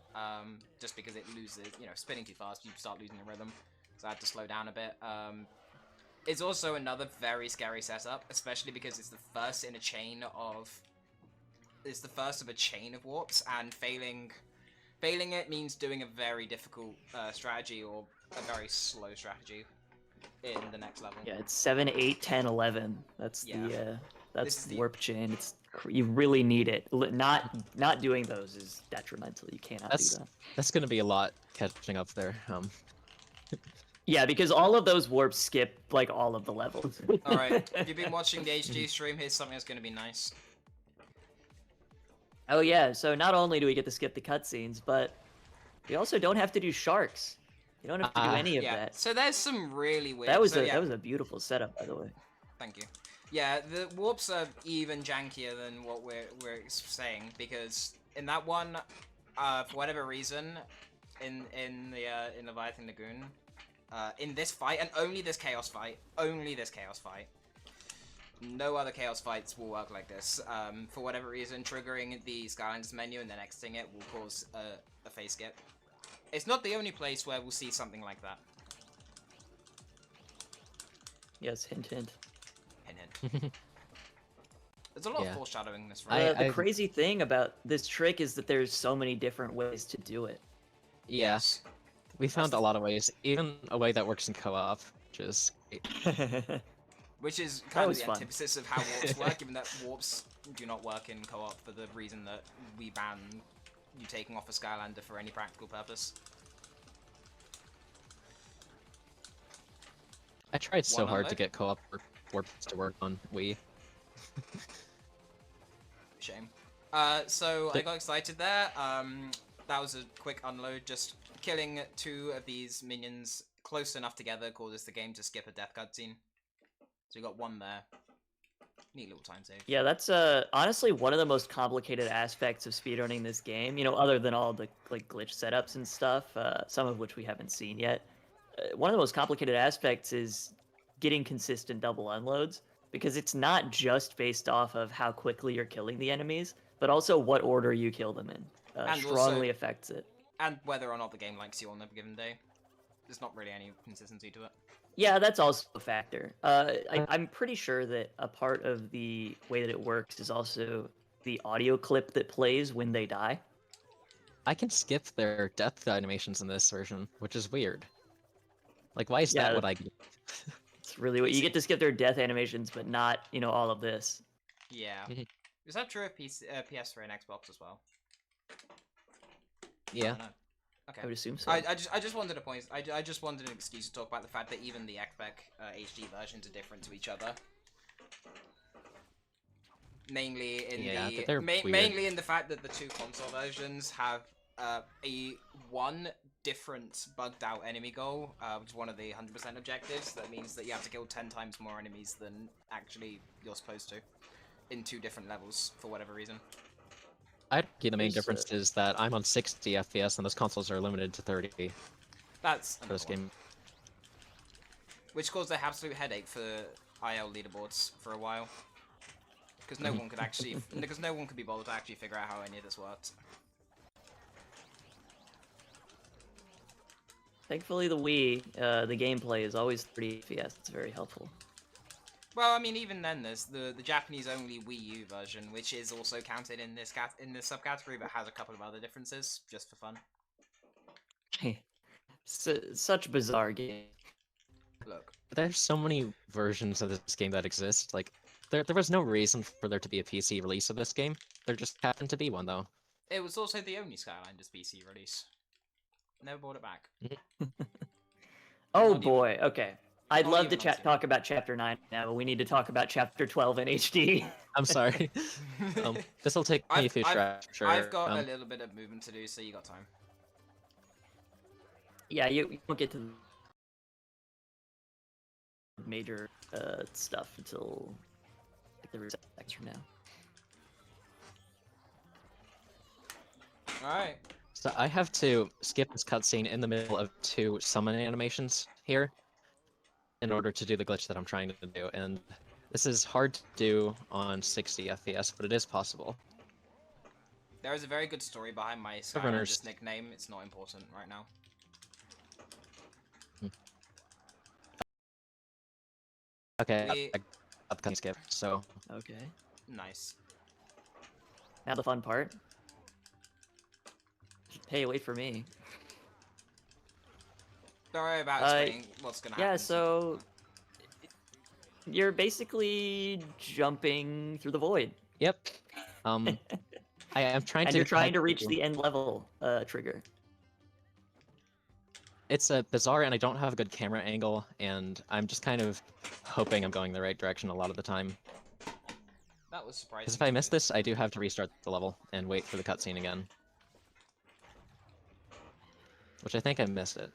just because it loses, spinning too fast, you start losing the rhythm. So I had to slow down a bit. It's also another very scary setup, especially because it's the first in a chain of... It's the first of a chain of warps, and failing it means doing a very difficult strategy or a very slow strategy in the next level. Yeah, it's 7, 8, 10, 11. That's Yeah. that's the warp chain. You really need it. Not doing those is detrimental. You cannot do that. That's gonna be a lot catching up there. Yeah, because all of those warps skip like all of the levels. Alright, if you've been watching the HG stream, here's something that's gonna be nice. Oh yeah, so not only do we get to skip the cutscenes, but we also don't have to do sharks. You don't have to do any of that. So there's some really weird... That was a beautiful setup, by the way. Thank you. Yeah, the warps are even jankier than what we're saying, because in that one, for whatever reason, in the Leviathan Lagoon, in this fight, and only this chaos fight, no other chaos fights will work like this. For whatever reason, triggering the Skylanders menu and then exiting it will cause a phase skip. It's not the only place where we'll see something like that. Yes, hint, hint. There's a lot of foreshadowing in this round. The crazy thing about this trick is that there's so many different ways to do it. Yes. We found a lot of ways, even a way that works in co-op, which is great. Which is kind of the fun. antithesis of how warps work, given that warps do not work in co-op for the reason that we ban you taking off a Skylander for any practical purpose. I tried so One hard to unload? get co-op warps to work on Wii. Shame. So I got excited there. That was a quick unload. Just killing 2 of these minions close enough together causes the game to skip a death cutscene. So you got 1 there. Neat little time save. Yeah, that's honestly one of the most complicated aspects of speedrunning this game. You know, other than all the like glitch setups and stuff, some of which we haven't seen yet. One of the most complicated aspects is getting consistent double unloads, because it's not just based off of how quickly you're killing the enemies, but also what order you kill them in. Strongly affects it. And whether or not the game likes you on a given day. There's not really any consistency to it. Yeah, that's also a factor. I'm pretty sure that a part of the way that it works is also the audio clip that plays when they die. I can skip their death animations in this version, which is weird. Like, why is that what I get? It's really what you get to skip their death animations, but not, all of this. Yeah. Is that true of PS3 and Xbox as well? Yeah. Okay. I would assume so. I just wanted a point. I just wanted an excuse to talk about the fact that even the XPEC HD versions are different to each other. Mainly in mainly in the fact that the 2 console versions have one different bugged out enemy goal, which is one of the 100% objectives. That means that you have to kill 10 times more enemies than actually you're supposed to, in 2 different levels for whatever reason. I'd argue the main There's, difference is that I'm on 60 FPS and those consoles are limited to 30 That's for this another one. game. Which caused an absolute headache for IL leaderboards for a while. Because no one could actually, because no one could be bothered to actually figure out how any of this worked. Thankfully, the Wii, the gameplay is always 30 FPS. It's very helpful. Well, I mean, even then, there's the Japanese-only Wii U version, which is also counted in this subcategory, but has a couple of other differences, just for fun. Such bizarre game. Look, There's so many versions of this game that exist. Like, there was no reason for there to be a PC release of this game. There just happened to be one, though. it was also the only Skylanders PC release. Never brought it back. Oh Not boy. Okay. I'd not love to even on talk about Chapter 9 now, but we need to talk about Chapter 12 in HD. I'm sorry. This will take me a few tries, for sure. I've got a little bit of movement to do, so you got time. Yeah, you won't get to the major stuff until like, the seconds from now. Alright. So I have to skip this cutscene in the middle of 2 summon animations here in order to do the glitch that I'm trying to do, and this is hard to do on 60 FPS, but it is possible. There is a very good story behind my runners. Skylanders nickname. It's not important right now. Okay, I got the cutscene skip, so... Okay. Nice. Now the fun part. Hey, wait for me. Don't worry about explaining what's gonna happen. Yeah, so you're basically jumping through the void. Yep. I am trying And to... you're trying to reach the end level trigger. It's bizarre, and I don't have a good camera angle, and I'm just kind of hoping I'm going the right direction a lot of the time. That was surprising. Because if I miss this, I do have to restart the level and wait for the cutscene again. Which I think I missed it.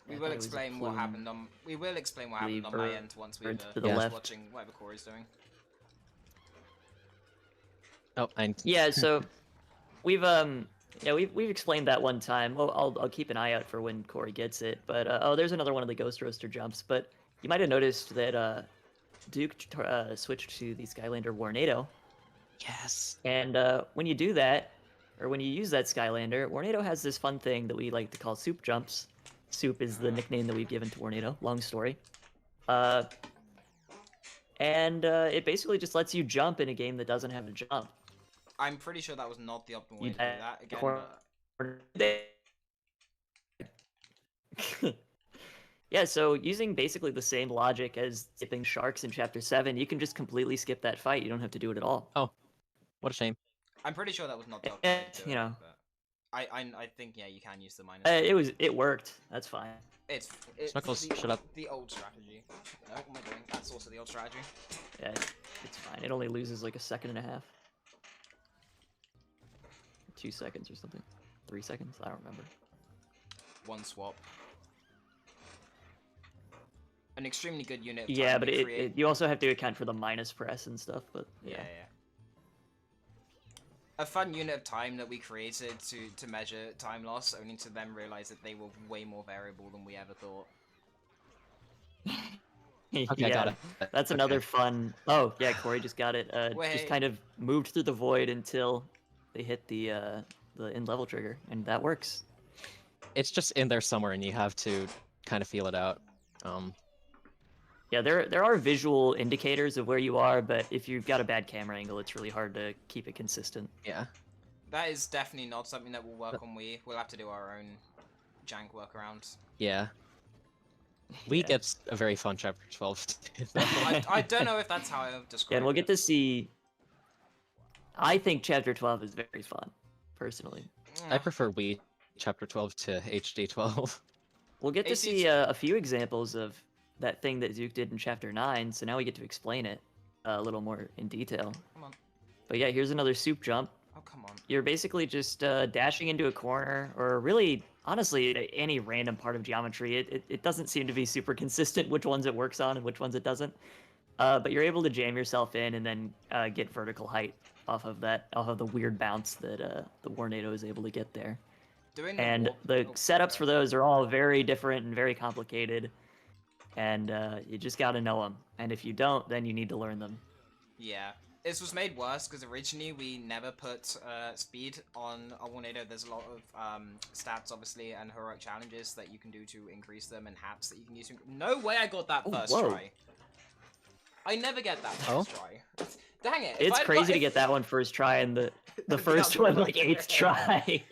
We I will thought it was a explain what plume. happened on. We will explain what happened on my Lever end once or we've to the finished left. watching whatever Corey's doing. Oh, Yeah, so we've we've explained that one time. Well, I'll keep an eye out for when Corey gets it. But oh, there's another one of the Ghost Roaster jumps. But you might have noticed that Duke switched to the Skylander Warnado. Yes. And when you do that, or when you use that Skylander, Warnado has this fun thing that we like to call soup jumps. Soup is the nickname that we've given to Warnado. Long story. And it basically just lets you jump in a game that doesn't have a jump. I'm pretty sure that was not the optimal way You to do that. Again, but... Yeah, so using basically the same logic as skipping sharks in Chapter 7, you can just completely skip that fight. You don't have to do it at all. Oh, what a shame. I'm pretty sure that was not the optimal way to do you it, know. but I think yeah, you can use the minus. It worked. That's fine. It's Snuggles, the, shut up. The old strategy. No, what am I doing? That's also the old strategy. Yeah, it's fine. It only loses like a second and a half. 2 seconds or something. 3 seconds? I don't remember. One swap. An extremely good unit. Of Yeah, time but to create. you also have to account for the minus press and stuff, but Yeah. A fun unit of time that we created to measure time loss, only to then realize that they were way more variable than we ever thought. Okay, I got it. That's Okay. another fun... Oh, yeah, Corey just got it. Wait. Just kind of moved through the void until they hit the end level trigger, and that works. It's just in there somewhere, and you have to kind of feel it out. Yeah, there are visual indicators of where you are, but if you've got a bad camera angle, it's really hard to keep it consistent. Yeah. That is definitely not something that will work on Wii. We'll have to do our own jank workarounds. Yeah. We Yeah. get a very fun chapter 12. I don't know if that's how I would describe Yeah, and we'll it. get to see... I think Chapter 12 is very fun, personally. I prefer Wii chapter 12 to HD 12. We'll get to AC see a few examples of that thing that Duke did in Chapter 9, so now we get to explain it a little more in detail. Come on. But yeah, here's another soup jump. Oh, come on. You're basically just dashing into a corner, or really, honestly, any random part of geometry. It doesn't seem to be super consistent which ones it works on and which ones it doesn't. But you're able to jam yourself in and then get vertical height off of the weird bounce that the Warnado is able to get there. Doing the And warp- the oh, setups sorry. for those are all very different and very complicated. And you just got to know them. And if you don't, then you need to learn them. Yeah. This was made worse because originally we never put speed on a Warnado. There's a lot of stats, obviously, and heroic challenges that you can do to increase them, and hats that you can use. No way I got that Oh, first whoa. try. I never get that Oh? first try. Dang it. It's crazy to get that one first try, and the first one like 8th try.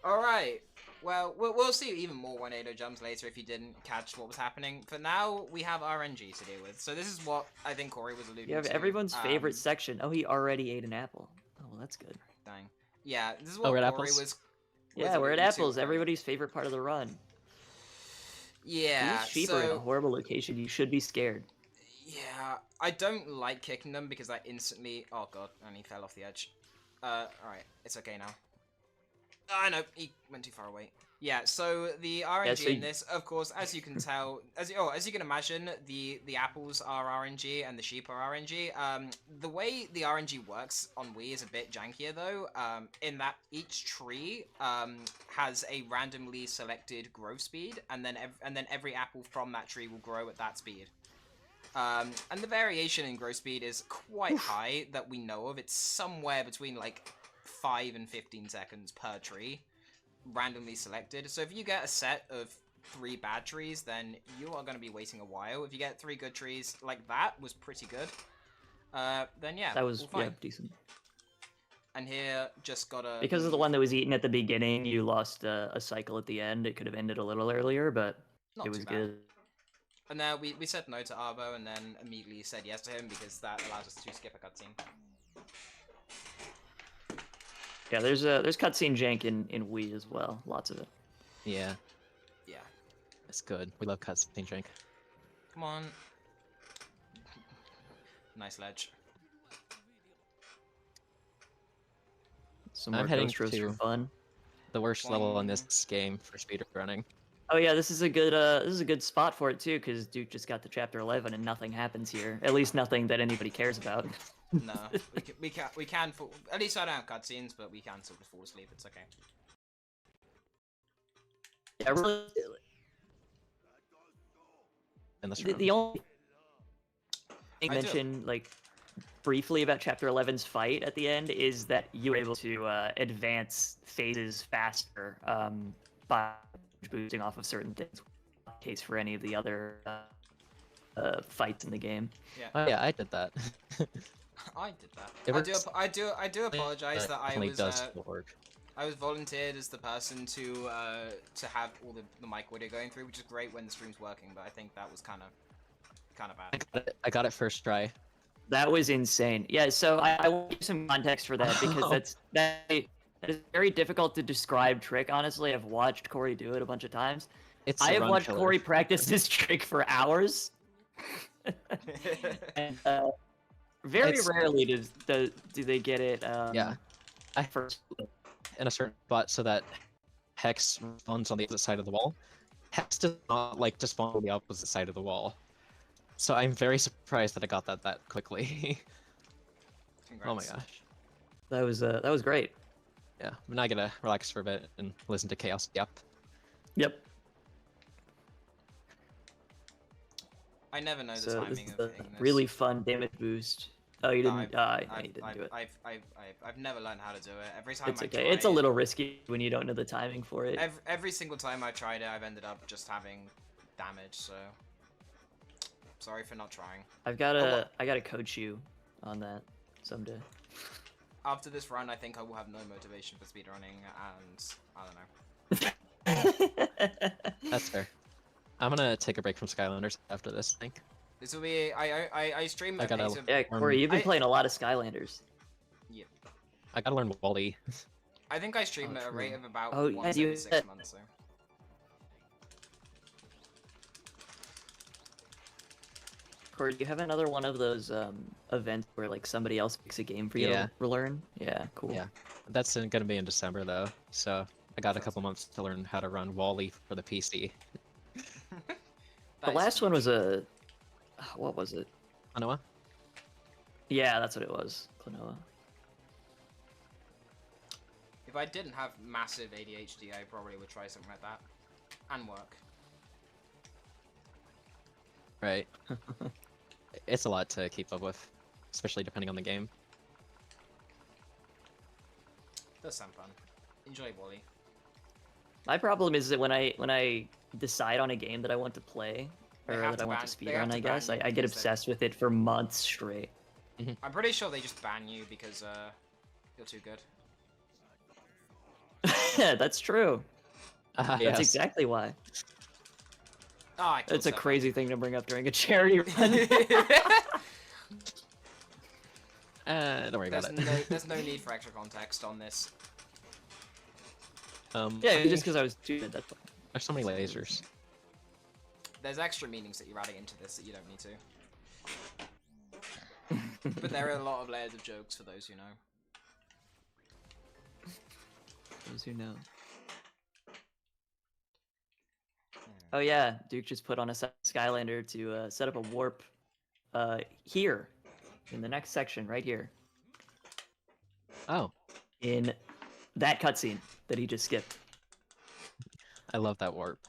Alright. Well, we'll see even more Warnado jumps later if you didn't catch what was happening. For now, we have RNG to deal with. So this is what I think Corey was alluding to. You have everyone's favorite section. Oh, he already ate an apple. Oh, well, that's good. Dang. Yeah, this is what we're at Corey apples? was Yeah, we're at alluding to. apples. Everybody's favorite part of the run. Yeah, These sheep are in a horrible location. You should be scared. Yeah, I don't like kicking them because I instantly... Oh god, and he fell off the edge. Alright, it's okay now. Ah, no, he went too far away. Yeah, so the RNG so in this, of course, as you can tell, as you can imagine, the apples are RNG and the sheep are RNG. The way the RNG works on Wii is a bit jankier though, in that each tree has a randomly selected growth speed, and then every apple from that tree will grow at that speed. And the variation in growth speed is quite high that we know of. It's somewhere between like 5 and 15 seconds per tree, randomly selected. So if you get a set of 3 bad trees, then you are going to be waiting a while. If you get 3 good trees, like that was pretty good, then yeah, That was fine. decent. And here, just gotta... Because of the one that was eaten at the beginning, you lost a cycle at the end. It could have ended a little earlier, but Not it was too bad. good. And now we said no to Arbo, and then immediately said yes to him because that allows us to skip a cutscene. Yeah, there's cutscene jank in Wii as well. Lots of it. Yeah, Yeah. it's good. We love cutscene drink. Come on. Nice ledge. Some I'm more heading ghost roast for to- fun. The worst level in this game for speedrunning. Oh yeah, this is a good spot for it too, because Duke just got to chapter 11 and nothing happens here. At least nothing that anybody cares about. No, we can fall, at least I don't have cutscenes, but we can sort of fall asleep. It's okay. Yeah, really. In this The only thing I do. mentioned, like, briefly about Chapter 11's fight at the end is that you were able to advance phases faster by boosting off of certain things. Not the case for any of the other fights in the game. Yeah, Oh yeah, I did that. I did that. It works. I do apologize that I Definitely was does work. I was volunteered as the person to have all the mic audio going through, which is great when the stream's working, but I think that was kind of bad. I got it first try. That was insane. Yeah, so I will give some context for that because that is a very difficult to describe trick. Honestly, I've watched Corey do it a bunch of times. It's I a have run watched killer. Corey practice this trick for hours. And very It's- rarely do they get it. Yeah. I First. in a certain spot so that Hex spawns on the opposite side of the wall. Hex does not like to spawn on the opposite side of the wall. So I'm very surprised that I got that quickly. Oh my Congrats. gosh. That was great. Yeah, I'm not gonna relax for a bit and listen to Chaos. Yep. Yep. I never know the So this timing is of a hitting this. really fun damage boost. Oh, you didn't. You didn't do it. I've never learned how to do it. Every time It's I okay. try It's a little risky when you don't know the timing for it. Every single time I tried it, I've ended up just having damage. So sorry for not trying. I gotta coach you on that someday. After this run, I think I will have no motivation for speedrunning, and I don't know. That's fair. I'm gonna take a break from Skylanders after this, I think. This will be I stream I at gotta- pace of Yeah, Corey, you've been I- playing a lot of Skylanders. I gotta learn Wally. I think I stream Oh, at a rate true. of about Oh, once yeah, every 6 months. So. Corey, do you have another one of those events where like somebody else picks a game for you Yeah. to learn? Yeah, cool. Yeah. That's gonna be in December though, so I got a couple months to learn how to run Wally for the PC. The last one was a, what was it? Anoa? Yeah, that's what it was. Klonoa. If I didn't have massive ADHD, I probably would try something like that. And work. Right. It's a lot to keep up with, especially depending on the game. Does sound fun. Enjoy Wally. My problem is that when I decide on a game that I want to play, They or have that to I want ban- to they have speedrun, to I guess, ban you I get because they- obsessed with it for months straight. I'm pretty sure they just ban you because you're too good. That's true. That's Yes. exactly why. Oh, I killed It's a Stefan. crazy thing to bring up during a charity run. Don't worry about it. There's no need for extra context on this. Yeah, just because I was stupid. That's why. There's so many lasers. There's extra meanings that you're adding into this that you don't need to. But there are a lot of layers of jokes for those who know. Those who know. Oh yeah, Duke just put on a Skylander to set up a warp here, in the next section, right here, Oh, in that cutscene that he just skipped. I love that warp.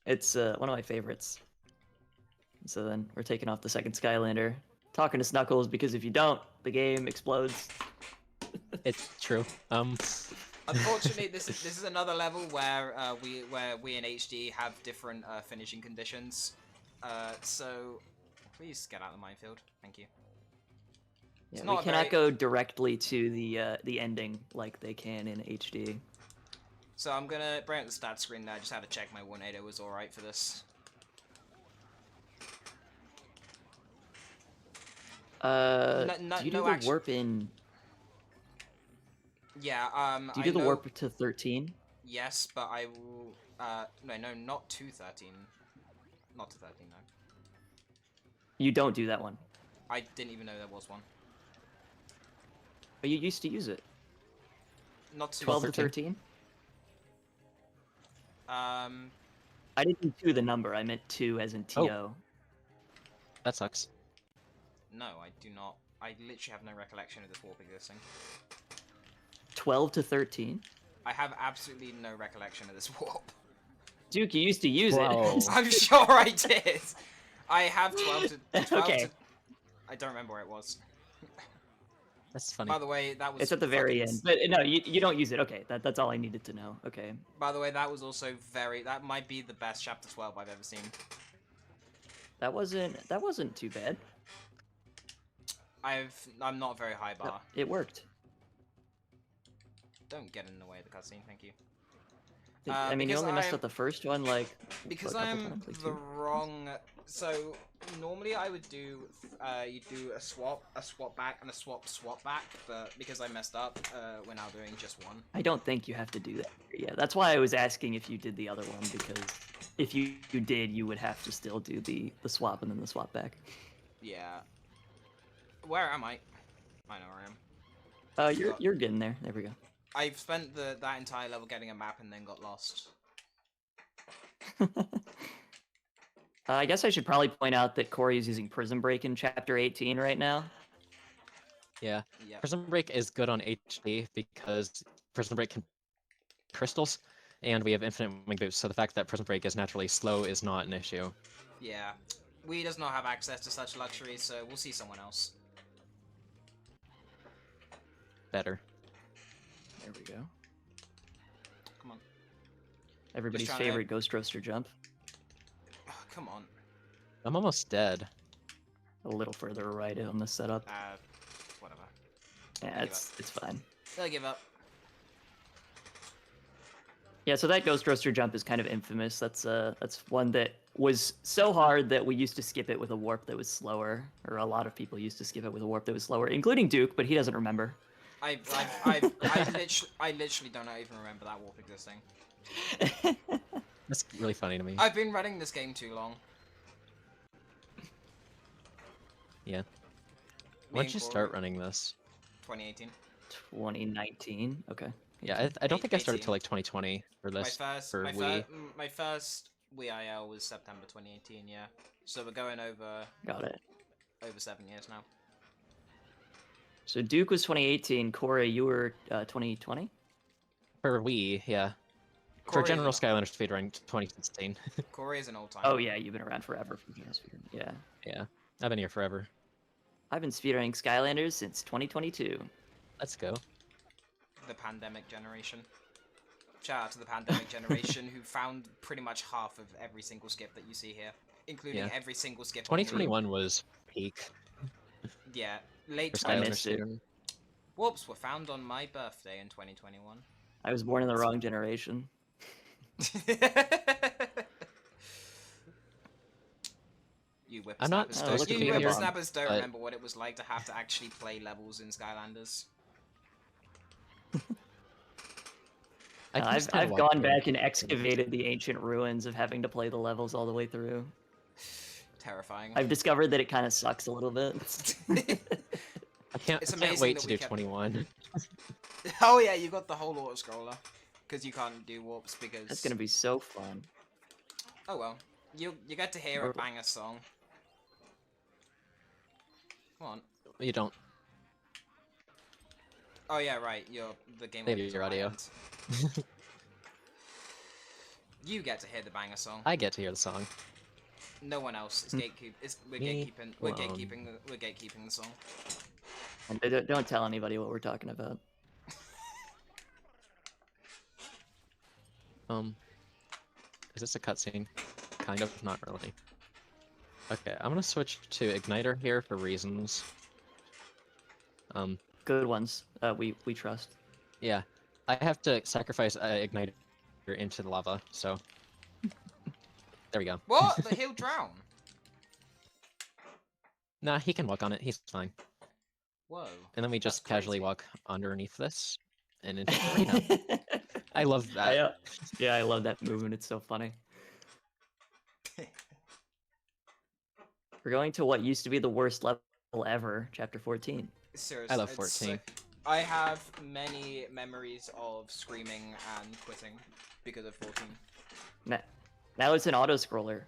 It's one of my favorites. So then we're taking off the second Skylander, talking to Snuckles, because if you don't, the game explodes. It's true. Unfortunately, this is another level where we in HD have different finishing conditions. So please get out of the minefield. Thank you. Yeah, not we a cannot very- go directly to the ending like they can in HD. So I'm gonna bring up the stat screen now. I just had to check my 180 was alright for this. No- Do you do no the action- warp in? Yeah. Do you I do the know- warp to 13? Yes, but I will. No, not to 13. Not to 13. No. You don't do that one, I didn't even know there was one. but you used to use it. Not to 12 to 13? Um. I didn't mean 2 the number. I meant 2 as in TO. That sucks. No, I do not. I literally have no recollection of this warp existing. 12 to 13? I have absolutely no recollection of this warp. Duke, you used to use Wow. it. I'm sure I did. I have 12 to 12 Okay. to... I don't remember where it was. That's funny. By the way, that was It's at the very fucking- end. But no, you don't use it. Okay, that's all I needed to know. Okay. By the way, that was also very... That might be the best chapter 12 I've ever seen. That wasn't too bad. I'm not very high bar. It worked. Don't get in the way of the cutscene, thank you. I mean, you because only messed I'm- up the first one, like... Because what, a couple I'm times, like the 2? wrong... So, normally I would do... you do a swap back, and a swap back, but because I messed up, we're now doing just one. I don't think you have to do that. Yeah, that's why I was asking if you did the other one, because if you did, you would have to still do the swap and then the swap back. Yeah. Where am I? I know where I am. You're getting there. There we go. I've spent that entire level getting a map and then got lost. I guess I should probably point out that Corey is using Prison Break in Chapter 18 right now. Yeah. Yeah. Prison Break is good on HD because Prison Break can crystals, and we have infinite wing boots, so the fact that Prison Break is naturally slow is not an issue. Yeah. We does not have access to such luxuries, so we'll see someone else. Better. There we go. Come on. Everybody's trying to- favorite Ghost Roaster jump. Oh, come on. I'm almost dead. A little further right on the setup. Whatever. Yeah, give it's fine. I'll give up. Yeah, so that Ghost Roaster jump is kind of infamous. That's one that was so hard that we used to skip it with a warp that was slower, or a lot of people used to skip it with a warp that was slower, including Duke, but he doesn't remember. I literally don't even remember that warp existing. That's really funny to me. I've been running this game too long. Me When'd and you start Corey, running this? 2018. 2019. Okay. Yeah, I don't think I started 18. till like 2020 for this for Wii. My first Wii IL was September 2018. Yeah, so we're going over Got it. 7 years now. So Duke was 2018. Corey, you were 2020. For Wii, yeah. For Corey is general an- Skylanders speedrunning 2016. Corey is an old timer. Oh yeah, you've been around forever for General Speedrun. Yeah. Yeah, I've been here forever. I've been speedrunning Skylanders since 2022. Let's go. The pandemic generation. Shout out to the pandemic generation who found pretty much half of every single skip that you see here, including Yeah. every single skip. on Wii. 2021 was peak Yeah, late for I Skylanders missed it. speedrunning. Warps were found on my birthday in 2021. I was born in the wrong generation. You I'm not whippersnappers supposed don't, to you be here, whippersnappers don't but- remember what it was like to have to actually play levels in Skylanders. I've kinda gone watched back them. and excavated the ancient ruins of having to play the levels all the way through. Terrifying. I've discovered that it kind of sucks a little bit. I can't It's wait amazing to that do we kept- 21. Oh yeah, you got the whole auto scroller because you can't do warps because. That's gonna be so fun. Oh well, you get to hear a banger song. Come on. You don't. Oh yeah, right. The game. Maybe audio is your on my audio. end. You get to hear the banger song. I get to hear the song. No one else. It's gatekeep. We're Me gatekeeping. We're alone. gatekeeping. We're gatekeeping the song. And don't tell anybody what we're talking about. Is this a cutscene? Kind of, not really. Okay, I'm gonna switch to Igniter here for reasons. Good ones. We trust. Yeah, I have to sacrifice Igniter into the lava, so there we go. What? But he'll drown. Nah, he can walk on it. He's fine. Whoa. And then we That's just casually crazy. walk underneath this and into the arena. I love that. Yeah, I love that movement. It's so funny. We're going to what used to be the worst level ever, Chapter 14. Seriously, I love it's 14. I have many memories of screaming and quitting because of 14. Now it's an auto-scroller.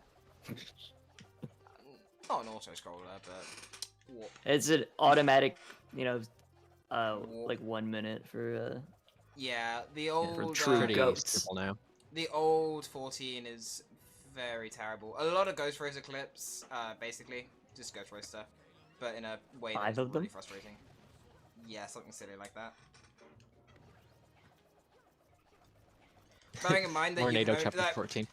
Not an auto scroller, but warp. It's an automatic, Warp. like 1 minute for Yeah, the for old true Pretty goats. simple now. the old 14 is very terrible. A lot of Ghost Racer clips, basically just Ghost Racer stuff, but in a way 5 that's of them? really frustrating. Yeah, something silly like that. Bearing in mind that Tornado chapter that, 14.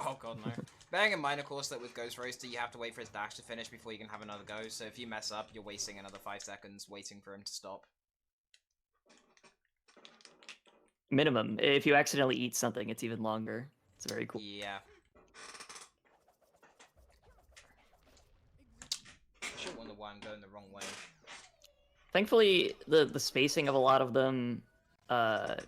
oh god no. Bearing in mind, of course, that with Ghost Roaster you have to wait for his dash to finish before you can have another go. So if you mess up, you're wasting another 5 seconds waiting for him to stop. minimum. If you accidentally eat something, it's even longer. It's very cool. Yeah. I should wonder why I'm going the wrong way. Thankfully, the spacing of a lot of them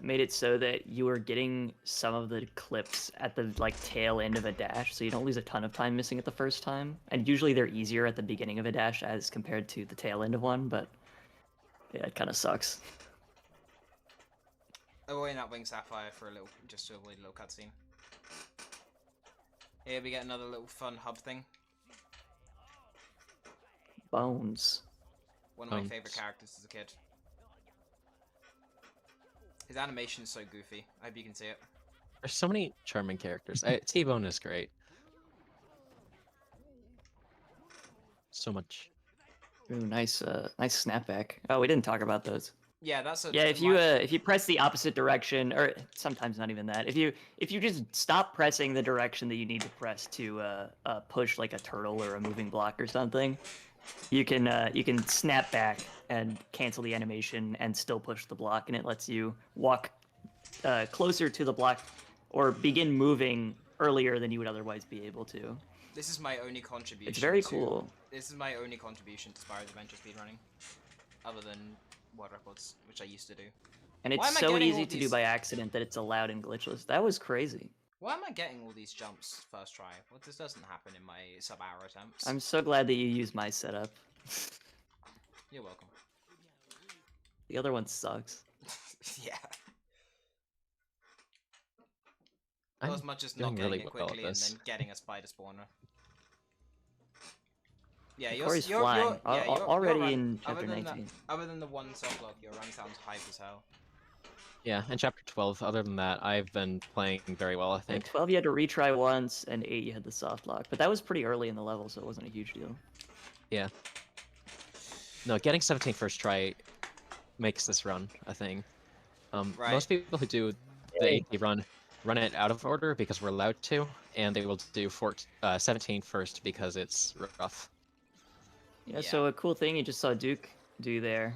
made it so that you were getting some of the clips at the tail end of a dash, so you don't lose a ton of time missing it the first time. And usually they're easier at the beginning of a dash as compared to the tail end of one, but yeah, it kind of sucks. Avoiding that Wing Sapphire for just to avoid a little cutscene. Here we get another little fun hub thing. Bones. One of my Bones. favorite characters as a kid. His animation is so goofy. I hope you can see it. There's so many charming characters. T-Bone is great. So much. Ooh, nice snapback. Oh, we didn't talk about those. Yeah, that's a Yeah, if you press the opposite direction, or sometimes not even that, if you just stop pressing the direction that you need to press to push like a turtle or a moving block or something, you can snap back and cancel the animation and still push the block, and it lets you walk closer to the block or begin moving earlier than you would otherwise be able to. This is my only contribution. It's very to- cool. This is my only contribution to Spyro's Adventure speedrunning, other than world records, which I used to do. And Why it's am I so getting easy all to do these- by accident that it's allowed in glitchless. That was crazy. Why am I getting all these jumps first try? Well, this doesn't happen in my sub-hour attempts. I'm so glad that you used my setup. You're welcome. The other one sucks. Yeah. I'm Not as much as doing not getting really it well at quickly and this. then getting a spider spawner. Yeah, Corey's flying. Already run, in other chapter than 19. other than the one soft lock, your run sounds hype as hell. Yeah, in chapter 12, other than that, I've been playing very well, I At think. 12 you had to retry once, and 8 you had the soft lock. But that was pretty early in the level, so it wasn't a huge deal. Yeah. No, getting 17 first try makes this run a thing. Right. Most people who do the 80 run it out of order because we're allowed to, and they will do 17 first because it's rough. Yeah, so a cool thing you just saw Duke do there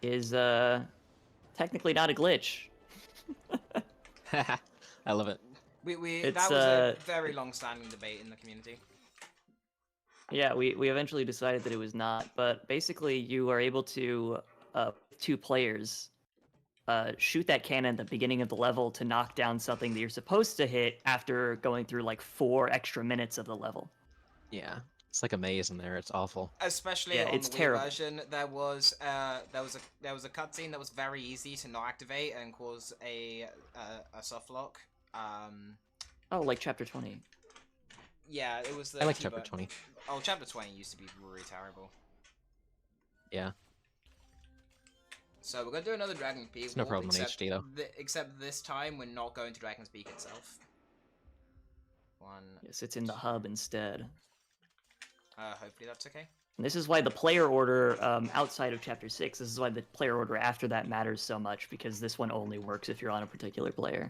is technically not a glitch. I love it. That was a very long-standing debate in the community. Yeah, we eventually decided that it was not, but basically you are able to, 2 players, shoot that cannon at the beginning of the level to knock down something that you're supposed to hit after going through like 4 extra minutes of the level. Yeah, it's like a maze in there. It's awful. Especially on the Wii version, there was a cutscene that was very easy to not activate and cause a soft lock. Oh, like chapter 20. Yeah, it was the. I like chapter 20. Oh, chapter 20 used to be really terrible. Yeah. So we're gonna do another Dragon's Peak. It's no problem in HD though. Except this time we're not going to Dragon's Peak itself. Yes, it's in the hub instead. Hopefully that's okay. And this is why the player order outside of chapter 6, this is why the player order after that matters so much, because this one only works if you're on a particular player.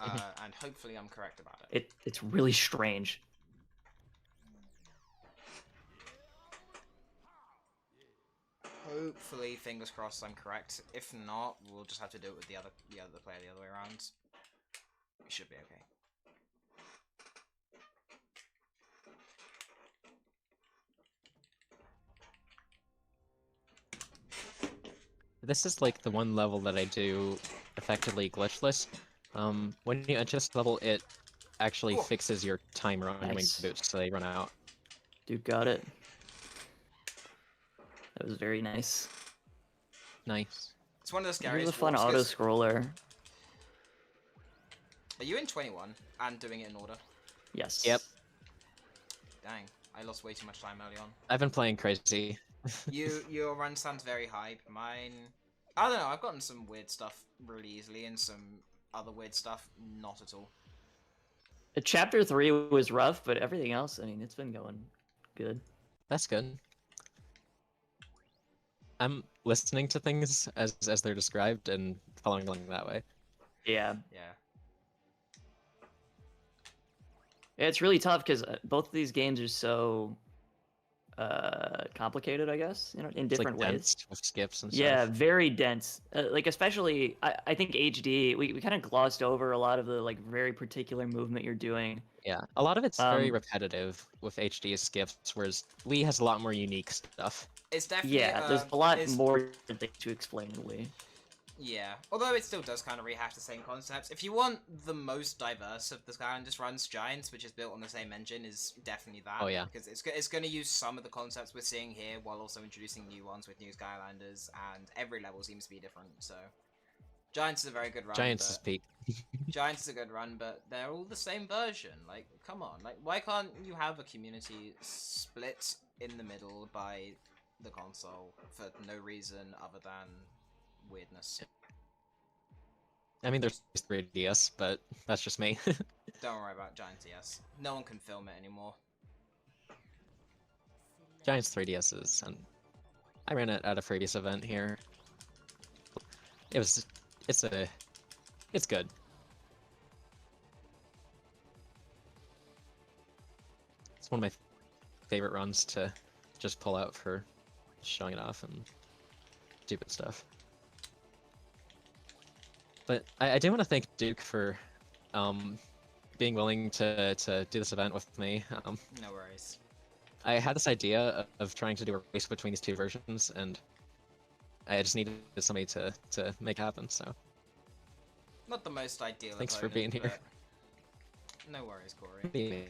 And hopefully I'm correct about it. It's really strange. Hopefully, fingers crossed, I'm correct. If not, we'll just have to do it with the other player the other way around. We should be okay. This is like the one level that I do effectively glitchless. When you enter this level, it actually fixes your timer on wing boots, so they run out. Dude got it. That was very nice. Nice. It's one of the scariest. Here's a fun auto scroller. Are you in 21 and doing it in order? Yes. Yep. Dang, I lost way too much time early on. I've been playing crazy. Your run sounds very hype. Mine, I don't know. I've gotten some weird stuff really easily, and some other weird stuff not at all. Chapter 3 was rough, but everything else, I mean, it's been going good. That's good. I'm listening to things as they're described and following along that way. Yeah. Yeah. It's really tough because both of these games are so complicated, I guess, you know, in different like ways. Dense with skips and yeah, stuff. very dense. Like especially, I think HD. We kind of glossed over a lot of the like very particular movement you're doing. Yeah, a lot of it's very repetitive with HD skips, whereas Wii has a lot more unique stuff. It's definitely there's a lot more to explain in Wii. Yeah, although it still does kind of rehash the same concepts. If you want the most diverse of the Skylanders runs, Giants, which is built on the same engine, is definitely that. Oh yeah. Because it's going to use some of the concepts we're seeing here while also introducing new ones with new Skylanders, and every level seems to be different, so... Giants is a very good run. Giants is peak. Giants is a good run, but they're all the same version. Like, come on. Like, why can't you have a community split in the middle by the console for no reason other than weirdness? I mean, there's 3DS, but that's just me. Don't worry about Giants ES. No one can film it anymore. Giants 3DSs, and I ran it at a previous event here. It's good. It's one of my favorite runs to just pull out for showing it off and stupid stuff. But I do want to thank Duke for being willing to do this event with me. No worries. I had this idea of trying to do a race between these two versions, and I just needed somebody to make happen, so. Not the most ideal. Thanks for opponent, being here. but no worries, Corey. Yeah.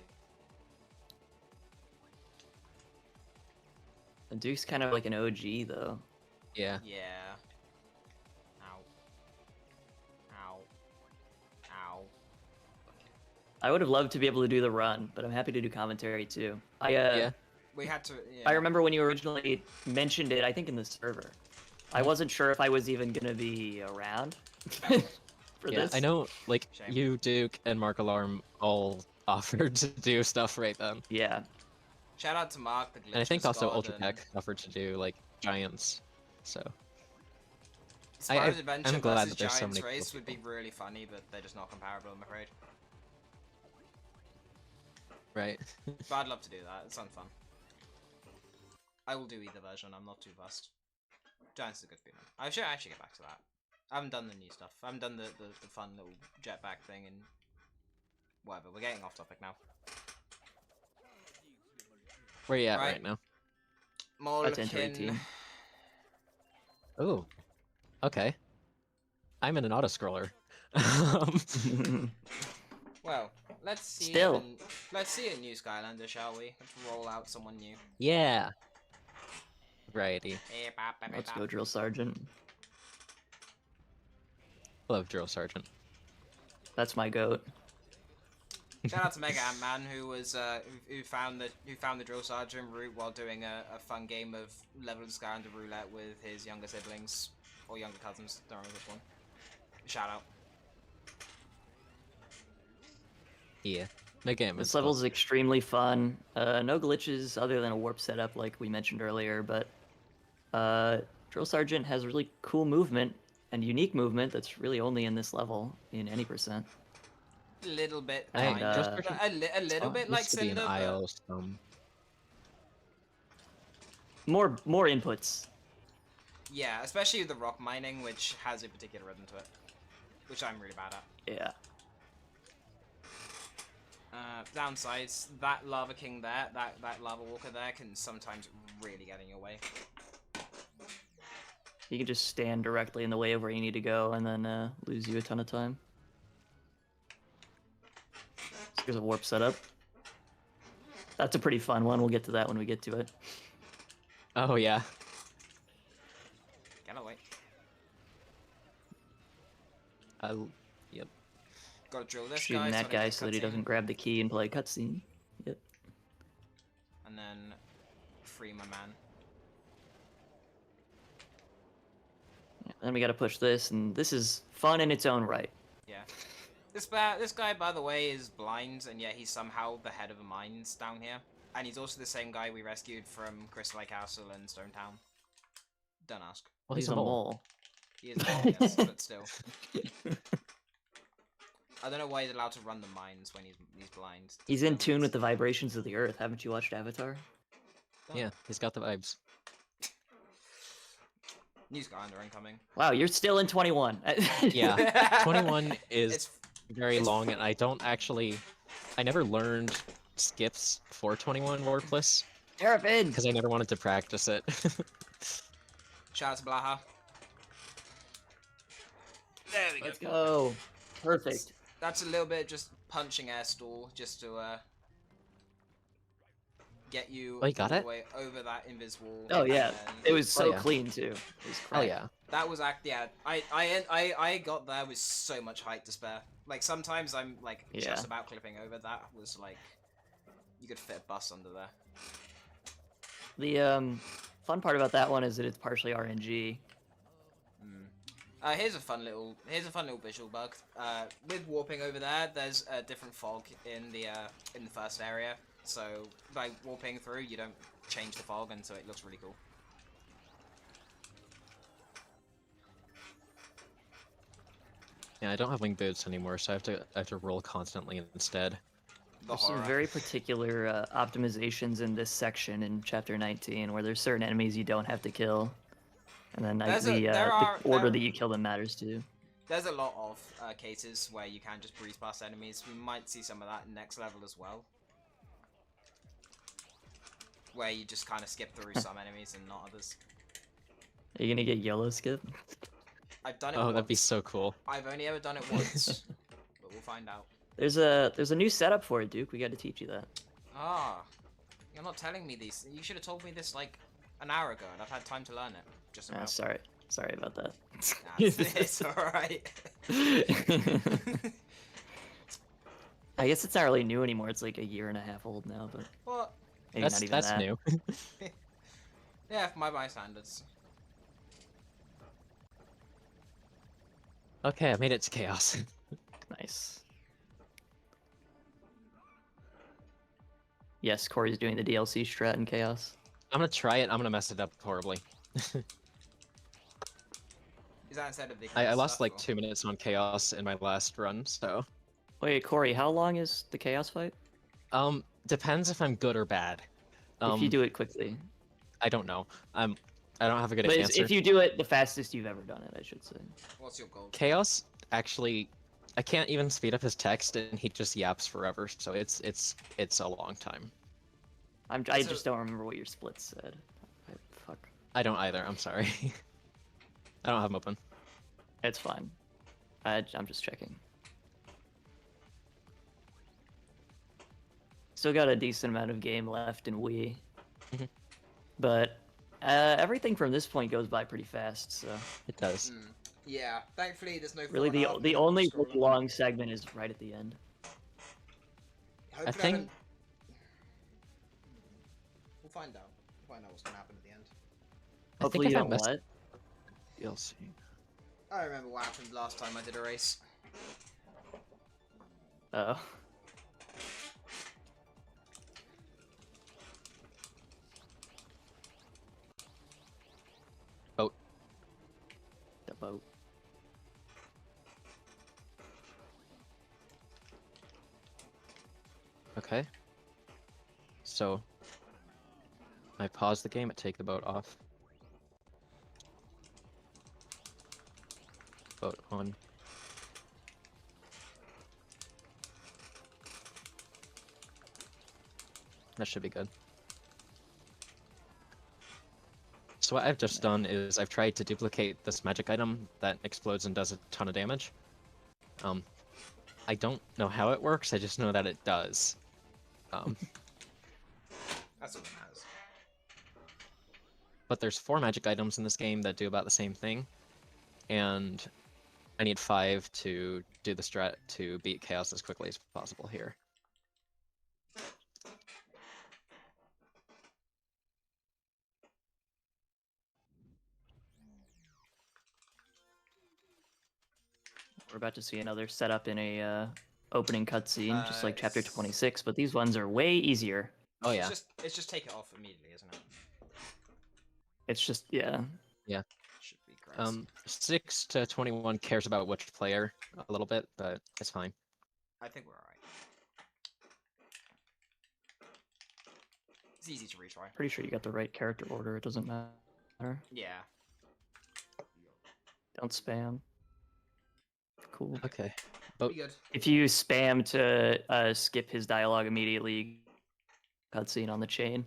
And Duke's kind of like an OG though. Yeah. Yeah. Ow. Ow. Ow. I would have loved to be able to do the run, but I'm happy to do commentary too. Yeah. We had to. Yeah. I remember when you originally mentioned it, I think in the server. I wasn't sure if I was even gonna be around for Yeah, this. I know, like, Shame. you, Duke, and Mark Alarm all offered to do stuff right then. Yeah. Shout out to Mark, the glitch. And I think also God, Ultra and Tech offered to do, like, Giants. So, Spyro's Adventure I'm glad versus that there's so Giants many Race cool would be really funny, but they're just not comparable, I'm afraid. right. But I'd love to do that. It sounds fun. I will do either version. I'm not too fussed. Giants is a good feeling. I should actually get back to that. I haven't done the new stuff. I haven't done the fun little jetpack thing and whatever. We're getting off topic now. Where you at Right. right now? That's enter Molkin. 18. Oh. Okay. I'm in an auto-scroller. Well, let's see. Still. Let's see a new Skylander, shall we? Let's roll out someone new. Yeah. Righty. Let's go, Drill Sergeant. Love Drill Sergeant. That's my goat. Shout out to Mega Ant Man, who was who found the Drill Sergeant route while doing a fun game of level of Skylander roulette with his younger siblings or younger cousins. Don't remember which one. Shout out. Yeah. The game This is level is extremely fun. No glitches other than a warp setup, like we mentioned earlier. But Drill Sergeant has really cool movement and unique movement that's really only in this level in any percent. A little bit. And, kinda. A little bit like used to be an Cinder. but- IO, More inputs. Yeah, especially with the rock mining, which has a particular rhythm to it, which I'm really bad at. Yeah. Downsides, that Lava King there, that Lava Walker there can sometimes really get in your way. You can just stand directly in the way of where you need to go and then lose you a ton of time. So here's a warp setup. That's a pretty fun one. We'll get to that when we get to it. Oh, yeah. Get away. Yep. Gotta drill this Shooting guy. that I guy get so that he cutscene, doesn't grab the key and play cutscene. Yep. And then free my man. Then we gotta push this, and this is fun in its own right. Yeah. This guy, by the way, is blind, and yet he's somehow the head of the mines down here. And he's also the same guy we rescued from Crystal Lake Castle and Stone Town. Don't ask. Well, he's a mole. He is a mole, yes, but still. I don't know why he's allowed to run the mines when he's blind. He's in tune with the vibrations of the earth. Haven't you watched Avatar? Yeah, he's got the vibes. New Skylander incoming. Wow, you're still in 21. Yeah. 21 is It's very long, and I never learned skips for 21 Wordless, Terrapin! because I never wanted to practice it. shout out to Blaha. There we Let's go. Perfect. That's a little bit just punching air stall just to get you Oh, you got all it? the way over that invis wall. Oh yeah, and then- it was so yeah. clean too. It was Oh crack. yeah. That was yeah. I got there with so much height to spare. Like sometimes I'm like Yeah. just about clipping over. That was like you could fit a bus under there. The fun part about that one is that it's partially RNG. Here's a fun little visual bug. With warping over there, there's a different fog in the first area. So by warping through, you don't change the fog, and so it looks really cool. Yeah, I don't have wing boots anymore, so I have to roll constantly instead. The There's some horror. very particular optimizations in this section in Chapter 19 where there's certain enemies you don't have to kill. And then the order that you kill them matters too. There's a lot of cases where you can just breeze past enemies. We might see some of that in next level as well. Where you just kind of skip through some enemies and not others. Are you gonna get yellow skip? I've done it. Oh, once. that'd be so cool. I've only ever done it once, but we'll find out. There's a new setup for it, Duke. We got to teach you that. Ah, you're not telling me these. You should have told me this like an hour ago, and I've had time to learn it. Just about. Sorry about that. Nah, it's alright. I guess it's not really new anymore. It's like a year and a half old now, but What? maybe That's not even that's that. new. Yeah, for my standards. Okay, I made it to chaos. Nice. Yes, Corey's doing the DLC strat in Chaos. I'm gonna try it. I'm gonna mess it up horribly. Is that instead of the? I lost stuff, like or- 2 minutes on chaos in my last run, so Wait, Corey, how long is the Chaos fight? depends if I'm good or bad. If you do it quickly. I don't know. I don't have a good But answer. if you do it the fastest you've ever done it, I should say. What's your goal? Chaos actually, I can't even speed up his text, and he just yaps forever. So it's a long time. I So- just don't remember what your split said. Fuck. I don't either. I'm sorry. I don't have him open. It's fine. I'm just checking. Still got a decent amount of game left in Wii. Mhm. But everything from this point goes by pretty fast, so It does. Yeah, thankfully there's no. really the only long segment is right at the end. Hopefully think- don't- We'll find out. We'll find out what's gonna happen at the end. Hopefully I you don't messed- what? DLC. I remember what happened last time I did a race. Oh. Boat. The boat. Okay. So I pause the game and take the boat off. Boat on. That should be good. So what I've just done is I've tried to duplicate this magic item that explodes and does a ton of damage. I don't know how it works, I just know that it does. That's all that matters. But there's 4 magic items in this game that do about the same thing, and I need 5 to do the strat to beat Chaos as quickly as possible here. We're about to see another setup in a opening cutscene, just like chapter It's- 26, but these ones are way easier. Oh yeah, It's just take it off immediately, isn't it? It's just yeah. Should be great. 6 to 21 cares about which player a little bit, but it's fine. I think we're alright. It's easy to retry. Pretty sure you got the right character order. It doesn't matter. Yeah. Don't spam. Cool. Okay. Pretty good. If you spam to skip his dialogue immediately, cutscene on the chain.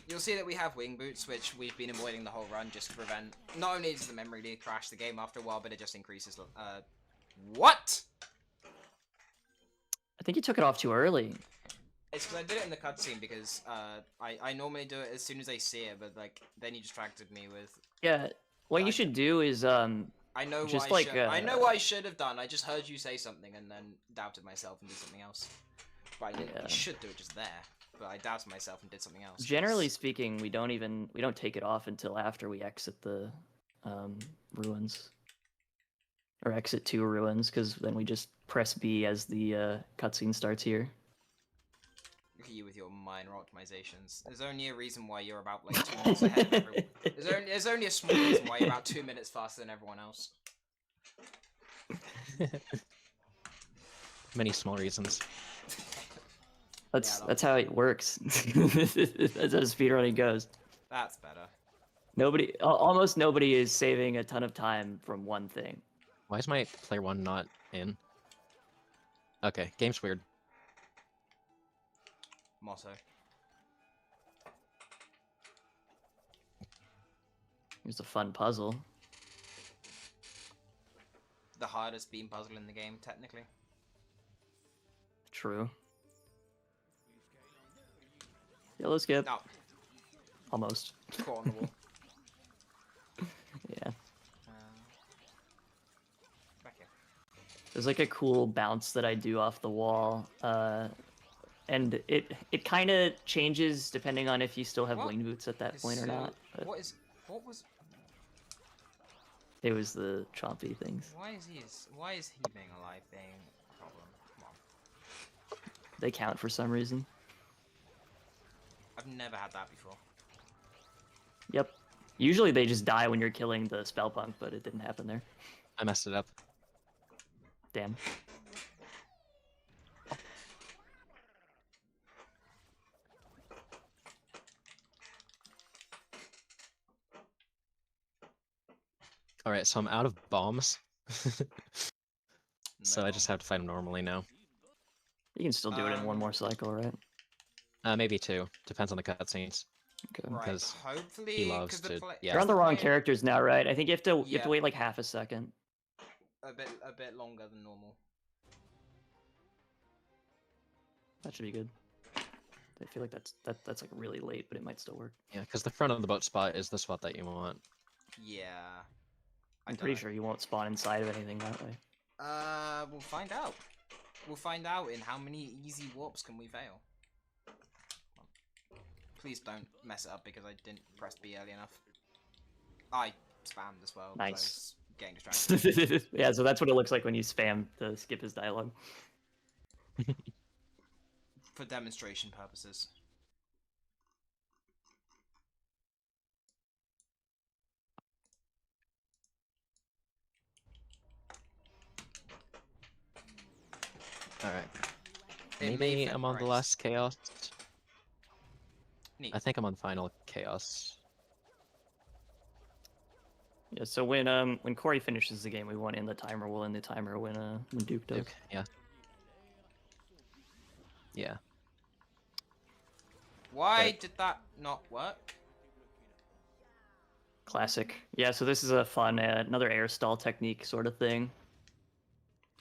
You'll see that we have wing boots, which we've been avoiding the whole run just to prevent. Not only does the memory crash the game after a while, but it just increases. What? I think you took it off too early. It's because I did it in the cutscene because I normally do it as soon as I see it, but like then you distracted me with. Yeah. What I- you should do is I know Just what like, I know what I should have done. I just heard you say something and then doubted myself and did something else. But I didn't. Yeah. You should do it just there. But I doubted myself and did something else. generally speaking, we don't take it off until after we exit the ruins. Or exit 2 ruins, because then we just press B as the cutscene starts here. Look at you with your minor optimizations. There's only a reason why you're about like 2 minutes ahead of everyone. There's only a small reason why you're about 2 minutes faster than everyone else. Many small reasons. That's how it works. That's how speedrunning goes. That's better. Almost nobody is saving a ton of time from one thing. Why is my player 1 not in? Okay, game's weird. Motto. Here's a fun puzzle. the hardest beam puzzle in the game, technically. True. Yellow skip. No, Almost. caught on the wall. Yeah. Back here. There's like a cool bounce that I do off the wall, and it kind of changes depending on if you still have What wing boots at that is point or so- not. But What was? it was the chompy things. Why is he being alive being a problem? Come on. They count for some reason. I've never had that before. Yep. Usually they just die when you're killing the spellpunk, but it didn't happen there. I messed it up. Damn. Alright, so I'm out of bombs. So No. I just have to fight him normally now. You can still do it in one more cycle, right? Maybe 2. Depends on the cutscenes. Okay. Right. because Hopefully, he loves 'cause the to- play- yeah. You're on the wrong play- characters now, right? I think you have to Yeah. wait like half a second. A bit longer than normal. That should be good. I feel like that's like really late, but it might still work. Yeah, because the front of the boat spot is the spot that you want. Yeah. I'm pretty sure you won't spawn inside of anything that way. We'll find out. We'll find out in how many easy warps can we fail. Please don't mess it up because I didn't press B early enough. I spammed as well. 'cause Nice. I was getting distracted. Yeah, so that's what it looks like when you spam to skip his dialogue. For demonstration purposes. Alright. It may Maybe fit I'm on the price. last chaos. Neat. I think I'm on final chaos. Yeah, so when Corey finishes the game, we won't end the timer. We'll end the timer when Duke does. Duke, yeah. Yeah. Why did that not work? Classic. Yeah, so this is a fun, another air stall technique sort of thing.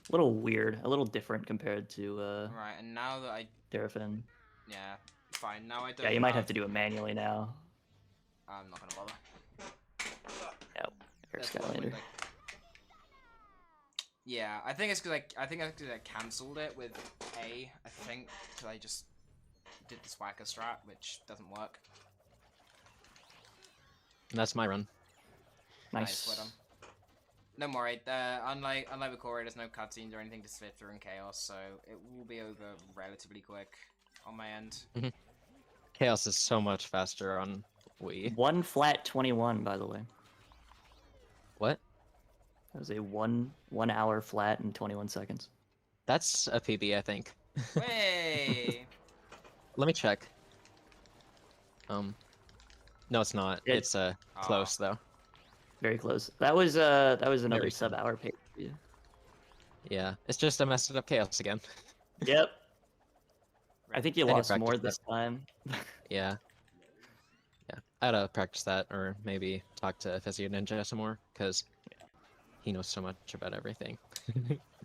A little weird, a little different compared to Right, and now that I... Terrafin. Yeah, fine. Now I don't Yeah, you might have to do it manually now. I'm not gonna bother. Yeah, Air That's what I would Skylander. like. Yeah, I think it's because I cancelled it with A. I think because I just did the Swacker strat, which doesn't work. And that's my run. Nice. Well done. Don't worry. Unlike with Corey, there's no cutscenes or anything to sift through in Chaos, so it will be over relatively quick on my end. Chaos is so much faster on Wii. 1 flat 21, by the way. What? That was a 1 hour flat and 21 seconds. That's a PB, I think. Way. Let me check. No, it's not. It- It's close though. Very close. That was another Very sub-hour pay. Yeah. Yeah, it's just I messed it up chaos again. Yep. I think you I need to lost more practice this time. Yeah. Yeah, I had to practice that, or maybe talk to Physio Ninja some more, because he knows so much about everything.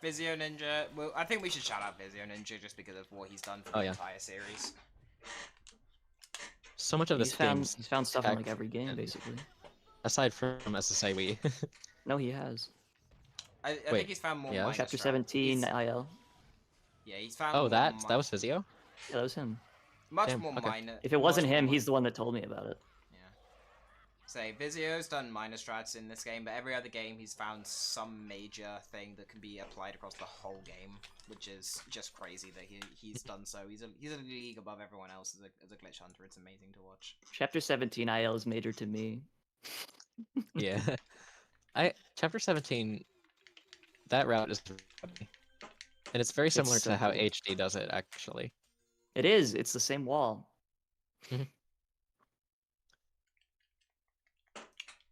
Physio Ninja. Well, I think we should shout out Physio Ninja just because of what he's done for Oh, the yeah. entire series. So much of this He's found stuff in tech like every game, and- basically. aside from SSA Wii. No, he has. I Wait, think he's found more. yeah? minor Chapter strat. 17, He's- IL. Yeah, he's found. Oh, more that mi- was Physio? Yeah, that was him. much Damn, more okay. minor. If it wasn't much more him, mi- he's the one that told me about it. Yeah. Say, Vizio's done minor strats in this game, but every other game he's found some major thing that can be applied across the whole game, which is just crazy that he's done so. He's a league above everyone else as a glitch hunter. It's amazing to watch. Chapter 17, IL is major to me. Yeah. Chapter 17, that route is funny. And it's very similar so to how cool. HD does it, actually. It is. It's the same wall.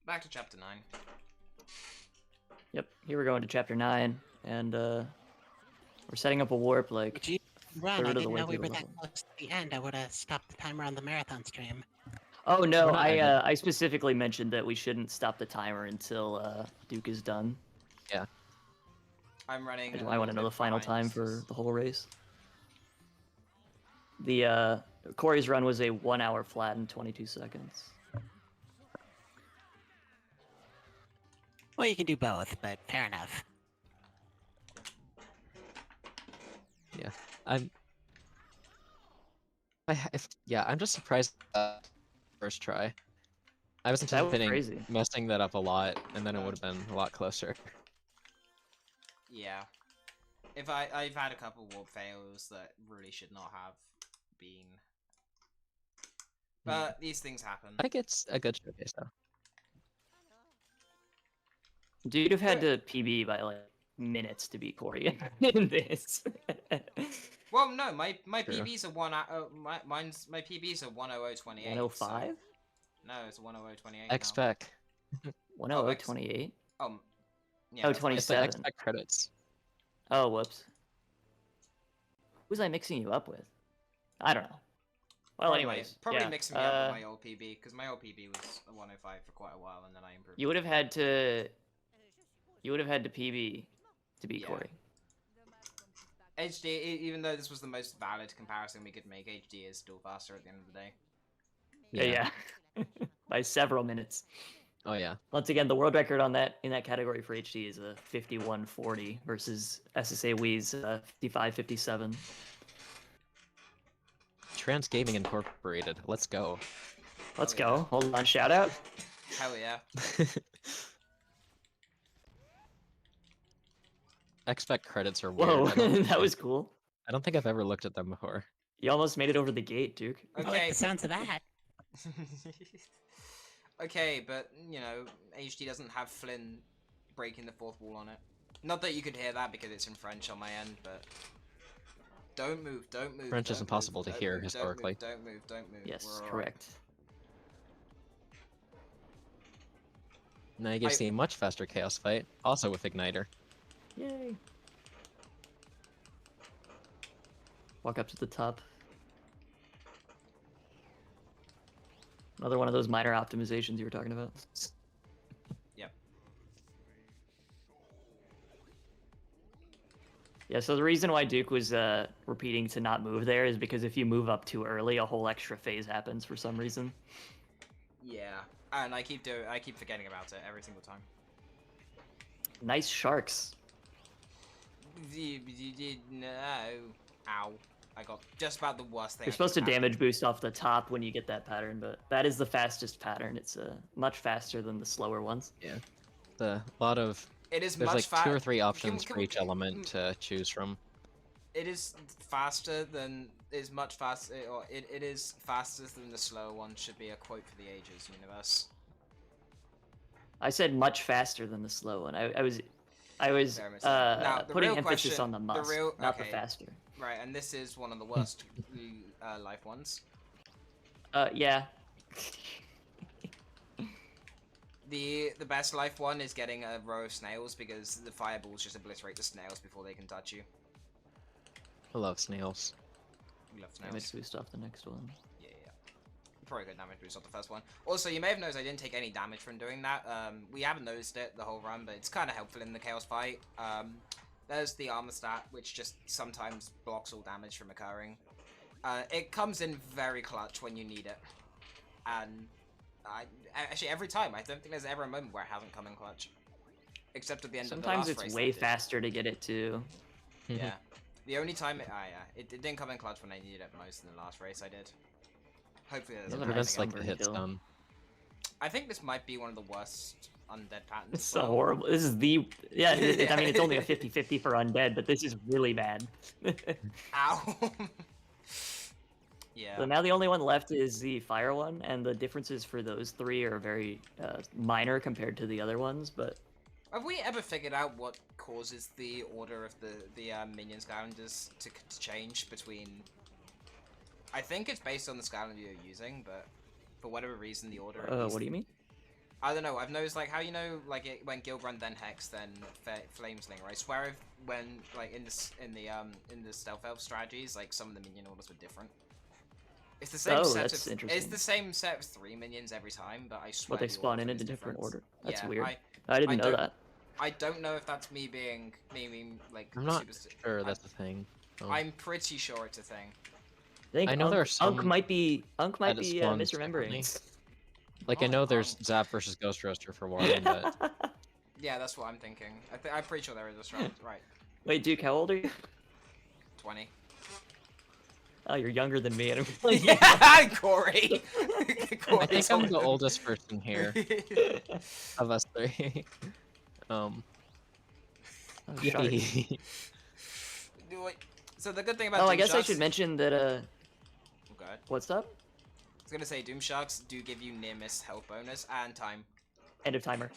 Back to chapter 9. Yep. Here we're going to chapter 9, and we're setting up a warp like. Gee, Ron, Third I of the didn't way know we through were the that level. close to the end. I would have stopped the timer on the marathon stream. Oh no, We're not ending. I specifically mentioned that we shouldn't stop the timer until Duke is done. Yeah. I'm running. I want to know the final time for the whole race. The Corey's run was a 1 hour flat in 22 seconds. Well, you can do both, but fair enough. Yeah, I'm just surprised first try. I was That was anticipating crazy. messing that up a lot, and then it would have been a lot closer. Yeah. I've had a couple warp fails that really should not have been. But these things happen. I think it's a good showcase though. Dude have had to PB by like minutes to beat Corey in this. Well, no, my True. PBs are my PBs are 10028. 105? No, it's 10028. X-Spec. 10028? Yeah, Oh, that's my- It's the 27. X-Spec credits. Oh, whoops. Who's I mixing you up with? I don't know. Well, Probably- anyways, probably yeah. mixing me up with my old PB because my old PB was a 105 for quite a while, and then I improved. You would have had to. You would have had to PB to beat Yeah. Corey. HD, even though this was the most valid comparison we could make, HD is still faster at the end of the day. Yeah. By several minutes. Oh yeah. Once again, the world record on that in that category for HD is a 51:40 versus SSA Wii's 55:57. Trans Gaming Incorporated. Let's go. Let's Oh, go. yeah. Hold on, shout out. Hell yeah. X-Spec credits are weird. Whoa, I don't, that was cool. I don't think I've ever looked at them before. You almost made it over the gate, Duke. I like Okay. the sounds of that. Okay, but you know, HD doesn't have Flynn breaking the fourth wall on it. Not that you could hear that because it's in French on my end, but don't move, don't move. French is don't impossible move, to don't hear move, historically. Don't move, don't move. Yes, We're all right. correct. Now you get to see a much faster chaos fight, also with Igniter. Yay. Walk up to the top. Another one of those minor optimizations you were talking about. Yep. Yeah, so the reason why Duke was repeating to not move there is because if you move up too early, a whole extra phase happens for some reason. Yeah, and I keep forgetting about it every single time. Nice sharks. No. Ow. I got just about the worst thing. You're I supposed to could have. damage boost off the top when you get that pattern, but that is the fastest pattern. It's much faster than the slower ones. Yeah. A lot of It is there's much like faster. 2 or 3 options for each element to choose from. It is faster than is much faster, or it is faster than the slower one. Should be a quote for the ages, universe. I said much faster than the slow one. I was Very much so. Now, the putting real emphasis question- on the must, not the faster. Right, and this is one of the worst life ones. Yeah. The best life one is getting a row of snails because the fireballs just obliterate the snails before they can touch you. I love snails. We love Damage snails. boost off the next one. Yeah. Probably good damage boost off the first one. Also, you may have noticed I didn't take any damage from doing that. We haven't noticed it the whole run, but it's kind of helpful in the chaos fight. There's the armor stat, which just sometimes blocks all damage from occurring. It comes in very clutch when you need it. And actually, every time, I don't think there's ever a moment where it hasn't come in clutch. Except at the end Sometimes of the last race. it's way faster to get it too. Yeah. The only time it didn't come in clutch when I needed it most in the last race I did. Hopefully there's Yeah, a but Prevents nice like the number hit kill. stun. I think this might be one of the worst undead patterns. It's as so well. horrible. This is the I mean, it's only a 50-50 for undead, but this is really bad. Ow. Yeah. So now the only one left is the fire one, and the differences for those three are very minor compared to the other ones. But Have we ever figured out what causes the order of the minion Skylanders to change between... I think it's based on the Skylander you're using, but for whatever reason the order... what do you mean? I don't know, I've noticed like how you know like it went Gilbrand then Hex then Flameslinger. I swear if when like in the Stealth Elf strategies like some of the minion orders were different. It's the same Oh, set that's of interesting. it's the same set of 3 minions every time, but I swear but they the spawn order in is a different different. order. That's Yeah, weird. I didn't know don't- that. I don't know if that's me being like I'm not super. sure that's a thing. I'm pretty sure it's a thing. I think I know there are some Unk might be that it spawns misremembering. differently. Like I Oh, know there's Unk. Zap versus Ghost Roaster for one, but Yeah, that's what I'm thinking. I'm pretty sure there is a round. Right. Wait, Duke, how old are you? 20. Oh, you're younger than me. And I'm Yeah, Corey. I think I'm the oldest person here of us three. Oh, Yippee. So the good thing about Oh, Doom I guess I Sharks- should mention that. Oh, God. What's up? I was gonna say Doom Sharks do give you near miss health bonus and time. End of timer.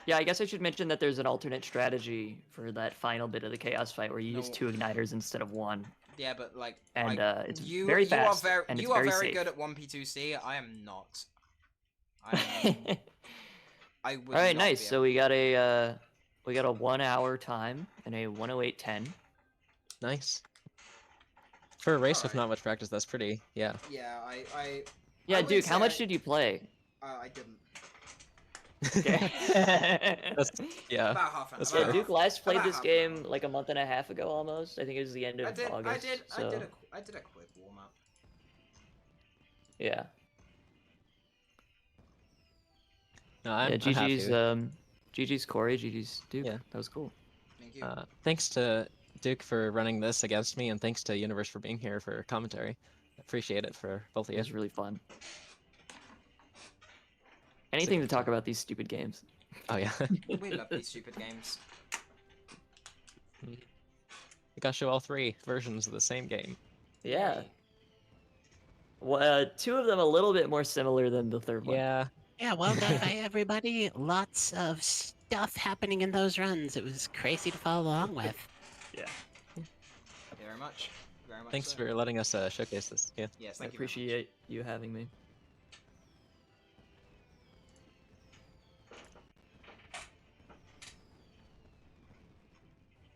Yeah, I guess I should mention that there's an alternate strategy for that final bit of the chaos fight where you use No. 2 igniters instead of 1. Yeah, but like, And it's you, very fast. You are very, and it's you are very very safe. good at 1P2C. I am not. I would. All right, not nice. be So able- we got a 1 hour time and a 108.10. Nice. For a race with Alright. not much practice, that's pretty. Yeah. Yeah, Yeah, wouldn't Duke, how say much I- did you play? I didn't. Okay. That's yeah. About half an That's about Yeah, fair. Duke last played about this half an game hour. like a month and a half ago almost. I think it was the end of August. So, I did a quick warm up. yeah. No, I'm Yeah, happy. GG's Corey, GG's Duke. Yeah. That was cool. Thank you. Thanks to Duke for running this against me, and thanks to Universe for being here for commentary. Appreciate it for both of It you. was really fun. Anything to talk about these stupid games. Oh yeah. We love these stupid games. You gotta show all 3 versions of the same game. Yeah. Yay. Well, 2 of them a little bit more similar than the third one. Yeah. Yeah, well done by everybody. Lots of stuff happening in those runs. It was crazy to follow along with. Yeah. Thank you very much. Very much. Thanks so. for letting us showcase this. Yeah. Yes, I thank you. very much. appreciate you having me.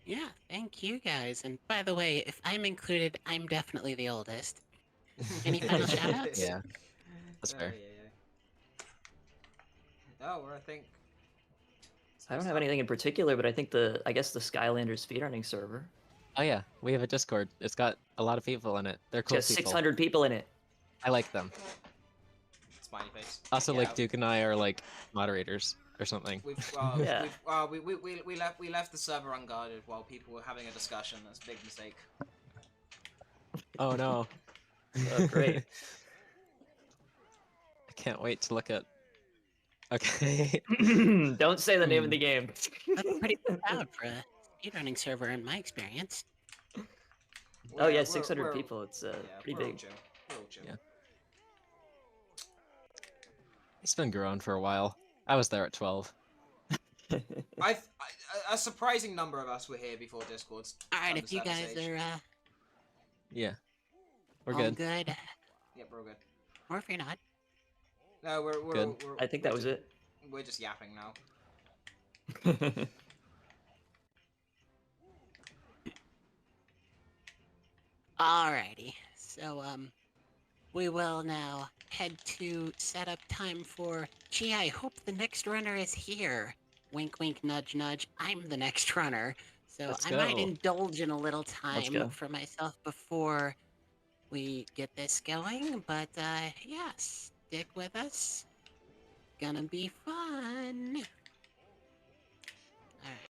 Yeah, thank you guys. And by the way, if I'm included, I'm definitely the oldest. Any final shoutouts? Yeah. That's fair. Oh, well, I think. I don't have anything in particular, but I think I guess the Skylanders speedrunning server. Oh yeah, we have a Discord. It's got a lot of people in it. They're It's cool got people. 600 people in it. I like them. Smiley face. Also, Yeah, like Duke and I are like moderators or something. Yeah. We left the server unguarded while people were having a discussion. That's a big mistake. Oh no. Oh, great. I can't wait to look at. Okay. Don't say the name of the game. That's pretty proud for a speedrunning server in my experience. Oh yeah, We're- 600 we're- people. It's yeah, pretty we're all big. chill. We're all chill. Yeah. It's been growing for a while. I was there at 12. A surprising number of us were here before Discord's. All right, done if the you server guys stage. are Yeah. We're all good. good, Yep, we're all good. or if you're not, No, we're Good. I think that was it. We're just yapping now. alrighty. So we will now head to set up time for. Gee, I hope the next runner is here. Wink, wink, nudge, nudge. I'm the next runner, so Let's I might go. indulge in a little Let's go. time for myself before we get this going. But yeah, stick with us. Gonna be fun. All right.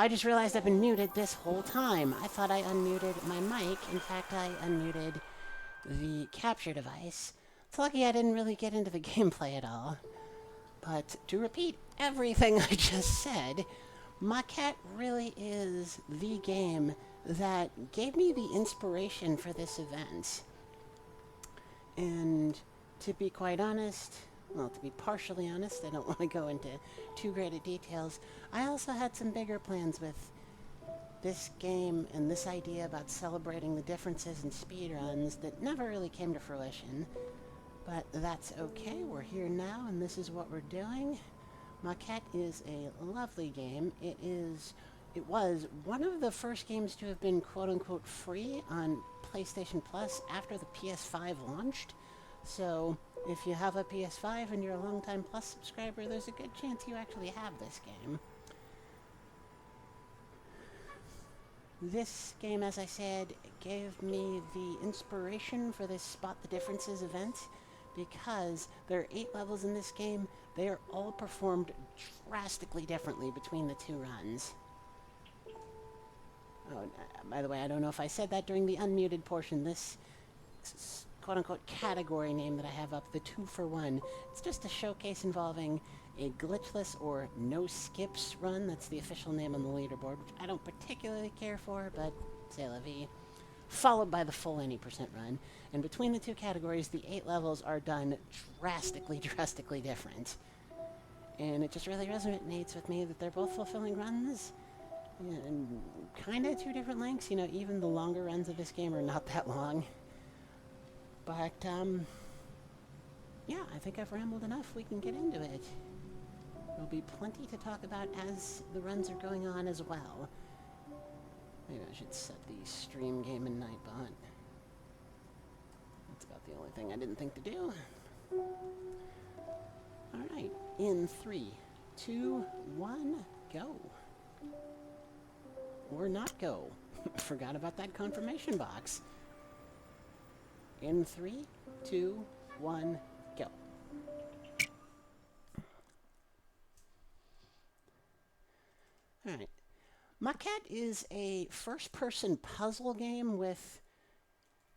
I just realized I've been muted this whole time. I thought I unmuted my mic. In fact, I unmuted the capture device. It's lucky I didn't really get into the gameplay at all. But to repeat everything I just said, Maquette really is the game that gave me the inspiration for this event. And to be quite honest, well, to be partially honest, I don't want to go into too great a details. I also had some bigger plans with this game and this idea about celebrating the differences in speedruns that never really came to fruition. But that's okay, we're here now and this is what we're doing. Maquette is a lovely game. It was one of the first games to have been quote-unquote free on PlayStation Plus after the PS5 launched. So if you have a PS5 and you're a longtime Plus subscriber, there's a good chance you actually have this game. This game, as I said, gave me the inspiration for this Spot the Differences event because there are 8 levels in this game. They are all performed drastically differently between the 2 runs. Oh, by the way, I don't know if I said that during the unmuted portion. This quote-unquote category name that I have up, the 2-for-1, it's just a showcase involving a glitchless or no skips run. That's the official name on the leaderboard, which I don't particularly care for, but c'est la vie. Followed by the full any % run. And between the 2 categories, the 8 levels are done drastically different. And it just really resonates with me that they're both fulfilling runs. And kind of 2 different lengths. You know, even the longer runs of this game are not that long. But, yeah, I think I've rambled enough. We can get into it. There'll be plenty to talk about as the runs are going on as well. Maybe I should set the stream game in Nightbot. That's about the only thing I didn't think to do. Alright, in 3, 2, 1, go. Or not go. Forgot about that confirmation box. In 3, 2, 1, go. Alright. Maquette is a first-person puzzle game with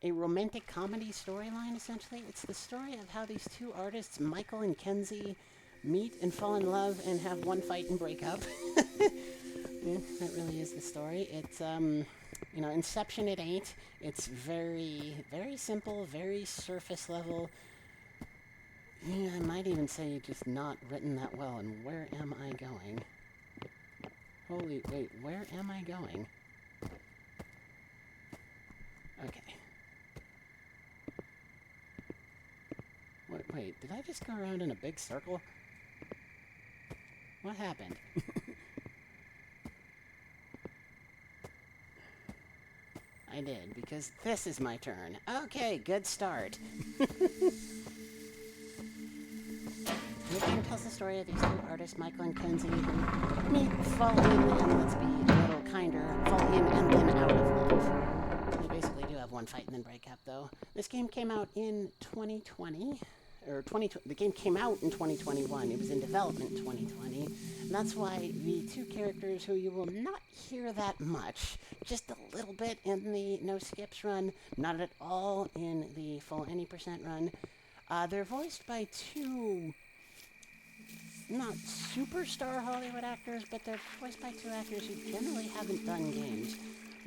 a romantic comedy storyline, essentially. It's the story of how these 2 artists, Michael and Kenzie, meet and fall in love and have one fight and break up. Yeah, that really is the story. It's, you know, Inception it ain't. It's very simple, very surface level. Yeah, I might even say just not written that well. And where am I going? Holy, wait, where am I going? Okay. Wait, did I just go around in a big circle? What happened? I did, because this is my turn. Okay, good start. The game tells the story of these 2 artists, Michael and Kenzie, who meet, fall in, and let's be a little kinder, fall in and then out of love. They basically do have one fight and then break up, though. This game came out in 2020. The game came out in 2021. It was in development in 2020. And that's why the 2 characters who you will not hear that much, just a little bit in the no skips run, not at all in the full any % run, they're voiced by 2 not superstar Hollywood actors, but they're voiced by 2 actors who generally haven't done games.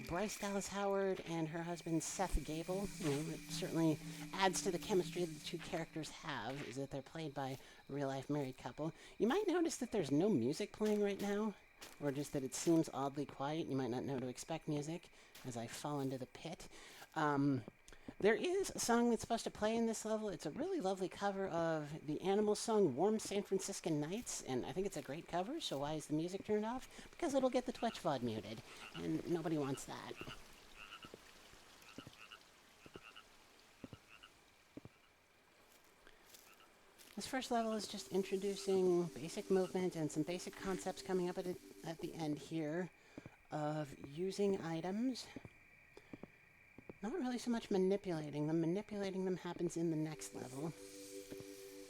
Bryce Dallas Howard and her husband Seth Gable. You know, it certainly adds to the chemistry that the 2 characters have, is that they're played by a real-life married couple. You might notice that there's no music playing right now, or just that it seems oddly quiet. You might not know to expect music as I fall into the pit. There is a song that's supposed to play in this level. It's a really lovely cover of the Animals song, Warm San Franciscan Nights, and I think it's a great cover, so why is the music turned off? Because it'll get the Twitch VOD muted, and nobody wants that. This first level is just introducing basic movement and some basic concepts coming up at the end here of using items. Not really so much manipulating them. Manipulating them happens in the next level.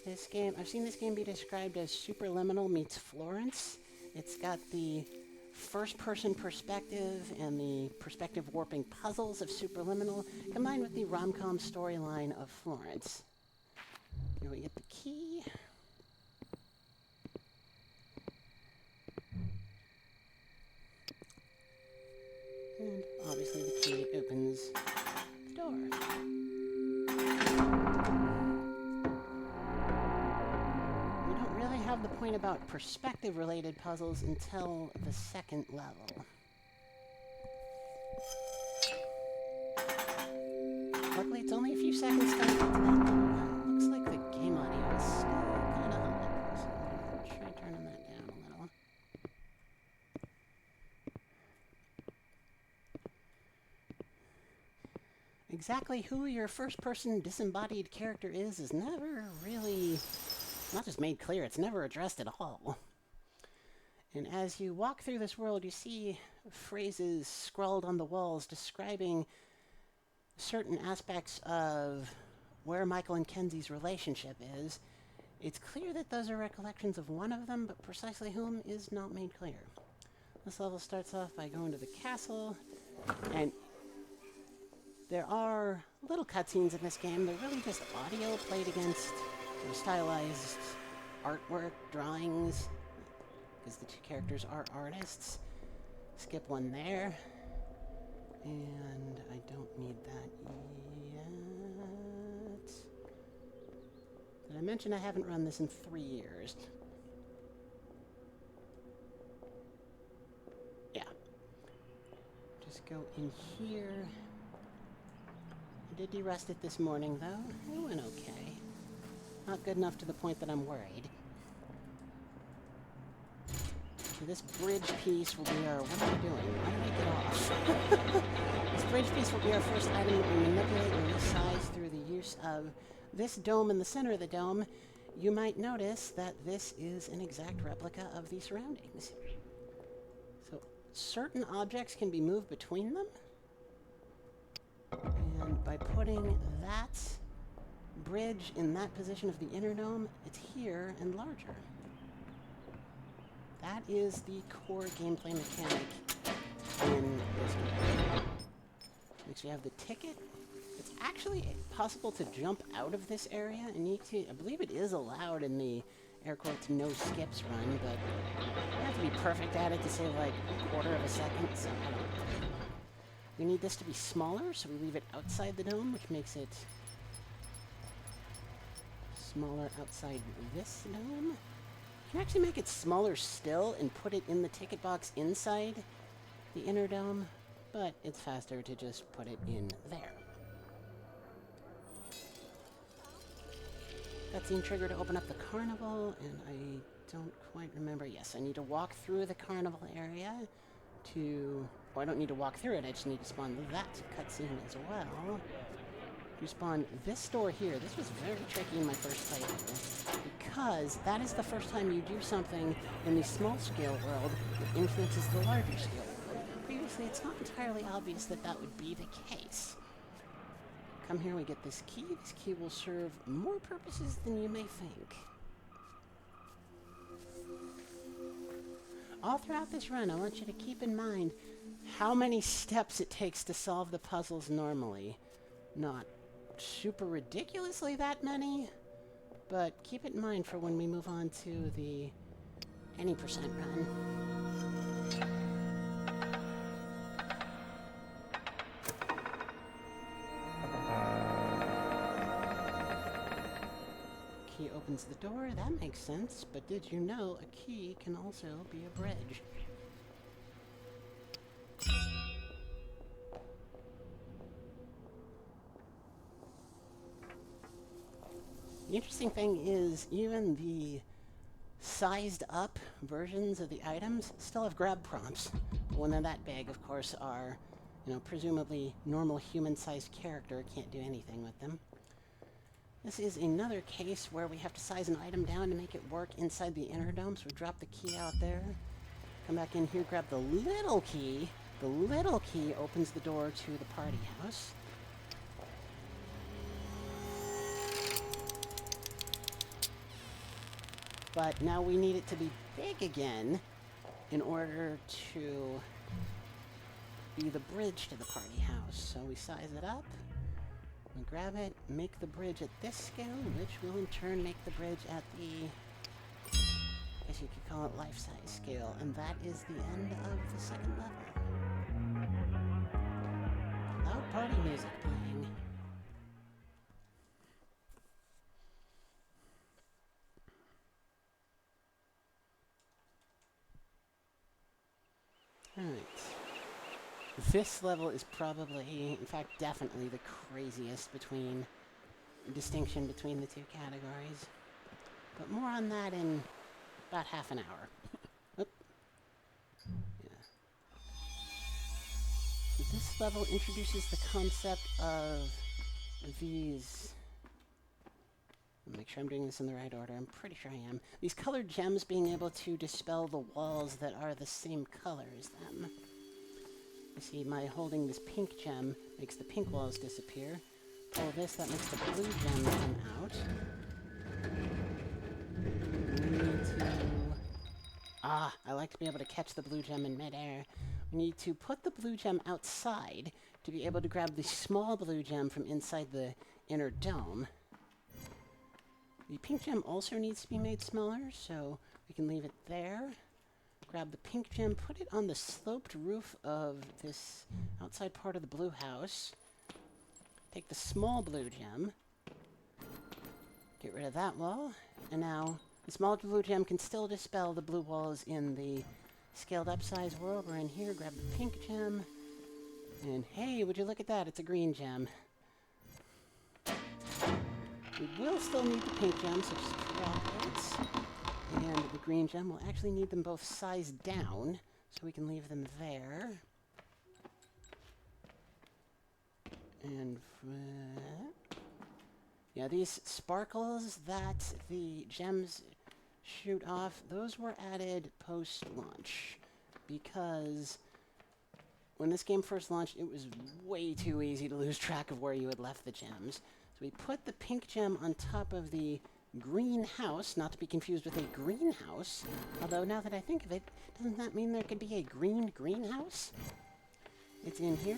This game, I've seen this game be described as Superliminal meets Florence. It's got the first-person perspective and the perspective warping puzzles of Superliminal, combined with the rom-com storyline of Florence. Here we get the key. And obviously the key opens the door. We don't really have the point about perspective-related puzzles until the second level. Luckily, it's only a few seconds to get to that level. Looks like the game audio is still kind of hot, so I'm going to try turning that down a little. Exactly who your first-person disembodied character is never really, not just made clear, it's never addressed at all. And as you walk through this world, you see phrases scrawled on the walls describing certain aspects of where Michael and Kenzie's relationship is. It's clear that those are recollections of one of them, but precisely whom is not made clear. This level starts off by going to the castle, and there are little cutscenes in this game. They're really just audio played against stylized artwork, drawings, because the two characters are artists. Skip one there. And I don't need that yet. Did I mention I haven't run this in 3 years? Yeah. Just go in here. I did de-rust it this morning, though. It went okay. Not good enough to the point that I'm worried. So this bridge piece will be our... What am I doing? Why did I get off? This bridge piece will be our first item that we manipulate and resize through the use of this dome in the center of the dome. You might notice that this is an exact replica of the surroundings. So certain objects can be moved between them. And by putting that bridge in that position of the inner dome, it's here and larger. That is the core gameplay mechanic in this game. Next we have the ticket. It's actually possible to jump out of this area, and you need to, I believe it is allowed in the air quotes no skips run, but you have to be perfect at it to save like a quarter of a second, so I don't know. We need this to be smaller, so we leave it outside the dome, which makes it smaller outside this dome. You can actually make it smaller still and put it in the ticket box inside the inner dome, but it's faster to just put it in there. Cutscene trigger to open up the carnival, and I don't quite remember. Yes, I need to walk through the carnival area to... Well, I don't need to walk through it, I just need to spawn that cutscene as well. You spawn this door here. This was very tricky in my first playthrough, because that is the first time you do something in the small-scale world that influences the larger-scale world. Previously, it's not entirely obvious that that would be the case. Come here, we get this key. This key will serve more purposes than you may think. All throughout this run, I want you to keep in mind how many steps it takes to solve the puzzles normally. Not super ridiculously that many, but keep it in mind for when we move on to the any percent run. Key opens the door, that makes sense, but did you know a key can also be a bridge? The interesting thing is, even the sized up versions of the items still have grab prompts. But when they're that big, of course, our, presumably normal human-sized character can't do anything with them. This is another case where we have to size an item down to make it work inside the inner dome, so we drop the key out there. Come back in here, grab the little key. The little key opens the door to the party house. But now we need it to be big again, in order to be the bridge to the party house. So we size it up, we grab it, make the bridge at this scale, which will in turn make the bridge at the, I guess you could call it life-size scale, and that is the end of the second level. Loud party music playing. Alright. This level is probably, in fact, definitely the craziest distinction between the two categories. But more on that in about half an hour. Oop. Yeah. So this level introduces the concept of these... I'll make sure I'm doing this in the right order. I'm pretty sure I am. These colored gems being able to dispel the walls that are the same color as them. You see, my holding this pink gem makes the pink walls disappear. Pull this, that makes the blue gem come out. We need to... I like to be able to catch the blue gem in midair. We need to put the blue gem outside to be able to grab the small blue gem from inside the inner dome. The pink gem also needs to be made smaller, so we can leave it there. Grab the pink gem, put it on the sloped roof of this outside part of the blue house. Take the small blue gem, get rid of that wall, and now the small blue gem can still dispel the blue walls in the scaled up size world. We're in here, grab the pink gem, and hey, would you look at that, it's a green gem. We will still need the pink gem, so just drop it. And the green gem, we'll actually need them both sized down, so we can leave them there. And yeah, these sparkles that the gems shoot off, those were added post-launch, because when this game first launched, it was way too easy to lose track of where you had left the gems. So we put the pink gem on top of the greenhouse, not to be confused with a greenhouse, although now that I think of it, doesn't that mean there could be a greenhouse? It's in here.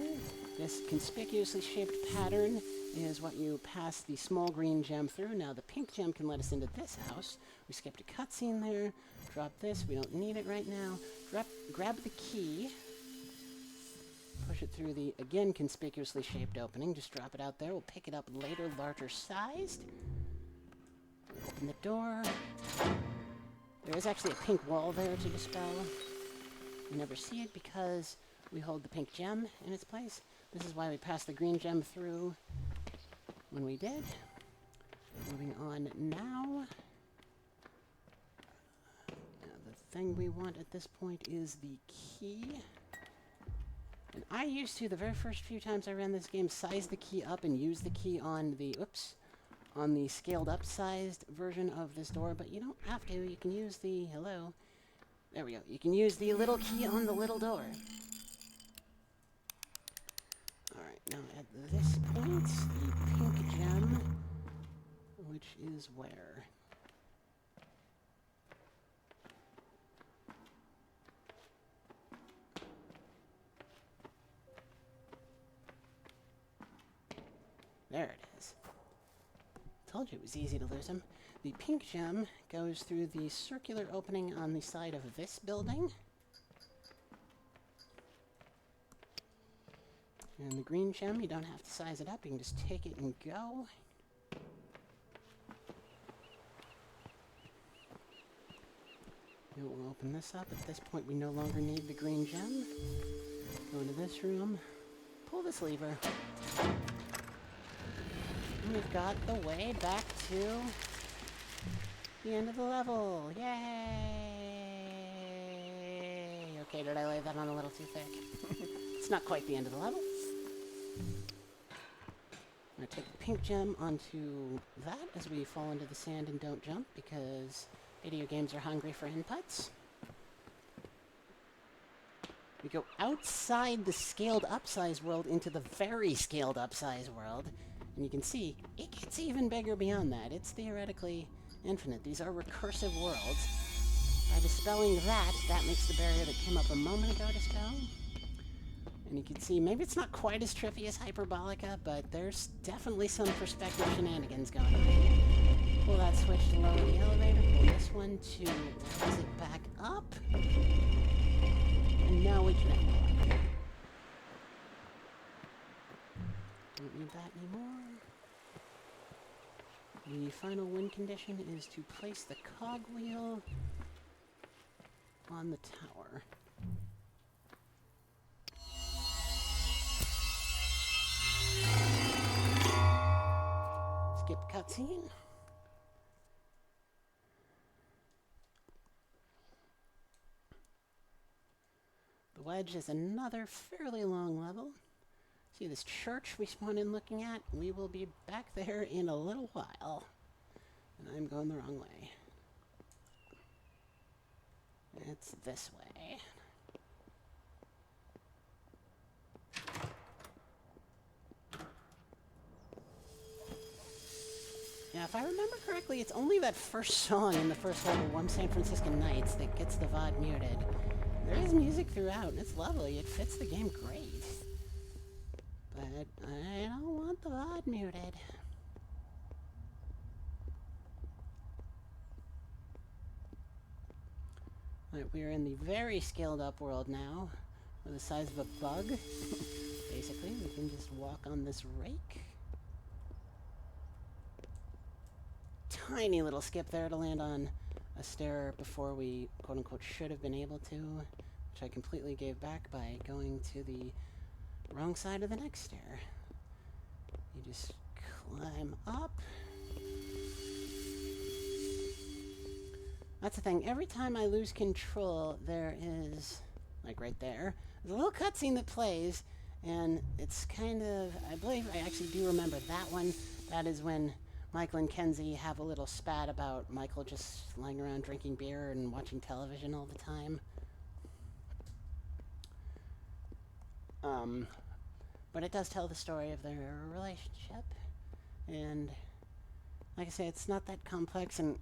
This conspicuously shaped pattern is what you pass the small green gem through. Now the pink gem can let us into this house. We skipped a cutscene there. Drop this, we don't need it right now. Grab the key. Push it through the, again, conspicuously shaped opening. Just drop it out there. We'll pick it up later, larger sized. Open the door. There is actually a pink wall there to dispel. You never see it because we hold the pink gem in its place. This is why we passed the green gem through when we did. Moving on now. The thing we want at this point is the key. And I used to, the very first few times I ran this game, size the key up and use the key on the, on the scaled up sized version of this door, but you don't have to. You can use the, there we go. You can use the little key on the little door. Alright, now at this point, the pink gem, which is where? There it is. Told you it was easy to lose them. The pink gem goes through the circular opening on the side of this building. And the green gem, you don't have to size it up, you can just take it and go. We'll open this up. At this point, we no longer need the green gem. Go into this room. Pull this lever. We've got the way back to the end of the level. Yay! Okay, did I lay that on a little too thick? It's not quite the end of the level. I'm going to take the pink gem onto that as we fall into the sand and don't jump, because video games are hungry for inputs. We go outside the scaled up size world into the very scaled up size world. And you can see, it gets even bigger beyond that. It's theoretically infinite. These are recursive worlds. By dispelling that, that makes the barrier that came up a moment ago dispel. And you can see, maybe it's not quite as trippy as Hyperbolica, but there's definitely some perspective shenanigans going on. Pull that switch to lower the elevator, pull this one to raise it back up. And now we can apply. Don't need that anymore. The final win condition is to place the cogwheel on the tower. Skip cutscene. The wedge is another fairly long level. See this church we spawned in looking at? We will be back there in a little while. And I'm going the wrong way. It's this way. Yeah, if I remember correctly, it's only that first song in the first level, Warm San Francisco Nights, that gets the VOD muted. There is music throughout, and it's lovely. It fits the game great. But I don't want the VOD muted. Alright, we're in the very scaled up world now. We're the size of a bug. Basically, we can just walk on this rake. Tiny little skip there to land on a stair before we quote-unquote should have been able to, which I completely gave back by going to the wrong side of the next stair. You just climb up. That's the thing, every time I lose control, there is, like right there's a little cutscene that plays, and it's kind of, I believe I actually do remember that one. That is when Michael and Kenzie have a little spat about Michael just lying around drinking beer and watching television all the time. But it does tell the story of their relationship. And like I say, it's not that complex, and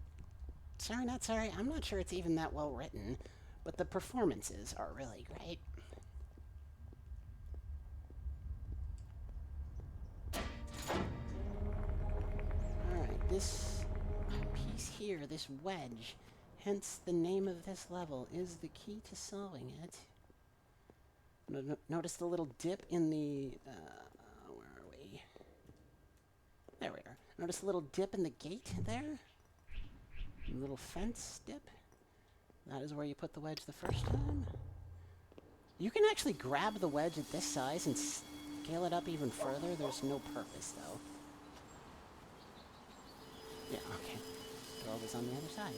sorry, not sorry, I'm not sure it's even that well written, but the performances are really great. Alright, this piece here, this wedge, hence the name of this level, is the key to solving it. Notice the little dip in the, where are we? There we are. Notice the little dip in the gate there? A little fence dip? That is where you put the wedge the first time. You can actually grab the wedge at this size and scale it up even further. There's no purpose, though. Yeah, okay. Door was on the other side.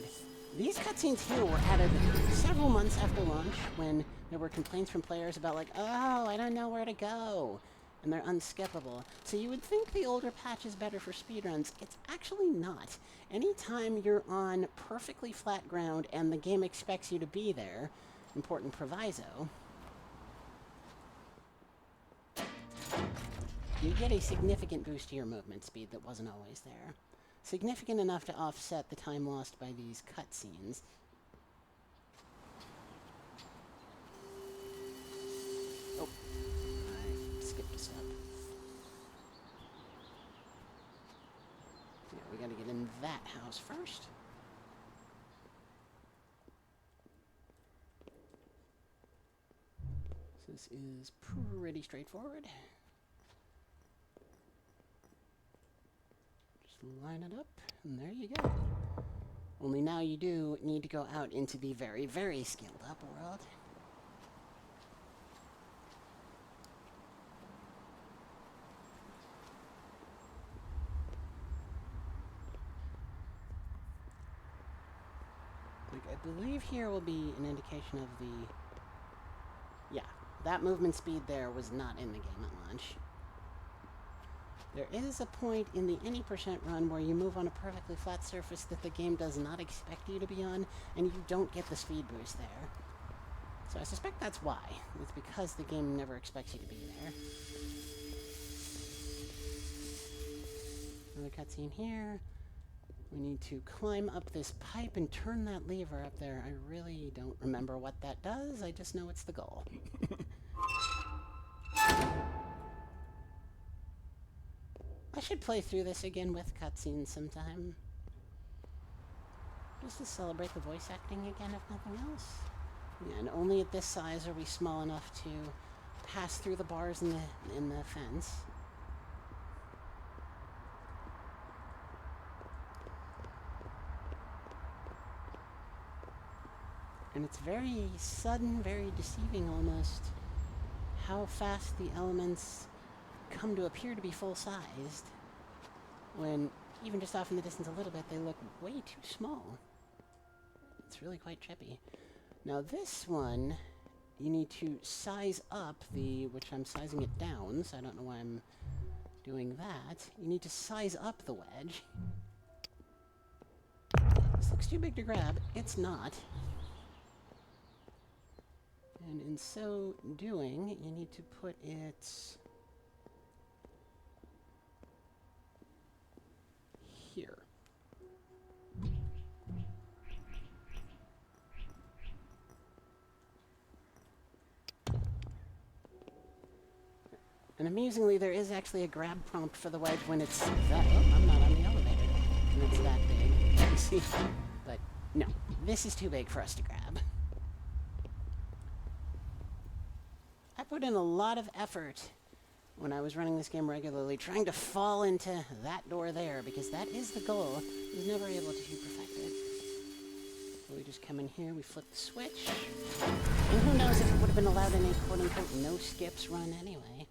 These cutscenes here were added several months after launch when there were complaints from players about like, oh, I don't know where to go, and they're unskippable. So you would think the older patch is better for speedruns. It's actually not. Anytime you're on perfectly flat ground and the game expects you to be there, important proviso, you get a significant boost to your movement speed that wasn't always there. Significant enough to offset the time lost by these cutscenes. Oh, I skipped a step. Yeah, we gotta get in that house first. So this is pretty straightforward. Line it up, and there you go. Only now you do need to go out into the very, very scaled up world. Like, I believe here will be an indication of the... Yeah, that movement speed there was not in the game at launch. There is a point in the any % run where you move on a perfectly flat surface that the game does not expect you to be on, and you don't get the speed boost there. So I suspect that's why. It's because the game never expects you to be there. Another cutscene here. We need to climb up this pipe and turn that lever up there. I really don't remember what that does. I just know it's the goal. I should play through this again with cutscenes sometime. Just to celebrate the voice acting again, if nothing else. Yeah, and only at this size are we small enough to pass through the bars in the fence. And it's very sudden, very deceiving almost, how fast the elements come to appear to be full-sized, when even just off in the distance a little bit, they look way too small. It's really quite trippy. Now this one, you need to size up which I'm sizing it down, so I don't know why I'm doing that. You need to size up the wedge. This looks too big to grab. It's not. And in so doing, you need to put it here. And amusingly, there is actually a grab prompt for the wedge when it's that... Oh, I'm not on the elevator. When it's that big. You see? But no, this is too big for us to grab. I put in a lot of effort when I was running this game regularly, trying to fall into that door there, because that is the goal. I was never able to perfect it. So we just come in here, we flip the switch, and who knows if it would have been allowed in a quote-unquote no-skips run anyway.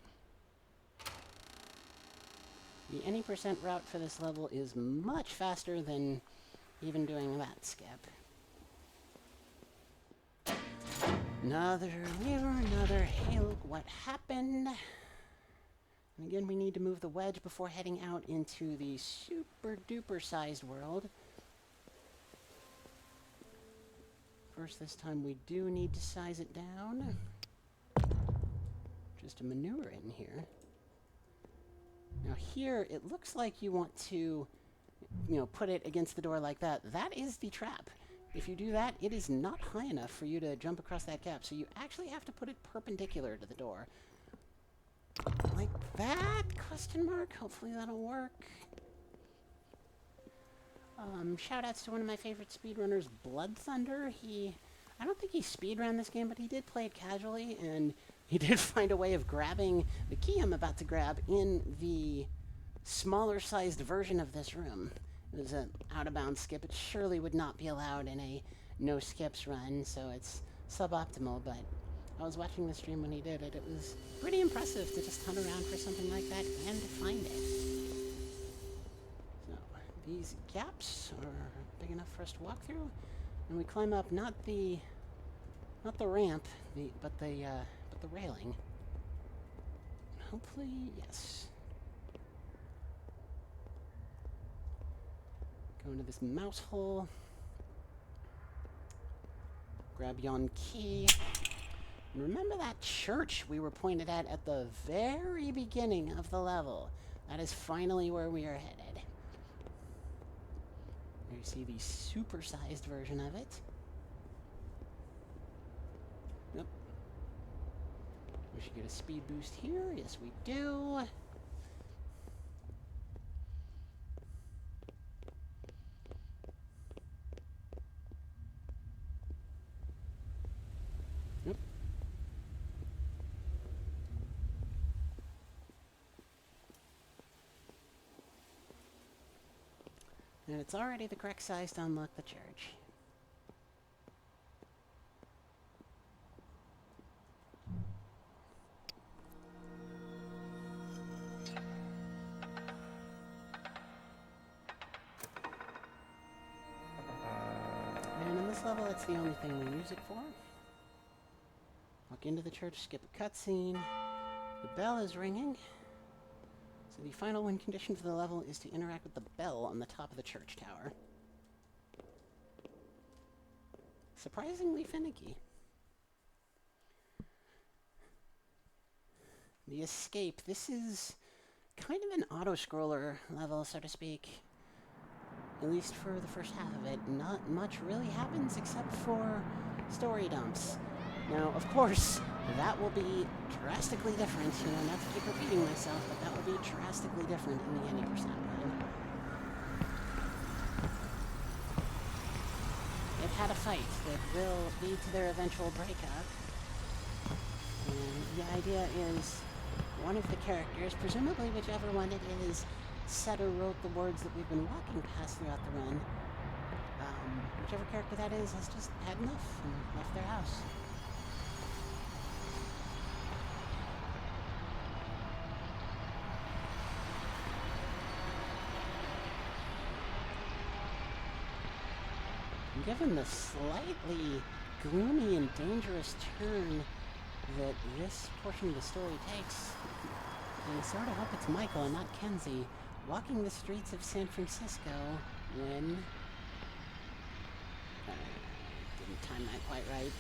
The any % route for this level is much faster than even doing that skip. Another mirror, another hey, look what happened. And again, we need to move the wedge before heading out into the super duper sized world. First, this time we do need to size it down. Just a maneuver in here. Now here, it looks like you want to, put it against the door like that. That is the trap. If you do that, it is not high enough for you to jump across that gap, so you actually have to put it perpendicular to the door. Like that? Question mark? Hopefully that'll work. Shoutouts to one of my favorite speedrunners, Blood Thunder. I don't think he speedran this game, but he did play it casually, and he did find a way of grabbing the key I'm about to grab in the smaller-sized version of this room. It was an out-of-bounds skip. It surely would not be allowed in a no-skips run, so it's suboptimal, but I was watching the stream when he did it. It was pretty impressive to just hunt around for something like that and to find it. So, these gaps are big enough for us to walk through, and we climb up not the ramp, but the railing. Hopefully, yes. Go into this mouse hole. Grab yon key. And remember that church we were pointed at the very beginning of the level? That is finally where we are headed. There you see the super-sized version of it. Yep. We should get a speed boost here. Yes, we do. Yep. And it's already the correct size to unlock the church. And in this level, that's the only thing we use it for. Walk into the church, skip a cutscene. The bell is ringing. So the final win condition for the level is to interact with the bell on the top of the church tower. Surprisingly finicky. The escape. This is kind of an auto-scroller level, so to speak. at least for the first half of it, not much really happens except for story dumps. Now, of course, that will be drastically different, not to keep repeating myself, but that will be drastically different in the any percent run. It had a fight that will lead to their eventual breakup. And the idea is one of the characters, presumably whichever one it is, said or wrote the words that we've been walking past throughout the run. Whichever character that is has just had enough and left their house. Given the slightly gloomy and dangerous turn that this portion of the story takes, I sort of hope it's Michael and not Kenzie walking the streets of San Francisco when... didn't time that quite right.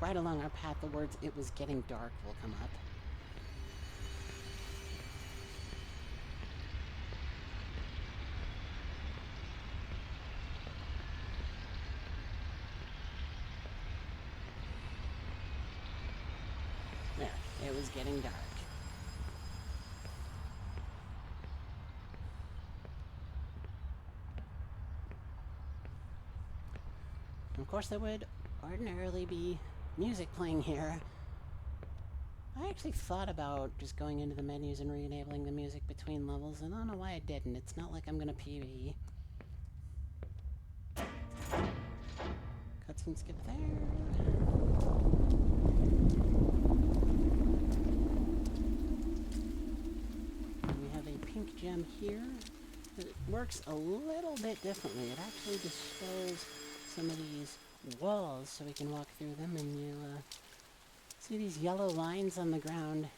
Right along our path, the words, "It was getting dark," will come up. There, it was getting dark. Of course, there would ordinarily be music playing here. I actually thought about just going into the menus and re-enabling the music between levels, and I don't know why I didn't. It's not like I'm gonna PvE. Cutscene skip there. We have a pink gem here. It works a little bit differently. It actually displays some of these walls so we can walk through them, and you see these yellow lines on the ground.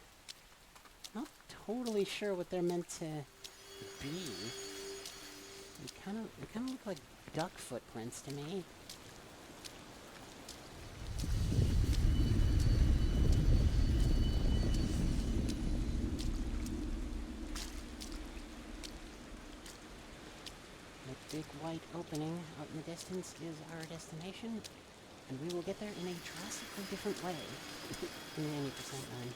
Not totally sure what they're meant to be. They kind of look like duck footprints to me. The big white opening out in the distance is our destination, and we will get there in a drastically different way in the 80% run.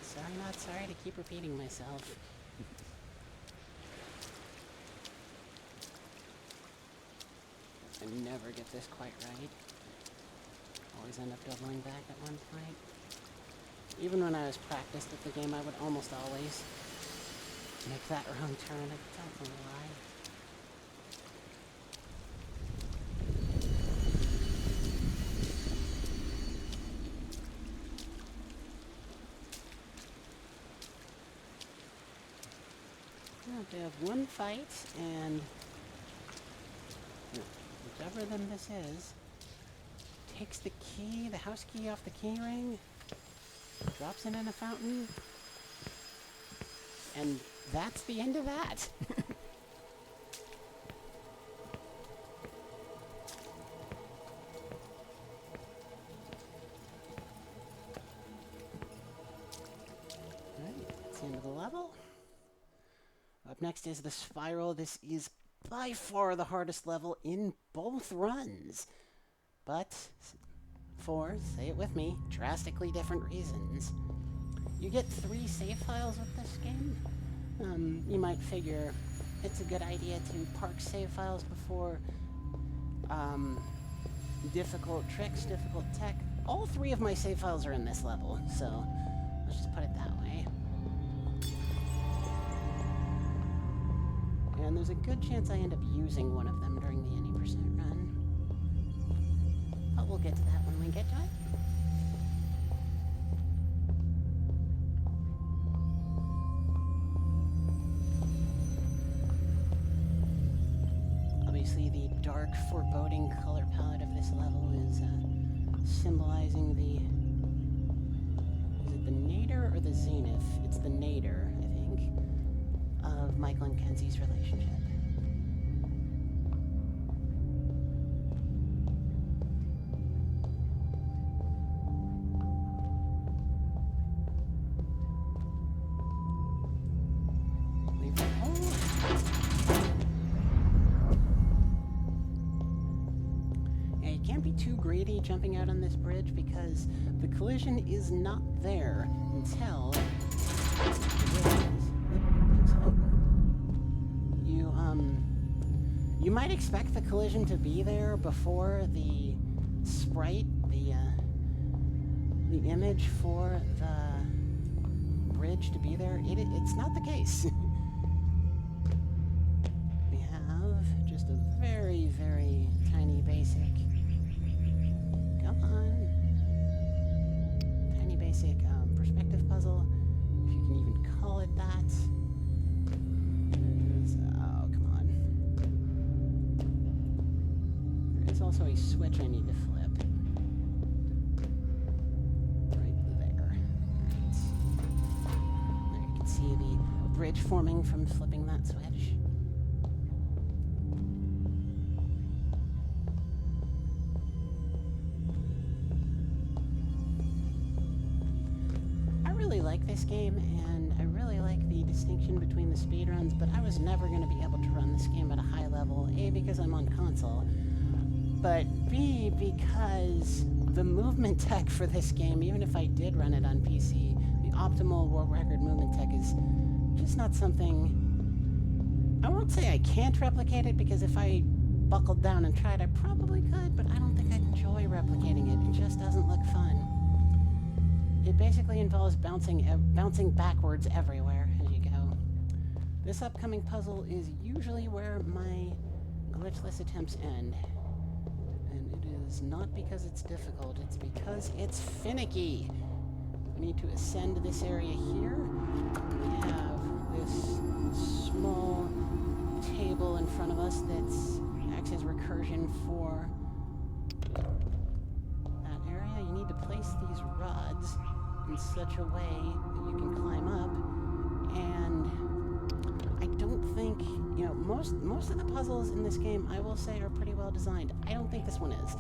Sorry, not sorry to keep repeating myself. I never get this quite right. Always end up doubling back at one point. Even when I was practiced at the game, I would almost always make that wrong turn. I don't know why. They have one fight, and whichever of them this is, takes the key, the house key off the key ring, drops it in a fountain, and that's the end of that. Alright, that's the end of the level. Up next is the spiral. This is by far the hardest level in both runs, but for, say it with me, drastically different reasons. You get 3 save files with this game. You might figure it's a good idea to park save files before difficult tricks, difficult tech. All 3 of my save files are in this level, so let's just put it that way. And there's a good chance I end up using one of them during the any percent run. But we'll get to that when we get to it. Obviously, the dark, foreboding color palette of this level is symbolizing the... Is it the nadir or the zenith? It's the nadir, I think, of Michael and Kenzie's relationship. jumping out on this bridge because the collision is not there until you might expect the collision to be there before the sprite, the image for the bridge to be there. It's not the case. We have just a very, very tiny basic. Come on. Tiny basic perspective puzzle, if you can even call it that. There is, oh, come on. There is also a switch I need to flip. Right there. There you can see the bridge forming from flipping that switch. Like this game, and I really like the distinction between the speedruns, but I was never going to be able to run this game at a high level, A, because I'm on console, but B, because the movement tech for this game, even if I did run it on PC, the optimal world record movement tech is just not something... I won't say I can't replicate it, because if I buckled down and tried, I probably could, but I don't think I'd enjoy replicating it. It just doesn't look fun. It basically involves bouncing backwards everywhere as you go. This upcoming puzzle is usually where my glitchless attempts end. And it is not because it's difficult, it's because it's finicky. We need to ascend this area here. We have this small table in front of us that acts as recursion for that area. You need to place these rods in such a way that you can climb up, and I don't think, you know, most of the puzzles in this game, I will say, are pretty well designed. I don't think this one is,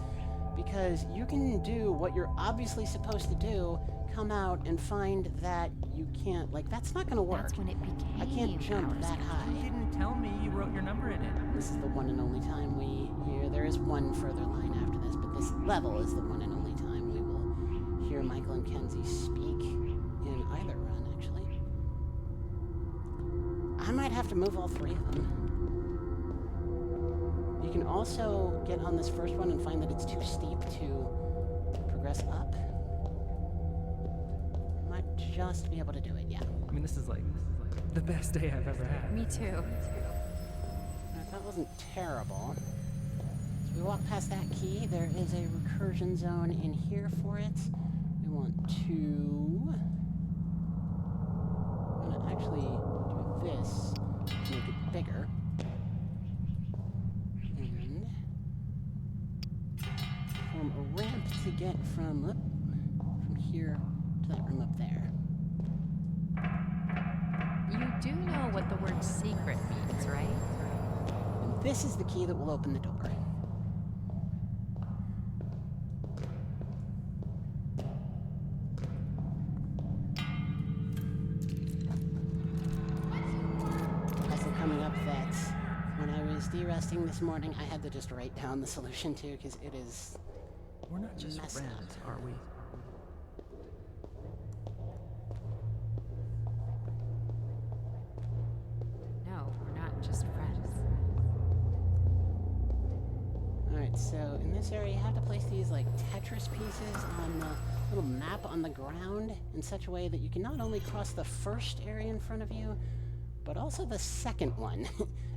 because you can do what you're obviously supposed to do, come out and find that you can't, like, that's not gonna work. That's when it became I can't jump that high. You didn't tell me you wrote your number in it. This is the one and only time we hear. There is one further line after this, but this level is the one and only time we will hear Michael and Kenzie speak in either run, actually. I might have to move all three of them. You can also get on this first one and find that it's too steep to progress up. Might just be able to do it, yeah. I mean, this is like the best day I've ever had. Me too. That wasn't terrible. So we walk past that key. There is a recursion zone in here for it. We want to... I'm going to actually do this to make it bigger. And form a ramp to get from here to that room up there. You do know what the word secret means, right? And this is the key that will open the door. Also coming up that when I was de-resting this morning, I had to just write down the solution too, because it is We're not just messed friends, up. are we? No, we're not just friends. Alright, so in this area you have to place these like Tetris pieces on the little map on the ground in such a way that you can not only cross the first area in front of you, but also the second one.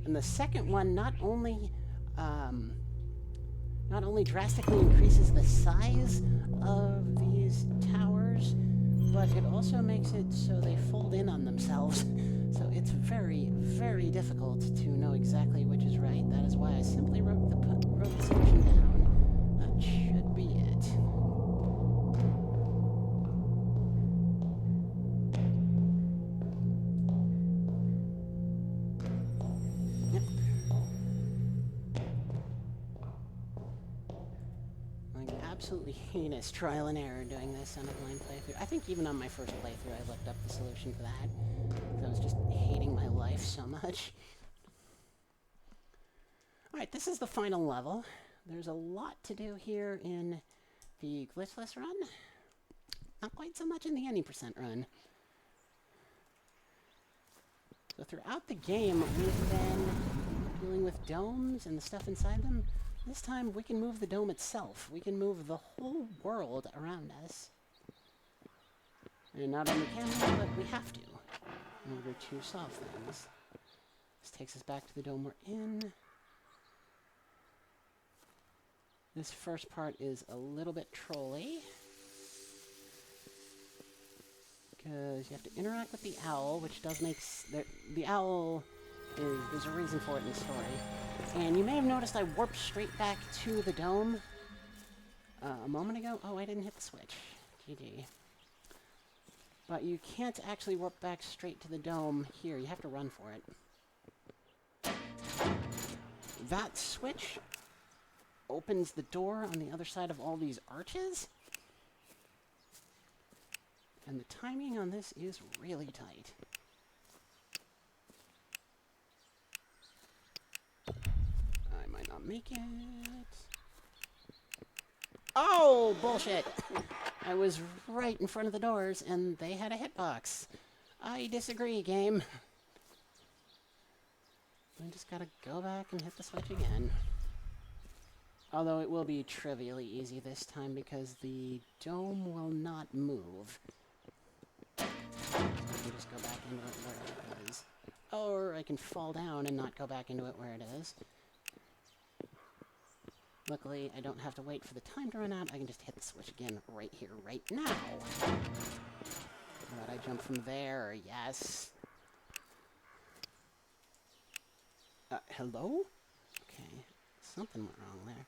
And the second one not only drastically increases the size of these towers, but it also makes it so they fold in on themselves. So it's very, very difficult to know exactly which is right. That is why I simply wrote the solution down. That should be it. Yep. Like absolutely heinous trial and error doing this on a blind playthrough. I think even on my first playthrough I looked up the solution for that. I was just hating my life so much. Alright, this is the final level. There's a lot to do here in the glitchless run. Not quite so much in the any percent run. So throughout the game, we've been dealing with domes and the stuff inside them. This time, we can move the dome itself. We can move the whole world around us. And not only can we, but we have to, in order to solve things. This takes us back to the dome we're in. This first part is a little bit trolly, because you have to interact with the owl, which does make... the owl is... there's a reason for it in the story. And you may have noticed I warped straight back to the dome a moment ago. Oh, I didn't hit the switch. GG. But you can't actually warp back straight to the dome here. You have to run for it. That switch opens the door on the other side of all these arches. And the timing on this is really tight. I might not make it. Oh, bullshit! I was right in front of the doors, and they had a hitbox. I disagree, game. I just gotta go back and hit the switch again. Although it will be trivially easy this time, because the dome will not move. So I can just go back into it where it is. Or I can fall down and not go back into it where it is. Luckily, I don't have to wait for the time to run out. I can just hit the switch again right here, right now. How about I jump from there? Yes. Hello? Okay. Something went wrong there.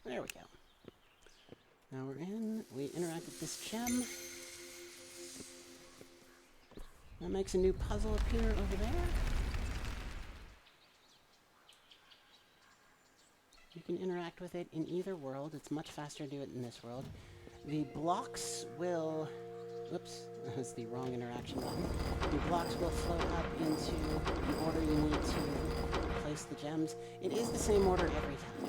There we go. Now we're in. We interact with this gem. That makes a new puzzle appear over there. You can interact with it in either world. It's much faster to do it in this world. The blocks will... Oops, that's the wrong interaction button. The blocks will float up into the order you need to place the gems. It is the same order every time.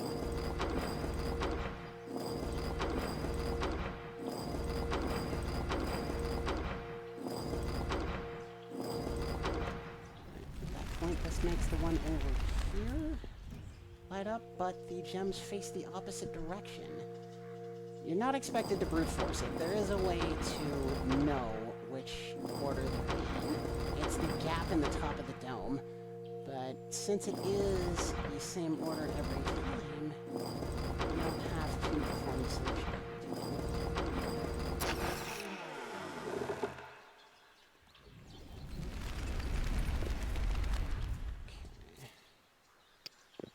At that point, this makes the one over here light up, but the gems face the opposite direction. You're not expected to brute force it. There is a way to know which order they're in. It's the gap in the top of the dome. But since it is the same order every time, you don't have to perform the solution. Okay.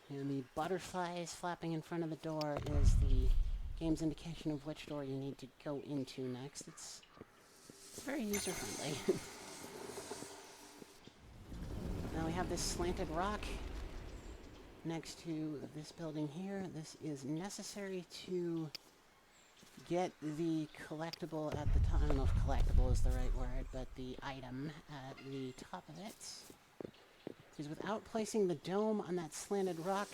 And the butterflies flapping in front of the door is the game's indication of which door you need to go into next. It's very user-friendly. Now we have this slanted rock next to this building here. This is necessary to get the collectible at the top. I don't know if collectible is the right word, but the item at the top of it. Because without placing the dome on that slanted rock,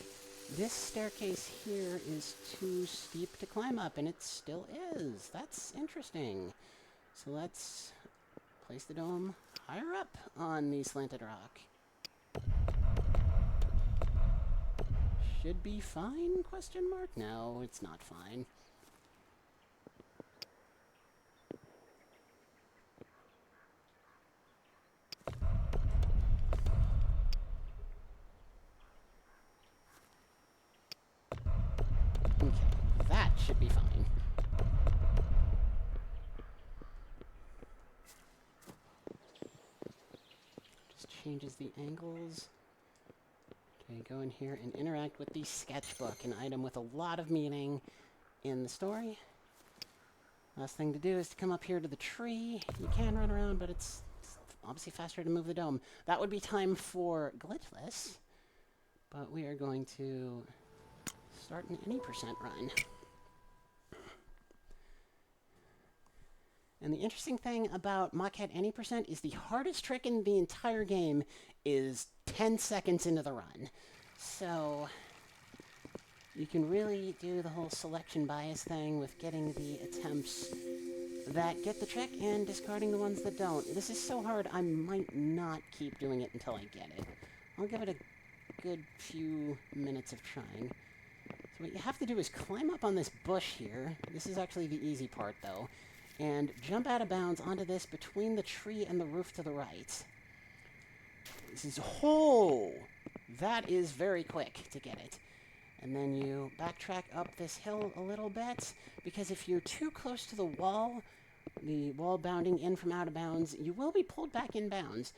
this staircase here is too steep to climb up, and it still is. That's interesting. So let's place the dome higher up on the slanted rock. Should be fine, question mark? No, it's not fine. Okay, that should be fine. Just changes the angles. Okay, go in here and interact with the sketchbook, an item with a lot of meaning in the story. Last thing to do is to come up here to the tree. You can run around, but it's obviously faster to move the dome. That would be time for glitchless, but we are going to start an any percent run. And the interesting thing about Mockhead Any Percent is the hardest trick in the entire game is 10 seconds into the run. So you can really do the whole selection bias thing with getting the attempts that get the trick and discarding the ones that don't. This is so hard, I might not keep doing it until I get it. I'll give it a good few minutes of trying. So what you have to do is climb up on this bush here. This is actually the easy part, though. And jump out of bounds onto this between the tree and the roof to the right. This is... Oh! That is very quick to get it. And then you backtrack up this hill a little bit, because if you're too close to the wall bounding in from out of bounds, you will be pulled back in bounds,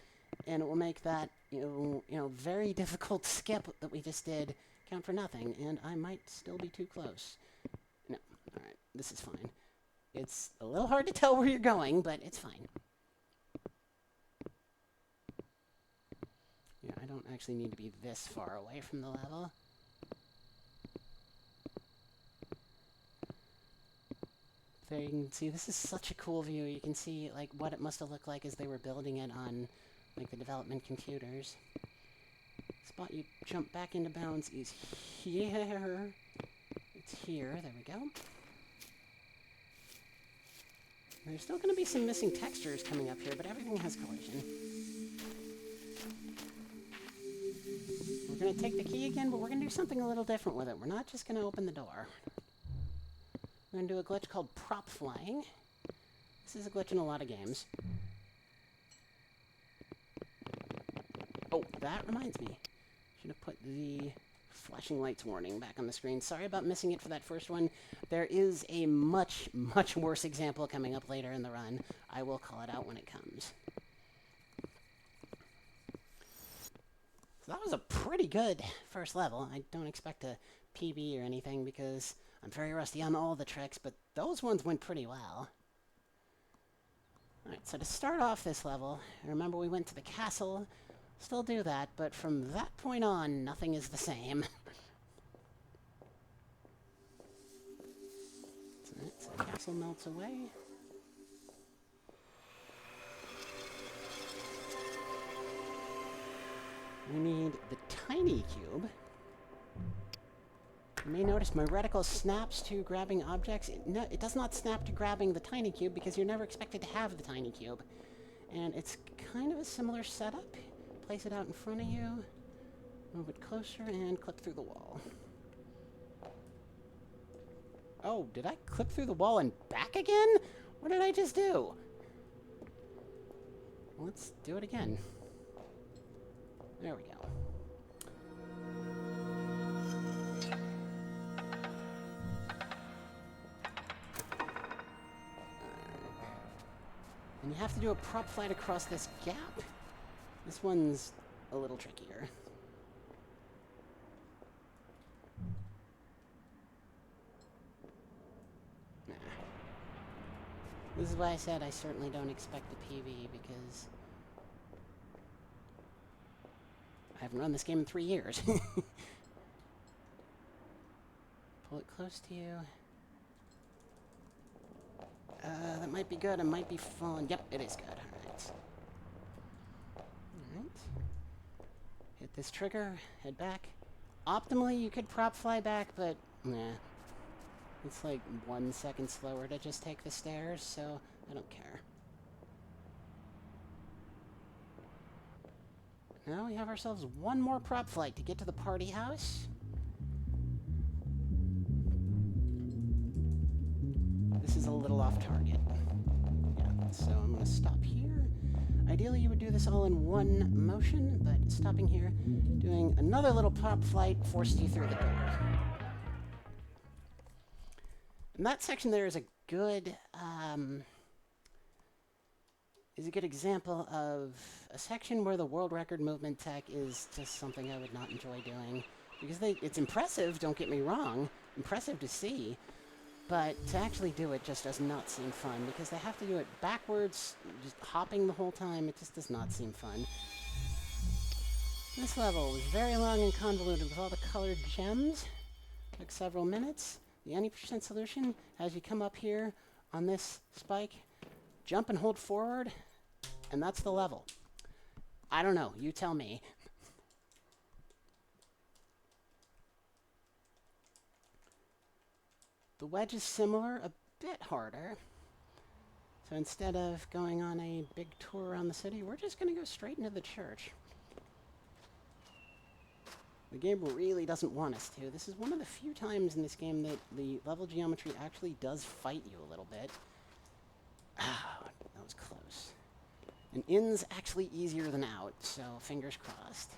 and it will make that, you know, very difficult skip that we just did count for nothing, and I might still be too close. No, alright, this is fine. It's a little hard to tell where you're going, but it's fine. Yeah, I don't actually need to be this far away from the level. There you can see, this is such a cool view. You can see, like, what it must have looked like as they were building it on, like, the development computers. Spot you jump back into bounds is here. It's here. There we go. There's still going to be some missing textures coming up here, but everything has collision. We're going to take the key again, but we're going to do something a little different with it. We're not just going to open the door. We're going to do a glitch called prop flying. This is a glitch in a lot of games. Oh, that reminds me. Should have put the flashing lights warning back on the screen. Sorry about missing it for that first one. There is a much, much worse example coming up later in the run. I will call it out when it comes. So that was a pretty good first level. I don't expect a PB or anything because I'm very rusty on all the tricks, but those ones went pretty well. Alright, so to start off this level, remember we went to the castle. Still do that, but from that point on, nothing is the same. Alright, so the castle melts away. We need the tiny cube. You may notice my reticle snaps to grabbing objects. It does not snap to grabbing the tiny cube because you're never expected to have the tiny cube. And it's kind of a similar setup. Place it out in front of you, move it closer, and clip through the wall. Oh, did I clip through the wall and back again? What did I just do? Let's do it again. There we go. And you have to do a prop flight across this gap. This one's a little trickier. Nah. This is why I said I certainly don't expect a PV, because I haven't run this game in 3 years. Pull it close to you. That might be good. It might be fun. Yep, it is good. Alright. Alright. Hit this trigger. Head back. Optimally, you could prop fly back, but nah. It's like 1 second slower to just take the stairs, so I don't care. Now we have ourselves one more prop flight to get to the party house. This is a little off target. Yeah, so I'm going to stop here. Ideally, you would do this all in one motion, but stopping here, doing another little prop flight forces you through the door. And that section there is a good example of a section where the world record movement tech is just something I would not enjoy doing. Because it's impressive, don't get me wrong, impressive to see, but to actually do it just does not seem fun, because they have to do it backwards, just hopping the whole time. It just does not seem fun. This level was very long and convoluted with all the colored gems. Took several minutes. The any % solution, as you come up here on this spike, jump and hold forward, and that's the level. I don't know. You tell me. The wedge is similar, a bit harder. So instead of going on a big tour around the city, we're just going to go straight into the church. The game really doesn't want us to. This is one of the few times in this game that the level geometry actually does fight you a little bit. Ah, that was close. And in's actually easier than out, so fingers crossed.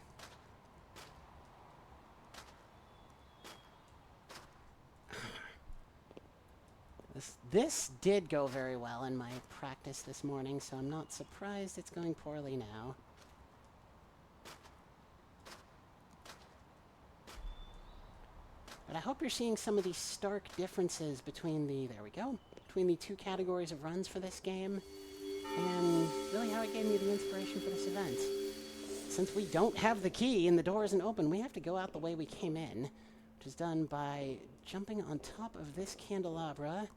This did go very well in my practice this morning, so I'm not surprised it's going poorly now. But I hope you're seeing some of these stark differences between between the two categories of runs for this game, and really how it gave me the inspiration for this event. Since we don't have the key and the door isn't open, we have to go out the way we came in, which is done by jumping on top of this candelabra,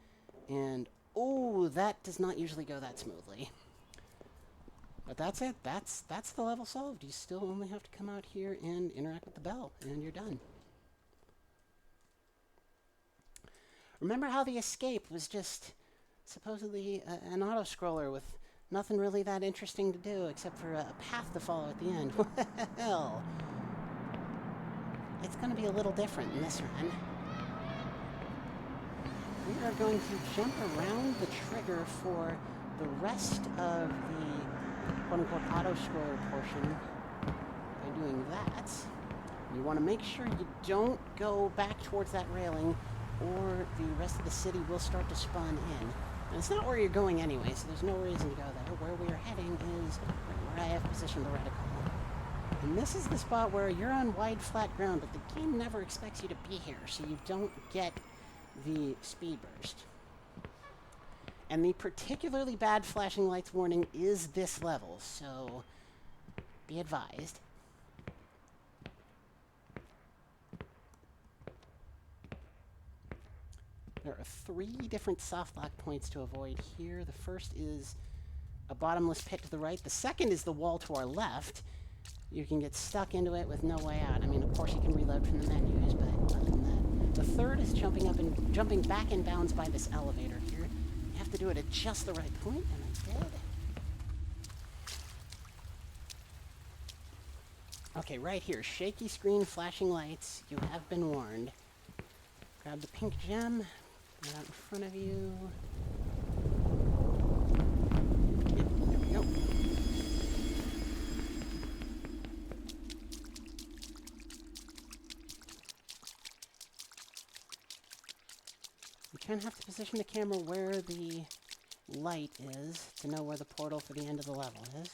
and oh, that does not usually go that smoothly. But that's it. That's the level solved. You still only have to come out here and interact with the bell, and you're done. Remember how the escape was just supposedly an auto-scroller with nothing really that interesting to do except for a path to follow at the end? Well, it's going to be a little different in this run. We are going to jump around the trigger for the rest of the quote-unquote auto-scroller portion by doing that. You want to make sure you don't go back towards that railing, or the rest of the city will start to spawn in. And it's not where you're going anyway, so there's no reason to go there. Where we are heading is where I have positioned the reticle. And this is the spot where you're on wide, flat ground, but the game never expects you to be here, so you don't get the speed burst. And the particularly bad flashing lights warning is this level, so be advised. There are 3 different soft lock points to avoid here. The first is a bottomless pit to the right. The second is the wall to our left. You can get stuck into it with no way out. I mean, of course you can reload from the menus, but other than that. The third is jumping back in bounds by this elevator here. You have to do it at just the right point, and I did. Okay, right here. Shaky screen, flashing lights. You have been warned. Grab the pink gem. Put it out in front of you. Yep, there we go. You kind of have to position the camera where the light is to know where the portal for the end of the level is.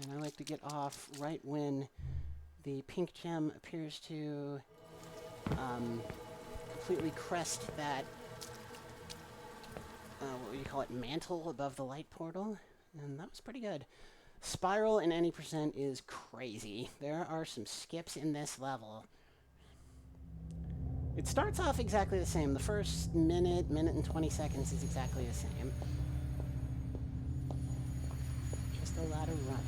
And I like to get off right when the pink gem appears to completely crest that, what would you call it, mantle above the light portal. And that was pretty good. Spiral in any percent is crazy. There are some skips in this level. It starts off exactly the same. The first minute and 20 seconds is exactly the same. Just a lot of running.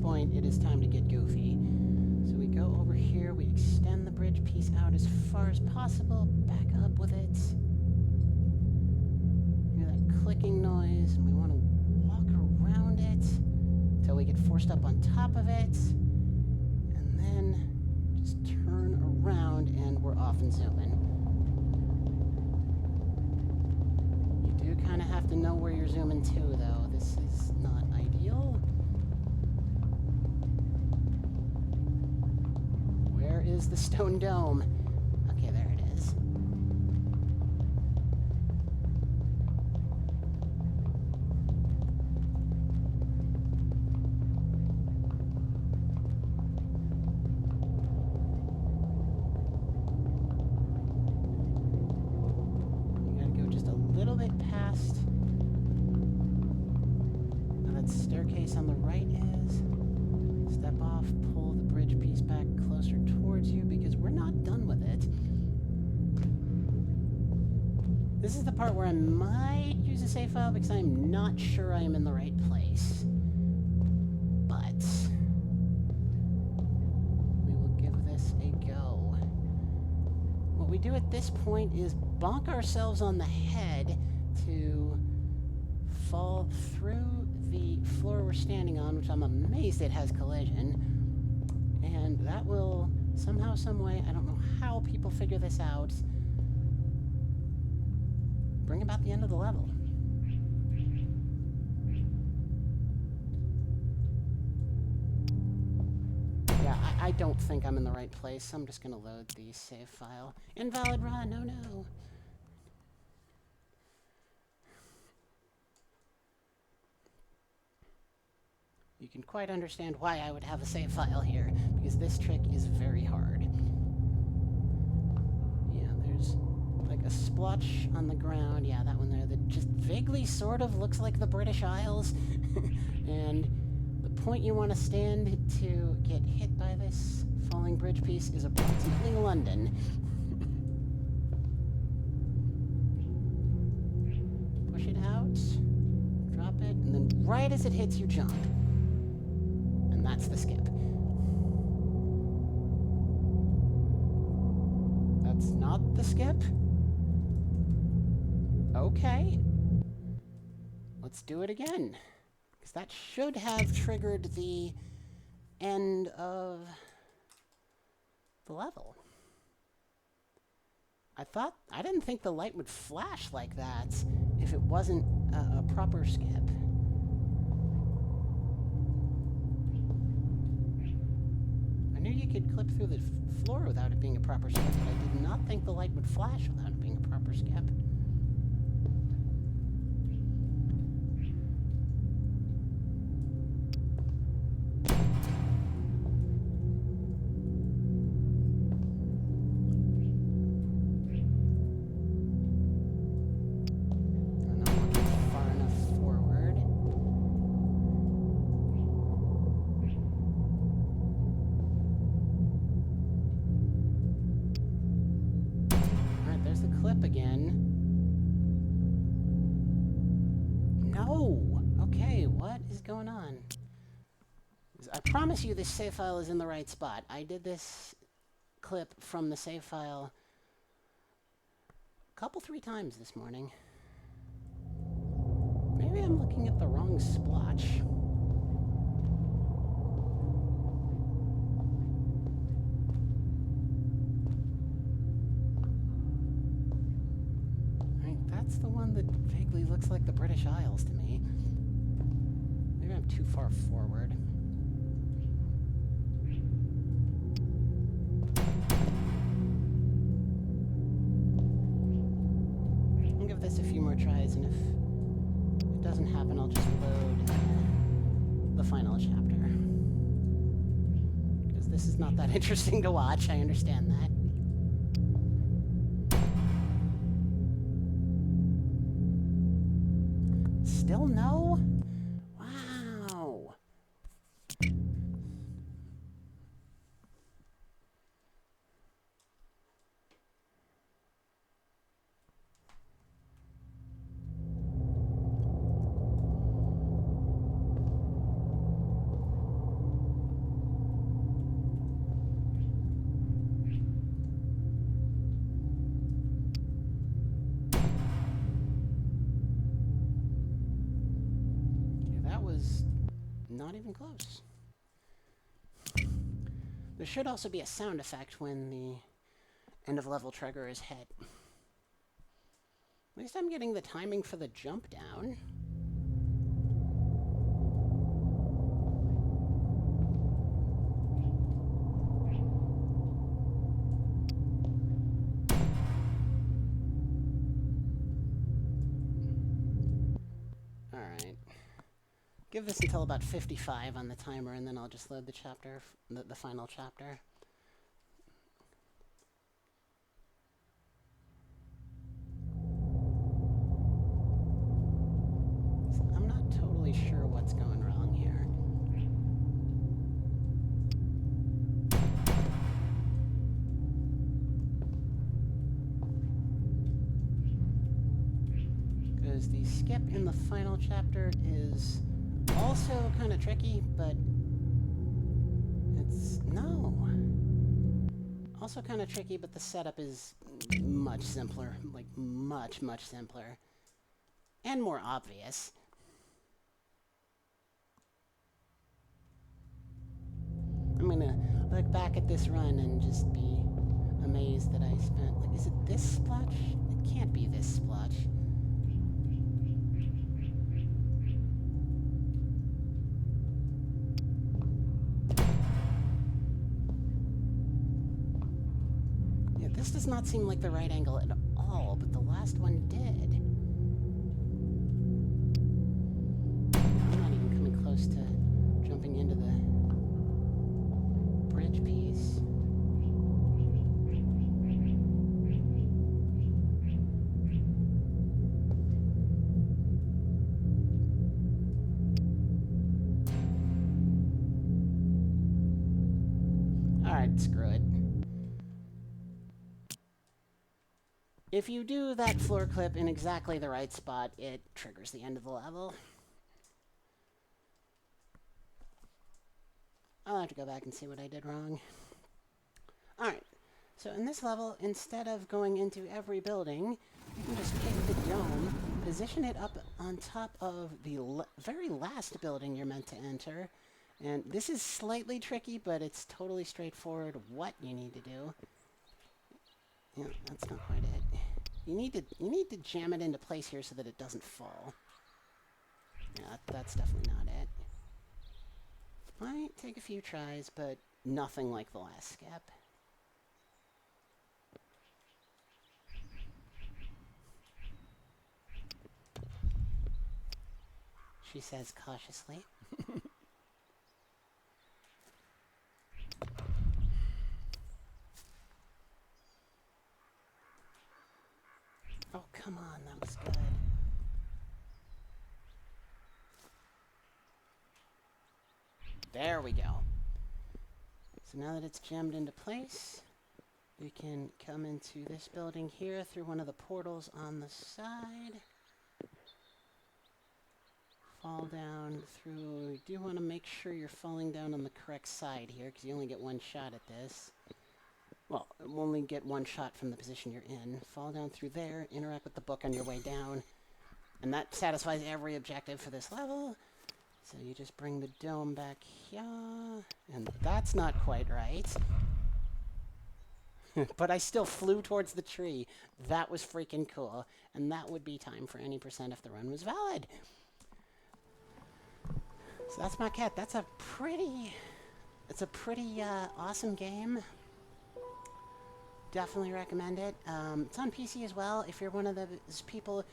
point, it is time to get goofy. So we go over here, we extend the bridge piece out as far as possible, back up with it. Hear that clicking noise, and we want to walk around it until we get forced up on top of it. And then just turn around and we're off and zooming. You do kind of have to know where you're zooming to, though. This is not ideal. Where is the stone dome? Okay, there it is. You gotta go just a little bit past where that staircase on the right is. Step off, pull the bridge piece back closer towards you because we're not done with it. This is the part where I might use a save file because I'm not sure I am in the right place. But we will give this a go. What we do at this point is bonk ourselves on the head to fall through the floor we're standing on, which I'm amazed it has collision. And that will somehow, some way, I don't know how people figure this out, bring about the end of the level. Yeah, I don't think I'm in the right place, so I'm just gonna load the save file. Invalid run, oh no. You can quite understand why I would have a save file here, because this trick is very hard. Yeah, there's like a splotch on the ground, yeah, that one there, that just vaguely sort of looks like the British Isles. And the point you want to stand to get hit by this falling bridge piece is approximately London. Push it out, drop it, and then right as it hits you, jump. And that's the skip. That's not the skip? Okay. Let's do it again. Because that should have triggered the end of the level. I didn't think the light would flash like that if it wasn't a proper skip. I knew you could clip through the floor without it being a proper skip, but I did not think the light would flash without it being a proper skip. Again. No! Okay, what is going on? I promise you this save file is in the right spot. I did this clip from the save file three times this morning. Maybe I'm looking at the wrong splotch. That's the one that vaguely looks like the British Isles to me. Maybe I'm too far forward. I'll give this a few more tries, and if it doesn't happen, I'll just load the final chapter. Because this is not that interesting to watch, I understand that. Still no? Wow. Not even close. There should also be a sound effect when the end of level trigger is hit. At least I'm getting the timing for the jump down. Alright. Give this until about 55 on the timer, and then I'll just load the chapter, the final chapter. So I'm not totally sure what's going wrong here. Because the skip in the final chapter is also kind of tricky, but it's... no. Also kind of tricky, but the setup is much simpler. Like, much, much simpler. And more obvious. I'm gonna look back at this run and just be amazed that I spent... like, is it this splotch? It can't be this splotch. This does not seem like the right angle at all, but the last one did. I'm not even coming close to jumping into the bridge piece. Alright, screw it. If you do that floor clip in exactly the right spot, it triggers the end of the level. I'll have to go back and see what I did wrong. Alright, so in this level, instead of going into every building, you can just pick the dome, position it up on top of the very last building you're meant to enter. And this is slightly tricky, but it's totally straightforward what you need to do. Yeah, that's not quite it. You need to jam it into place here so that it doesn't fall. Yeah, that's definitely not it. Might take a few tries, but nothing like the last skip. She says cautiously. Oh, come on, that was good. There we go. So now that it's jammed into place, we can come into this building here through one of the portals on the side. Fall down through... you do want to make sure you're falling down on the correct side here, because you only get one shot at this. Well, only get one shot from the position you're in. Fall down through there, interact with the book on your way down. And that satisfies every objective for this level. So you just bring the dome back here. And that's not quite right. But I still flew towards the tree. That was freaking cool. And that would be time for any percent if the run was valid. So that's my cat. That's a pretty... it's a pretty awesome game. Definitely recommend it. It's on PC as well. If you're one of those people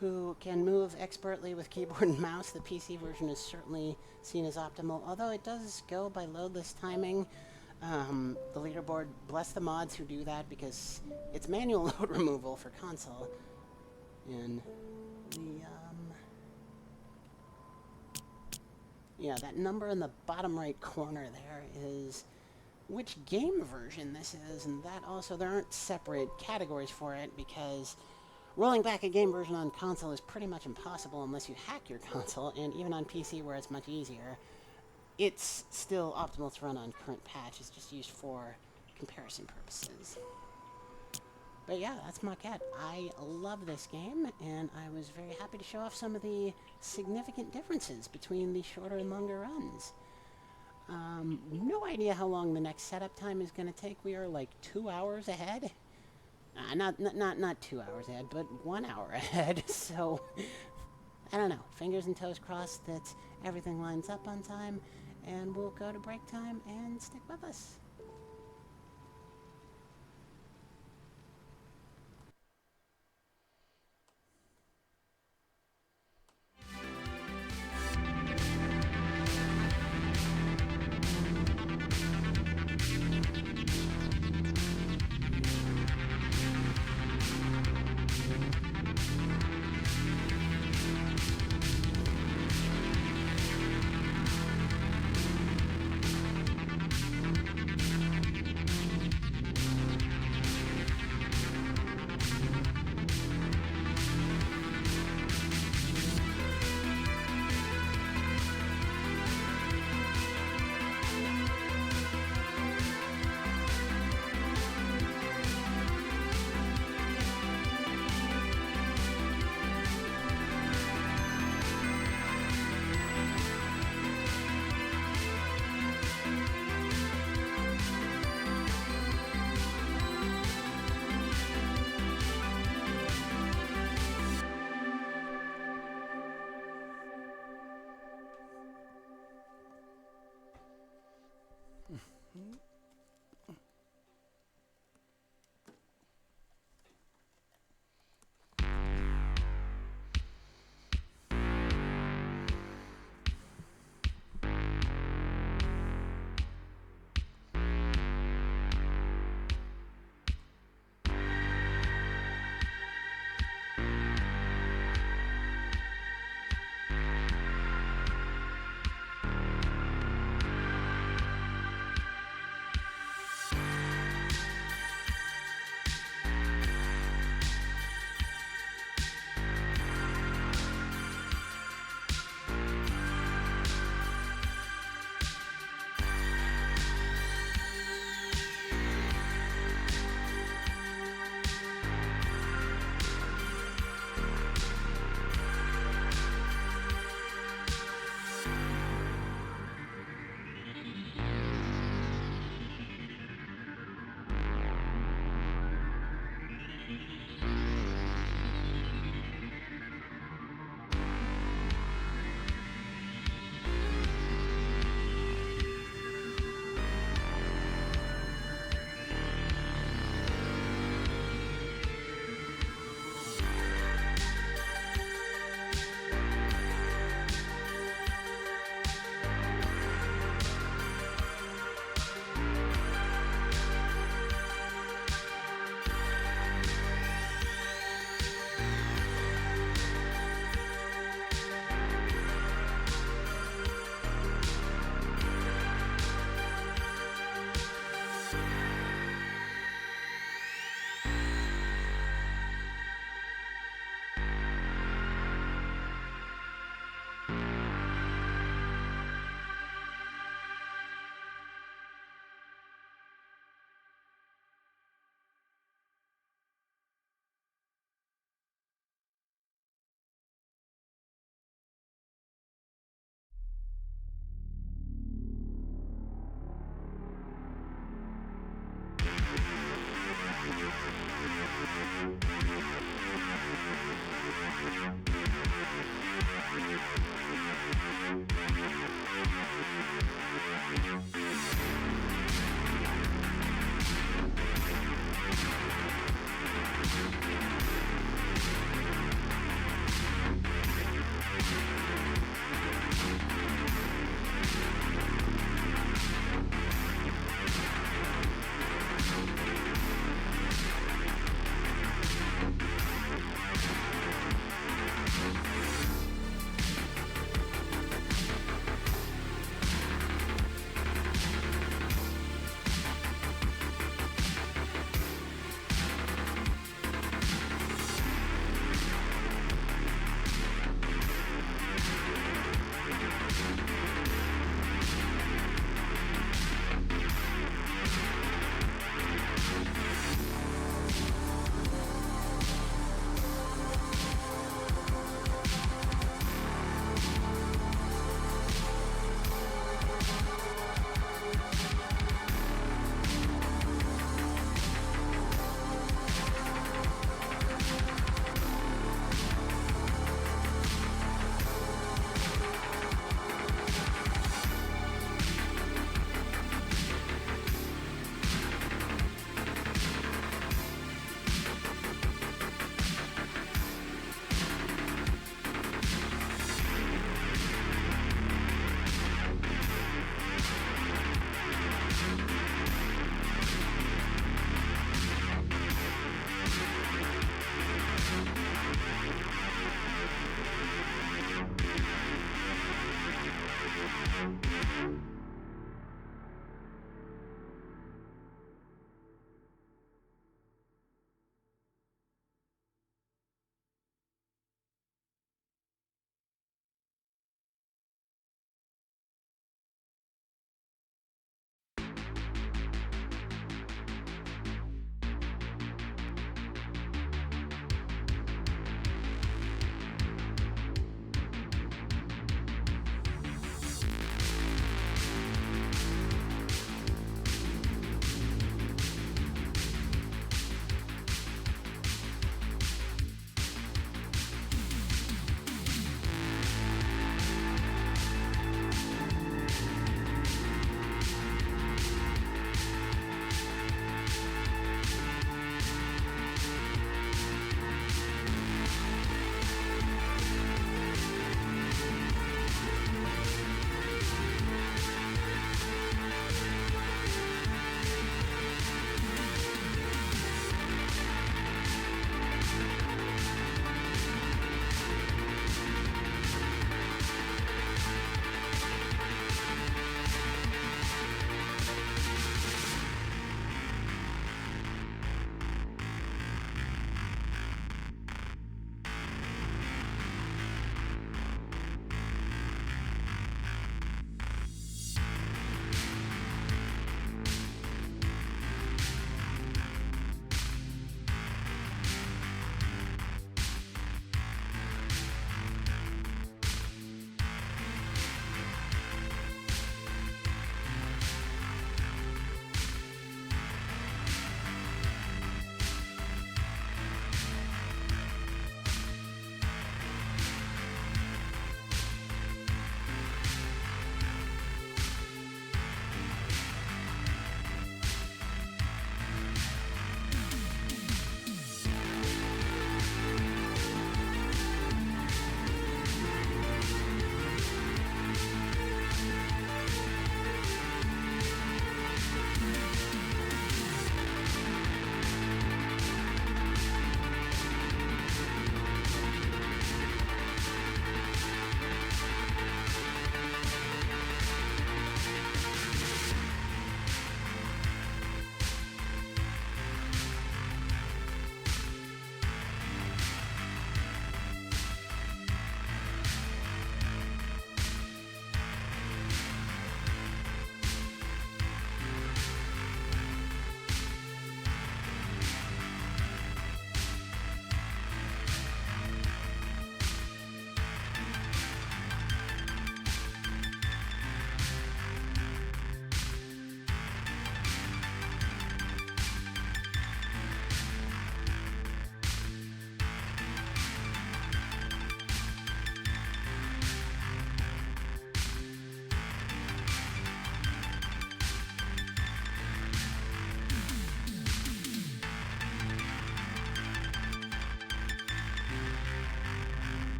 who can move expertly with keyboard and mouse, the PC version is certainly seen as optimal. Although it does go by loadless timing. The leaderboard, bless the mods who do that, because it's manual load removal for console. And the yeah, that number in the bottom right corner there is which game version this is, and that also, there aren't separate categories for it, because rolling back a game version on console is pretty much impossible unless you hack your console, and even on PC where it's much easier, it's still optimal to run on current patch. It's just used for comparison purposes. But yeah, that's Maquette. I love this game, and I was very happy to show off some of the significant differences between the shorter and longer runs. No idea how long the next setup time is going to take. We are like 2 hours ahead. Not 2 hours ahead, but 1 hour ahead. So, I don't know. Fingers and toes crossed that everything lines up on time, and we'll go to break time and stick with us.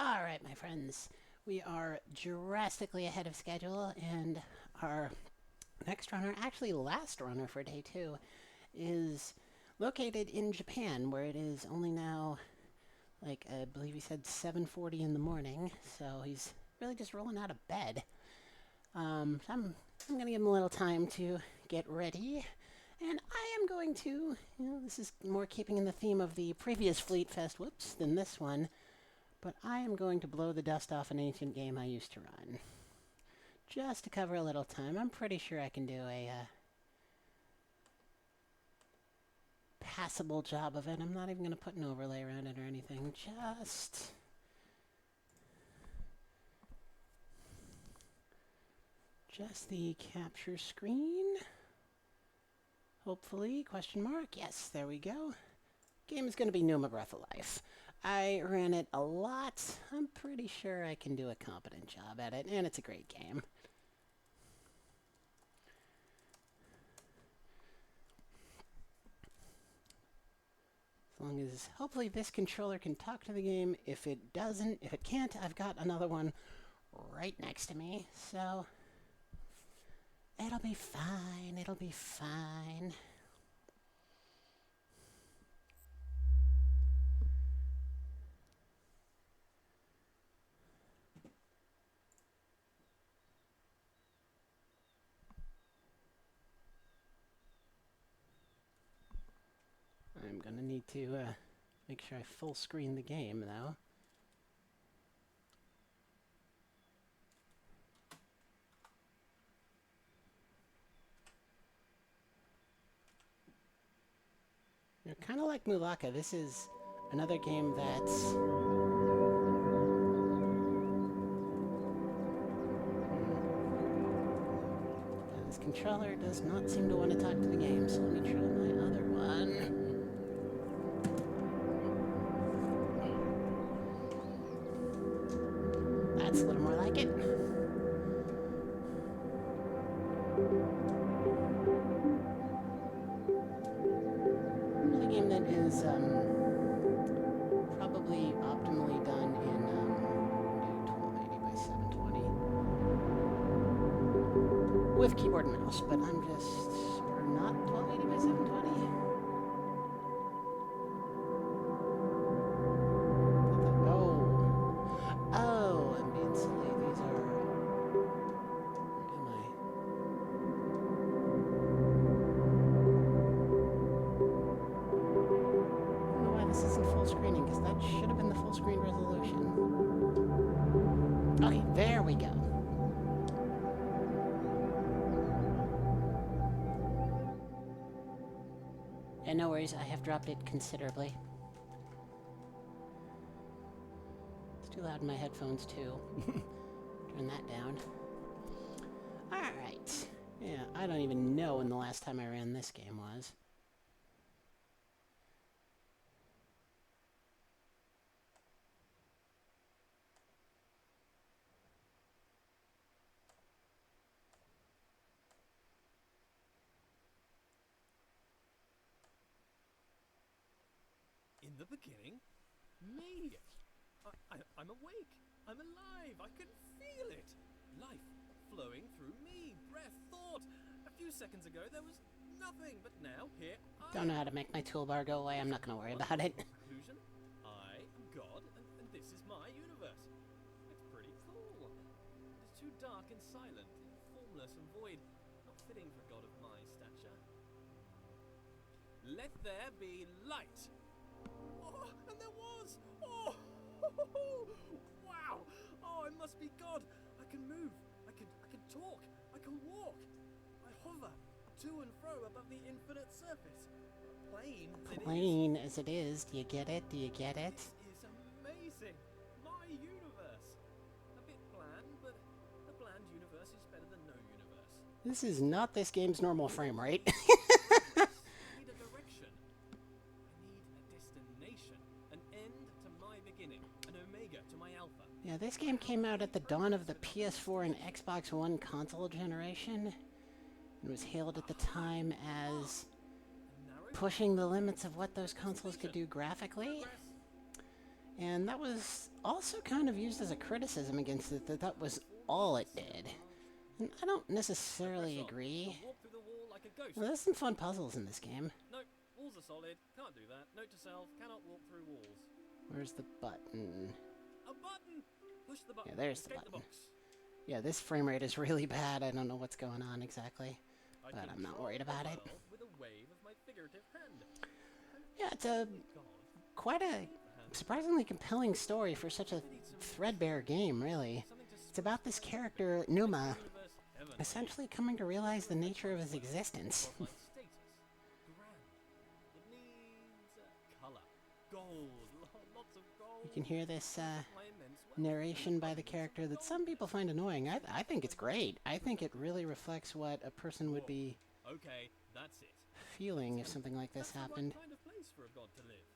All right, my friends, we are drastically ahead of schedule, and our next runner, actually last runner for day 2, is located in Japan, where it is only now, like, I believe he said 7:40 in the morning, so he's really just rolling out of bed. So I'm going to give him a little time to get ready, and I am going to, this is more keeping in the theme of the previous Fleet Fest, than this one, but I am going to blow the dust off an ancient game I used to run. Just to cover a little time. I'm pretty sure I can do a passable job of it. I'm not even going to put an overlay around it or anything. Just the capture screen. Hopefully, question mark. Yes, there we go. Game is going to be Numa Breath of Life. I ran it a lot. I'm pretty sure I can do a competent job at it, and it's a great game. As long as, hopefully this controller can talk to the game. If it can't, I've got another one right next to me, so it'll be fine, it'll be fine. I'm gonna need to make sure I full screen the game, though. Kind of like Mulaka, this is another game that's... This controller does not seem to want to talk to the game, so let me try my other one. That's a little more like it. Another game that is probably optimally done in 1280 by 720 with keyboard and mouse, but I'm just not 1280 by 720. Oh, I'm being silly. These are... Where am I? I don't know why this isn't full screening, because that should have been the full screen resolution. Okay, there we go. Yeah, no worries, I have dropped it considerably. It's too loud in my headphones, too. Turn that down. Alright. Yeah, I don't even know when the last time I ran this game was. In the beginning, me. I'm awake. I'm alive. I can feel it. Life flowing through me. Breath, thought. A few seconds ago, there was nothing, but now here I Don't know how to make my toolbar go away. I'm not going to worry about it. Conclusion, I am God, and this is my universe. It's pretty cool. It's too dark and silent, formless and void, not fitting for a god of my stature. Let there be light. Oh, and there was! Oh! Wow! Oh, I must be God! I can move, I can talk, I can walk. I hover to and fro above the infinite surface. Plain as it is. Do you get it? Do you get it? This is amazing! My universe! A bit bland, but a bland universe is better than no universe. This is not this game's normal frame rate. I need a direction. I need a destination. An end to my beginning. An omega to my alpha. Yeah, this game came out at the dawn of the PS4 and Xbox One console generation. It was hailed at the time as pushing the limits of what those consoles could do graphically. And that was also kind of used as a criticism against it, that that was all it did. And I don't necessarily agree. Walk through the wall like a ghost. Well, there's some fun puzzles in this game. No, walls are solid. Can't do that. Note to self: cannot walk through walls. Where's the button? A button. Push the button. Yeah, there's the Escape button. box. Yeah, this frame rate is really bad. I don't know what's going on exactly. I But I'm not control worried the about it. world with a wave of my figurative hand. Yeah, it's a God, quite a surprisingly compelling story for such a threadbare game, really. It's about this character, Numa, essentially coming to realize the nature of his existence. godlike status. Grand. It needs color. Gold. Lots of gold. You can hear this My immense wealth. narration by the character that some people find annoying. I think it's great. I think it really reflects what a person would be Okay, that's it. feeling if something like this That's happened. the right kind of place for a god to live.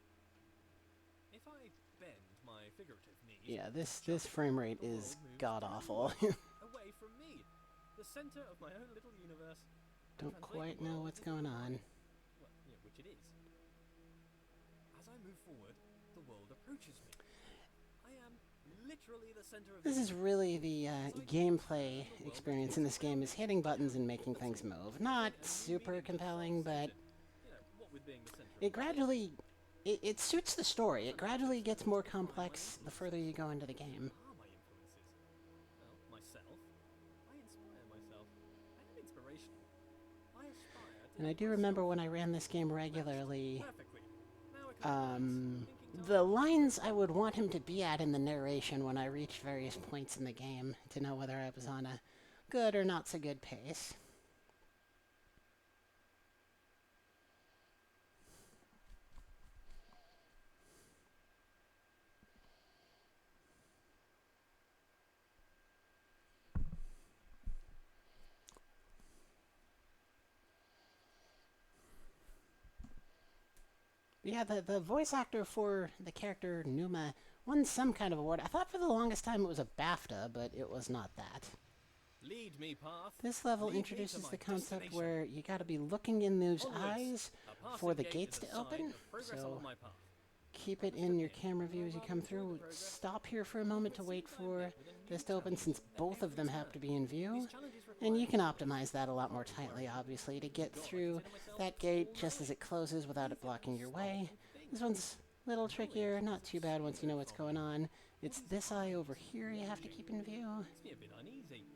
If I bend my figurative knees, Yeah, this frame rate is god-awful. away from me, the center of my own little universe. Don't Translate quite the know world what's as going if on. Well, yeah, which it is. As I move forward, the world approaches me. I am literally the center of This the is really the gameplay experience in this game, is hitting buttons and making things move. Not super compelling, but you know, what with being the center it of gradually, it suits the story. It gradually gets more complex the further you go into the game. Who are my influences? Well, myself. I inspire myself. I am inspirational. I aspire to And I be do remember myself. when I ran this game regularly, Perfectly. Now I can the lines I would want him to be at in the narration when I reached various points in the game to know whether I was on a good or not so good pace. Yeah, the voice actor for the character Numa won some kind of award. I thought for the longest time it was a BAFTA, but it was not that. lead me, path. This level Lead me to introduces my the concept destination. where you gotta be looking in those Onwards. eyes A passing for the gate gates is a to sign open, of progress so along my path. keep it in your camera view as you come through. Stop here for a moment to wait for this to open, since both of them have to be in view. And you can optimize that a lot more tightly, obviously, to get through that gate just as it closes without it blocking your way. This one's a little trickier, not too bad once you know what's going on. It's this eye over here you have to keep in view. Makes me a bit uneasy.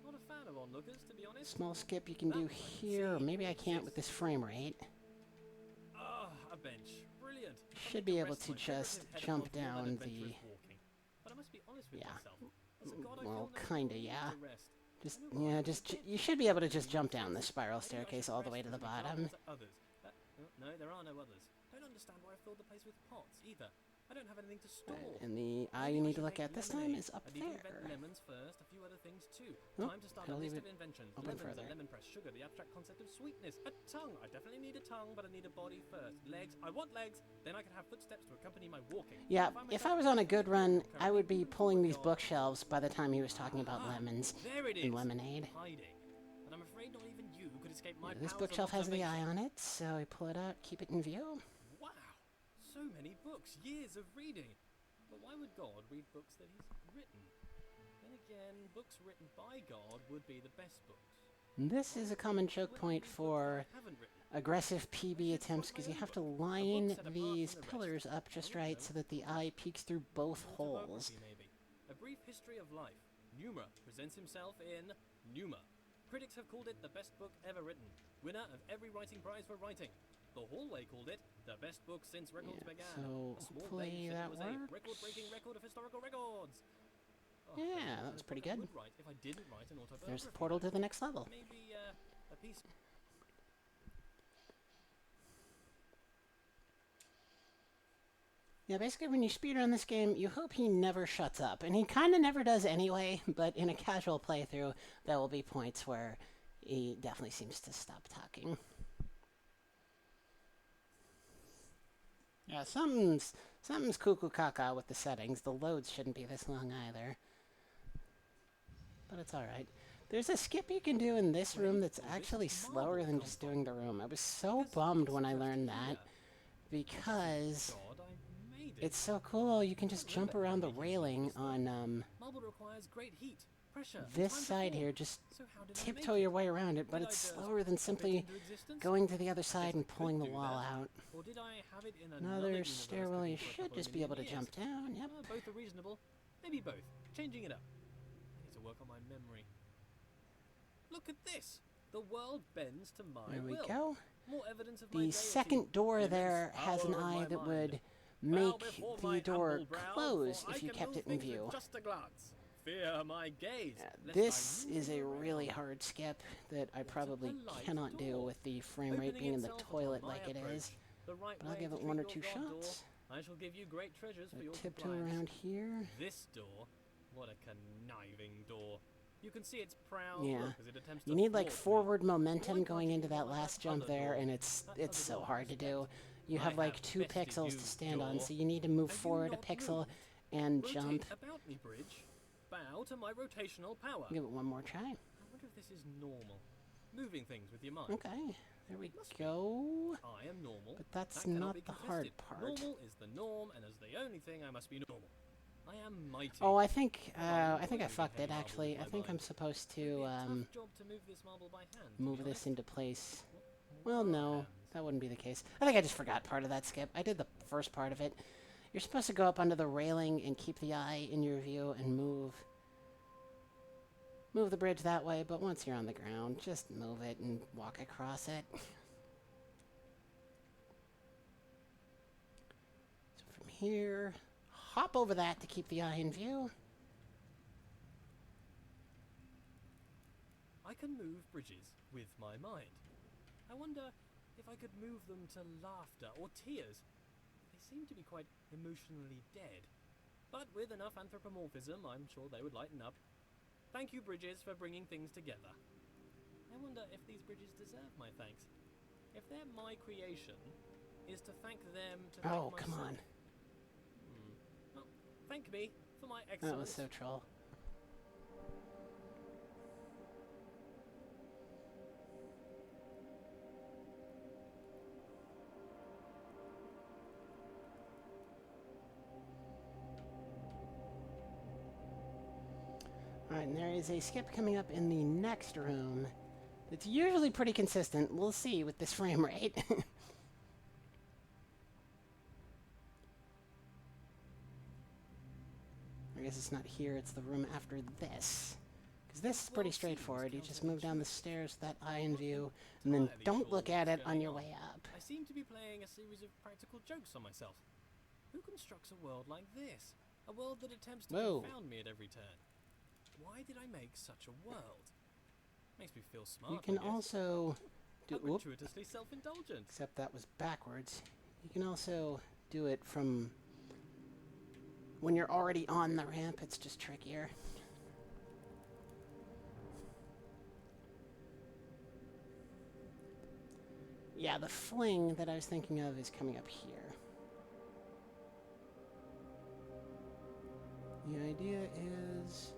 Not a fan of onlookers, to be honest. Small skip you can do here, or maybe I can't with this frame rate. Ah, a bench. Brilliant. Should be able to just jump down the... But I must be honest with Yeah. myself. As a god, I Well, feel no kinda, need yeah. to rest. You should be able to just jump down this spiral staircase all the way to the bottom. Others. No, there are no others. Don't understand why I filled the place with pots either. I don't have anything to store. And the eye Maybe you I need to should look make at this time lemonade. is up I need to invent there. lemons first, a few other things too. Oh, Time to start a gotta leave list of it inventions. open Lemons, further. a lemon press, sugar, the abstract concept of sweetness, a tongue. I definitely need a tongue, but I need a body first. Legs. I want legs. Then I can have footsteps to accompany my walking. Yeah, Find if myself I was on a good run, currently I would be pulling these God. bookshelves by the time he was talking about lemons There it is. and lemonade. Hiding. And I'm afraid not even you could escape my This powers of bookshelf has the eye observation. on it, so I pull it out, keep it in view. Wow, so many books, years of reading. But why would God read books that he's written? Then again, books written by God would be the best books. This is a common choke Would there point be books for that I haven't written? aggressive PB attempts, because you have to line these pillars up just right so that the eye peeks through both holes. Autobiography, maybe. A brief history of life. Numa presents himself in Numa. Critics have called it the best book ever written. Winner of every writing prize for writing. The Hallway called it the best book since records Yeah, began. so A small hopefully bench said that it was a works. record-breaking record of historical records. Oh, Yeah, there's that a was book pretty I good. would write if I didn't write an autobiography. There's the portal to the next level. Maybe a piece. Yeah, basically when you speedrun this game, you hope he never shuts up. And he kind of never does anyway, but in a casual playthrough, there will be points where he definitely seems to stop talking. Yeah, something's cuckoo caca with the settings. The loads shouldn't be this long either. But it's alright. There's a skip you can do in this room that's actually slower than just doing the room. I was so bummed when I learned that, because God, I made It's so cool. You can just jump around the railing on Marble requires great heat, pressure, this time to side form. here. Just So how did I tiptoe make your it? way around it, but Did it's I just slower than pop it simply into existence? going to the other I side guess and I could pulling the do wall that. out. Or did I have it in Another universe stairwell you cooking for a should couple of just be able to million jump years? down. Yep. Both are reasonable. Maybe both. Changing it up. I need to work on my memory. Look at this. The world bends to my There we will. go. More evidence of my The deity. second door The there immense has an power of eye my that mind. would Bow make before the my door humble brow, close for I if you can kept move it in things with view. just a glance. Fear my gaze. lest This I move is a you really around. hard skip that I What a probably polite cannot do door. with the frame rate Opening being in the itself toilet upon my like it approach. is. The right But I'll way give to it one or treat two your god shots. door. I shall give you great treasures for your Tiptoe compliance. around here. This door, what a conniving door. You can see its proud Yeah. look as it attempts You to need like thwart me. forward Why momentum can't going you into do that like last that jump other there, door? and it's That it's other so door hard to do. respect. You I have like have 2 bested pixels you, to stand on, door. so you need to move Have you forward a not pixel moved? and Rotate jump. about me, bridge. Bow to my rotational power. Give it one more try. I wonder if this is normal. Moving things with your mind. Okay, there we Must be. go. I am normal. But that's That cannot not be the hard contested. part. Normal is the norm, and as the only thing, I must be normal. I am mighty. Oh, I think I moving fucked heavy it marble actually. with I my think I'm mind. supposed It'd be to a tough job to move this marble by hand, to move be this honest. into place. What Well, are no, hands? that wouldn't be the case. I think I just forgot part of that skip. I did the first part of it. You're supposed to go up under the railing and keep the eye in your view and move the bridge that way, but once you're on the ground, just move it and walk across it. So from here, hop over that to keep the eye in view. I can move bridges with my mind. I wonder if I could move them to laughter or tears. They seem to be quite emotionally dead. But with enough anthropomorphism, I'm sure they would lighten up. Thank you, bridges, for bringing things together. I wonder if these bridges deserve my thanks. If they're my creation, is to thank them to thank Oh, come myself. on. Well, thank me for my That excellence. was so troll. Alright, and there is a skip coming up in the next room. It's usually pretty consistent. We'll see with this frame rate. I guess it's not here, it's the room after this. Because this is pretty straightforward. You just move down the stairs with that eye in view, and then Entirely don't sure look at what's it on going your on. way up. I seem to be playing a series of practical jokes on myself. Who constructs a world like this? A world that attempts to Whoa. confound me at every turn. Why did I make such a world? Makes me feel smart. You can I guess. also do... How Whoop, gratuitously self-indulgent. except that was backwards. You can also do it from... when you're already on the ramp, it's just trickier. Yeah, the fling that I was thinking of is coming up here. The idea is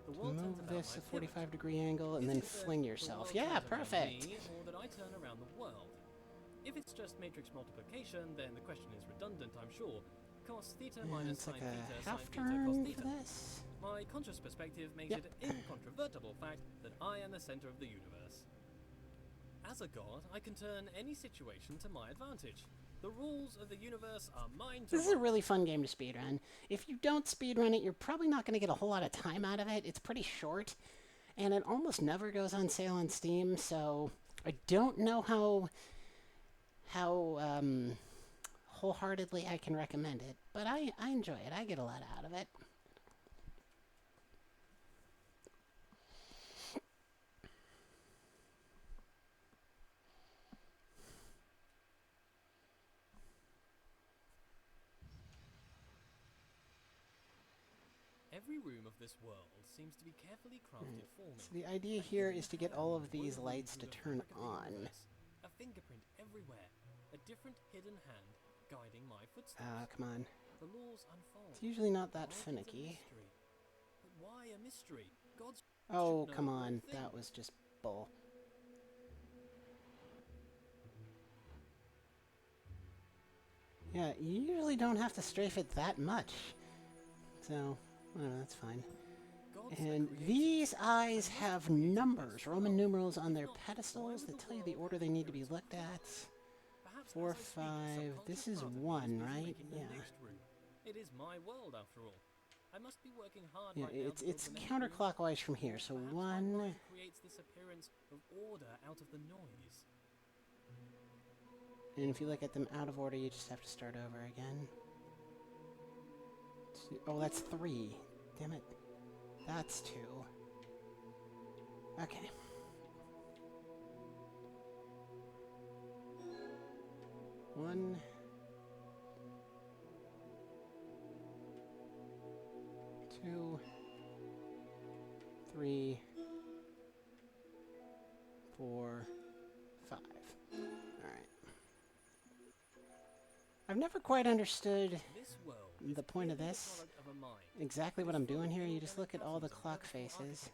The to world turns move about this my a pivot. 45-degree angle and Is then it that fling the yourself. world Yeah, turns around perfect. me, or that I turn around the world? If it's just matrix multiplication, then the question is redundant, I'm sure. Cos theta Yeah, minus it's sine like theta, a sine half theta, cos turn theta. for this. My conscious perspective makes Yep. it an incontrovertible fact that I am the center of the universe. As a god, I can turn any situation to my advantage. The rules of the universe are mine to This is a run. really fun game to speedrun. If you don't speedrun it, you're probably not going to get a whole lot of time out of it. It's pretty short, and it almost never goes on sale on Steam, so I don't know how wholeheartedly I can recommend it, but I enjoy it. I get a lot out of it. Every room of this world seems to be carefully crafted for me. So the idea A here hidden is to get hand all of these woven lights through to the turn fabric of the on. universe. A fingerprint everywhere. A different hidden hand guiding my footsteps. Ah, come on. The laws unfold. It's usually not that Life is a finicky. mystery. But why a mystery? God's Oh, should come know all on. things. That was just bull. Yeah, you usually don't have to strafe it that much. So, that's fine. And these eyes have numbers, Roman numerals on their pedestals that tell you the order they need to be looked at. 4, 5, this is 1, right? Yeah. It is my world after all. I must be working hard Yeah, right now to build it's the next counterclockwise from here, so room. Perhaps 1... my mind creates this appearance of order out of the noise. And if you look at them out of order, you just have to start over again. Oh, that's 3. Damn it. That's 2. Okay. One. 2. 3. 4. 5. Alright. I've never quite understood the point of this. Exactly what I'm doing here. You just look at all the clock faces.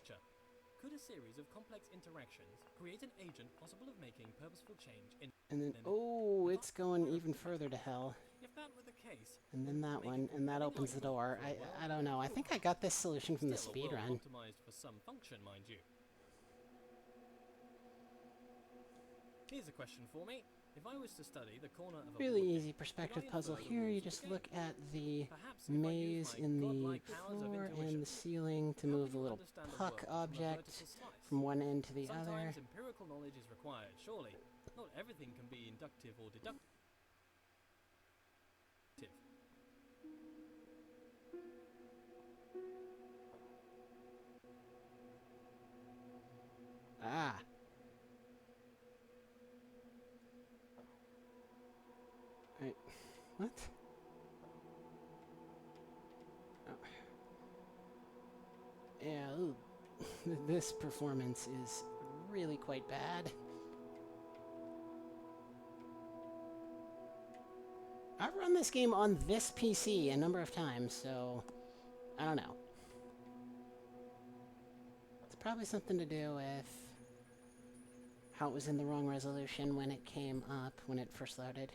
Could a series of complex interactions create an agent possible of making purposeful change in... And then, oh, it's going even further to hell. If that were the case, And then that one, and that opens the door. I don't know. I think I got this solution from the speedrun. Optimized for some function, mind you. Here's a question for me. If I was to study the corner of a Really board easy perspective puzzle here. You just look at the maze in the floor and the ceiling to move the little puck object from one end to the other. Sometimes empirical knowledge is required, surely. Not everything can be inductive or deductive. Ah. Wait, what? Oh. Yeah, ooh. This performance is really quite bad. I've run this game on this PC a number of times, so I don't know. It's probably something to do with how it was in the wrong resolution when it came up, when it first loaded.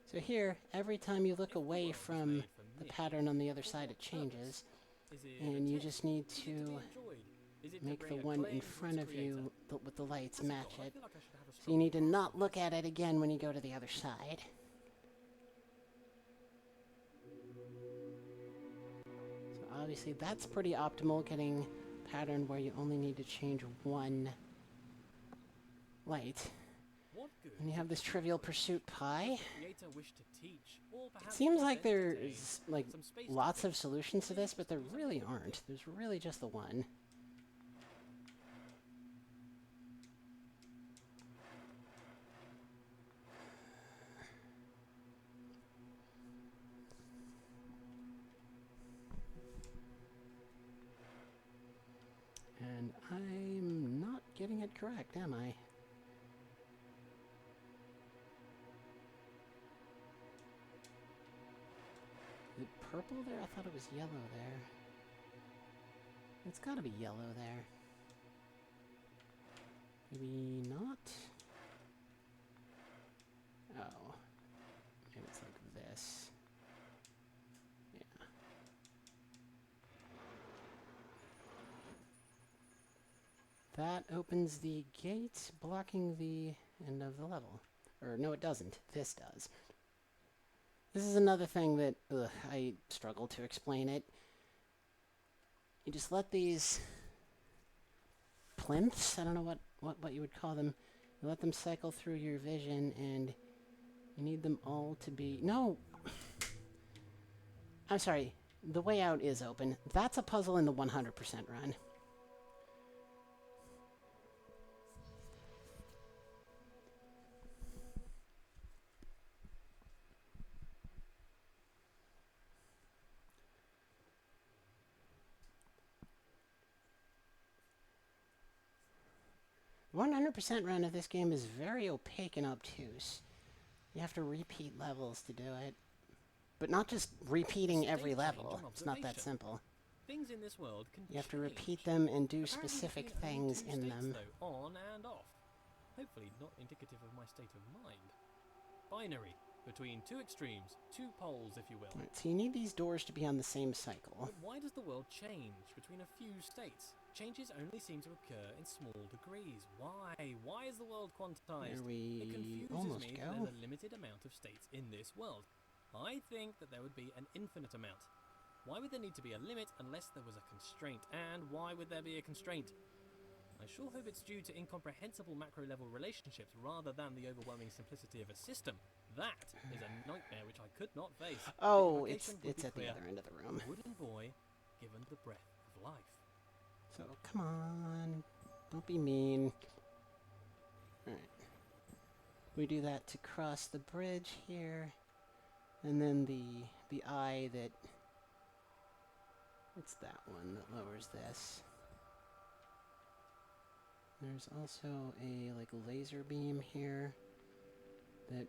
So here, every time you look away from the pattern on the other side, it changes. And you just need to make the one in front of you with the lights match it. So you need to not look at it again when you go to the other side. So obviously that's pretty optimal, getting a pattern where you only need to change one light. And you have this Trivial Pursuit pie. It seems like there's like lots of solutions to this, but there really aren't. There's really just the one. And I'm not getting it correct, am I? Is it purple there? I thought it was yellow there. It's gotta be yellow there. Maybe not? Oh. Maybe it's like this. Yeah. That opens the gate, blocking the end of the level. Or no, it doesn't. This does. This is another thing that I struggle to explain it. You just let these plinths, I don't know what you would call them, you let them cycle through your vision, and you need them all to be... No! I'm sorry. The way out is open. That's a puzzle in the 100% run. 100% run of this game is very opaque and obtuse. You have to repeat levels to do it. But not just repeating every level. It's not that simple. Things in this world can You have to repeat them and do specific things in them. On and off. Hopefully not indicative of my state of mind. Binary. between two extremes, two poles, if you will. Right, so you need these doors to be on the same cycle. But why does the world change between a few states? Changes only seem to occur in small degrees. Why? Why is the world quantized? There we It confuses almost me go. that there's a limited amount of states in this world. I think that there would be an infinite amount. Why would there need to be a limit unless there was a constraint? And why would there be a constraint? I sure hope it's due to incomprehensible macro-level relationships rather than the overwhelming simplicity of a system. That is a nightmare which I could not face. Oh, The it's implication would be at the clear. other end of the room. A wooden boy given the breath of life. So come on, don't be mean. All right, we do that to cross the bridge here, and then the eye that it's that one that lowers this. There's also a like laser beam here that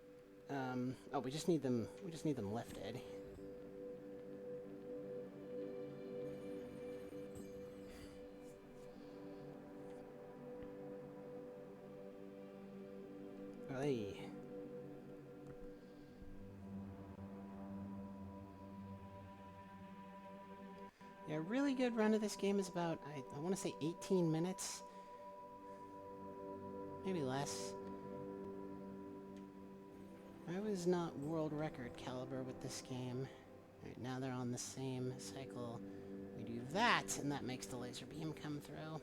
oh, we just need them lifted. Hey. Yeah, a really good run of this game is about I want to say 18 minutes. Maybe less. I was not world record caliber with this game. Alright, now they're on the same cycle. We do that, and that makes the laser beam come through.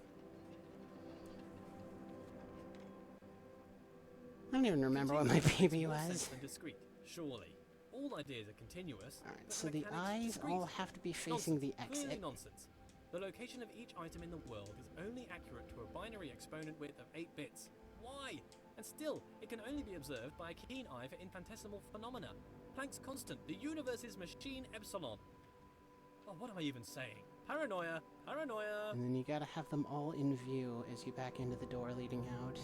I don't even remember what my PB was. Discrete, surely. All ideas are continuous. Alright, but so the mechanics eyes discrete. all have to be facing the Nonsense, clearly exit. nonsense. The location of each item in the world is only accurate to a binary exponent width of 8 bits. Why? And still, it can only be observed by a keen eye for infinitesimal phenomena. Planck's constant, the universe's machine epsilon. Oh, what am I even saying? Paranoia, paranoia. And then you gotta have them all in view as you back into the door leading out.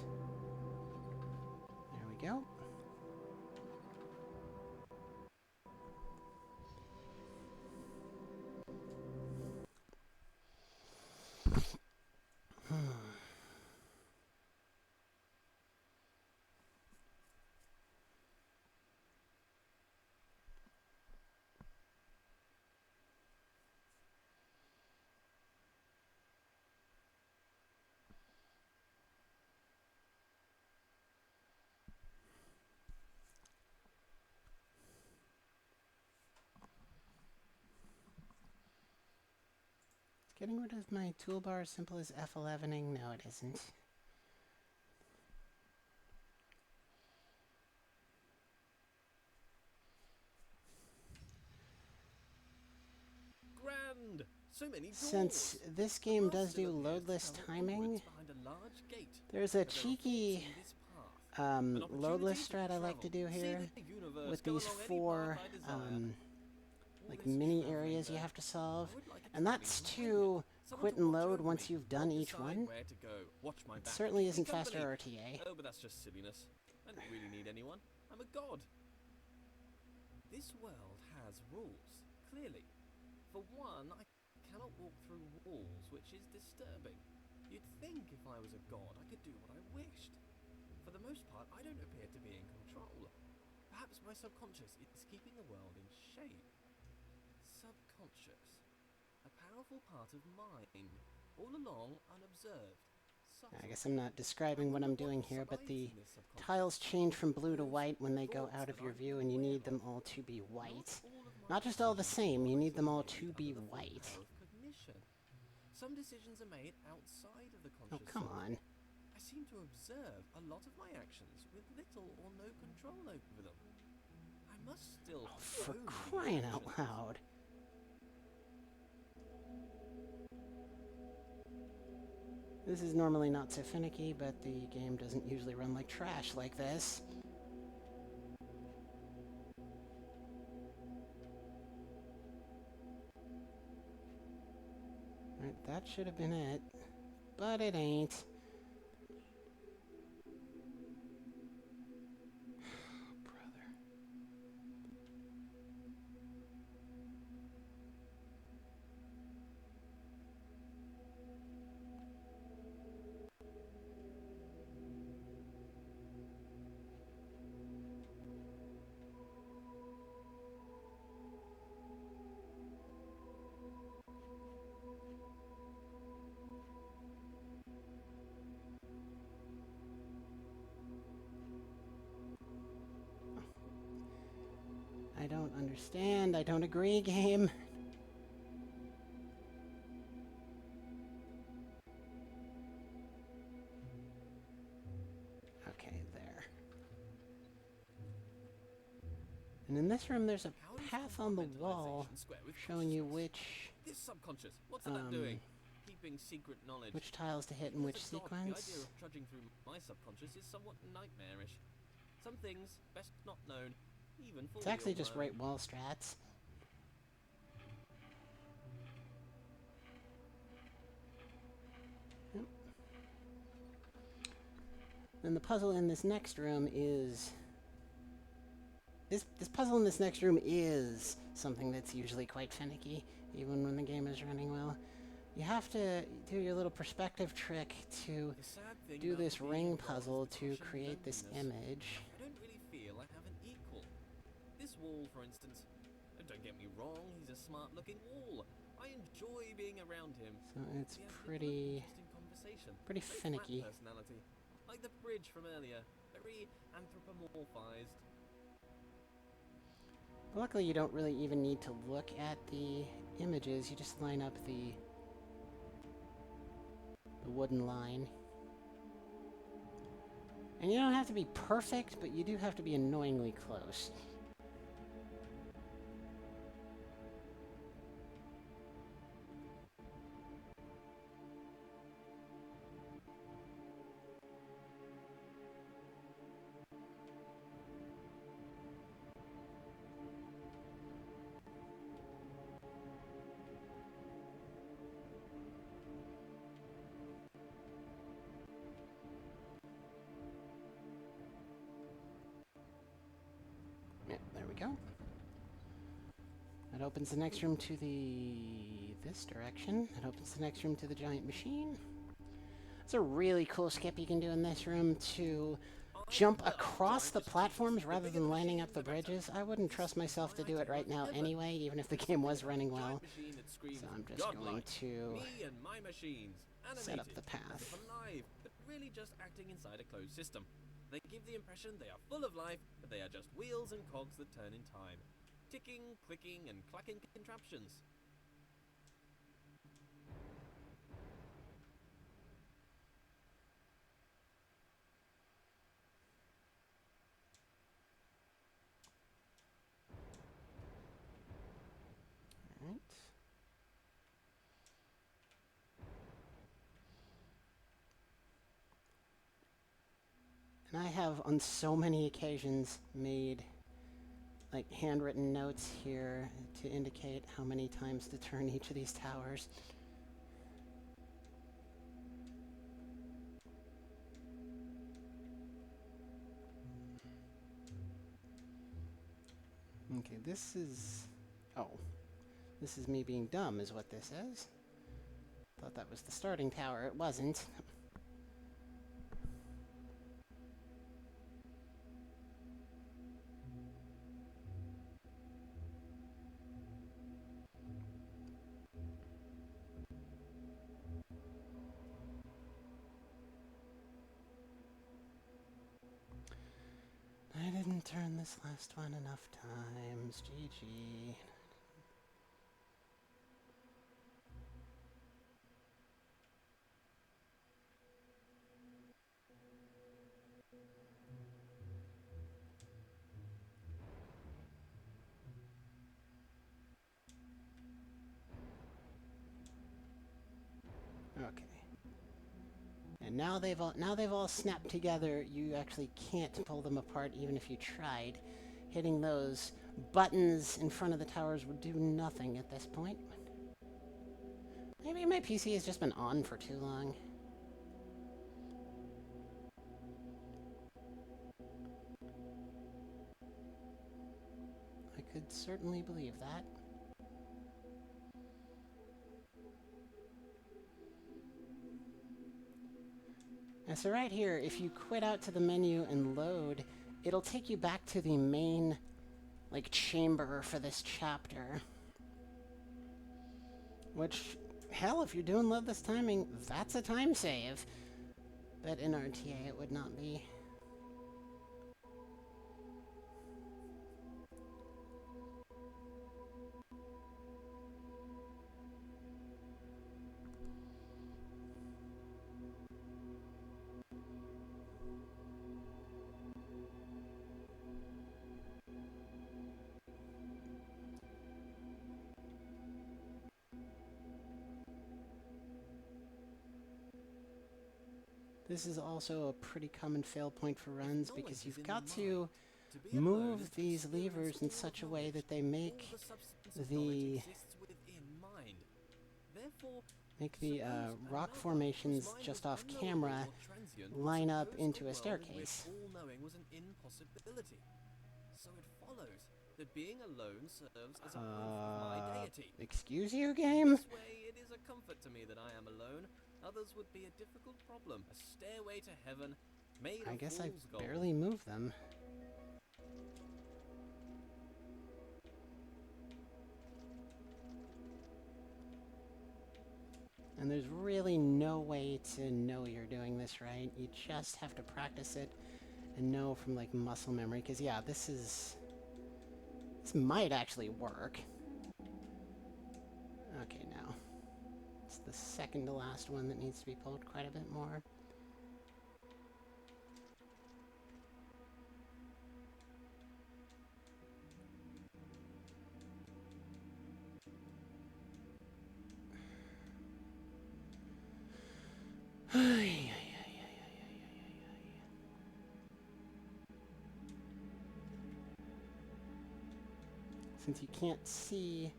There we go. Getting rid of my toolbar as simple as F11ing? No, it isn't. Grand! So many doors. Since this game does do loadless timing, there's a cheeky loadless strat I like to do here with these 4 like mini areas you have to solve, and that's to quit and load once you've done each one. It certainly isn't faster RTA. Oh, but that's just silliness. I don't really need anyone. I'm a god. This world has rules, clearly. For one, I cannot walk through walls, which is disturbing. You'd think if I was a god, I could do what I wished. For the most part, I don't appear to be in control. Perhaps my subconscious is keeping the world in shape. Subconscious. A powerful part of mine. All along, unobserved. I guess I'm not describing what I'm doing here, but the tiles change from blue to white when they go out of your view, and you need them all to be white. Not just all the same, you need them all to be white. Some decisions are made outside of the conscious. Oh, come on. I seem to observe a lot of my actions with little or no control over them. I must still. Oh, for crying out loud. This is normally not so finicky, but the game doesn't usually run like trash like this. Right, that should have been it, but it ain't. Brother. understand. I don't agree, game. Okay, there. And in this room, there's a How does path on the wall compartmentalization square with showing you consciousness? This subconscious, what's that doing? Keeping secret knowledge. which tiles to hit in which As a doc, The idea sequence. of trudging through my subconscious is somewhat nightmarish. Some things best not known, even for It's actually your just own. right wall strats. Yep. And the puzzle in this next room is... This puzzle in this next room is something that's usually quite finicky, even when the game is running well. You have to do your little perspective trick to The sad thing do about this being ring involved is puzzle the to crushing create this loneliness. image. I don't really feel I have an equal. This wall, for instance. Don't get me wrong, he's a smart-looking wall. I enjoy being around him. So it's He has little pretty interesting conversation. pretty Very finicky. flat personality. Like the bridge from earlier. Very anthropomorphized. Luckily, you don't really even need to look at the images. You just line up the wooden line. And you don't have to be perfect, but you do have to be annoyingly close. Yep, there we go. That opens the next room to this direction. That opens the next room to the giant machine. It's a really cool skip you can do in this room to jump across the platforms rather than lining up the bridges. I wouldn't trust myself to do it right now anyway, even if the game was running well. So I'm just going to Me and my machines. set up Animated, the as path. if alive, but really just acting inside a closed system. They give the impression they are full of life, but they are just wheels and cogs that turn in time. Ticking, clicking, and clacking contraptions. Alright. And I have on so many occasions made like handwritten notes here to indicate how many times to turn each of these towers. Okay, this is... Oh. This is me being dumb, is what this is. Thought that was the starting tower. It wasn't. I didn't turn this last one enough times. GG. Okay. And now they've all snapped together. You actually can't pull them apart even if you tried. Hitting those buttons in front of the towers would do nothing at this point. Maybe my PC has just been on for too long. I could certainly believe that. And so right here, if you quit out to the menu and load, it'll take you back to the main, like, chamber for this chapter. Which, hell, if you're doing Love This Timing, that's a time save. But in RTA it would not be. This is also a pretty common fail point for runs because Knowledge you've is in got the to mind. To be alone move is to these experience levers in all such a of way knowledge. that they make All the substance of knowledge the exists within mind. Therefore, rock another, formations whose mind just was off unknowable camera or transient, would line up suppose into a world in which staircase. all knowing was an impossibility. So it follows that being alone serves as a proof of my deity. Excuse you, game? This way, it is a comfort to me that I am alone. Others would be a difficult problem. A stairway to heaven made I of guess I fool's gold. barely move them. And there's really no way to know you're doing this right. You just have to practice it and know from like muscle memory. Because yeah, this might actually work. Okay, now. It's the second to last one that needs to be pulled quite a bit more. Since you can't see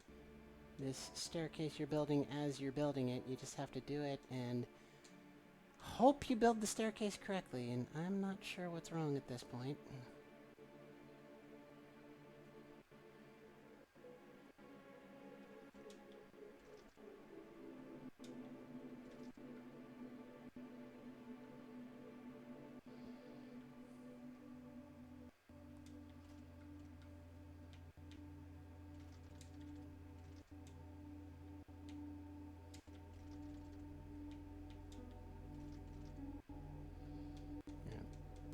this staircase you're building as you're building it, you just have to do it and hope you build the staircase correctly, and I'm not sure what's wrong at this point.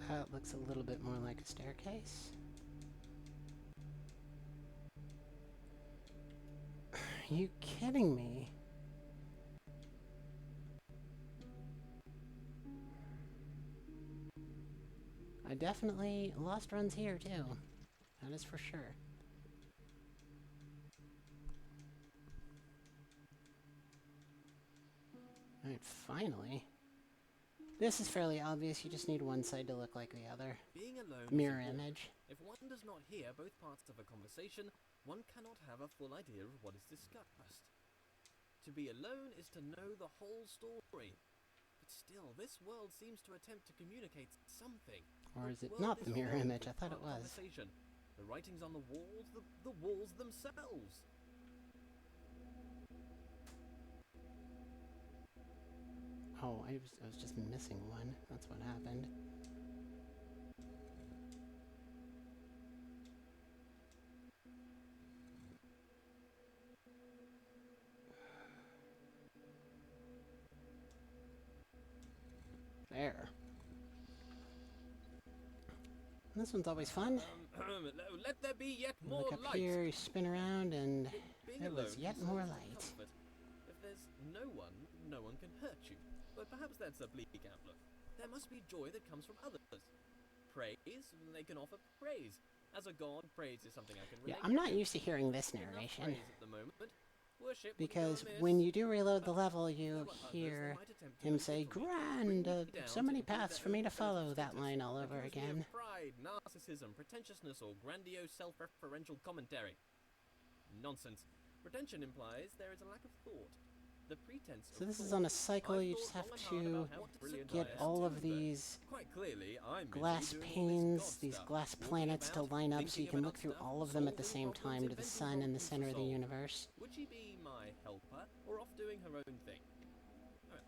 That looks a little bit more like a staircase. Are you kidding me? I definitely lost runs here too. That is for sure. Alright, finally. This is fairly obvious, you just need one side to look like the other. Being alone Mirror is important. image. If one does not hear both parts of a conversation, one cannot have a full idea of what is discussed. To be alone is to know the whole story. But still, this world seems to attempt to communicate something. Or is The it world not is the mirror filled image? I with thought it part was. conversation. The writings on the walls themselves. Oh, I was just missing one. That's what happened. There. This one's always fun. Let there be yet more Look up light. here, you spin around, and Being there alone was yet serves more as a light. comfort. If there's no one can hurt you. But perhaps that's a bleak outlook. There must be joy that comes from others. Praise, they can offer praise. As a god, praise is something I can relate Yeah, I'm not to. used to hearing this Enough narration. praise at the moment. Worship wouldn't Because go amiss. when you do reload the But level, there you were others they hear might attempt to him make it say, for me. "Grand, Bring me down so to many improve paths their for me own to sense of follow," that status. line all over Accuse me of again. pride, narcissism, pretentiousness, or grandiose self-referential commentary. Nonsense. Pretension implies there is a lack of thought. The pretense So of this is thought. on a cycle, I've you thought just have long and hard to about how brilliant I get am all of too, but these quite clearly, I'm busy glass doing all this panes, God these stuff, glass walking planets to about, line up so you thinking can look about through stuff, all of them at the solving same problems, time to the inventing sun in the problems to center of the solve. universe. Would she be my helper, or off doing her own thing?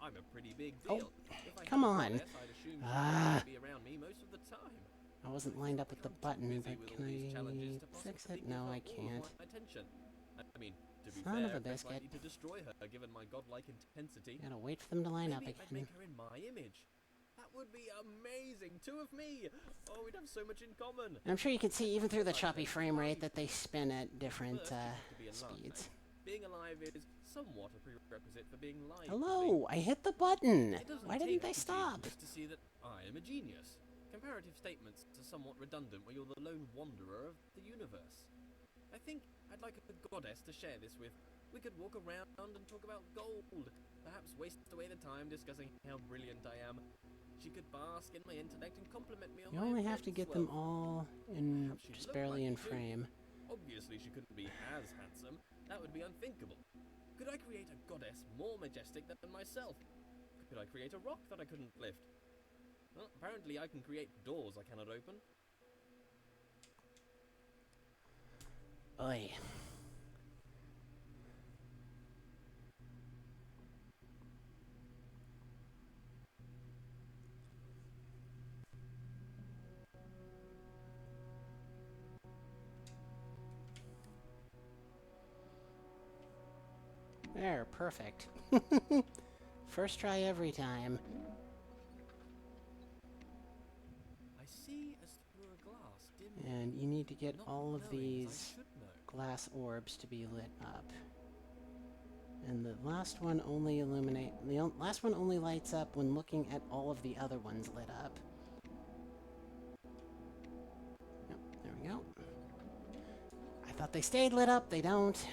I'm a pretty big Oh, deal. If I come had a on. goddess, I'd assume she Ah. would be around me most of the time. I wasn't lined up with the button, Busy but with all can these challenges I to fix possibly it? No, give her I all of can't. my attention. I mean, to be Son of fair, a that's biscuit. likely to destroy her, given my godlike intensity. Gotta wait for them to line up Maybe I'd again. make her in my image. That would be amazing. Two of me. Oh, we'd have so much in common. And I'm sure you can see even through the choppy frame rate that they spin at different First, you have to be alive. speeds. Being alive is somewhat a prerequisite for being live. Hello, I hit the button. It doesn't Why take didn't they a stop? genius to see that I am a genius. Comparative statements are somewhat redundant when you're the lone wanderer of the universe. I think I'd like a goddess to share this with. We could walk around and talk about gold. Perhaps waste away the time discussing how brilliant I am. She could bask in my intellect and compliment me on You my only have to immense get them wealth. all in Perhaps she just looked barely like in me too. frame. Obviously, she couldn't be as handsome. That would be unthinkable. Could I create a goddess more majestic than myself? Could I create a rock that I couldn't lift? Well, apparently I can create doors I cannot open. Oi. There, perfect. First try every time. I see as through a glass dimly. And you need to get Not all of knowing as I these should know. glass orbs to be lit up. And the last one only last one only lights up when looking at all of the other ones lit up. Yep, there we go. I thought they stayed lit up, they don't.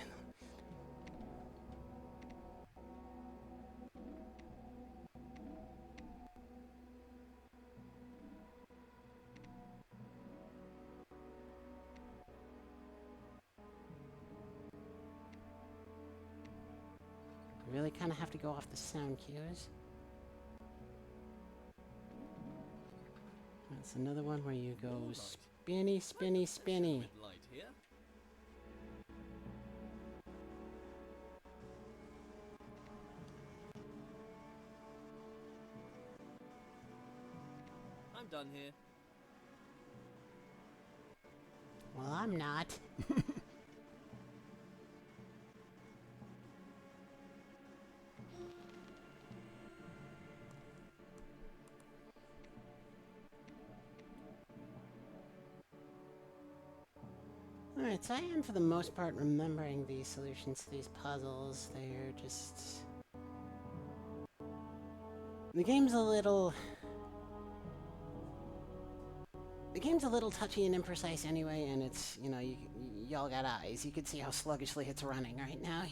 You really kind of have to go off the sound cues. That's another one where you go More light. spinny, spinny, spinny. With light here. I'm done here. Well, I'm not. Alright, so I am for the most part remembering the solutions to these puzzles. They're just... The game's a little touchy and imprecise anyway, and it's, you know, y'all got eyes. You can see how sluggishly it's running right now.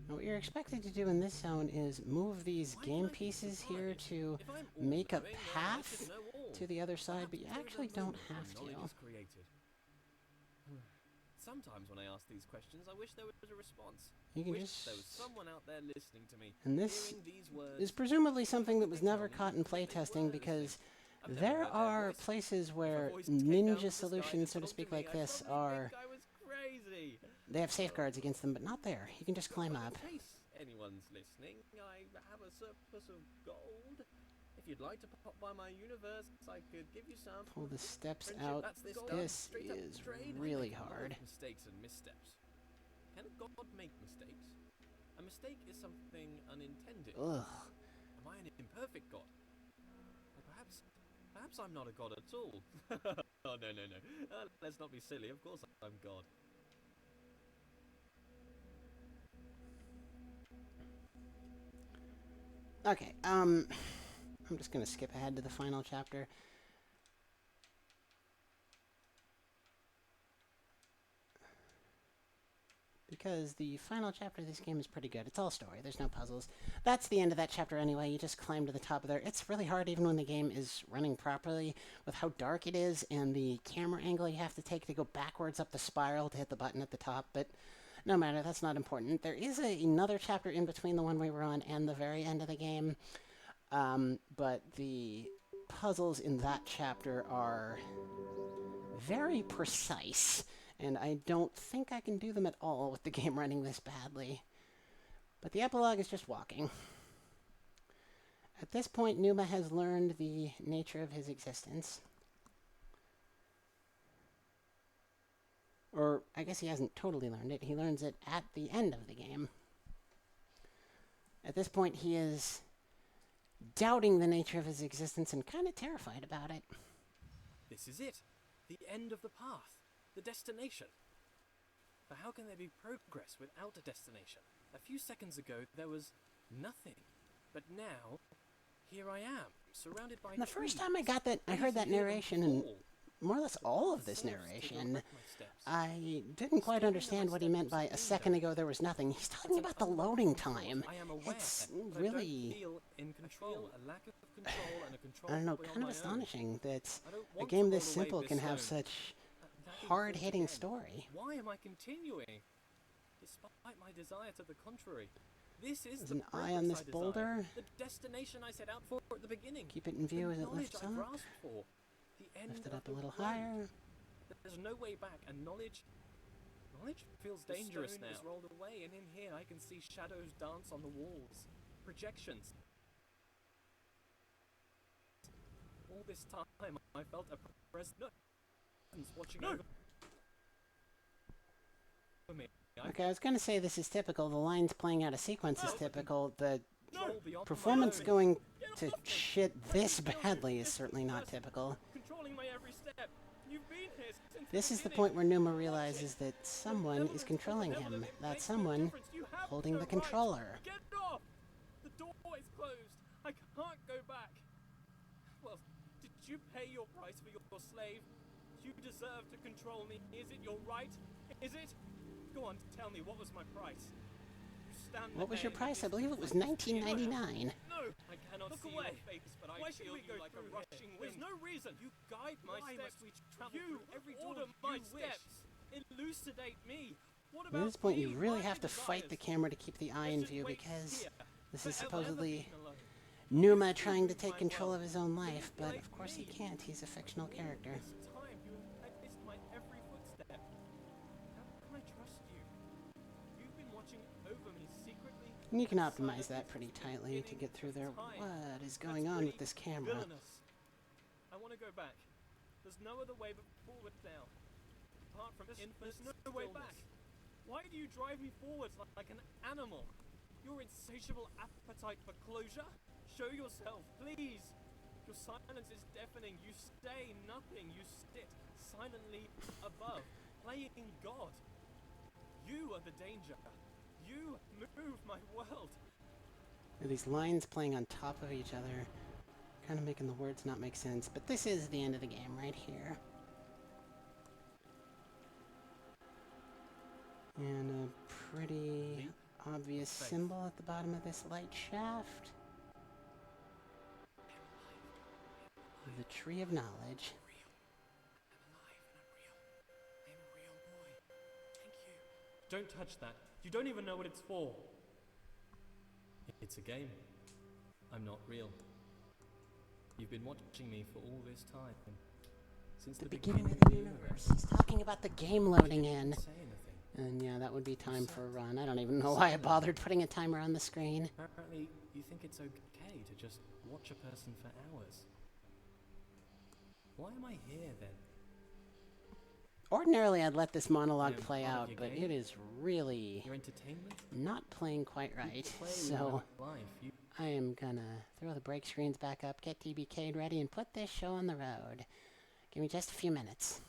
What you're expected to do in this zone is move these Why game can't I be pieces here surprised? to If I'm all make a knowing, then I path should know all. to the other side, but you Perhaps actually there is a don't moment when have knowledge to. is created. Sometimes when I ask these questions, I wish there was a response. You can Wish just... there was someone out there listening to me. And this hearing these words. is presumably something that was They tell never me caught in that they playtesting were because listening. I've never there heard their are voice. places If a where voice came down from ninja the sky solutions, so to to talk speak, me, like I'd this probably are... think I was crazy. They have safeguards against them, but not there. You can just climb up. In case anyone's listening, I have a surplus of gold. If you'd like to pop by my universe, I could give you some. Pull the steps Friendship, out. that's this gold. This Straight up is trade. I really make a lot of hard. mistakes and missteps. Can a god make mistakes? A mistake is something unintended. Ugh. Am I an imperfect god? Or perhaps I'm not a god at all. Oh, no. Let's not be silly. Of course I'm God. Okay, I'm just gonna skip ahead to the final chapter. Because the final chapter of this game is pretty good. It's all story. There's no puzzles. That's the end of that chapter anyway. You just climb to the top of there. It's really hard even when the game is running properly with how dark it is and the camera angle you have to take to go backwards up the spiral to hit the button at the top. But no matter, that's not important. There is another chapter in between the one we were on and the very end of the game. But the puzzles in that chapter are very precise. And I don't think I can do them at all with the game running this badly. But the epilogue is just walking. At this point, Numa has learned the nature of his existence. Or, I guess he hasn't totally learned it. He learns it at the end of the game. At this point, he is doubting the nature of his existence and kind of terrified about it. This is it. The end of the path. The destination. But how can there be progress without a destination? A few seconds ago, there was nothing. But now, here I am, surrounded by And the first trees. time I heard that Easy narration, than and before. more or less all of this narration. I didn't quite understand what he meant by a second ago there was nothing. He's talking about the loading time. It's really, I don't know, kind of astonishing that a game this simple can have such hard-hitting story. Why am I continuing? Despite my desire to the contrary. This is There's an eye on this boulder. The destination I set out for at the beginning. Keep it in view as it lifts up. Lift it up a little higher. There's no way back, and knowledge feels dangerous now. Is rolled away, and in here I can see shadows dance on the walls, projections. All this time, I felt a presence watching over me. Okay, I was going to say this is typical. The lines playing out of sequence is typical. The performance going to shit this badly is certainly not typical. Controlling my every step. You've been here since This is the point where Numa realizes that someone is controlling him. That someone holding the controller. Get off! The door is closed. I can't go back. Well, did you pay your price for your slave? You deserve to control me. Is it your right? Is it? Go on, tell me, what was my price? You stand What was your there price? I and believe it was $19.99. No, I cannot Look see away. your face, but Why I should feel we go you like a through rushing here? wind. There's no reason. You guide my steps. we travel You through every order door my you steps. Elucidate me. What about At this point, you me? really My have to fight the desires? camera to keep the eye in Let's just view wait because here. this is Forever supposedly being alone. Numa trying to take control of his own life, but of course he can't. He's a fictional character. This time you have missed my every footstep. How can I trust you? You've been watching over me secretly. And you can optimize that pretty tightly to get through there. What is going on with this camera? Villainous. I want to go back. There's no other way but forward now. Apart from there's no way back. Why do you drive me forwards like an animal? Your insatiable appetite for closure? Show yourself, please. Your silence is deafening. You say nothing. You sit silently above, playing God. You are the danger. You move my world. These lines playing on top of each other, kind of making the words not make sense, but this is the end of the game right here. And a pretty obvious symbol at the bottom of this light shaft. The Tree of Knowledge. Don't touch that. You don't even know what it's for. It's a game. I'm not real. You've been watching me for all this time. Since The beginning of the universe. He's talking about the game loading in. Say anything. And yeah, that would be time for a run. I don't even know why I bothered putting a timer on the screen. Apparently, you think it's okay to just watch a person for hours. Why am I here then? Ordinarily, I'd let this monologue Yeah, play part of out, your but game? it is really Your entertainment? not playing quite You right. play So with life. You I am gonna throw the break screens back up, get TBK'd ready, and put this show on the road. Give me just a few minutes.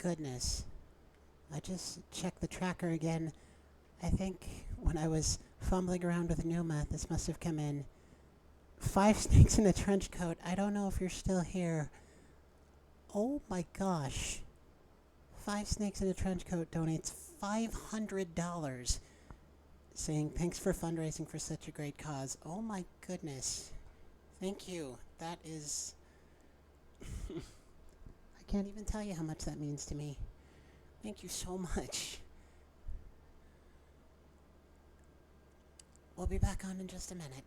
goodness. I just checked the tracker again. I think when I was fumbling around with Numa, this must have come in. 5 Snakes in a Trench Coat. I don't know if you're still here. Oh my gosh. 5 Snakes in a Trench Coat donates $500, saying thanks for fundraising for such a great cause. Oh my goodness. Thank you. That is... I can't even tell you how much that means to me. Thank you so much. We'll be back on in just a minute.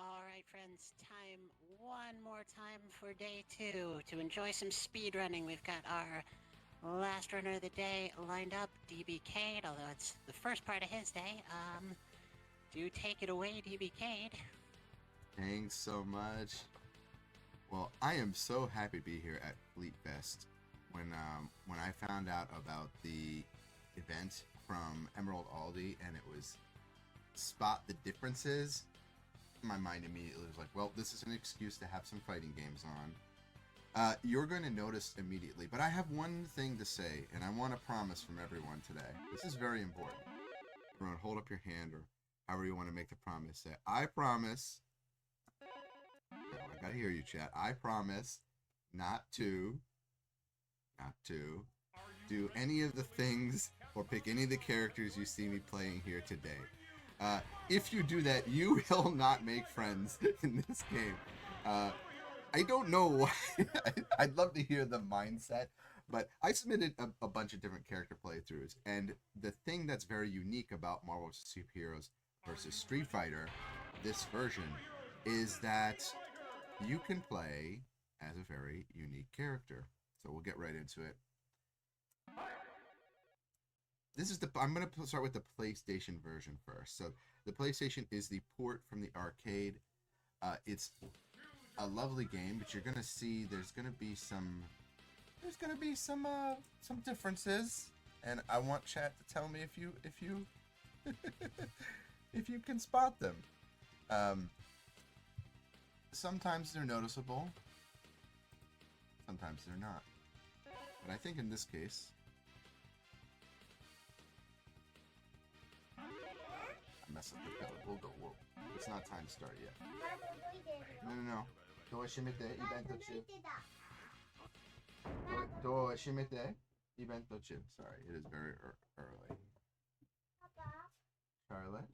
All right, friends, one more time for day 2 to enjoy some speed running. We've got our last runner of the day lined up, DB Cade, although it's the first part of his day. Do take it away, DB Cade. Thanks so much. Well, I am so happy to be here at Fleet Fest. When I found out about the event from Emerald Aldi and it was spot the differences, my mind immediately was like, well, this is an excuse to have some fighting games on. You're going to notice immediately. But I have one thing to say, and I want a promise from everyone today. This is very important. Everyone, hold up your hand, or however you want to make the promise. Say, I promise. No, I gotta hear you, chat. I promise not to do any of the things or pick any of the characters you see me playing here today. If you do that, you will not make friends in this game. I don't know why. I'd love to hear the mindset, but I submitted a bunch of different character playthroughs, and the thing that's very unique about Marvel vs. Superheroes versus Street Fighter, this version, is that you can play as a very unique character. So we'll get right into it. I'm going to start with the PlayStation version first. So the PlayStation is the port from the arcade. It's a lovely game, but you're going to see there's going to be some differences, and I want chat to tell me if you if you can spot them. Sometimes they're noticeable, sometimes they're not. But I think in this case, I messed up the code. We'll go. It's not time to start yet. No. ドア閉めて、イベント中。ドア閉めて、イベント中。Sorry, it is very early. Charlotte?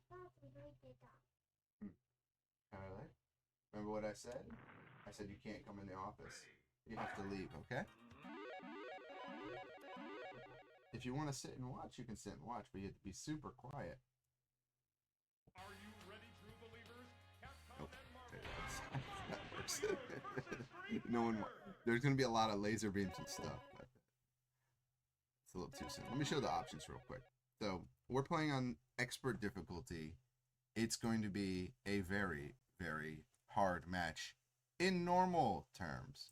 Charlotte? Remember what I said? I said you can't come in the office. You have to leave, okay? If you want to sit and watch, you can sit and watch, but you have to be super quiet. Are you ready, true believers? Nope. Okay, that works. No one. There's going to be a lot of laser beams and stuff, but it's a little too soon. Let me show the options real quick. So we're playing on expert difficulty. It's going to be a very, very hard match in normal terms.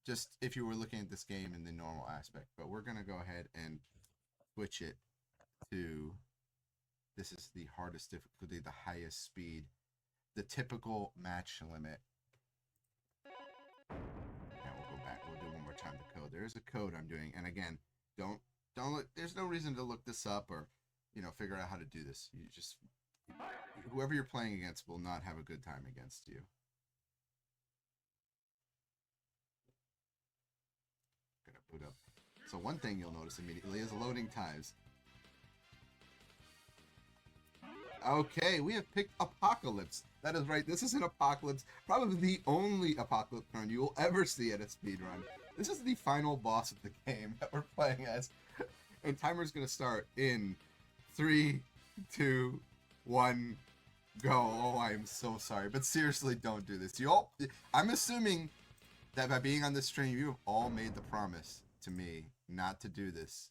Just if you were looking at this game in the normal aspect, but we're going to go ahead and switch it to, this is the hardest difficulty, the highest speed, the typical match limit. Now we'll go back, we'll do one more time the code. There's a code I'm doing, and again, don't look, there's no reason to look this up or, you know, figure out how to do this. You just, whoever you're playing against will not have a good time against you. Gonna boot up. So one thing you'll notice immediately is loading times. Okay, we have picked Apocalypse. That is right, this is an Apocalypse. Probably the only Apocalypse run you will ever see at a speedrun. This is the final boss of the game that we're playing as. And timer's gonna start in 3, 2, 1, go. Oh, I'm so sorry, but seriously, don't do this. I'm assuming that by being on this stream, you have all made the promise to me not to do this.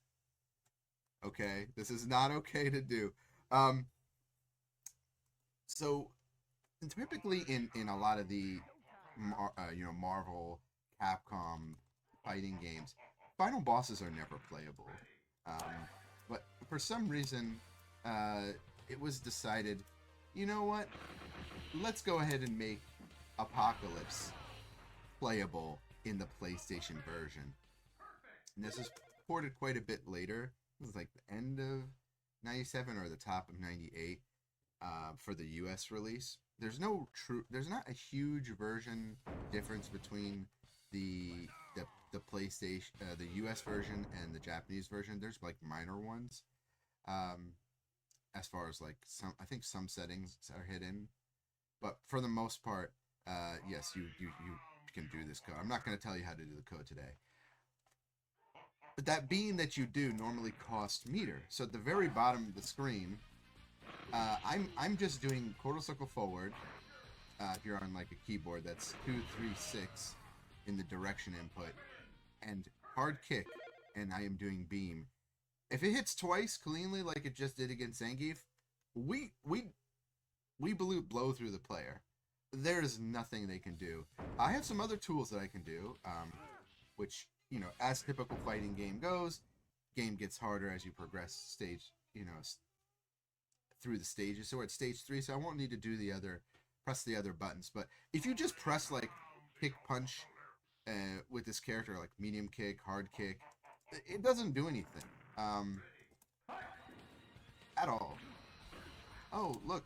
Okay? This is not okay to do. So, typically in a lot of the, Marvel, Capcom fighting games, final bosses are never playable. But for some reason, it was decided, you know what? Let's go ahead and make Apocalypse playable in the PlayStation version. And this was ported quite a bit later. It was like the end of 97 or the top of 98 for the US release. There's not a huge version difference between the PlayStation, the US version and the Japanese version. There's like minor ones. As far as like I think some settings are hidden, but for the most part, yes, you can do this code. I'm not going to tell you how to do the code today. But that being that you do normally cost meter. So at the very bottom of the screen, I'm just doing quarter circle forward. If you're on like a keyboard, that's 2, 3, 6 in the direction input, and hard kick, and I am doing beam. If it hits twice cleanly like it just did against Zangief, we blow through the player. There's nothing they can do. I have some other tools that I can do, which, you know, as typical fighting game goes, game gets harder as you progress stage, through the stages. So we're at stage 3, so I won't need to do the other press the other buttons. But if you just press like kick, punch with this character, like medium kick, hard kick, it doesn't do anything at all. Oh, look.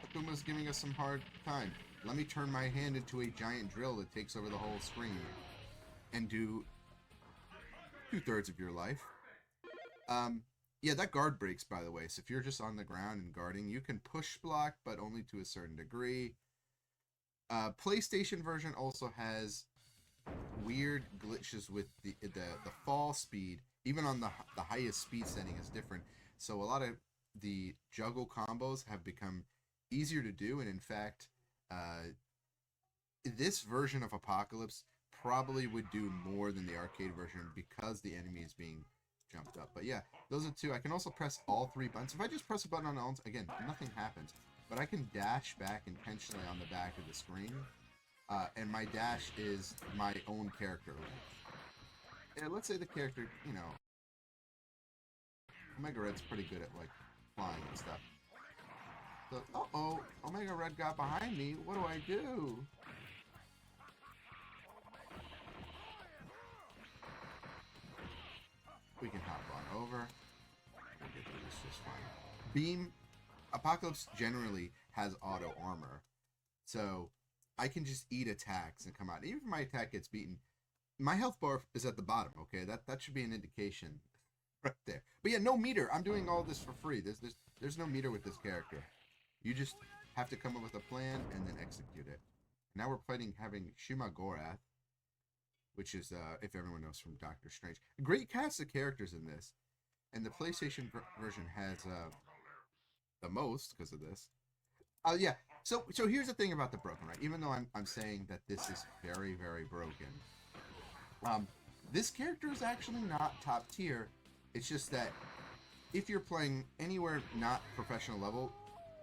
Akuma's giving us some hard time. Let me turn my hand into a giant drill that takes over the whole screen and do 2/3 of your life. Yeah, that guard breaks, by the way. So if you're just on the ground and guarding, you can push block, but only to a certain degree. PlayStation version also has weird glitches with the fall speed. Even on the highest speed setting is different. So a lot of the juggle combos have become easier to do, and in fact, this version of Apocalypse probably would do more than the arcade version because the enemy is being jumped up. But yeah, those are two. I can also press all three buttons. If I just press a button on all, again, nothing happens. But I can dash back intentionally on the back of the screen, and my dash is my own character. Yeah, let's say the character, you know, Omega Red's pretty good at like flying and stuff. So, uh-oh, Omega Red got behind me. What do I do? We can hop on over. We'll get through this just fine. Beam, Apocalypse generally has auto armor. So I can just eat attacks and come out. Even if my attack gets beaten, my health bar is at the bottom, okay? That should be an indication right there. But yeah, no meter. I'm doing all this for free. There's no meter with this character. You just have to come up with a plan and then execute it. Now we're having Shuma Gorath, which is, if everyone knows from Doctor Strange. Great cast of characters in this. And the PlayStation version has the most because of this. Yeah, so here's the thing about the broken, right? Even though I'm saying that this is very, very broken, this character is actually not top tier. It's just that if you're playing anywhere not professional level,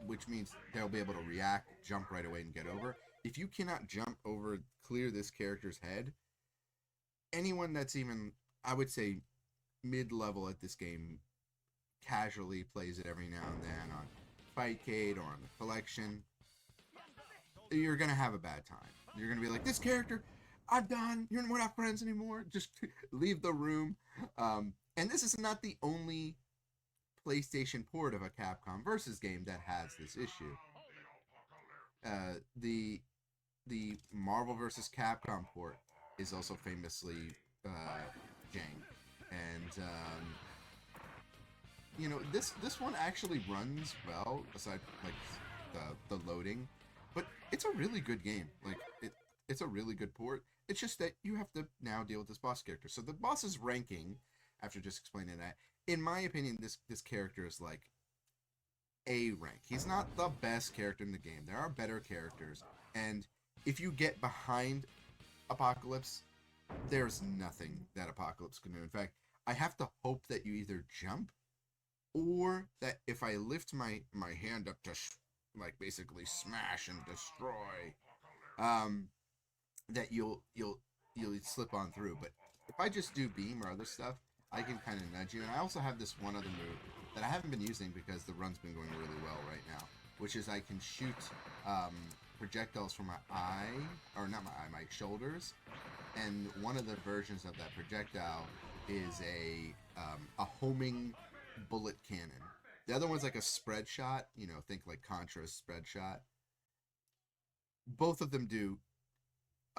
which means they'll be able to react, jump right away and get over. If you cannot jump over, clear this character's head, anyone that's even, I would say, mid-level at this game casually plays it every now and then on Fightcade or on the collection, you're going to have a bad time. You're going to be like, this character, I'm done. We're not friends anymore. Just leave the room. And this is not the only PlayStation port of a Capcom Versus game that has this issue. The Marvel vs. Capcom port is also famously jank, and you know, this one actually runs well aside like the loading, but it's a really good game. Like it's a really good port. It's just that you have to now deal with this boss character. So the boss's ranking, after just explaining that, in my opinion, this character is like A rank. He's not the best character in the game. There are better characters, and if you get behind Apocalypse, there's nothing that Apocalypse can do. In fact, I have to hope that you either jump, or that if I lift my hand up to like basically smash and destroy, that you'll slip on through. But if I just do beam or other stuff, I can kind of nudge you. And I also have this one other move that I haven't been using because the run's been going really well right now, which is I can shoot projectiles from my eye, or not my eye, my shoulders. And one of the versions of that projectile is a homing bullet cannon. The other one's like a spread shot, you know, think like Contra's spread shot. Both of them do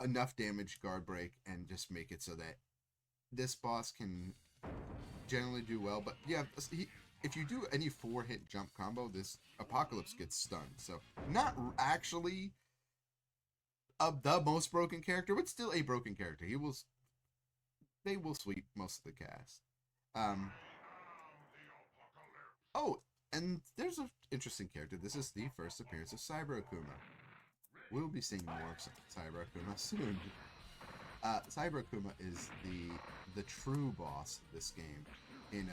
enough damage, guard break, and just make it so that this boss can generally do well. But yeah, if you do any 4-hit jump combo, this Apocalypse gets stunned. So not actually the most broken character, but still a broken character. They will sweep most of the cast. Oh, and there's an interesting character. This is the first appearance of Cyber Akuma. We'll be seeing more of Cyber Akuma soon. Cyber Akuma is the true boss of this game. In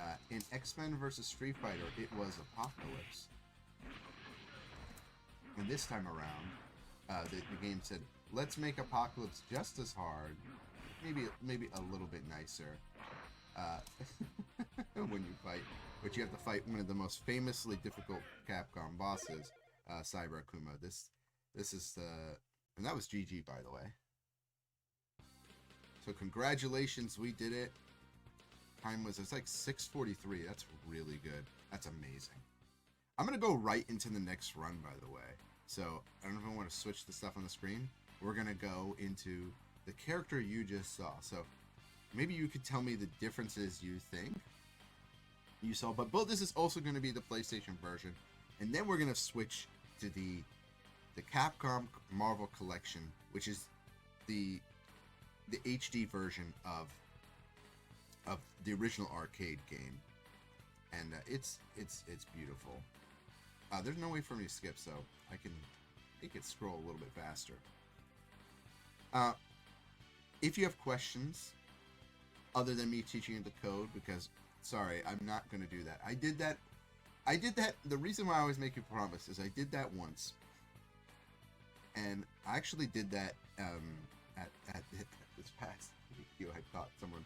X-Men vs. Street Fighter, it was Apocalypse. And this time around, the game said, let's make Apocalypse just as hard, maybe a little bit nicer when you fight. But you have to fight one of the most famously difficult Capcom bosses, Cyber Akuma. This is the, and that was GG, by the way. So congratulations, we did it. Time was, it's like 6:43. That's really good. That's amazing. I'm gonna go right into the next run, by the way. So I don't know if I want to switch the stuff on the screen. We're gonna go into the character you just saw. So maybe you could tell me the differences you think you saw. But this is also going to be the PlayStation version, and then we're gonna switch to the Capcom Marvel Collection, which is the HD version of the original arcade game, and it's beautiful. There's no way for me to skip, so I can make it scroll a little bit faster. If you have questions other than me teaching you the code, because sorry, I'm not going to do that. I did that. The reason why I always make you promise is I did that once, and I actually did that at this past video. I taught someone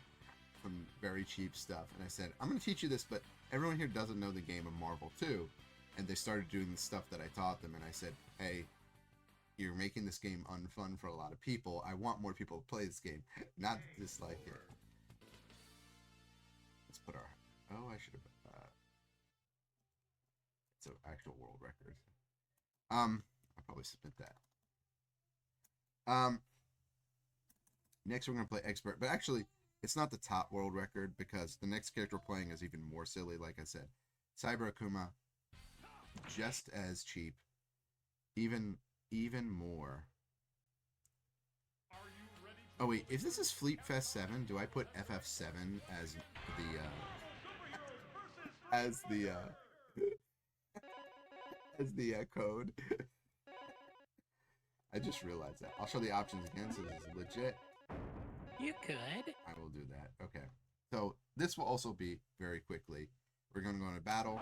some very cheap stuff, and I said, I'm going to teach you this, but everyone here doesn't know the game of Marvel 2, and they started doing the stuff that I taught them, and I said, hey, you're making this game unfun for a lot of people. I want more people to play this game, not dislike it. Let's put our, oh, I should have, it's an actual world record. I'll probably submit that. Next we're going to play Expert, but actually it's not the top world record, because the next character we're playing is even more silly. Like I said, Cyber Akuma, just as cheap, even more. Oh wait, if this is Fest VII, do I put FF7 as the code? I just realized that. I'll show the options again so this is legit. You could. I will do that. Okay. So this will also be very quickly. We're going to go into battle.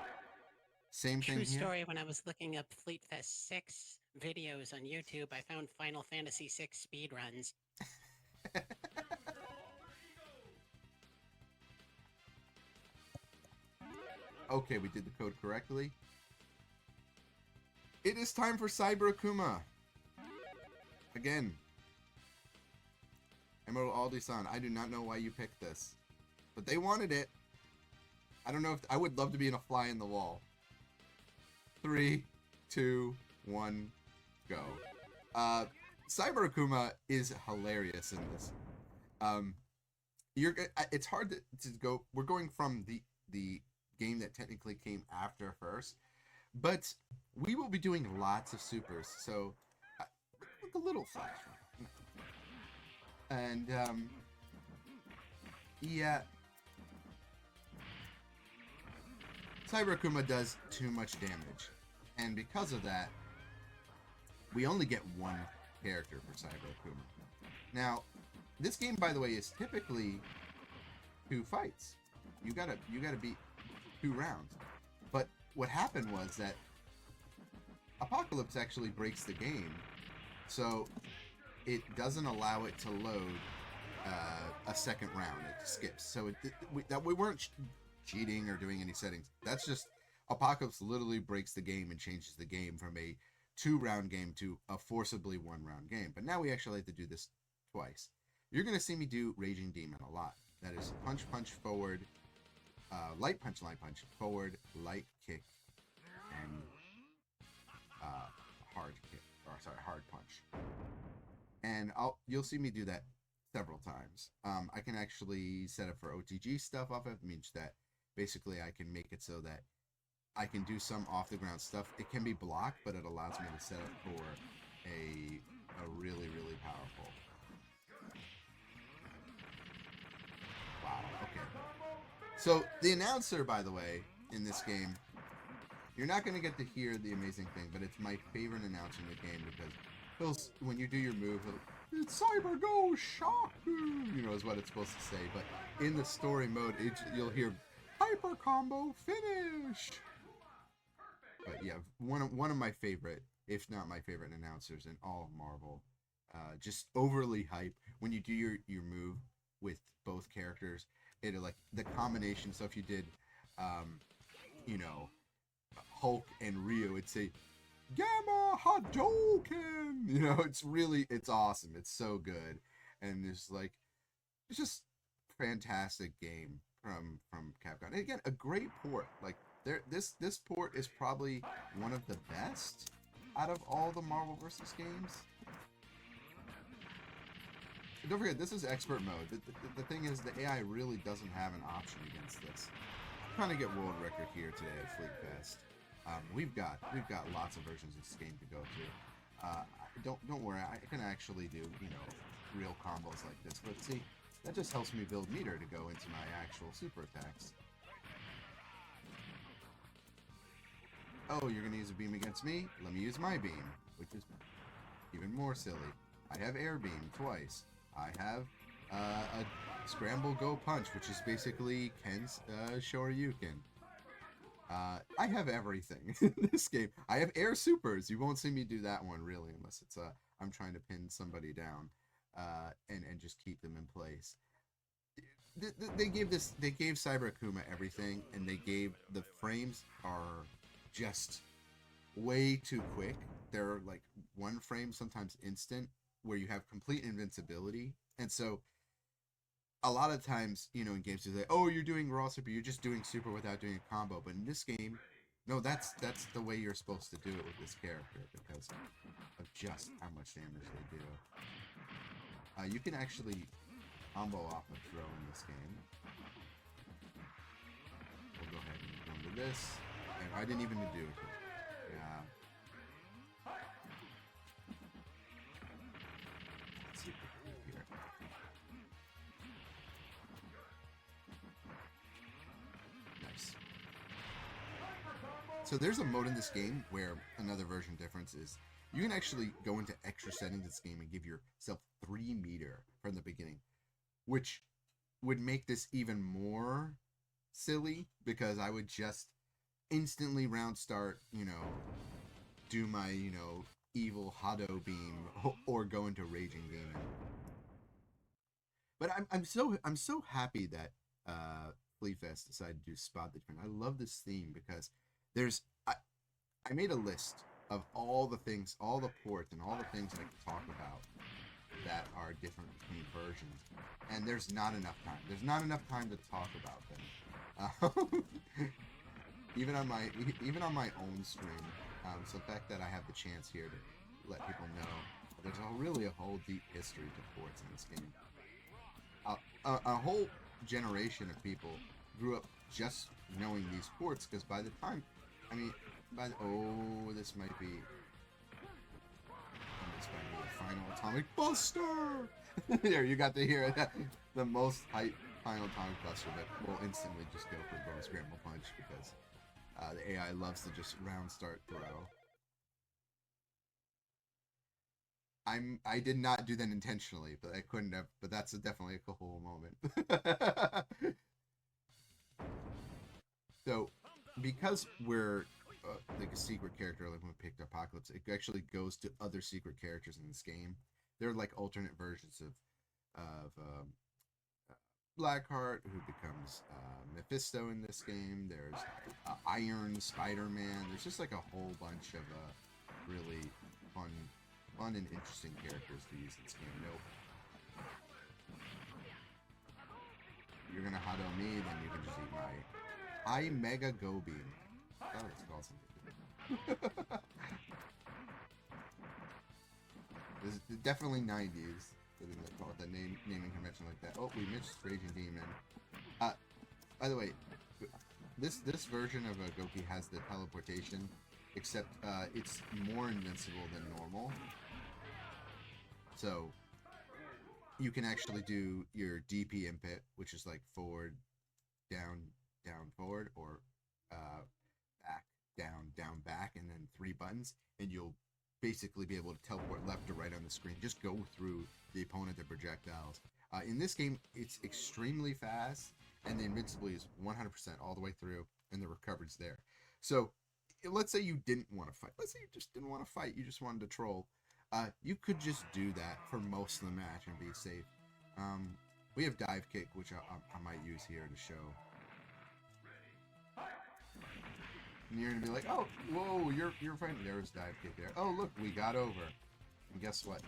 Same thing True here. story, when I was looking up Fleet Fest 6 videos on YouTube, I found Final Fantasy 6 speedruns. Okay, we did the code correctly. It is time for Cyber Akuma. Again. Emerald Aldi-san, I do not know why you picked this, but they wanted it. I don't know if I would love to be in a fly in the wall. 3, 2, 1, go. Cyber Akuma is hilarious in this. It's hard to go. We're going from the game that technically came after first, but we will be doing lots of supers. So look, a little flash. And yeah, Cyber Akuma does too much damage, and because of that, we only get one character for Cyber Akuma. Now, this game, by the way, is typically 2 fights. You gotta beat 2 rounds. But what happened was that Apocalypse actually breaks the game, so it doesn't allow it to load a second round. It skips. So we weren't cheating or doing any settings. That's just Apocalypse literally breaks the game and changes the game from a 2-round game to a forcibly 1-round game. But now we actually have to do this twice. You're going to see me do Raging Demon a lot. That is punch, punch, forward, light punch, forward, light kick, and hard kick. Or sorry, hard punch. And you'll see me do that several times. I can actually set up for OTG stuff off of it. It means that basically I can make it so that I can do some off the ground stuff. It can be blocked, but it allows me to set up for a really, really powerful. Wow, okay. So the announcer, by the way, in this game, you're not going to get to hear the amazing thing, but it's my favorite announcer in the game, because when you do your move, it's Cyber Go Shaku, is what it's supposed to say. But in the story mode, you'll hear Hyper Combo Finish. But yeah, one of my favorite, if not my favorite announcers in all of Marvel. Just overly hype when you do your move with both characters. It like the combination. So if you did, Hulk and Ryu, it'd say, Gamma Hadouken. You know, it's awesome. It's so good, and it's just fantastic game from Capcom. And again, a great port. Like this port is probably one of the best out of all the Marvel vs. games. Don't forget, this is expert mode. The thing is, the AI really doesn't have an option against this. I'm trying to get world record here today at Fleet Fest. We've got lots of versions of this game to go through. Don't worry, I can actually do real combos like this. But see, that just helps me build meter to go into my actual super attacks. Oh, you're gonna use a beam against me? Let me use my beam, which is even more silly. I have air beam twice. I have a scramble go punch, which is basically Ken's Shoryuken. I have everything in this game. I have air supers. You won't see me do that one really, unless it's I'm trying to pin somebody down and just keep them in place. They gave Cyber Akuma everything, and they gave the frames are just way too quick. They're like one frame, sometimes instant, where you have complete invincibility. And so a lot of times, in games you say, oh, you're doing raw super, you're just doing super without doing a combo. But in this game, no, that's the way you're supposed to do it with this character, because of just how much damage they do. You can actually combo off a throw in this game. We'll go ahead and go into this. And I didn't even do it. Yeah. Let's see what we can do here. Nice. So there's a mode in this game where another version difference is you can actually go into extra settings in this game and give yourself 3 meter from the beginning, which would make this even more silly, because I would just instantly round start, do my, evil Hado beam or go into Raging Demon. But I'm so happy that Fleet Fest decided to do Spot the Different. I love this theme because I made a list of all the things, all the ports, and all the things that I can talk about that are different between versions, and there's not enough time. There's not enough time to talk about them. Even on my own stream. So the fact that I have the chance here to let people know there's really a whole deep history to ports in this game. A whole generation of people grew up just knowing these ports, because by the time, this might be a final Atomic Buster. There, you got to hear it. The most hype final Atomic Buster that will instantly just go for Bonus Scramble Punch, because the AI loves to just round start throw. I did not do that intentionally, but I couldn't have. But that's definitely a cool moment. So, because we're like a secret character, like when we picked Apocalypse, it actually goes to other secret characters in this game. They're like alternate versions of Blackheart, who becomes Mephisto in this game. There's Iron Spider-Man. There's just like a whole bunch of really fun and interesting characters to use in this game. Nope. You're gonna hot on me, then you can just eat my I Mega Go Beam. Oh, it's called something. This is definitely 90s. Call it the naming convention like that. Oh, we missed Raging Demon. By the way, this version of Goki has the teleportation, except it's more invincible than normal. So you can actually do your DP input, which is like forward, down, down, forward, or back, down, down, back, and then 3 buttons, and you'll basically be able to teleport left or right on the screen. Just go through the opponent, their projectiles. In this game, it's extremely fast, and the invincibility is 100% all the way through, and the recovery's there. So let's say you didn't want to fight. Let's say you just didn't want to fight. You just wanted to troll. You could just do that for most of the match and be safe. We have Dive Kick, which I might use here to show. And you're gonna be like, oh, whoa, you're fine. There was dive kick there. Oh, look, we got over. And guess what?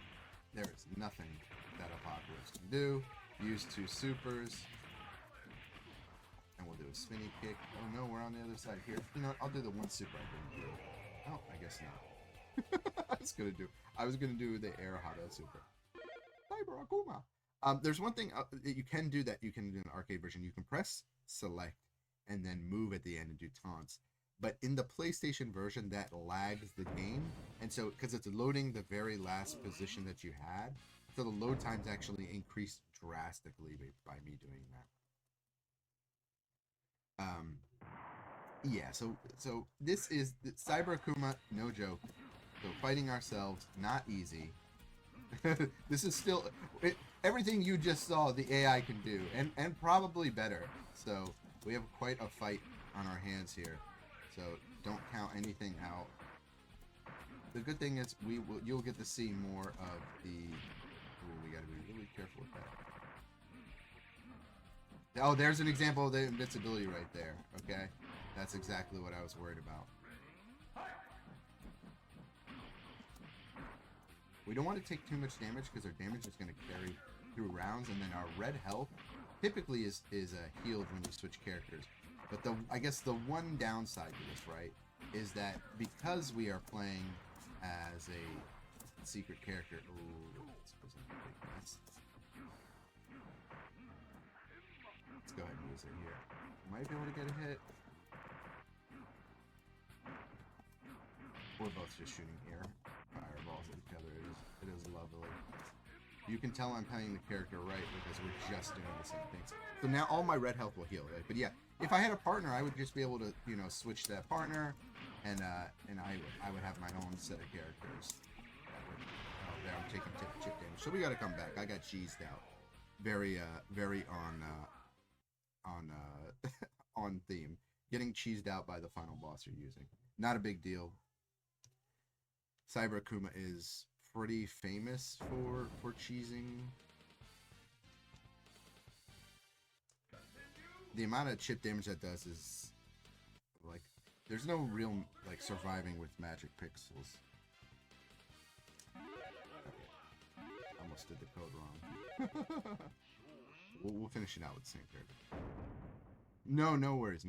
There is nothing that Apocalypse can do. Use 2 supers. And we'll do a spinny kick. Oh no, we're on the other side here. You know what? I'll do the 1 super I didn't do. Oh, I guess not. I was gonna do the air Hado super. Cyber Akuma. There's one thing that you can do that you can do in the arcade version. You can press select and then move at the end and do taunts. But in the PlayStation version, that lags the game, and so because it's loading the very last position that you had, so the load times actually increased drastically by me doing that. Yeah. So this is Cyber Akuma, no joke. So fighting ourselves, not easy. This is still everything you just saw. The AI can do, and probably better. So we have quite a fight on our hands here. So don't count anything out. The good thing is you'll get to see more of the. Ooh, we gotta be really careful with that. Oh, there's an example of the invincibility right there. Okay, that's exactly what I was worried about. We don't want to take too much damage because our damage is going to carry through rounds, and then our red health typically is healed when you switch characters. But I guess the one downside to this, right, is that because we are playing as a secret character. Ooh, let's go ahead and use it here. Might be able to get a hit. We're both just shooting air fireballs at each other. It is lovely. You can tell I'm playing the character right because we're just doing the same things. So now all my red health will heal, right? But yeah, if I had a partner, I would just be able to, switch that partner, and I would have my own set of characters. Oh, there I'm taking chip damage. So we got to come back. I got cheesed out. Very on theme. Getting cheesed out by the final boss you're using. Not a big deal. Cyber Akuma is pretty famous for cheesing. The amount of chip damage that does is like there's no real like surviving with magic pixels. Almost did the code wrong. we'll finish it out with the same character. No worries.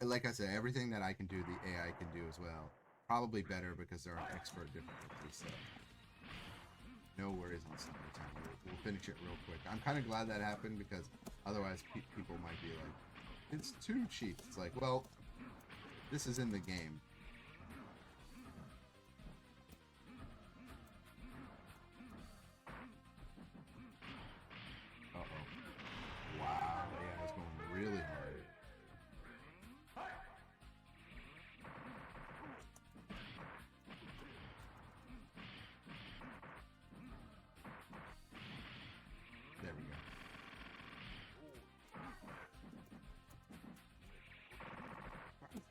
Like I said, everything that I can do, the AI can do as well. Probably better because they're on expert difficulty, so no worries on summertime. We'll finish it real quick. I'm kind of glad that happened because otherwise people might be like, it's too cheap. It's like, well, this is in the game. Uh-oh. Wow, yeah, it's going really hard. There we go.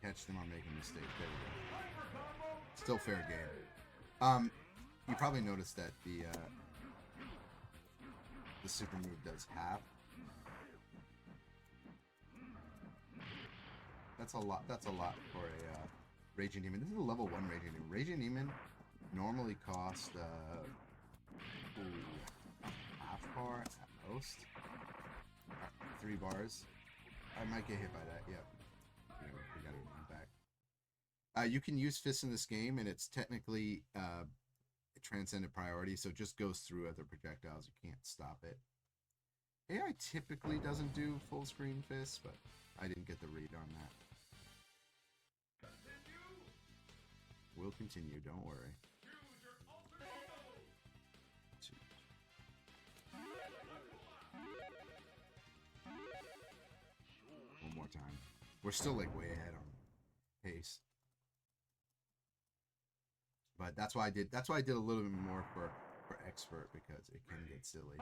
Catch them on making mistakes. There we go. Still fair game. You probably noticed that the super move does half. That's a lot. That's a lot for a Raging Demon. This is a level 1 Raging Demon. Raging Demon normally cost half bar at most. 3 bars. I might get hit by that. Yep. We gotta run back. You can use fists in this game, and it's technically a transcendent priority, so it just goes through other projectiles. You can't stop it. AI typically doesn't do full screen fists, but I didn't get the read on that. We'll continue, don't worry. One more time. We're still like way ahead on pace. But that's why I did a little bit more for expert because it can get silly.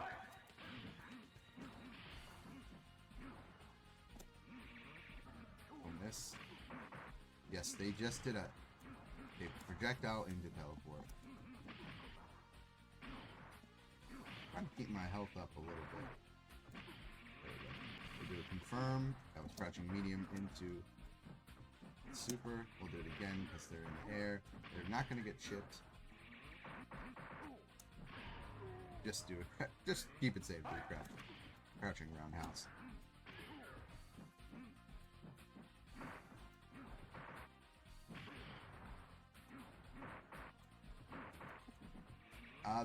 Miss. Yes, they just did a projectile into teleport. I'm trying to keep my health up a little bit. There we go. We'll do a confirm. That was crouching medium into super. We'll do it again because they're in the air. They're not going to get chipped. Just do it. Just keep it safe. Do it crouching roundhouse.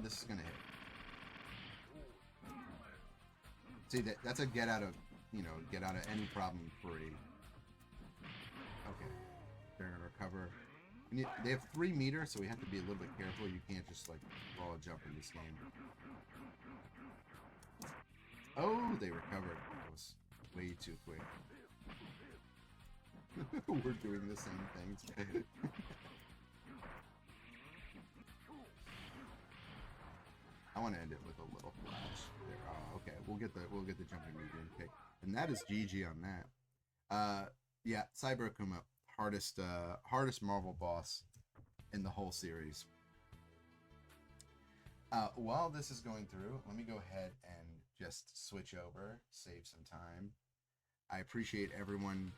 This is gonna hit. See, that's a get out of any problem free. Okay, they're gonna recover. They have 3 meters, so we have to be a little bit careful. You can't just like roll a jump in this game. Oh, they recovered. That was way too quick. We're doing the same things. I want to end it with a little flash. Okay, we'll get the jumping medium kick, and that is GG on that. Yeah, Cyber Akuma, hardest Marvel boss in the whole series. While this is going through, let me go ahead and just switch over, save some time. I appreciate everyone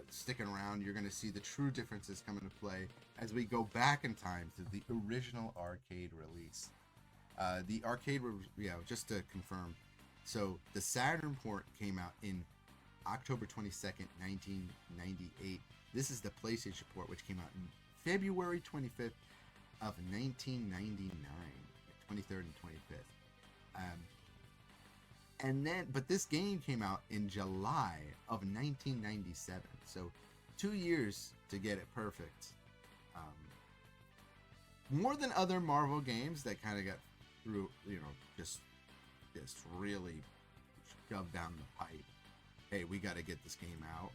sticking around. You're going to see the true differences come into play as we go back in time to the original arcade release. The arcade, just to confirm, so the Saturn port came out in October 22nd, 1998. This is the PlayStation port, which came out in February 25th of 1999, 23rd and 25th. And then, but this game came out in July of 1997, so 2 years to get it perfect. More than other Marvel games that kind of got through, just really shoved down the pipe. Hey, we got to get this game out.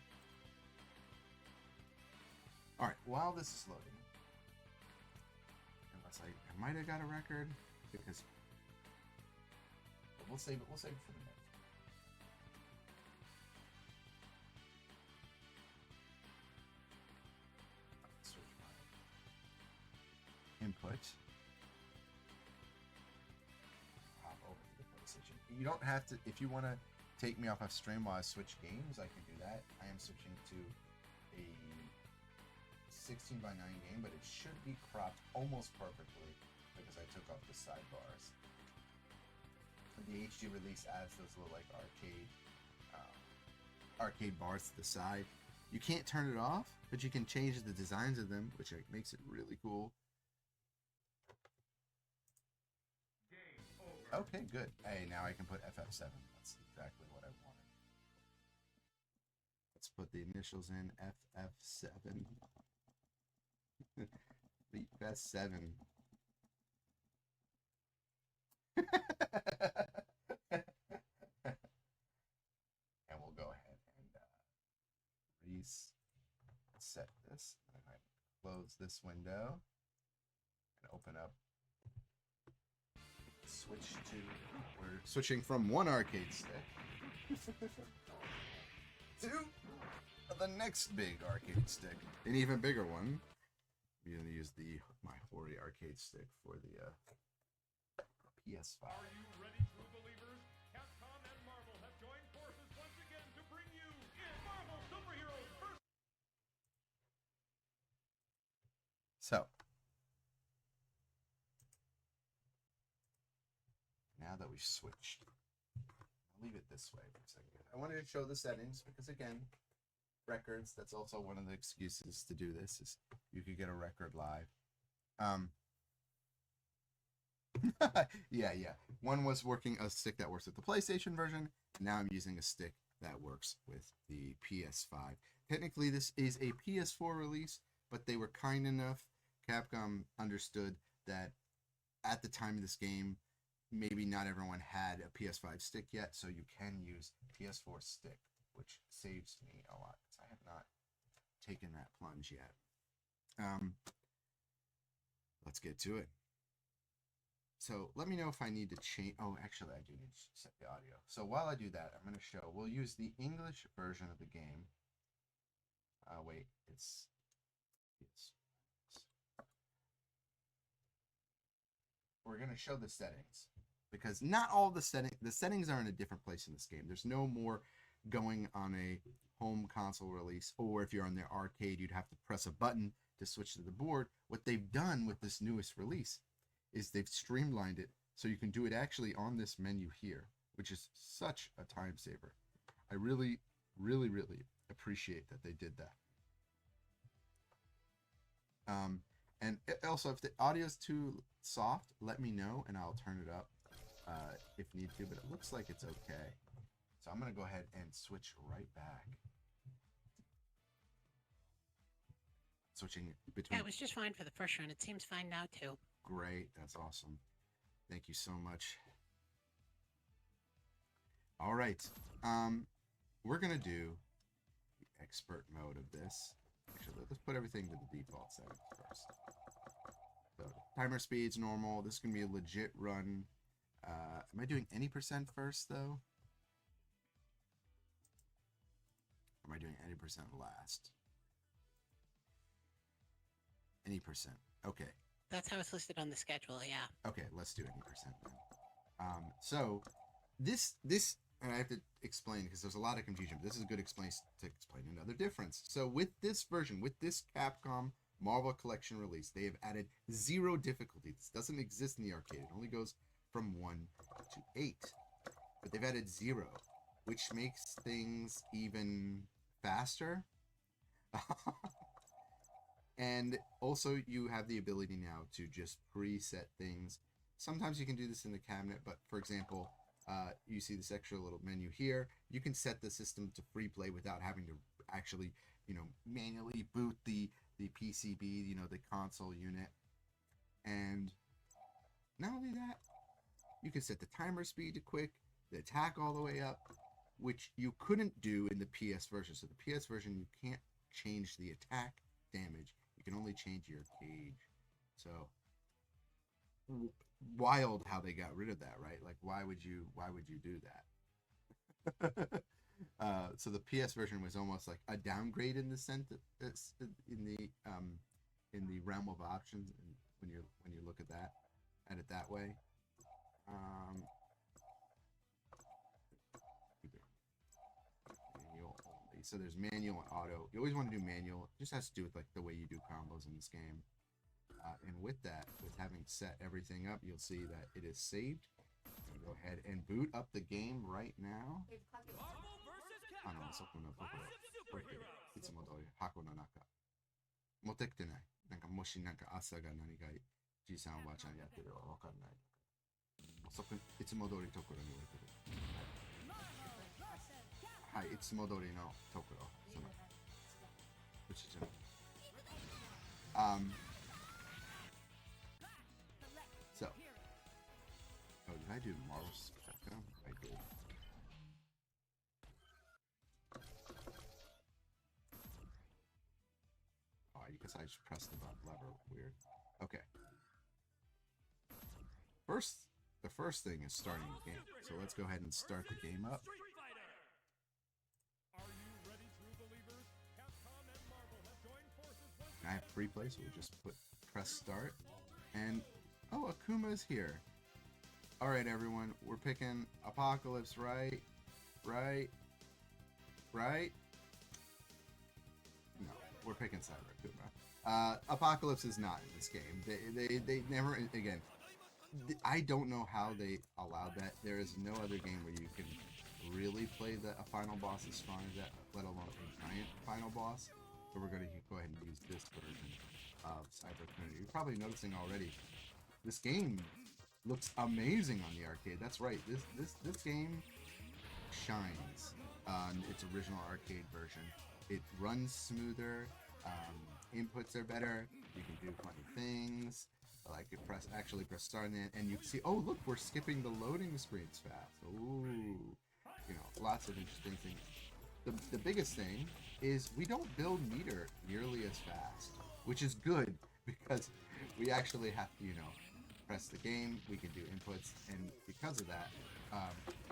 All right, while this is loading, unless I might have got a record, because we'll save it for the next. Switch my input. You don't have to, if you want to take me off of stream while I switch games, I can do that. I am switching to a 16:9 game, but it should be cropped almost perfectly because I took off the sidebars. The HD release adds those little like arcade bars to the side. You can't turn it off, but you can change the designs of them, which makes it really cool. Okay, good. Hey, now I can put FF7. That's exactly what I wanted. Let's put the initials in FF7. The Fest VII. And we'll go ahead and reset this. And I close this window and open up. We're switching from one arcade stick to the next big arcade stick, an even bigger one. I'm gonna use my Hori arcade stick for the PS5. Are you ready, true believers? Capcom and Marvel have joined forces once again to bring you Marvel Superheroes First. So now that we've switched, I'll leave it this way for a second. I wanted to show the settings because, again, records, that's also one of the excuses to do this, is you could get a record live. Yeah. One was working a stick that works with the PlayStation version, and now I'm using a stick that works with the PS5. Technically, this is a PS4 release, but they were kind enough. Capcom understood that at the time of this game, maybe not everyone had a PS5 stick yet, so you can use PS4 stick, which saves me a lot because I have not taken that plunge yet. Let's get to it. So let me know if I need to change. Oh, actually, I do need to set the audio. So while I do that, I'm going to show. We'll use the English version of the game. Wait, it's. We're going to show the settings. because not all the settings are in a different place in this game. There's no more going on a home console release, or if you're on the arcade, you'd have to press a button to switch to the board. What they've done with this newest release is they've streamlined it so you can do it actually on this menu here, which is such a time saver. I really, really, really appreciate that they did that. And also, if the audio's too soft, let me know and I'll turn it up if need to, but it looks like it's okay. So I'm going to go ahead and switch right back. Switching between... Yeah, it was just fine for the first run. It seems fine now, too. Great. That's awesome. Thank you so much. All right. We're going to do the expert mode of this. Actually, let's put everything to the default settings first. So, timer speed's normal. This is going to be a legit run. Am I doing any percent first, though? Or am I doing any percent last? Any percent. Okay. That's how it's listed on the schedule, yeah. Okay, let's do any percent then. So, this, and I have to explain because there's a lot of confusion, but this is a good to explain another difference. So with this version, with this Capcom Marvel Collection release, they have added 0 difficulty. This doesn't exist in the arcade. It only goes from 1 to 8. But they've added 0, which makes things even faster. And also you have the ability now to just preset things. Sometimes you can do this in the cabinet, but for example, you see this extra little menu here. You can set the system to free play without having to actually, manually boot the PCB, the console unit. And not only that, you can set the timer speed to quick, the attack all the way up, which you couldn't do in the PS version. So the PS version, you can't change the attack damage. You can only change your gauge. So wild how they got rid of that, right? Like, why would you do that? So the PS version was almost like a downgrade in the sense in the realm of options, and when you look at it that way. Manual only. So there's manual and auto. You always want to do manual. It just has to do with like the way you do combos in this game. And with that, with having set everything up, you'll see that it is saved. I'm gonna go ahead and boot up the game right now. そこのところ、いつも通り箱の中。持ってきてない。なんかもしなんか朝が何がじいさんおばあちゃんやってるかわかんない。そこいつも通りところに置いてる。はい、いつも通りのところ。そのうちじゃない。So, oh, did I do Marvel Spectrum? I did. Oh, I guess I just pressed the button lever. Weird. Okay. The first thing is starting the game. So let's go ahead and start the game up. I have free play, so we'll just press start. And oh, Akuma's here. Alright, everyone. We're picking Apocalypse, right? Right? No, we're picking Cyber Akuma. Apocalypse is not in this game. They never, again, I don't know how they allowed that. There is no other game where you can really play a final boss as strong as that, let alone a giant final boss. So we're going to go ahead and use this version of Cyber Akuma. You're probably noticing already, this game looks amazing on the arcade. That's right. This game shines on its original arcade version. It runs smoother. Inputs are better. You can do funny things. Like you press start and you see. Oh look, we're skipping the loading screens fast. Ooh, lots of interesting things. The biggest thing is we don't build meter nearly as fast, which is good because we actually have to, press the game, we can do inputs, and because of that,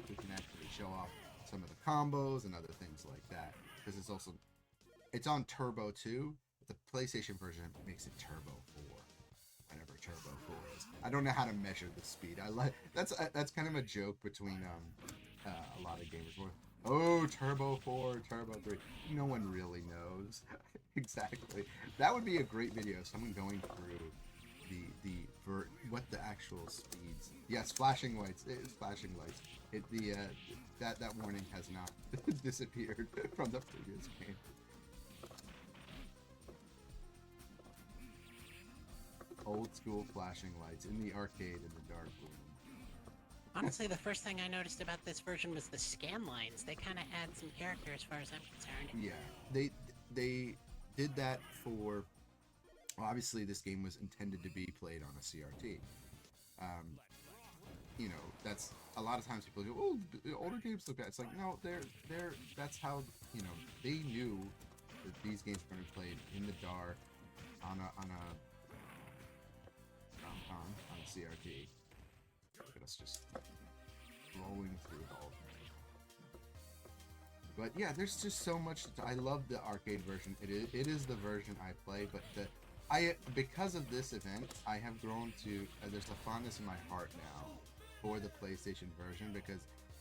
we can actually show off some of the combos and other things like that. Because it's on Turbo 2, but the PlayStation version makes it Turbo 4. I never Turbo 4 is. I don't know how to measure the speed. I like that's kind of a joke between a lot of gamers. Where, oh, Turbo 4, Turbo 3. No one really knows exactly. That would be a great video. Someone going through what the actual speeds. Yes, flashing lights. It is flashing lights. That warning has not disappeared from the previous game. Old school flashing lights in the arcade in the dark room. Honestly, the first thing I noticed about this version was the scan lines. They kind of add some character as far as I'm concerned. Yeah, they did that for. Well, obviously, this game was intended to be played on a CRT. You know, that's a lot of times people go, "Oh, the older games look bad." It's like, no, they're. That's how they knew that these games were going to be played in the dark on a CRT. Look at us just rolling through it all. But yeah, there's just so much. I love the arcade version. It is the version I play, but because of this event, I have grown to. There's a fondness in my heart now for the PlayStation version, because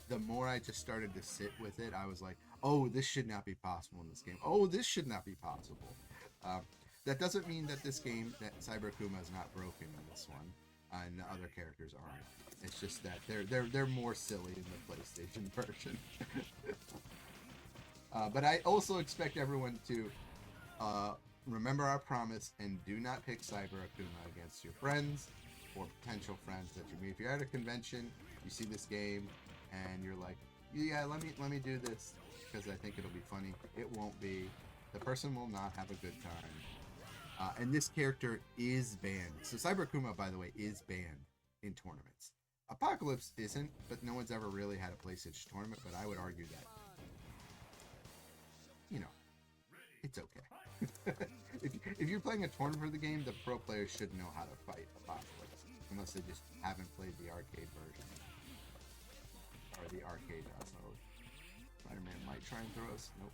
the more I just started to sit with it, I was like, oh, this should not be possible in this game. Oh, this should not be possible. That doesn't mean that this game, that Cyber Akuma is not broken in this one, and the other characters aren't. It's just that they're more silly in the PlayStation version. But I also expect everyone to remember our promise and do not pick Cyber Akuma against your friends or potential friends that you meet. If you're at a convention, you see this game, and you're like, yeah, let me do this because I think it'll be funny. It won't be. The person will not have a good time. And this character is banned. So Cyber Akuma, by the way, is banned in tournaments. Apocalypse isn't, but no one's ever really had a PlayStation tournament, but I would argue that, it's okay. if you're playing a tournament for the game, the pro players should know how to fight Apocalypse, unless they just haven't played the arcade version. Or the arcade mode. Spider-Man might try and throw us. Nope.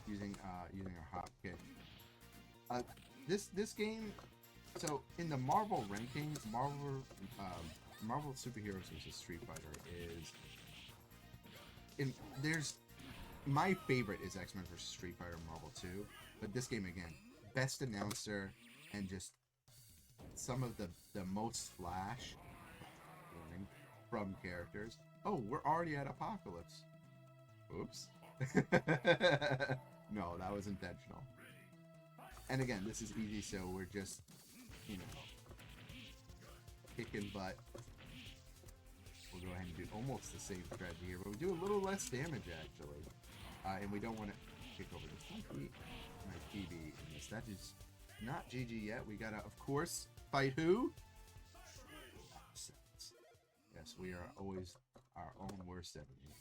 Using a hop kick. This game, so in the Marvel rankings, Marvel Superheroes vs. Street Fighter there's my favorite is X-Men vs. Street Fighter Marvel 2, but this game again, best announcer and just some of the most flash from characters. Oh, we're already at Apocalypse. Oops. No, that was intentional. And again, this is easy, so we're just, kicking butt. We'll go ahead and do almost the same strategy here, but we do a little less damage, actually. And we don't want to kick over this. My PB in this. That is not GG yet. We gotta, of course, fight who? Yes, we are always our own worst enemy.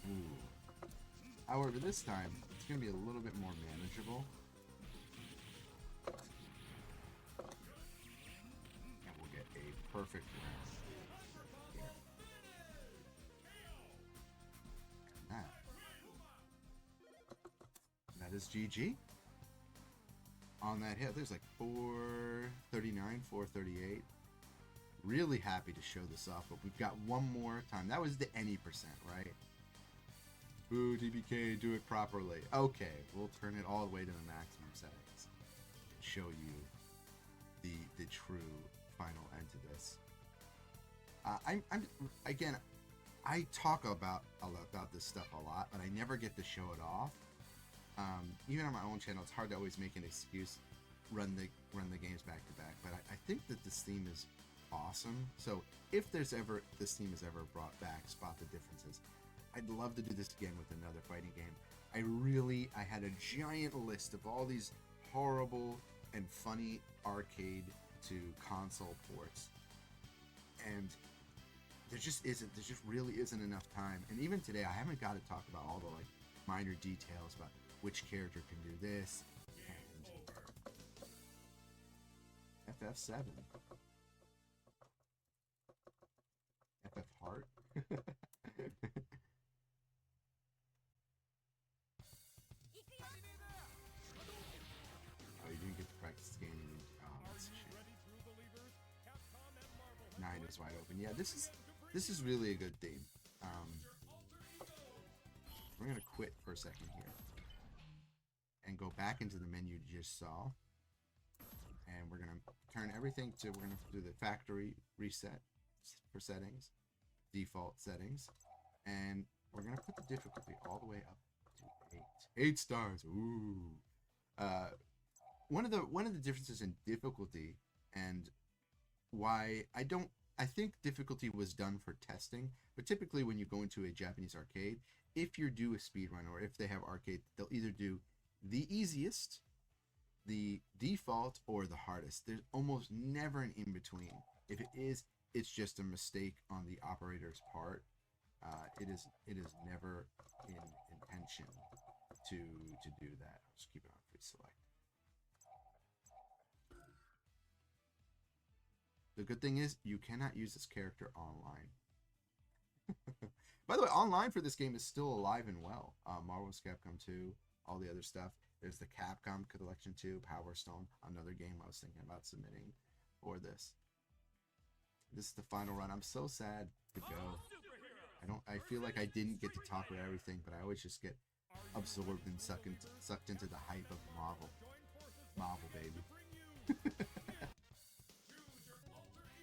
Ooh. However, this time, it's going to be a little bit more manageable. And we'll get a perfect round here. And that is GG. On that hit, there's like 439, 438. Really happy to show this off, but we've got one more time. That was the any percent, right? Boo, DBK, do it properly. Okay, we'll turn it all the way to the maximum settings. Show you the true final end to this. I talk about this stuff a lot, but I never get to show it off. Even on my own channel, it's hard to always make an excuse, run the games back to back. But I think that this theme is awesome. So if this theme is ever brought back, Spot the Differences, I'd love to do this again with another fighting game. I had a giant list of all these horrible and funny arcade to console ports, and there just really isn't enough time. And even today, I haven't got to talk about all the minor details about which character can do this and FF7, FF Heart. eyes wide open. Yeah, this is really a good theme. We're gonna quit for a second here and go back into the menu you just saw, and we're gonna turn everything to. We're gonna do the factory reset for settings, default settings, and we're gonna put the difficulty all the way up to 8. 8 stars. Ooh. One of the differences in difficulty and why I think difficulty was done for testing, but typically when you go into a Japanese arcade, if you do a speedrun or if they have arcade, they'll either do the easiest, the default, or the hardest. There's almost never an in between. If it is, it's just a mistake on the operator's part. It is never in intention to do that. I'll just keep it on free select. The good thing is you cannot use this character online. By the way, online for this game is still alive and well. Marvel's Capcom 2, all the other stuff. There's the Capcom Collection 2, Power Stone, another game I was thinking about submitting for this. This is the final run. I'm so sad to go. I feel like I didn't get to talk about everything, but I always just get absorbed and sucked into the hype of Marvel, baby.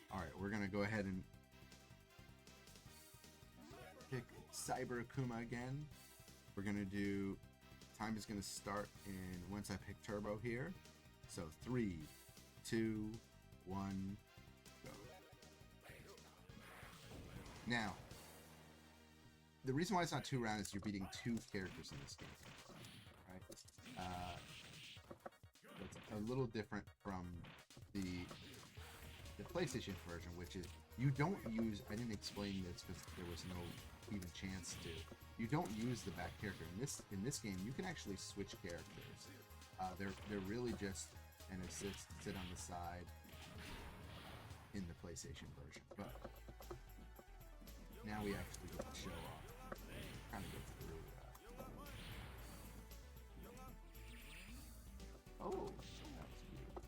Alright, we're gonna go ahead and pick Cyber Akuma again. We're gonna do, time is gonna start in once I pick Turbo here. So 3, 2, 1, go. Now, the reason why it's not 2 rounds is you're beating 2 characters in this game, right? It's a little different from the PlayStation version, which is you don't use. I didn't explain this because there was no even chance to. You don't use the back character in this game. You can actually switch characters. They're really just an assist, sit on the side in the PlayStation version, but now we actually get to show off. Kind of go through. Oh, that was beautiful.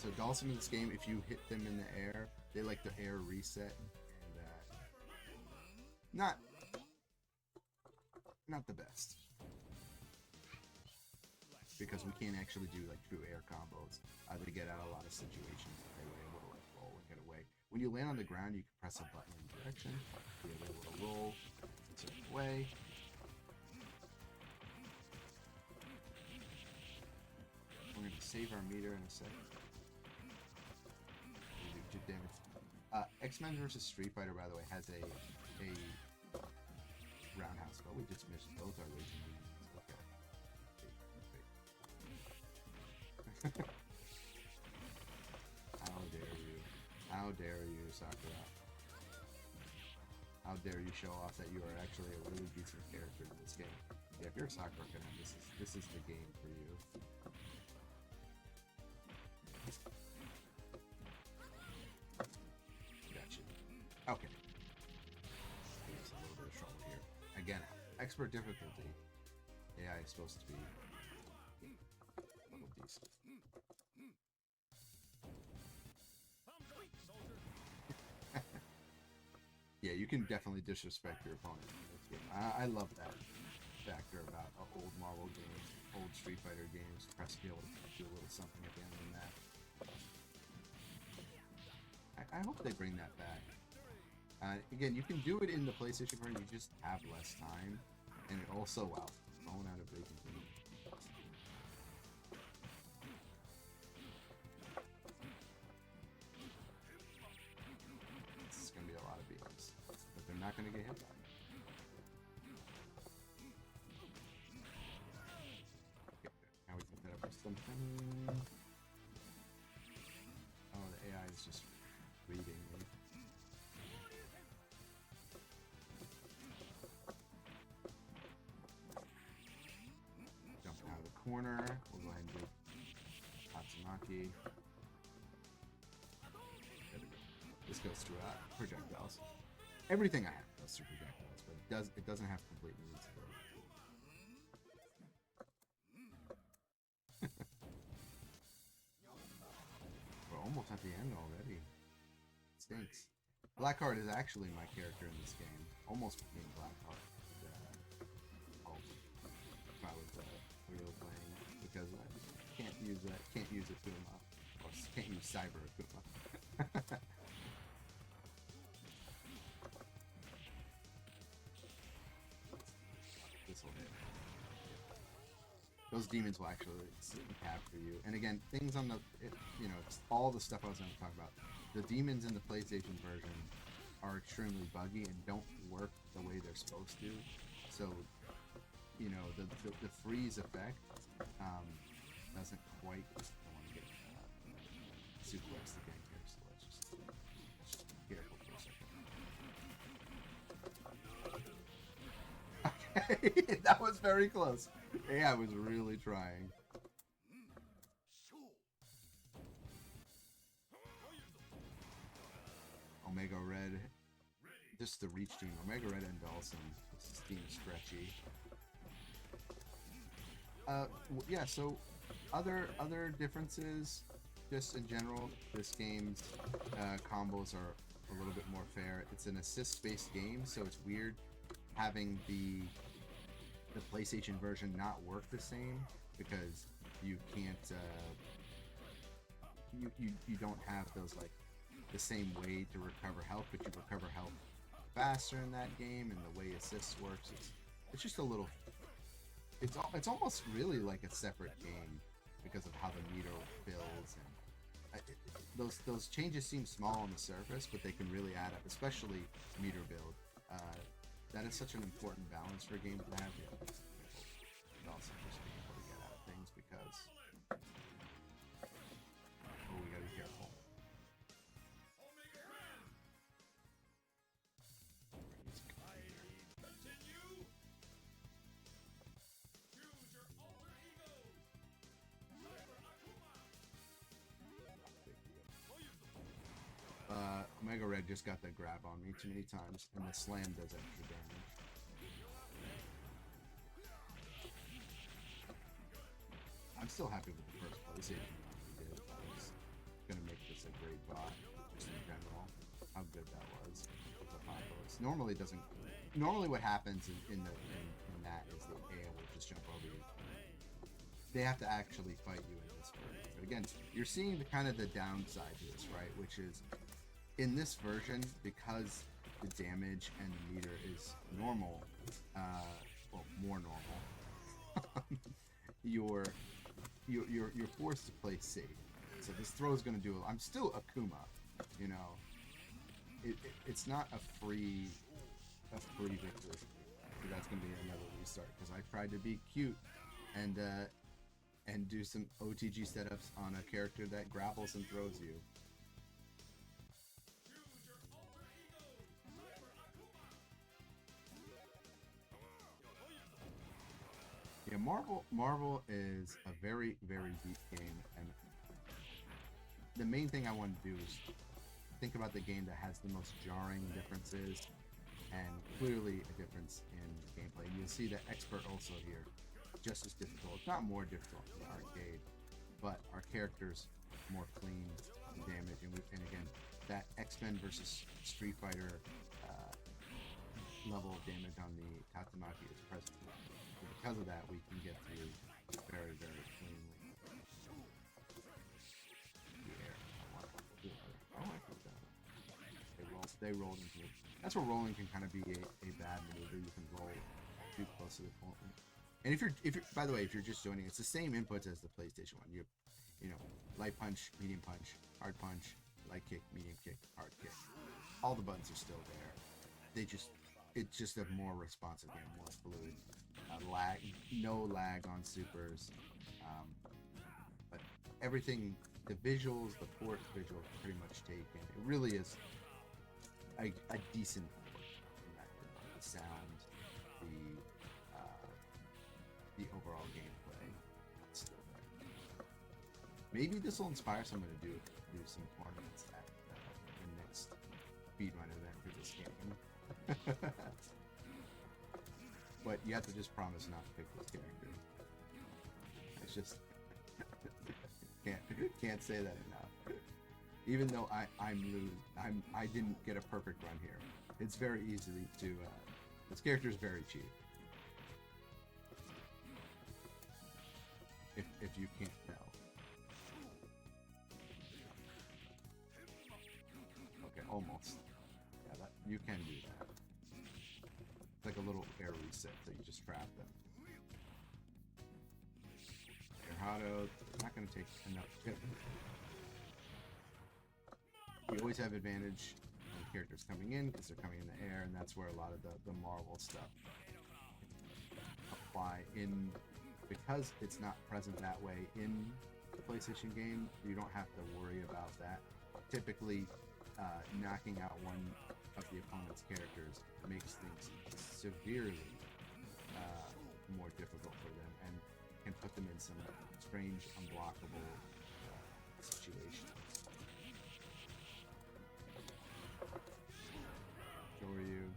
So Dhalsim in this game, if you hit them in the air, they like the air reset, and not the best, because we can't actually do like true air combos to get out of a lot of situations. They were able to like roll and get away. When you land on the ground, you can press a button in direction. You're able to roll a certain way. We're going to save our meter in a second. Do damage. X-Men vs. Street Fighter, by the way, has a roundhouse spell. We just missed both our raging demons. Okay. How dare you? How dare you, Sakura? How dare you show off that you are actually a really decent character in this game? Yeah, if you're a Sakura fan, this is the game for you. Gotcha. Okay. There's a little bit of trouble here. Again, expert difficulty. AI is supposed to be a little decent. Yeah, you can definitely disrespect your opponent in this game. I love that factor about old Marvel games, old Street Fighter games. Press skill to do a little something at the end of the match. I hope they bring that back. Again, you can do it in the PlayStation version, you just have less time. And it also, wow, phone out of Raging Demon. This is going to be a lot of beams, but they're not going to get hit by it. Okay, now we can set up something. Oh, the AI is just reading me. Jumping out of the corner. We'll go ahead and do Tatsumaki. There we go. This goes through projectiles. Everything I have goes through projectiles, but it doesn't have complete invincibility. almost at the end already. Stinks. Blackheart is actually my character in this game. Almost became Blackheart. If I was real playing it, because I can't use Akuma, or can't use Cyber Akuma. This will hit. Those demons will actually capture you. And again, things on the, it's all the stuff I was going to talk about. The demons in the PlayStation version are extremely buggy and don't work the way they're supposed to. So, the freeze effect doesn't quite. I want to get suplexed again here, so let's just be careful for a second. Okay, that was very close. Yeah, I was really trying. Omega Red, just the reach team. Omega Red and Dawson. This team is stretchy. Yeah. So, other differences, just in general, this game's combos are a little bit more fair. It's an assist-based game, so it's weird having the PlayStation version not work the same, because you can't you don't have those, like, the same way to recover health, but you recover health faster in that game, and the way assists works, it's just a little, it's almost really like a separate game because of how the meter builds, and those changes seem small on the surface, but they can really add up, especially meter build. That is such an important balance for a game to have. Yeah, and also just being able to get out of things, because we gotta be careful. Omega Red just got that grab on me too many times, and the slam does extra damage. I'm still happy with the first PlayStation run we did. I was gonna make this a great bot, just in general. How good that was with the Apocalypse. Normally what happens in that is the AI will just jump over you. They have to actually fight you in this version. But again, you're seeing the downside to this, right? Which is, in this version, because the damage and the meter is normal, well, more normal, you're forced to play safe. So this throw is going to do. I'm still Akuma, It's not a free victory. So that's going to be another restart, because I tried to be cute and do some OTG setups on a character that grapples and throws you. Yeah, Marvel is a very, very deep game, and the main thing I want to do is think about the game that has the most jarring differences, and clearly a difference in gameplay. And you'll see that Expert also here, just as difficult, if not more difficult than the arcade, but our characters more clean damage, and again, that X-Men versus Street Fighter level of damage on the Tatsumaki is present. So because of that, we can get through very, very cleanly. They rolled into it. That's where rolling can kind of be a bad maneuver. You can roll too close to the opponent. And if you're, by the way, if you're just joining, it's the same inputs as the PlayStation one. You light punch, medium punch, hard punch, light kick, medium kick, hard kick. All the buttons are still there. It's just a more responsive game, more fluid. No lag on supers. But everything, the visuals, the port visuals are pretty much taken. It really is a decent port in that regard. The sound, the overall gameplay, it's still there. Maybe this will inspire someone to do some tournaments at the next speedrun event for this game. But you have to just promise not to pick this character. It's just can't say that enough. Even though I didn't get a perfect run here. It's very easy to. This character is very cheap. If you can't tell. Okay, almost. Yeah, that you can do that. It's like a little air reset, so you just trap them. Gerhado, not going to take enough. You always have advantage when characters coming in because they're coming in the air, and that's where a lot of the Marvel stuff apply in. Because it's not present that way in the PlayStation game, you don't have to worry about that. Typically, knocking out one of the opponent's characters makes things severely more difficult for them and can put them in some strange, unblockable situations. Joryu.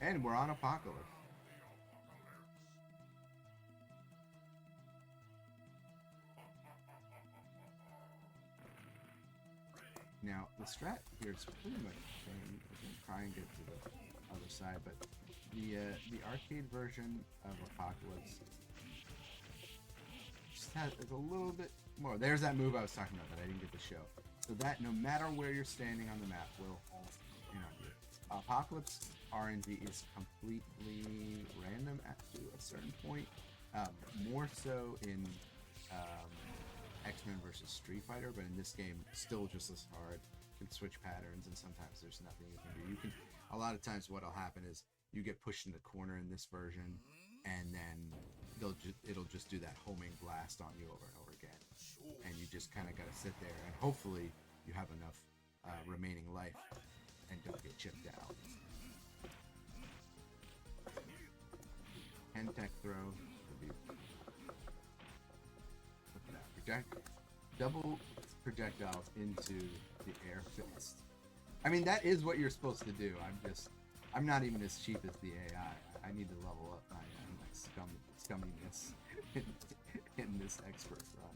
And we're on Apocalypse. Now, the strat here is pretty much the same. We can try and get to the other side, but the arcade version of Apocalypse just has a little bit more. There's that move I was talking about that I didn't get to show. So that no matter where you're standing on the map will you know, Apocalypse RNG is completely random to a certain point. More so in X-Men versus Street Fighter, but in this game, still just as hard. You can switch patterns, and sometimes there's nothing you can do. You can. A lot of times, what'll happen is you get pushed in the corner in this version, and then it'll just do that homing blast on you over and over again, and you just kind of got to sit there, and hopefully you have enough remaining life and don't get chipped out. Hand tech throw. Look at that. Double projectiles into the air fist. I mean, that is what you're supposed to do. I'm not even as cheap as the AI. I need to level up my scumminess in this expert run.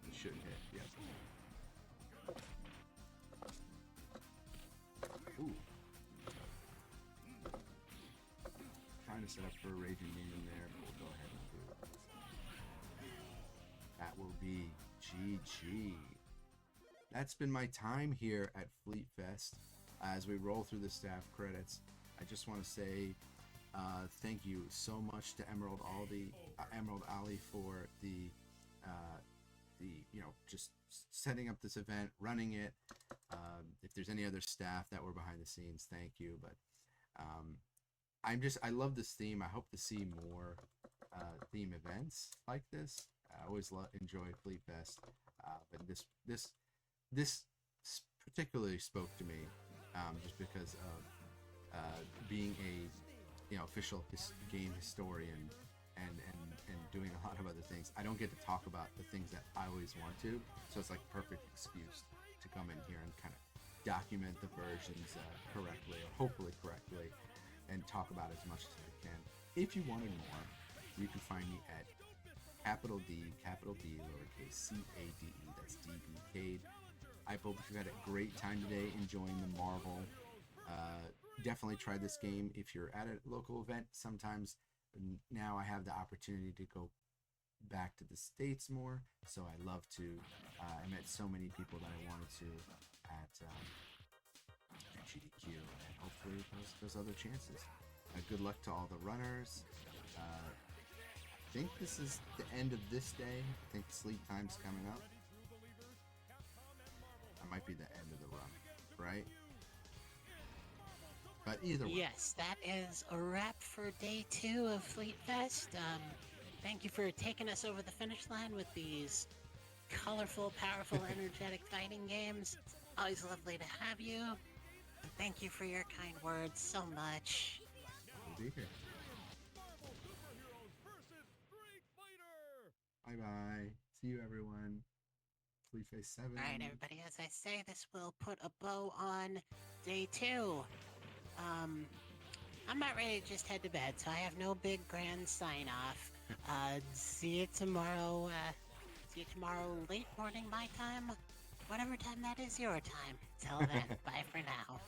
It should hit, yep. Ooh. Trying to set up for a Raging Demon there, but we'll go ahead and do it. That will be GG. That's been my time here at Fleet Fest. As we roll through the staff credits, I just want to say thank you so much to Emerald Ali for the just setting up this event, running it. If there's any other staff that were behind the scenes, thank you. But I love this theme. I hope to see more theme events like this. I always enjoy Fleet Fest, but this particularly spoke to me just because of being a official game historian and doing a lot of other things. I don't get to talk about the things that I always want to, so it's like a perfect excuse to come in here and kind of document the versions correctly, or hopefully correctly, and talk about as much as I can. If you wanted more, you can find me at capital D, lowercase CADE, that's DBCade. I hope you had a great time today enjoying the Marvel. Definitely try this game if you're at a local event. Sometimes now I have the opportunity to go back to the States more, so I love to. I met so many people that I wanted to at GDQ, and hopefully those other chances. Good luck to all the runners. I think this is the end of this day. I think sleep time's coming up. That might be the end of the run, right? But either way. Yes, that is a wrap for day 2 of Fleet Fest. Thank you for taking us over the finish line with these colorful, powerful, energetic fighting games. Always lovely to have you. And thank you for your kind words so much. We'll be here. Bye bye. See you, everyone. Fleet Fest VII. Alright, everybody, as I say, this will put a bow on day 2. I'm not ready to just head to bed, so I have no big grand sign off. See you tomorrow. See you tomorrow late morning my time, whatever time that is your time. Till then, bye for now.